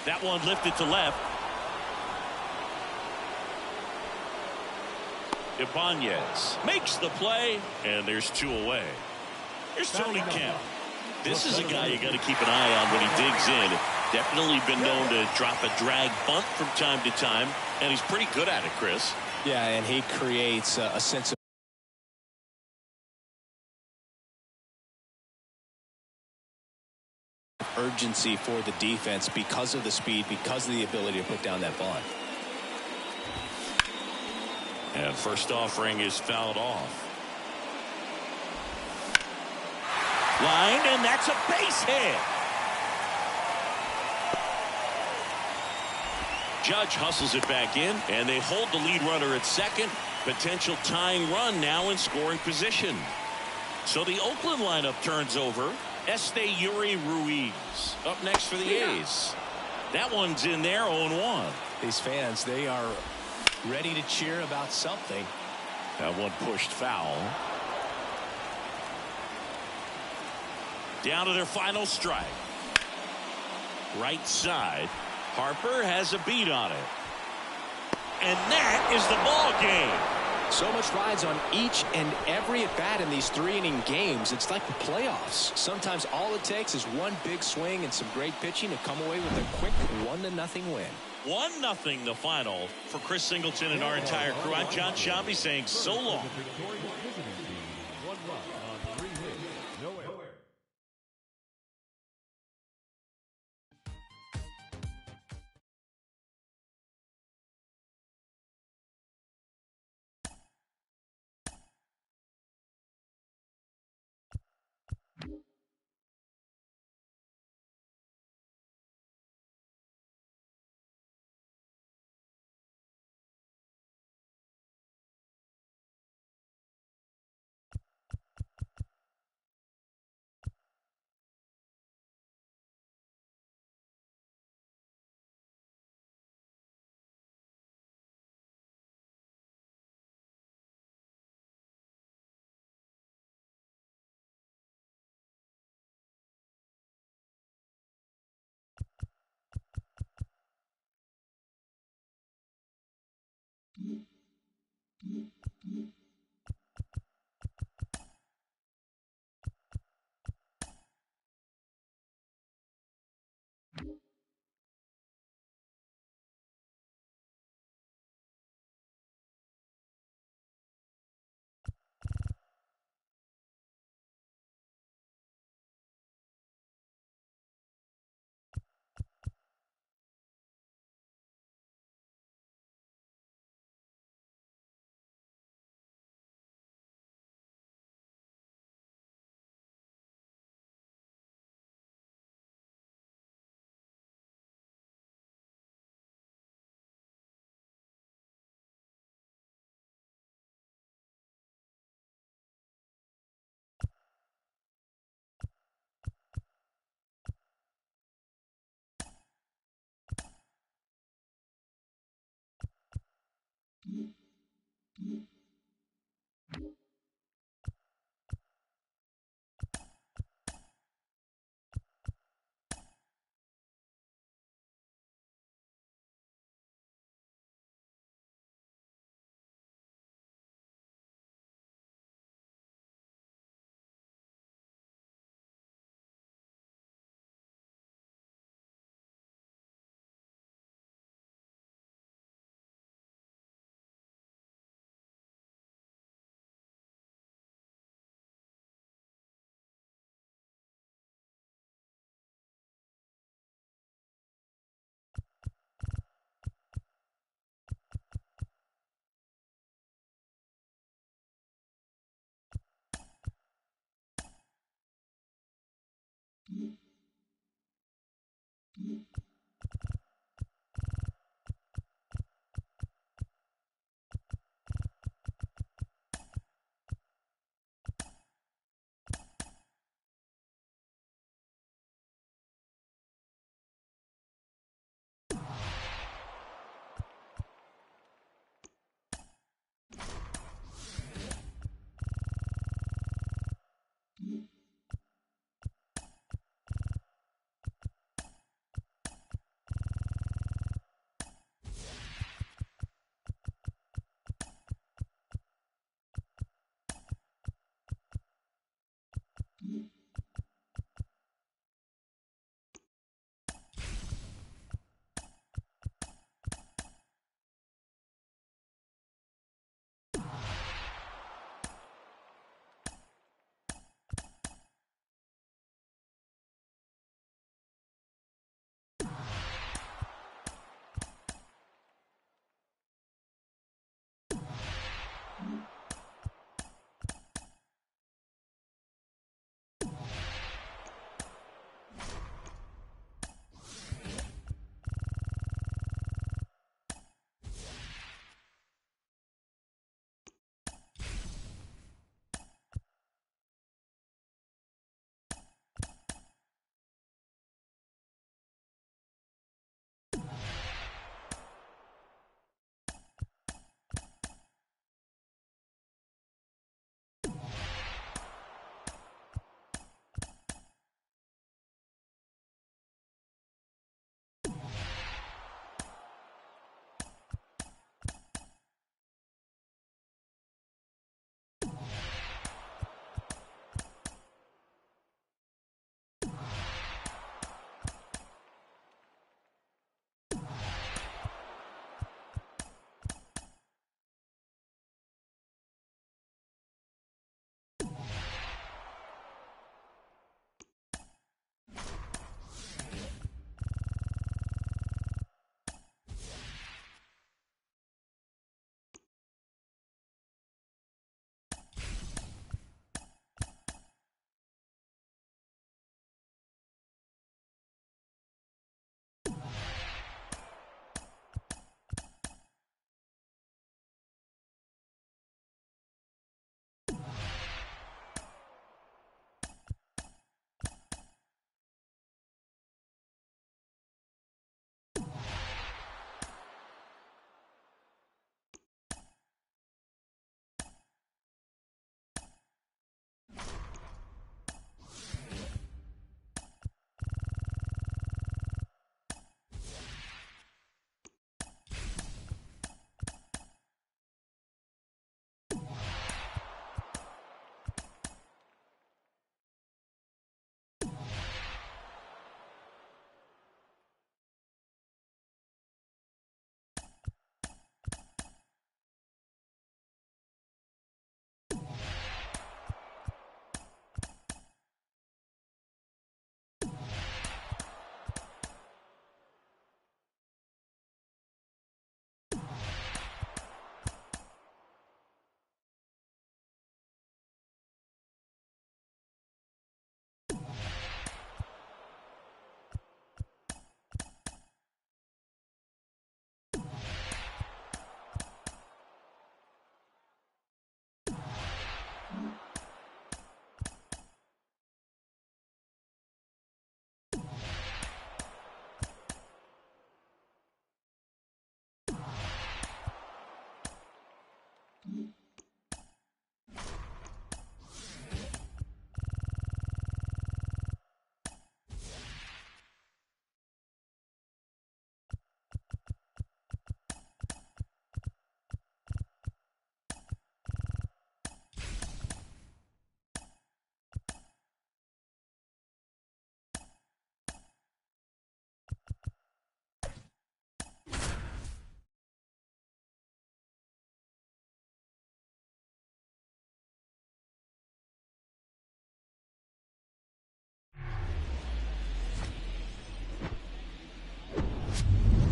That one lifted to left. Ibanez makes the play, and there's 2 away. Here's Tony Kemp. This is a guy you got to keep an eye on when he digs in. Definitely been known to drop a drag bunt from time to time, and he's pretty good at it, Chris. Yeah, and he creates a sense of urgency for the defense because of the speed, because of the ability to put down that bunt. And first offering is fouled off. Line, and that's a base hit. Judge hustles it back in, and they hold the lead runner at second. Potential tying run now in scoring position. So the Oakland lineup turns over. Yuri Ruiz up next for the A's. That one's in there, 0-1. These fans, they are ready to cheer about something. That one pushed foul. Down to their final strike. Right side. Harper has a beat on it. And that is the ball game. So much rides on each and every at bat in these 3-inning games. It's like the playoffs. Sometimes all it takes is one big swing and some great pitching to come away with a quick 1-0 win. 1-0 the final for Chris Singleton and our entire crew. I'm John Shambi saying so long.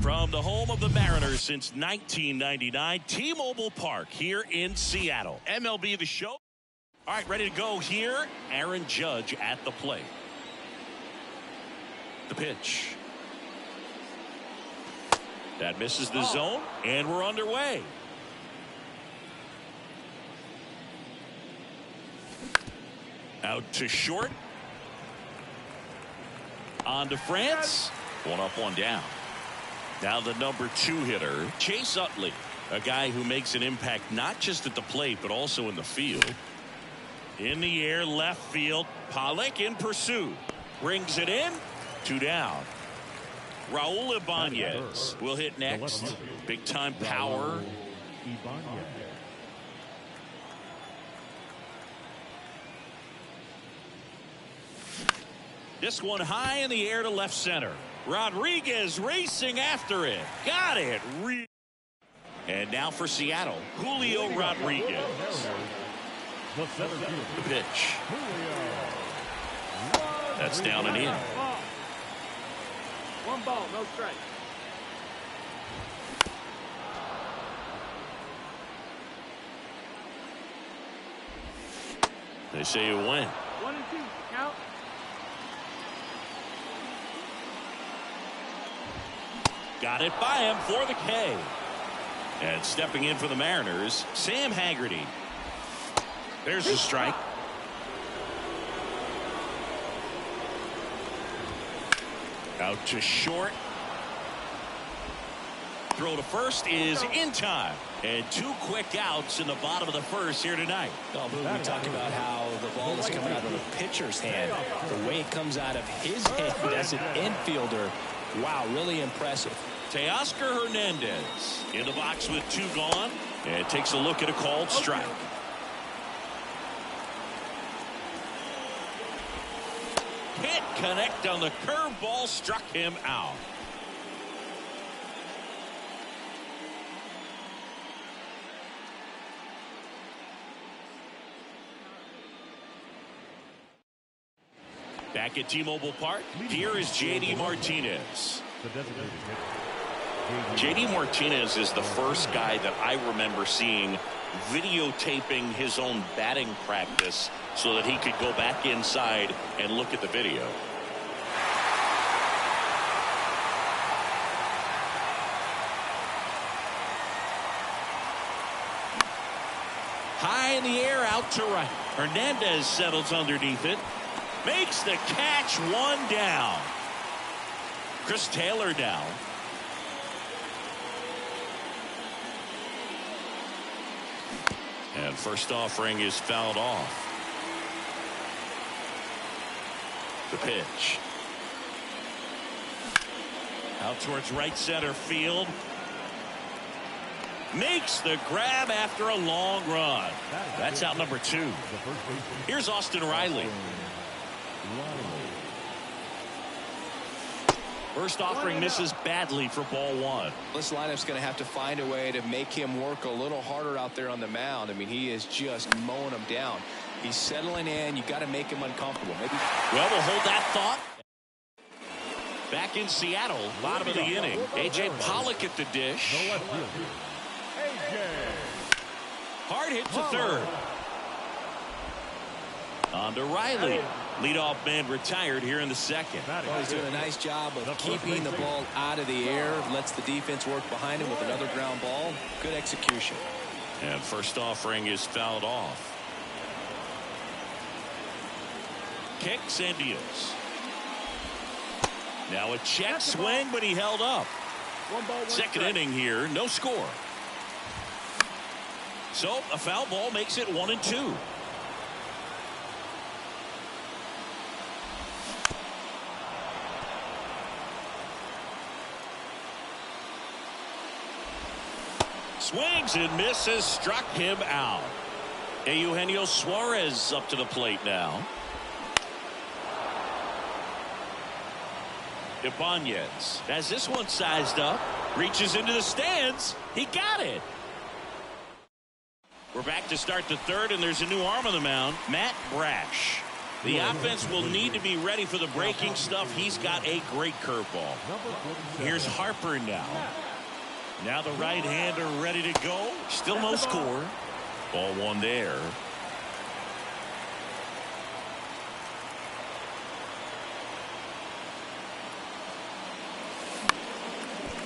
From the home of the Mariners since 1999, T-Mobile Park here in Seattle. MLB The Show. All right, ready to go here. Aaron Judge at the plate. The pitch. That misses the zone, and we're underway. Out to short. On to France. One up, one down. Now the number 2 hitter, Chase Utley, a guy who makes an impact not just at the plate but also in the field. In the air, left field. Pollock in pursuit. Brings it in. 2 down. Raul Ibanez will hit next. Big time power. This one high in the air to left center. Rodriguez racing after it. Got it. And now for Seattle, Julio Rodriguez. The pitch. That's down and in. One ball, no strike. They say you win. 1 and 2, count. Got it by him for the K. And stepping in for the Mariners, Sam Haggerty. There's the strike. Out to short. Throw to first is in time. And 2 quick outs in the bottom of the first here tonight. Well, we talk about how the ball is coming out of the pitcher's hand. The way it comes out of his hand as an infielder. Wow, really impressive. Teoscar Hernandez in the box with 2 gone. And takes a look at a called strike. Can't connect on the curveball, struck him out. Back at T-Mobile Park, here is J.D. Martinez. J.D. Martinez is the first guy that I remember seeing videotaping his own batting practice so that he could go back inside and look at the video. High in the air, out to right. Hernandez settles underneath it. Makes the catch, 1 down. Chris Taylor down. And first offering is fouled off. The pitch. Out towards right center field. Makes the grab after a long run. That's out number 2. Here's Austin Riley. First offering misses badly for ball 1. This lineup's going to have to find a way to make him work a little harder out there on the mound. I mean, he is just mowing them down. He's settling in. You got to make him uncomfortable. Maybe. Well, we'll hold that thought. Back in Seattle, bottom of the inning. A.J. Pollock at the dish. Hard hit to third. On to Riley. Leadoff man retired here in the second. Well, he's doing a nice job of keeping the ball out of the air. Lets the defense work behind him with another ground ball. Good execution. And first offering is fouled off. Kicks and deals. Now a check swing, but he held up. Second inning here, no score. So a foul ball makes it 1 and 2. Swings and misses, struck him out. Eugenio Suarez up to the plate now. Ibanez has this one sized up, reaches into the stands. He got it. We're back to start the third, and there's a new arm on the mound, Matt Brash. The offense will need to be ready for the breaking stuff. He's got a great curveball. Here's Harper now. Now the right-hander ready to go. Still no score. Ball one there.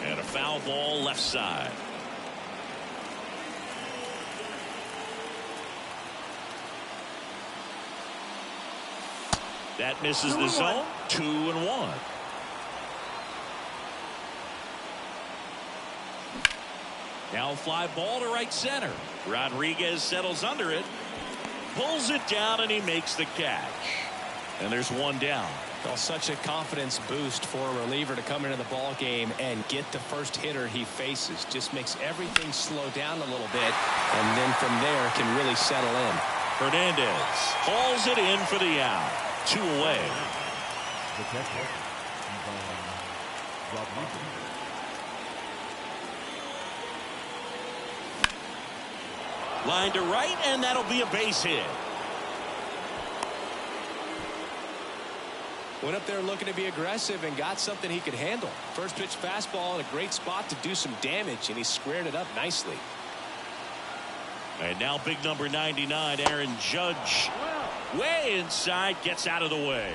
And a foul ball left side. That misses the zone. 2-1. Now fly ball to right center. Rodriguez settles under it. Pulls it down and he makes the catch. And there's one down. Well, such a confidence boost for a reliever to come into the ball game and get the first hitter he faces. Just makes everything slow down a little bit, and then from there can really settle in. Hernandez hauls it in for the out. 2 away. The catcher, Rodriguez. Line to right, and that'll be a base hit. Went up there looking to be aggressive and got something he could handle. First pitch fastball in a great spot to do some damage, and he squared it up nicely. And now big number 99, Aaron Judge. Way inside, gets out of the way.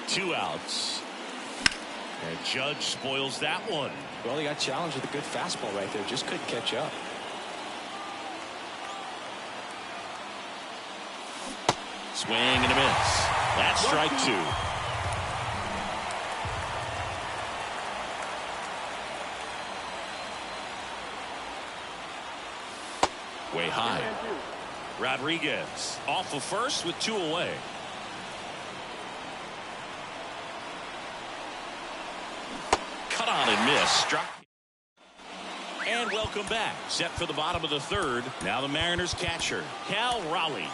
Two outs. And Judge spoils that one. Well, he got challenged with a good fastball right there. Just couldn't catch up. Swing and a miss. That's strike 2. Way high. Rodriguez off of first with 2 away. Cut on and miss. Struck. And welcome back. Set for the bottom of the third. Now the Mariners catcher, Cal Raleigh.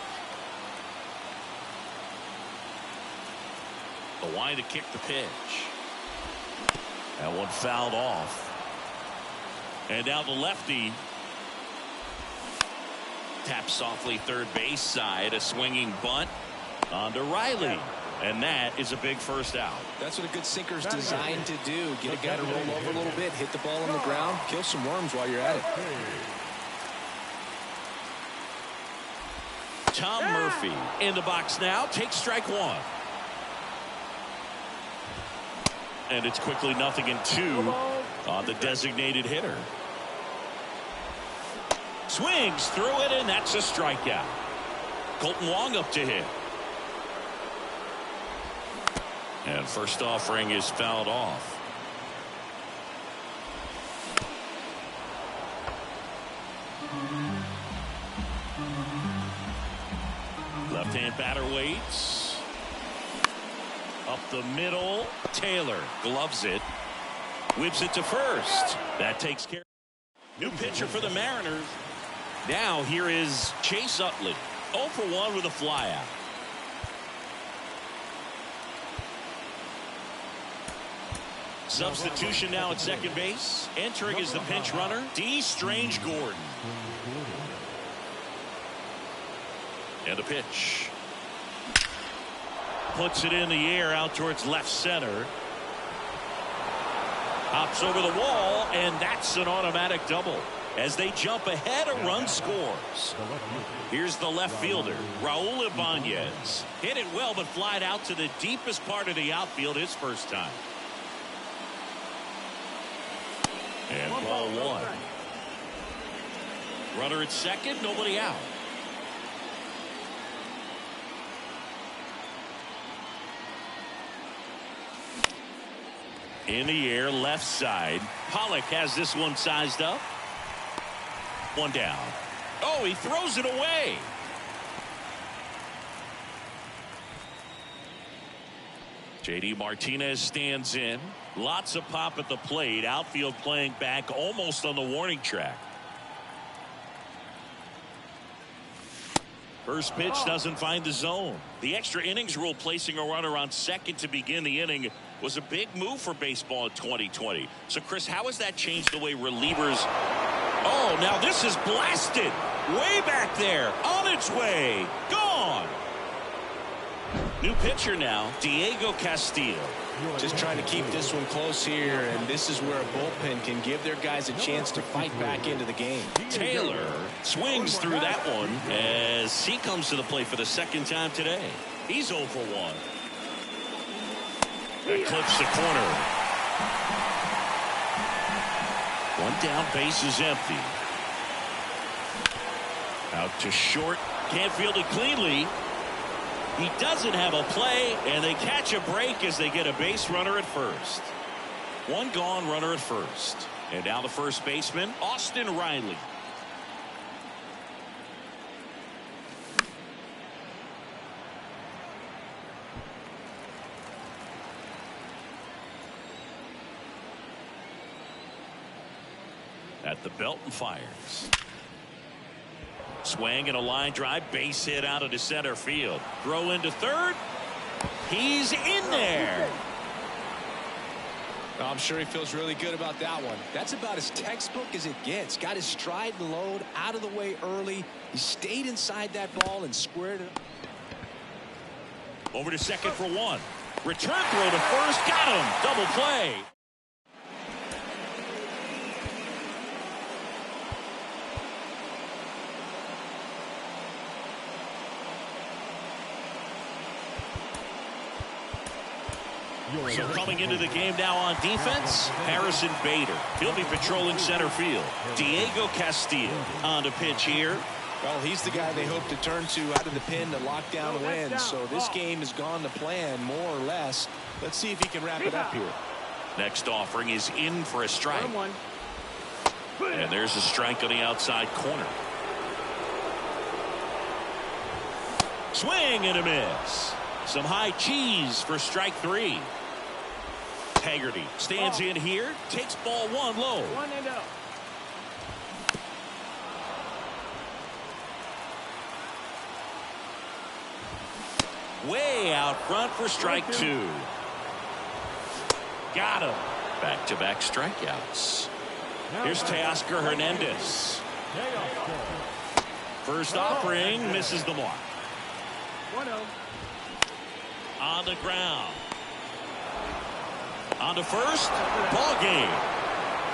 The line to kick the pitch. That one fouled off. And now the lefty taps softly third base side. A swinging bunt onto Riley. And that is a big first out. That's what a good sinker's designed to do. Get a guy to roll over a little bit, hit the ball on the ground, kill some worms while you're at it. Tom Murphy in the box now. Takes strike 1. And it's quickly 0-2 on the designated hitter. Swings through it, and that's a strikeout. Colton Wong up to hit. And first offering is fouled off. Left-hand batter waits. Up the middle. Taylor gloves it. Whips it to first. That takes care. New pitcher for the Mariners. Now here is Chase Utley. 0 for 1 with a flyout. Substitution now at second base. Entering is the pinch runner, D. Strange Gordon. And the pitch. Puts it in the air out towards left center. Hops over the wall, and that's an automatic double. As they jump ahead, a run scores. Here's the left fielder, Raul Ibanez. Hit it well, but flied out to the deepest part of the outfield his first time. And ball 1. Runner at second, nobody out. In the air, left side. Pollock has this one sized up. One down. Oh, he throws it away. J.D. Martinez stands in. Lots of pop at the plate. Outfield playing back almost on the warning track. First pitch doesn't find the zone. The extra innings rule placing a runner on second to begin the inning was a big move for baseball in 2020. So, Chris, how has that changed the way relievers... Oh, now this is blasted. Way back there. On its way. Gone. New pitcher now, Diego Castillo. Just trying to keep this one close here, and this is where a bullpen can give their guys a chance to fight back into the game. Taylor swings through that one as he comes to the plate for the second time today. He's 0 for 1. That clips the corner. One down, base is empty. Out to short. Can't field it cleanly. He doesn't have a play, and they catch a break as they get a base runner at first. One gone, runner at first. And now the first baseman, Austin Riley. At the belt and fires. Swing and a line drive, base hit out into center field. Throw into third. He's in there. I'm sure he feels really good about that one. That's about as textbook as it gets. Got his stride and load out of the way early. He stayed inside that ball and squared it. Over to second for one. Return throw to first. Got him. Double play. So coming into the game now on defense, Harrison Bader. He'll be patrolling center field. Diego Castillo on the pitch here. Well, he's the guy they hope to turn to out of the pen to lock down the win. So this game has gone to plan, more or less. Let's see if he can wrap it up here. Next offering is in for a strike. And there's a strike on the outside corner. Swing and a miss. Some high cheese for strike 3. Haggerty stands in here, takes ball 1 low. 1-0. Way out front for strike 2. Got him. Back-to-back strikeouts. Here's Teoscar Hernandez. First offering misses the mark. 1-0. On the ground. On to first. Ball game.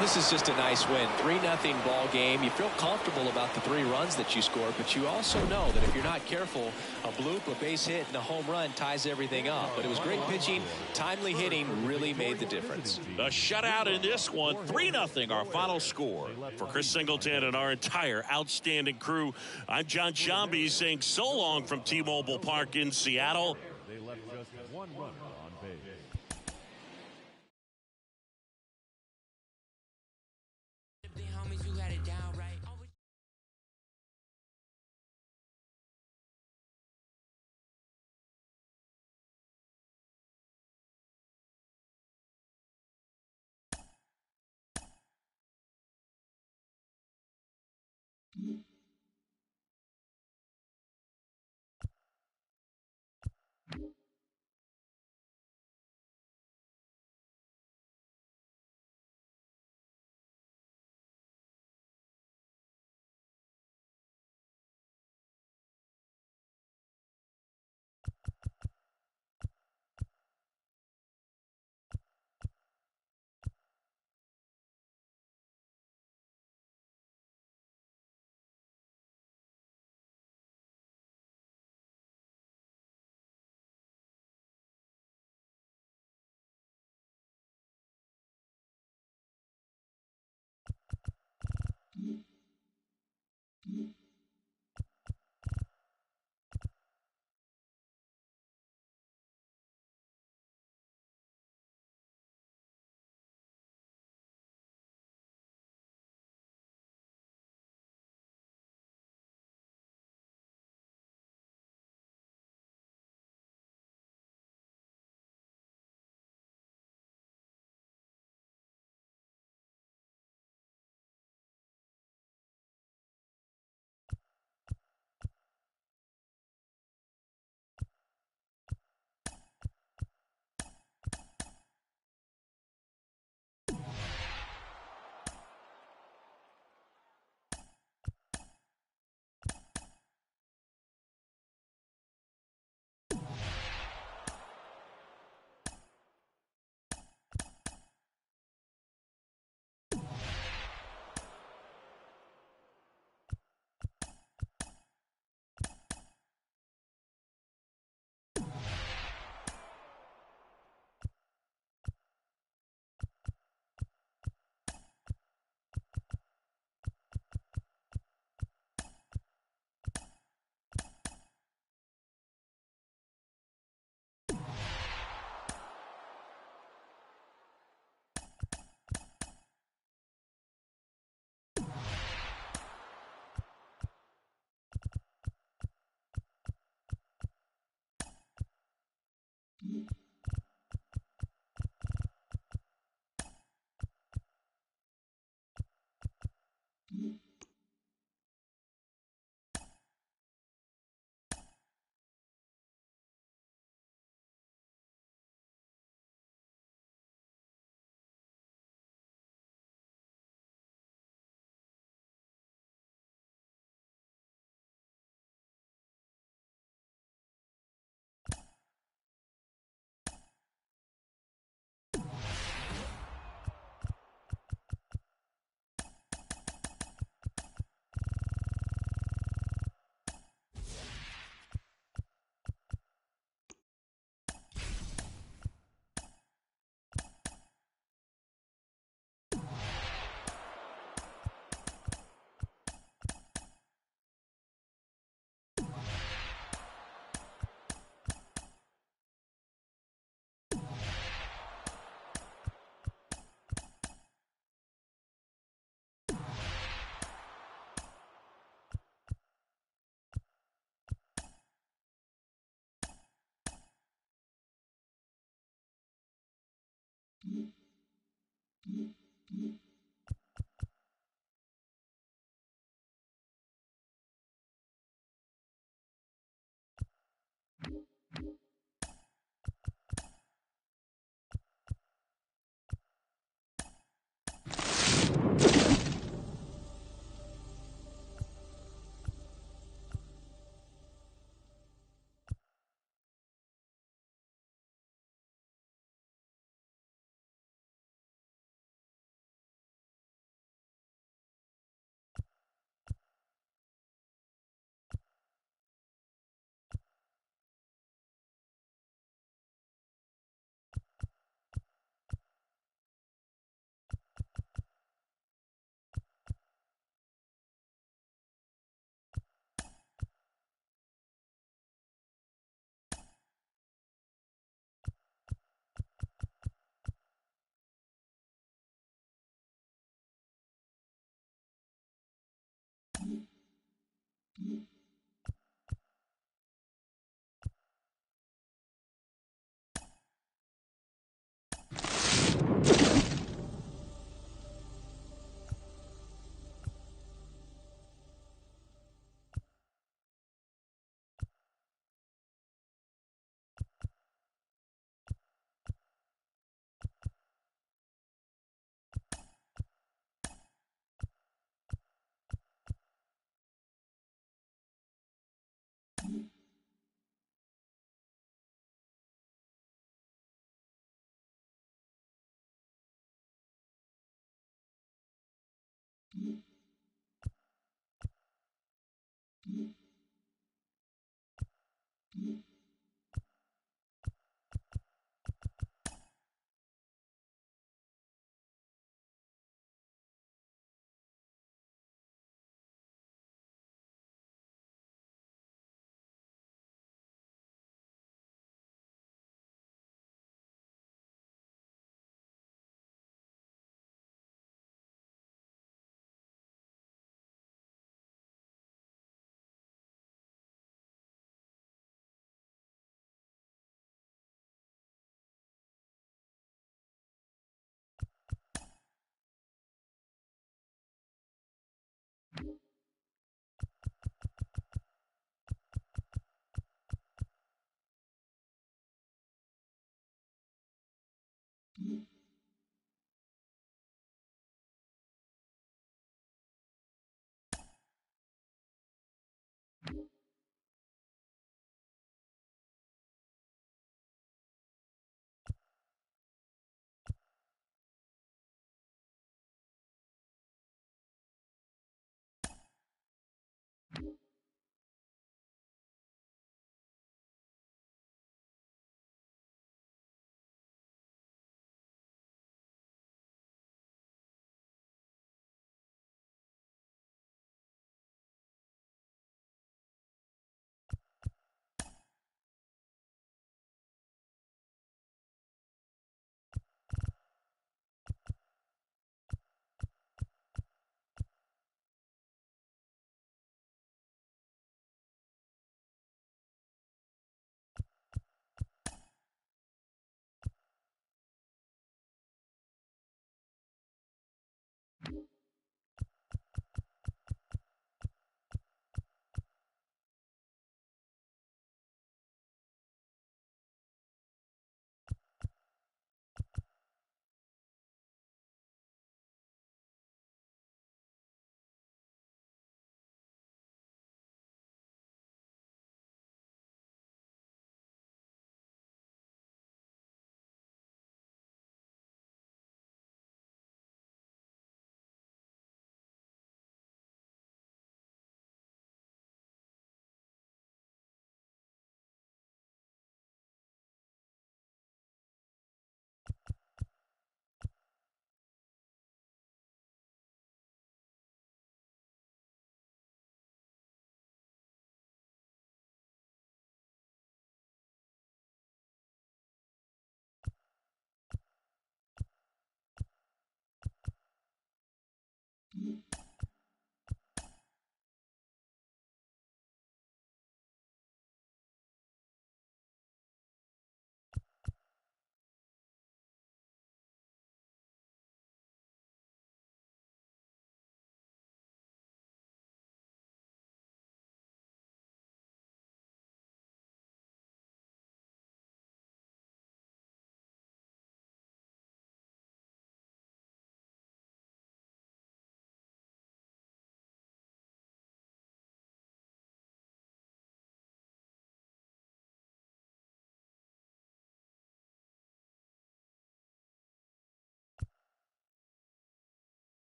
This is just a nice win. 3-0 ball game. You feel comfortable about the 3 runs that you scored, but you also know that if you're not careful, a bloop, a base hit, and a home run ties everything up. But it was great pitching. Timely hitting really made the difference. A shutout in this one. 3-0 our final score. For Chris Singleton and our entire outstanding crew, I'm John Shambi saying so long from T-Mobile Park in Seattle. They left just 1 runner on base.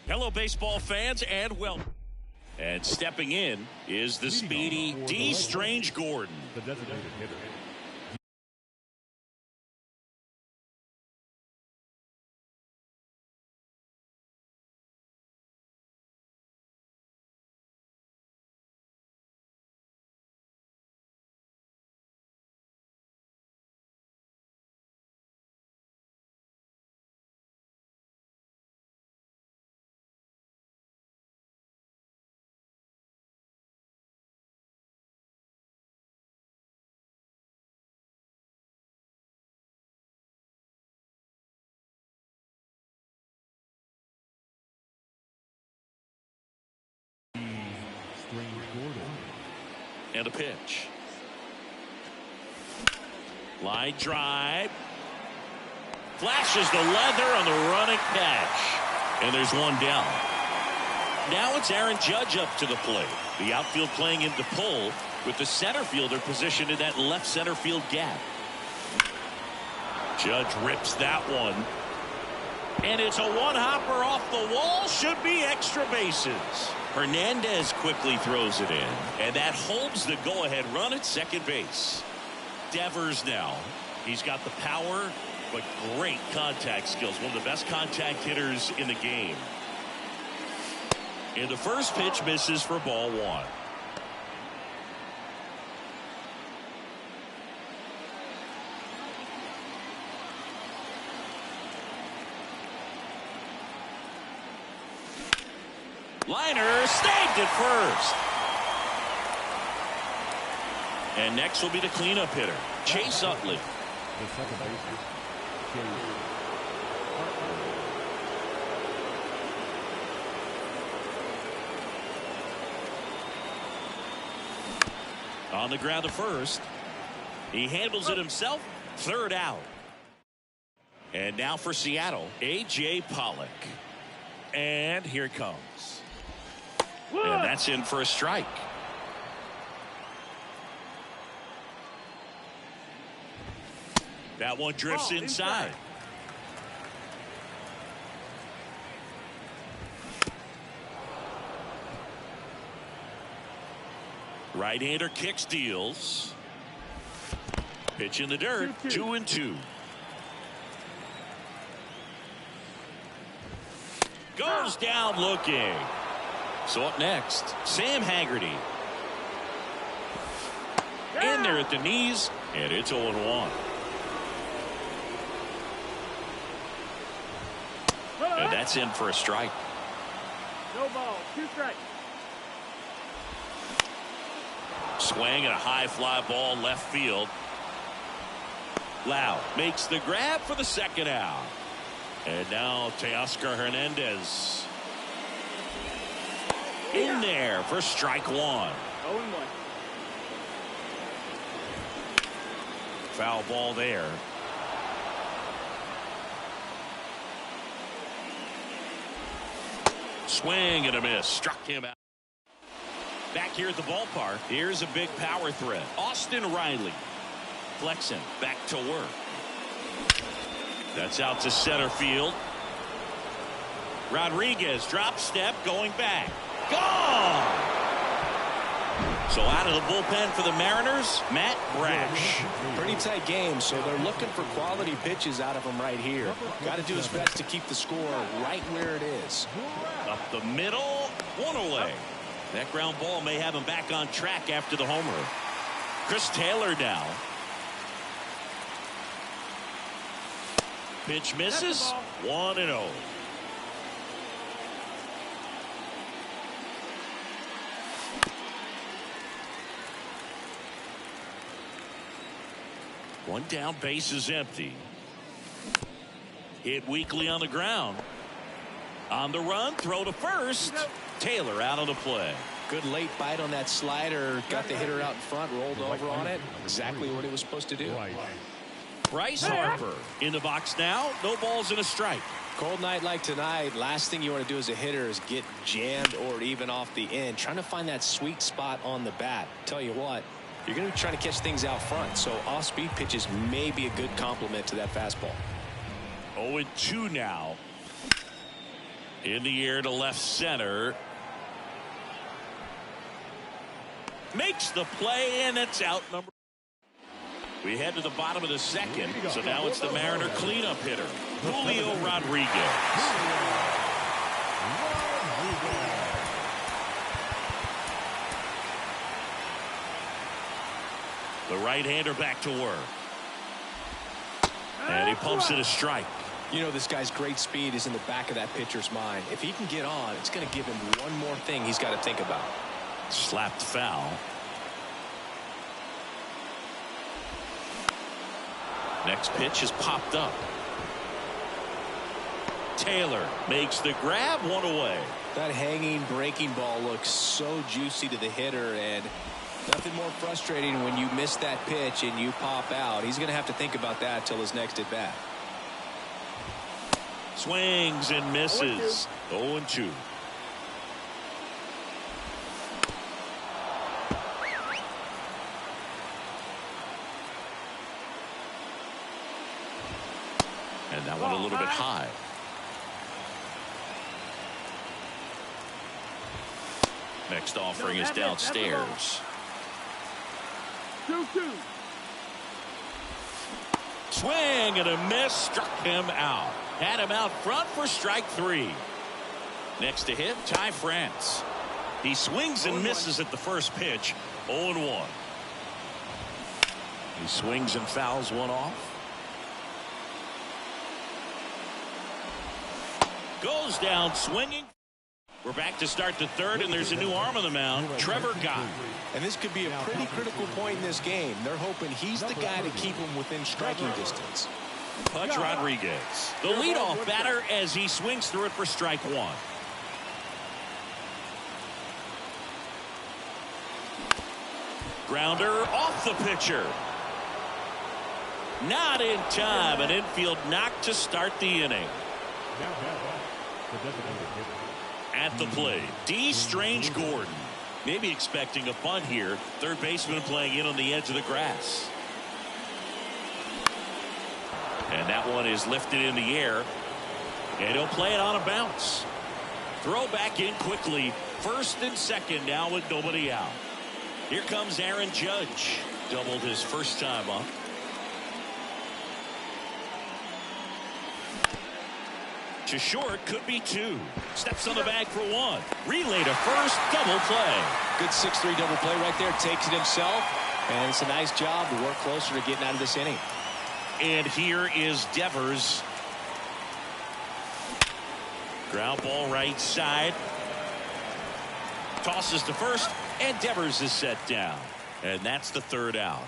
Hello, baseball fans, and welcome. And stepping in is the speedy D. Strange Gordon. The designated hitter. Strange Gordon. And a pitch. Line drive. Flashes the leather on the running catch. And there's one down. Now it's Aaron Judge up to the plate. The outfield playing into pull with the center fielder positioned in that left center field gap. Judge rips that one. And it's a one-hopper off the wall. Should be extra bases. Hernandez quickly throws it in. And that holds the go-ahead run at second base. Devers now. He's got the power, but great contact skills. One of the best contact hitters in the game. And the first pitch misses for ball one. Liner snagged at first. And next will be the cleanup hitter, Chase Utley. The second baseman. Chase. On the ground to first. He handles it himself. Third out. And now for Seattle, A.J. Pollock. And here it comes. And that's in for a strike. That one drifts inside. Right-hander kicks, deals. Pitch in the dirt. 2-2. Goes down looking. So up next, Sam Haggerty. In there at the knees, and it's 0-1. And that's in for a strike. No ball, 2 strikes. Swing and a high fly ball left field. Lau makes the grab for the second out. And now Teoscar Hernandez. In there for strike one. 0-1. Foul ball there. Swing and a miss. Struck him out. Back here at the ballpark, here's a big power threat. Austin Riley. Flexing back to work. That's out to center field. Rodriguez drop step going back. Gone! So out of the bullpen for the Mariners, Matt Brash. Pretty tight game, so they're looking for quality pitches out of him right here. Got to do his best to keep the score right where it is. Up the middle, one away. That ground ball may have him back on track after the homer. Chris Taylor now. Pitch misses, 1-0. One down, base is empty. Hit weakly on the ground. On the run, throw to first. Taylor out of the play. Good late bite on that slider. Got the hitter out in front, rolled over on it. Exactly what he was supposed to do. Bryce Harper in the box now. No balls and a strike. Cold night like tonight, last thing you want to do as a hitter is get jammed or even off the end. Trying to find that sweet spot on the bat. Tell you what, you're going to be trying to catch things out front, so off-speed pitches may be a good complement to that fastball. 0-2 now. In the air to left center. Makes the play, and it's out number. We head to the bottom of the second, so now it's the Mariner cleanup hitter, Julio Rodriguez. The right-hander back to work. And he pumps it a strike. You know, this guy's great speed is in the back of that pitcher's mind. If he can get on, it's going to give him one more thing he's got to think about. Slapped foul. Next pitch is popped up. Taylor makes the grab, one away. That hanging breaking ball looks so juicy to the hitter, and nothing more frustrating when you miss that pitch and you pop out. He's going to have to think about that till his next at bat. Swings and misses. 0-2. And that one a little bit high. Next offering is downstairs. 2-2. Swing and a miss, struck him out. Had him out front for strike 3. Next to hit, Ty France. He swings and misses at the first pitch. 0-1. He swings and fouls one off. Goes down swinging. We're back to start the third, and there's a new arm on the mound, Trevor Gott. And this could be a pretty critical point in this game. They're hoping he's the guy to keep him within striking distance. Pudge Rodriguez, the leadoff batter, as he swings through it for strike 1. Grounder off the pitcher. Not in time. An infield knock to start the inning. At the plate, D. Strange Gordon. Maybe expecting a bunt here. Third baseman playing in on the edge of the grass. And that one is lifted in the air. And he'll play it on a bounce. Throw back in quickly. First and second now with nobody out. Here comes Aaron Judge. Doubled his first time up. To short, could be 2. Steps on the bag for 1. Relay to first, double play. Good 6-3 double play right there. Takes it himself. And it's a nice job to work closer to getting out of this inning. And here is Devers. Ground ball right side. Tosses to first, and Devers is set down. And that's the third out.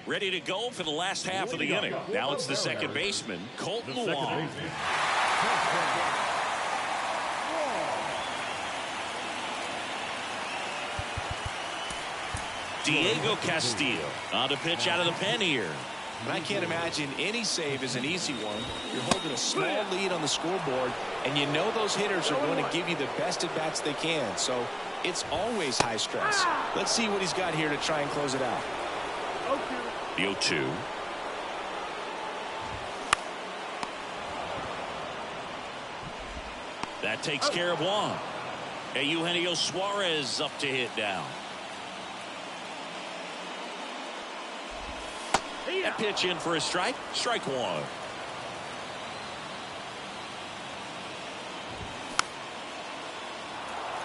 Ready to go for the last half of the inning. Now it's the second baseman, Colton Wong. Diego Castillo on the pitch out of the pen here. And I can't imagine any save is an easy one. You're holding a small lead on the scoreboard, and you know those hitters are going to give you the best at-bats they can. So it's always high stress. Let's see what he's got here to try and close it out. The 0-2. That takes care of one. And Eugenio Suarez up to hit now. That pitch in for a strike. Strike one.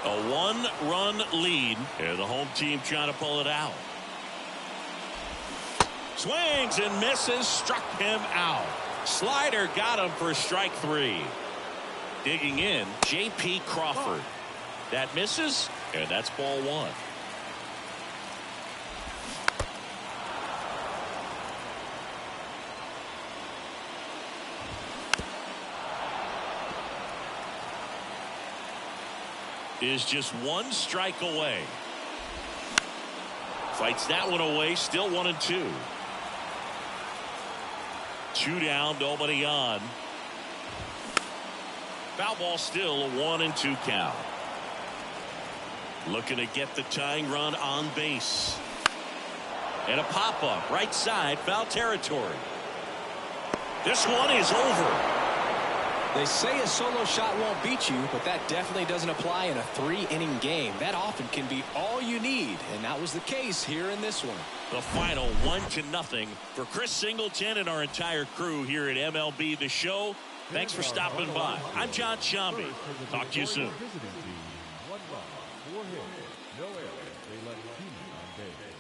A one-run lead. And the home team trying to pull it out. Swings and misses. Struck him out. Slider got him for strike three. Digging in, J.P. Crawford. That misses, and that's ball one. Is just one strike away. Fights that one away, still 1-2. Two down, nobody on. Foul ball, still a 1-2 count. Looking to get the tying run on base. And a pop-up, right side, foul territory. This one is over. They say a solo shot won't beat you, but that definitely doesn't apply in a 3-inning game. That often can be all you need, and that was the case here in this one. The final 1-0 for Chris Singleton and our entire crew here at MLB The Show. Thanks for stopping by. I'm John Shambi. Talk to you soon. Visiting team, 1 run, 4 hits, no errors. They left 2 on base.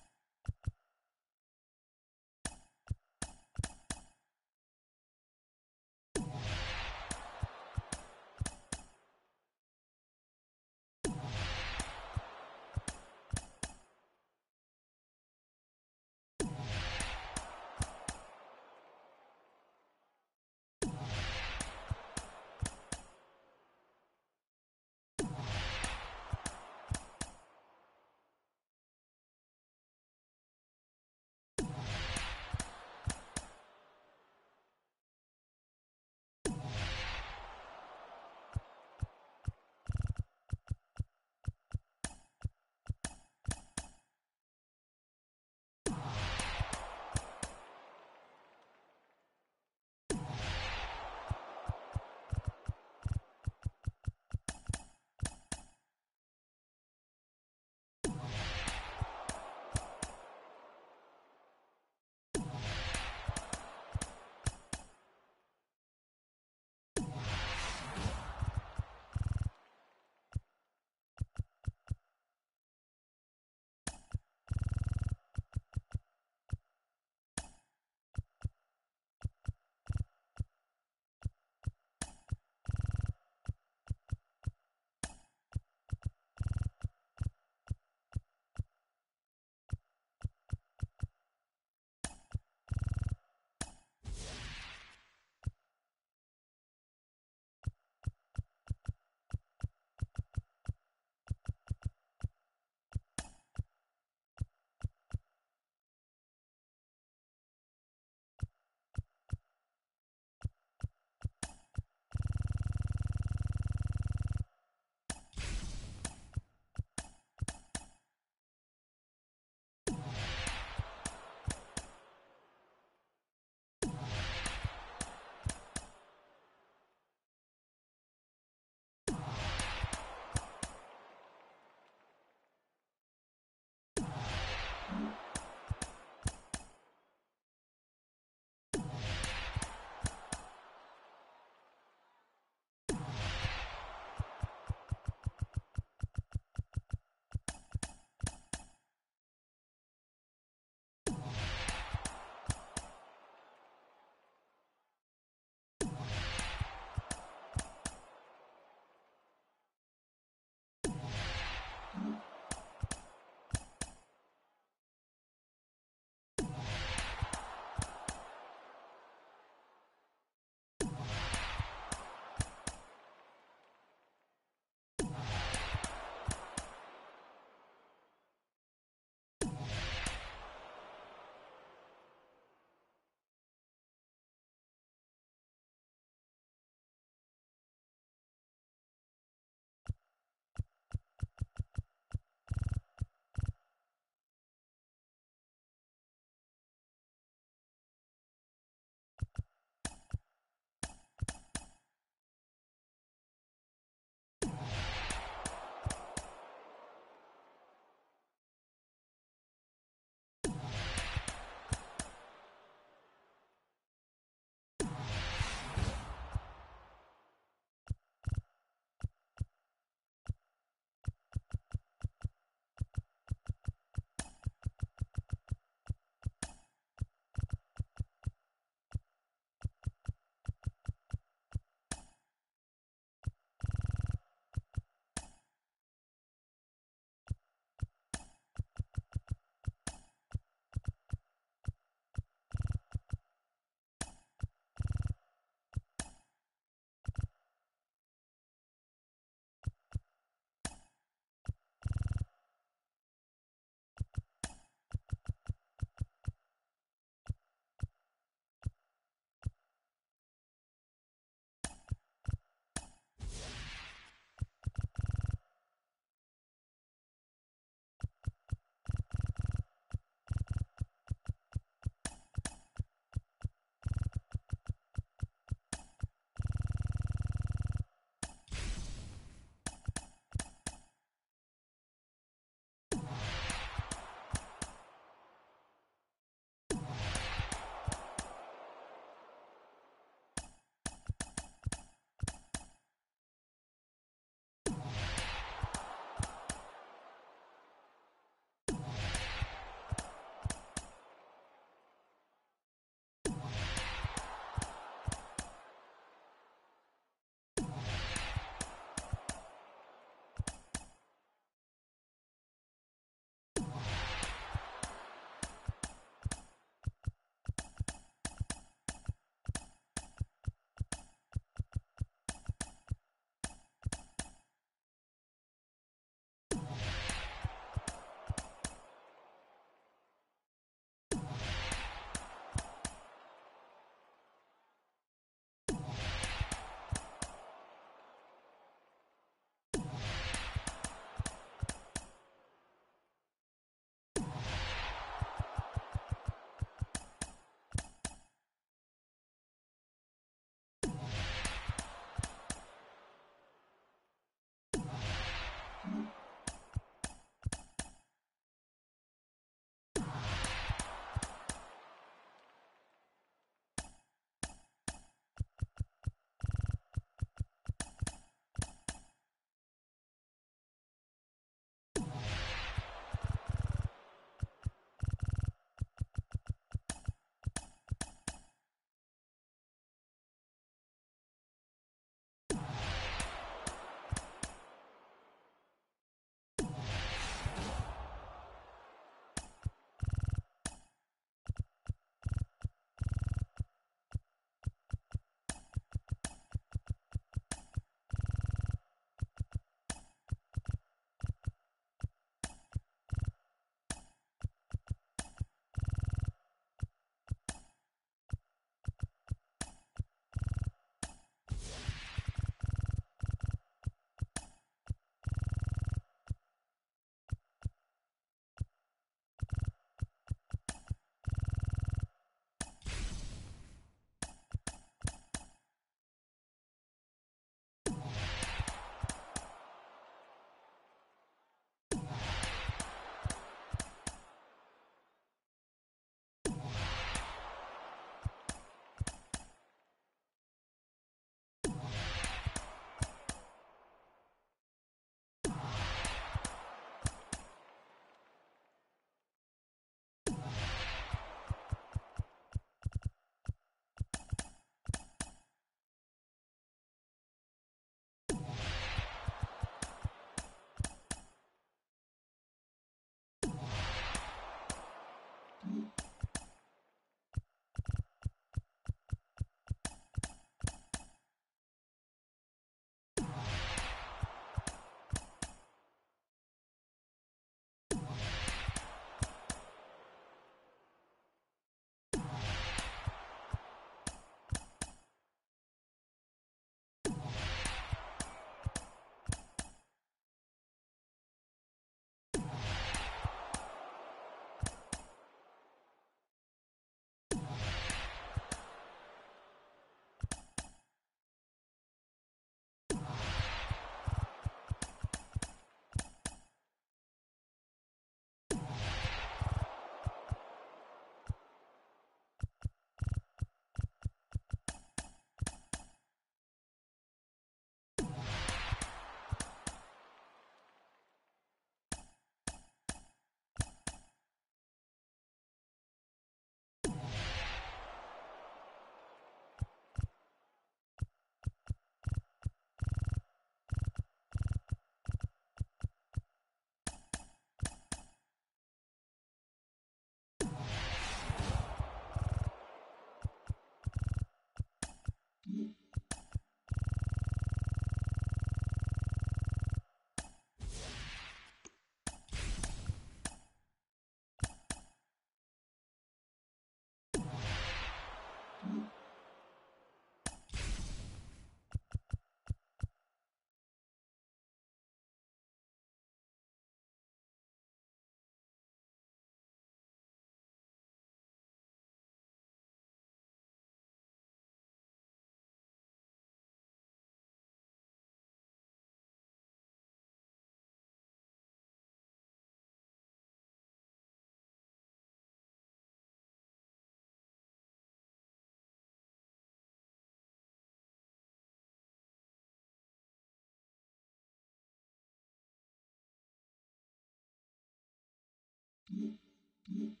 Mm-hmm.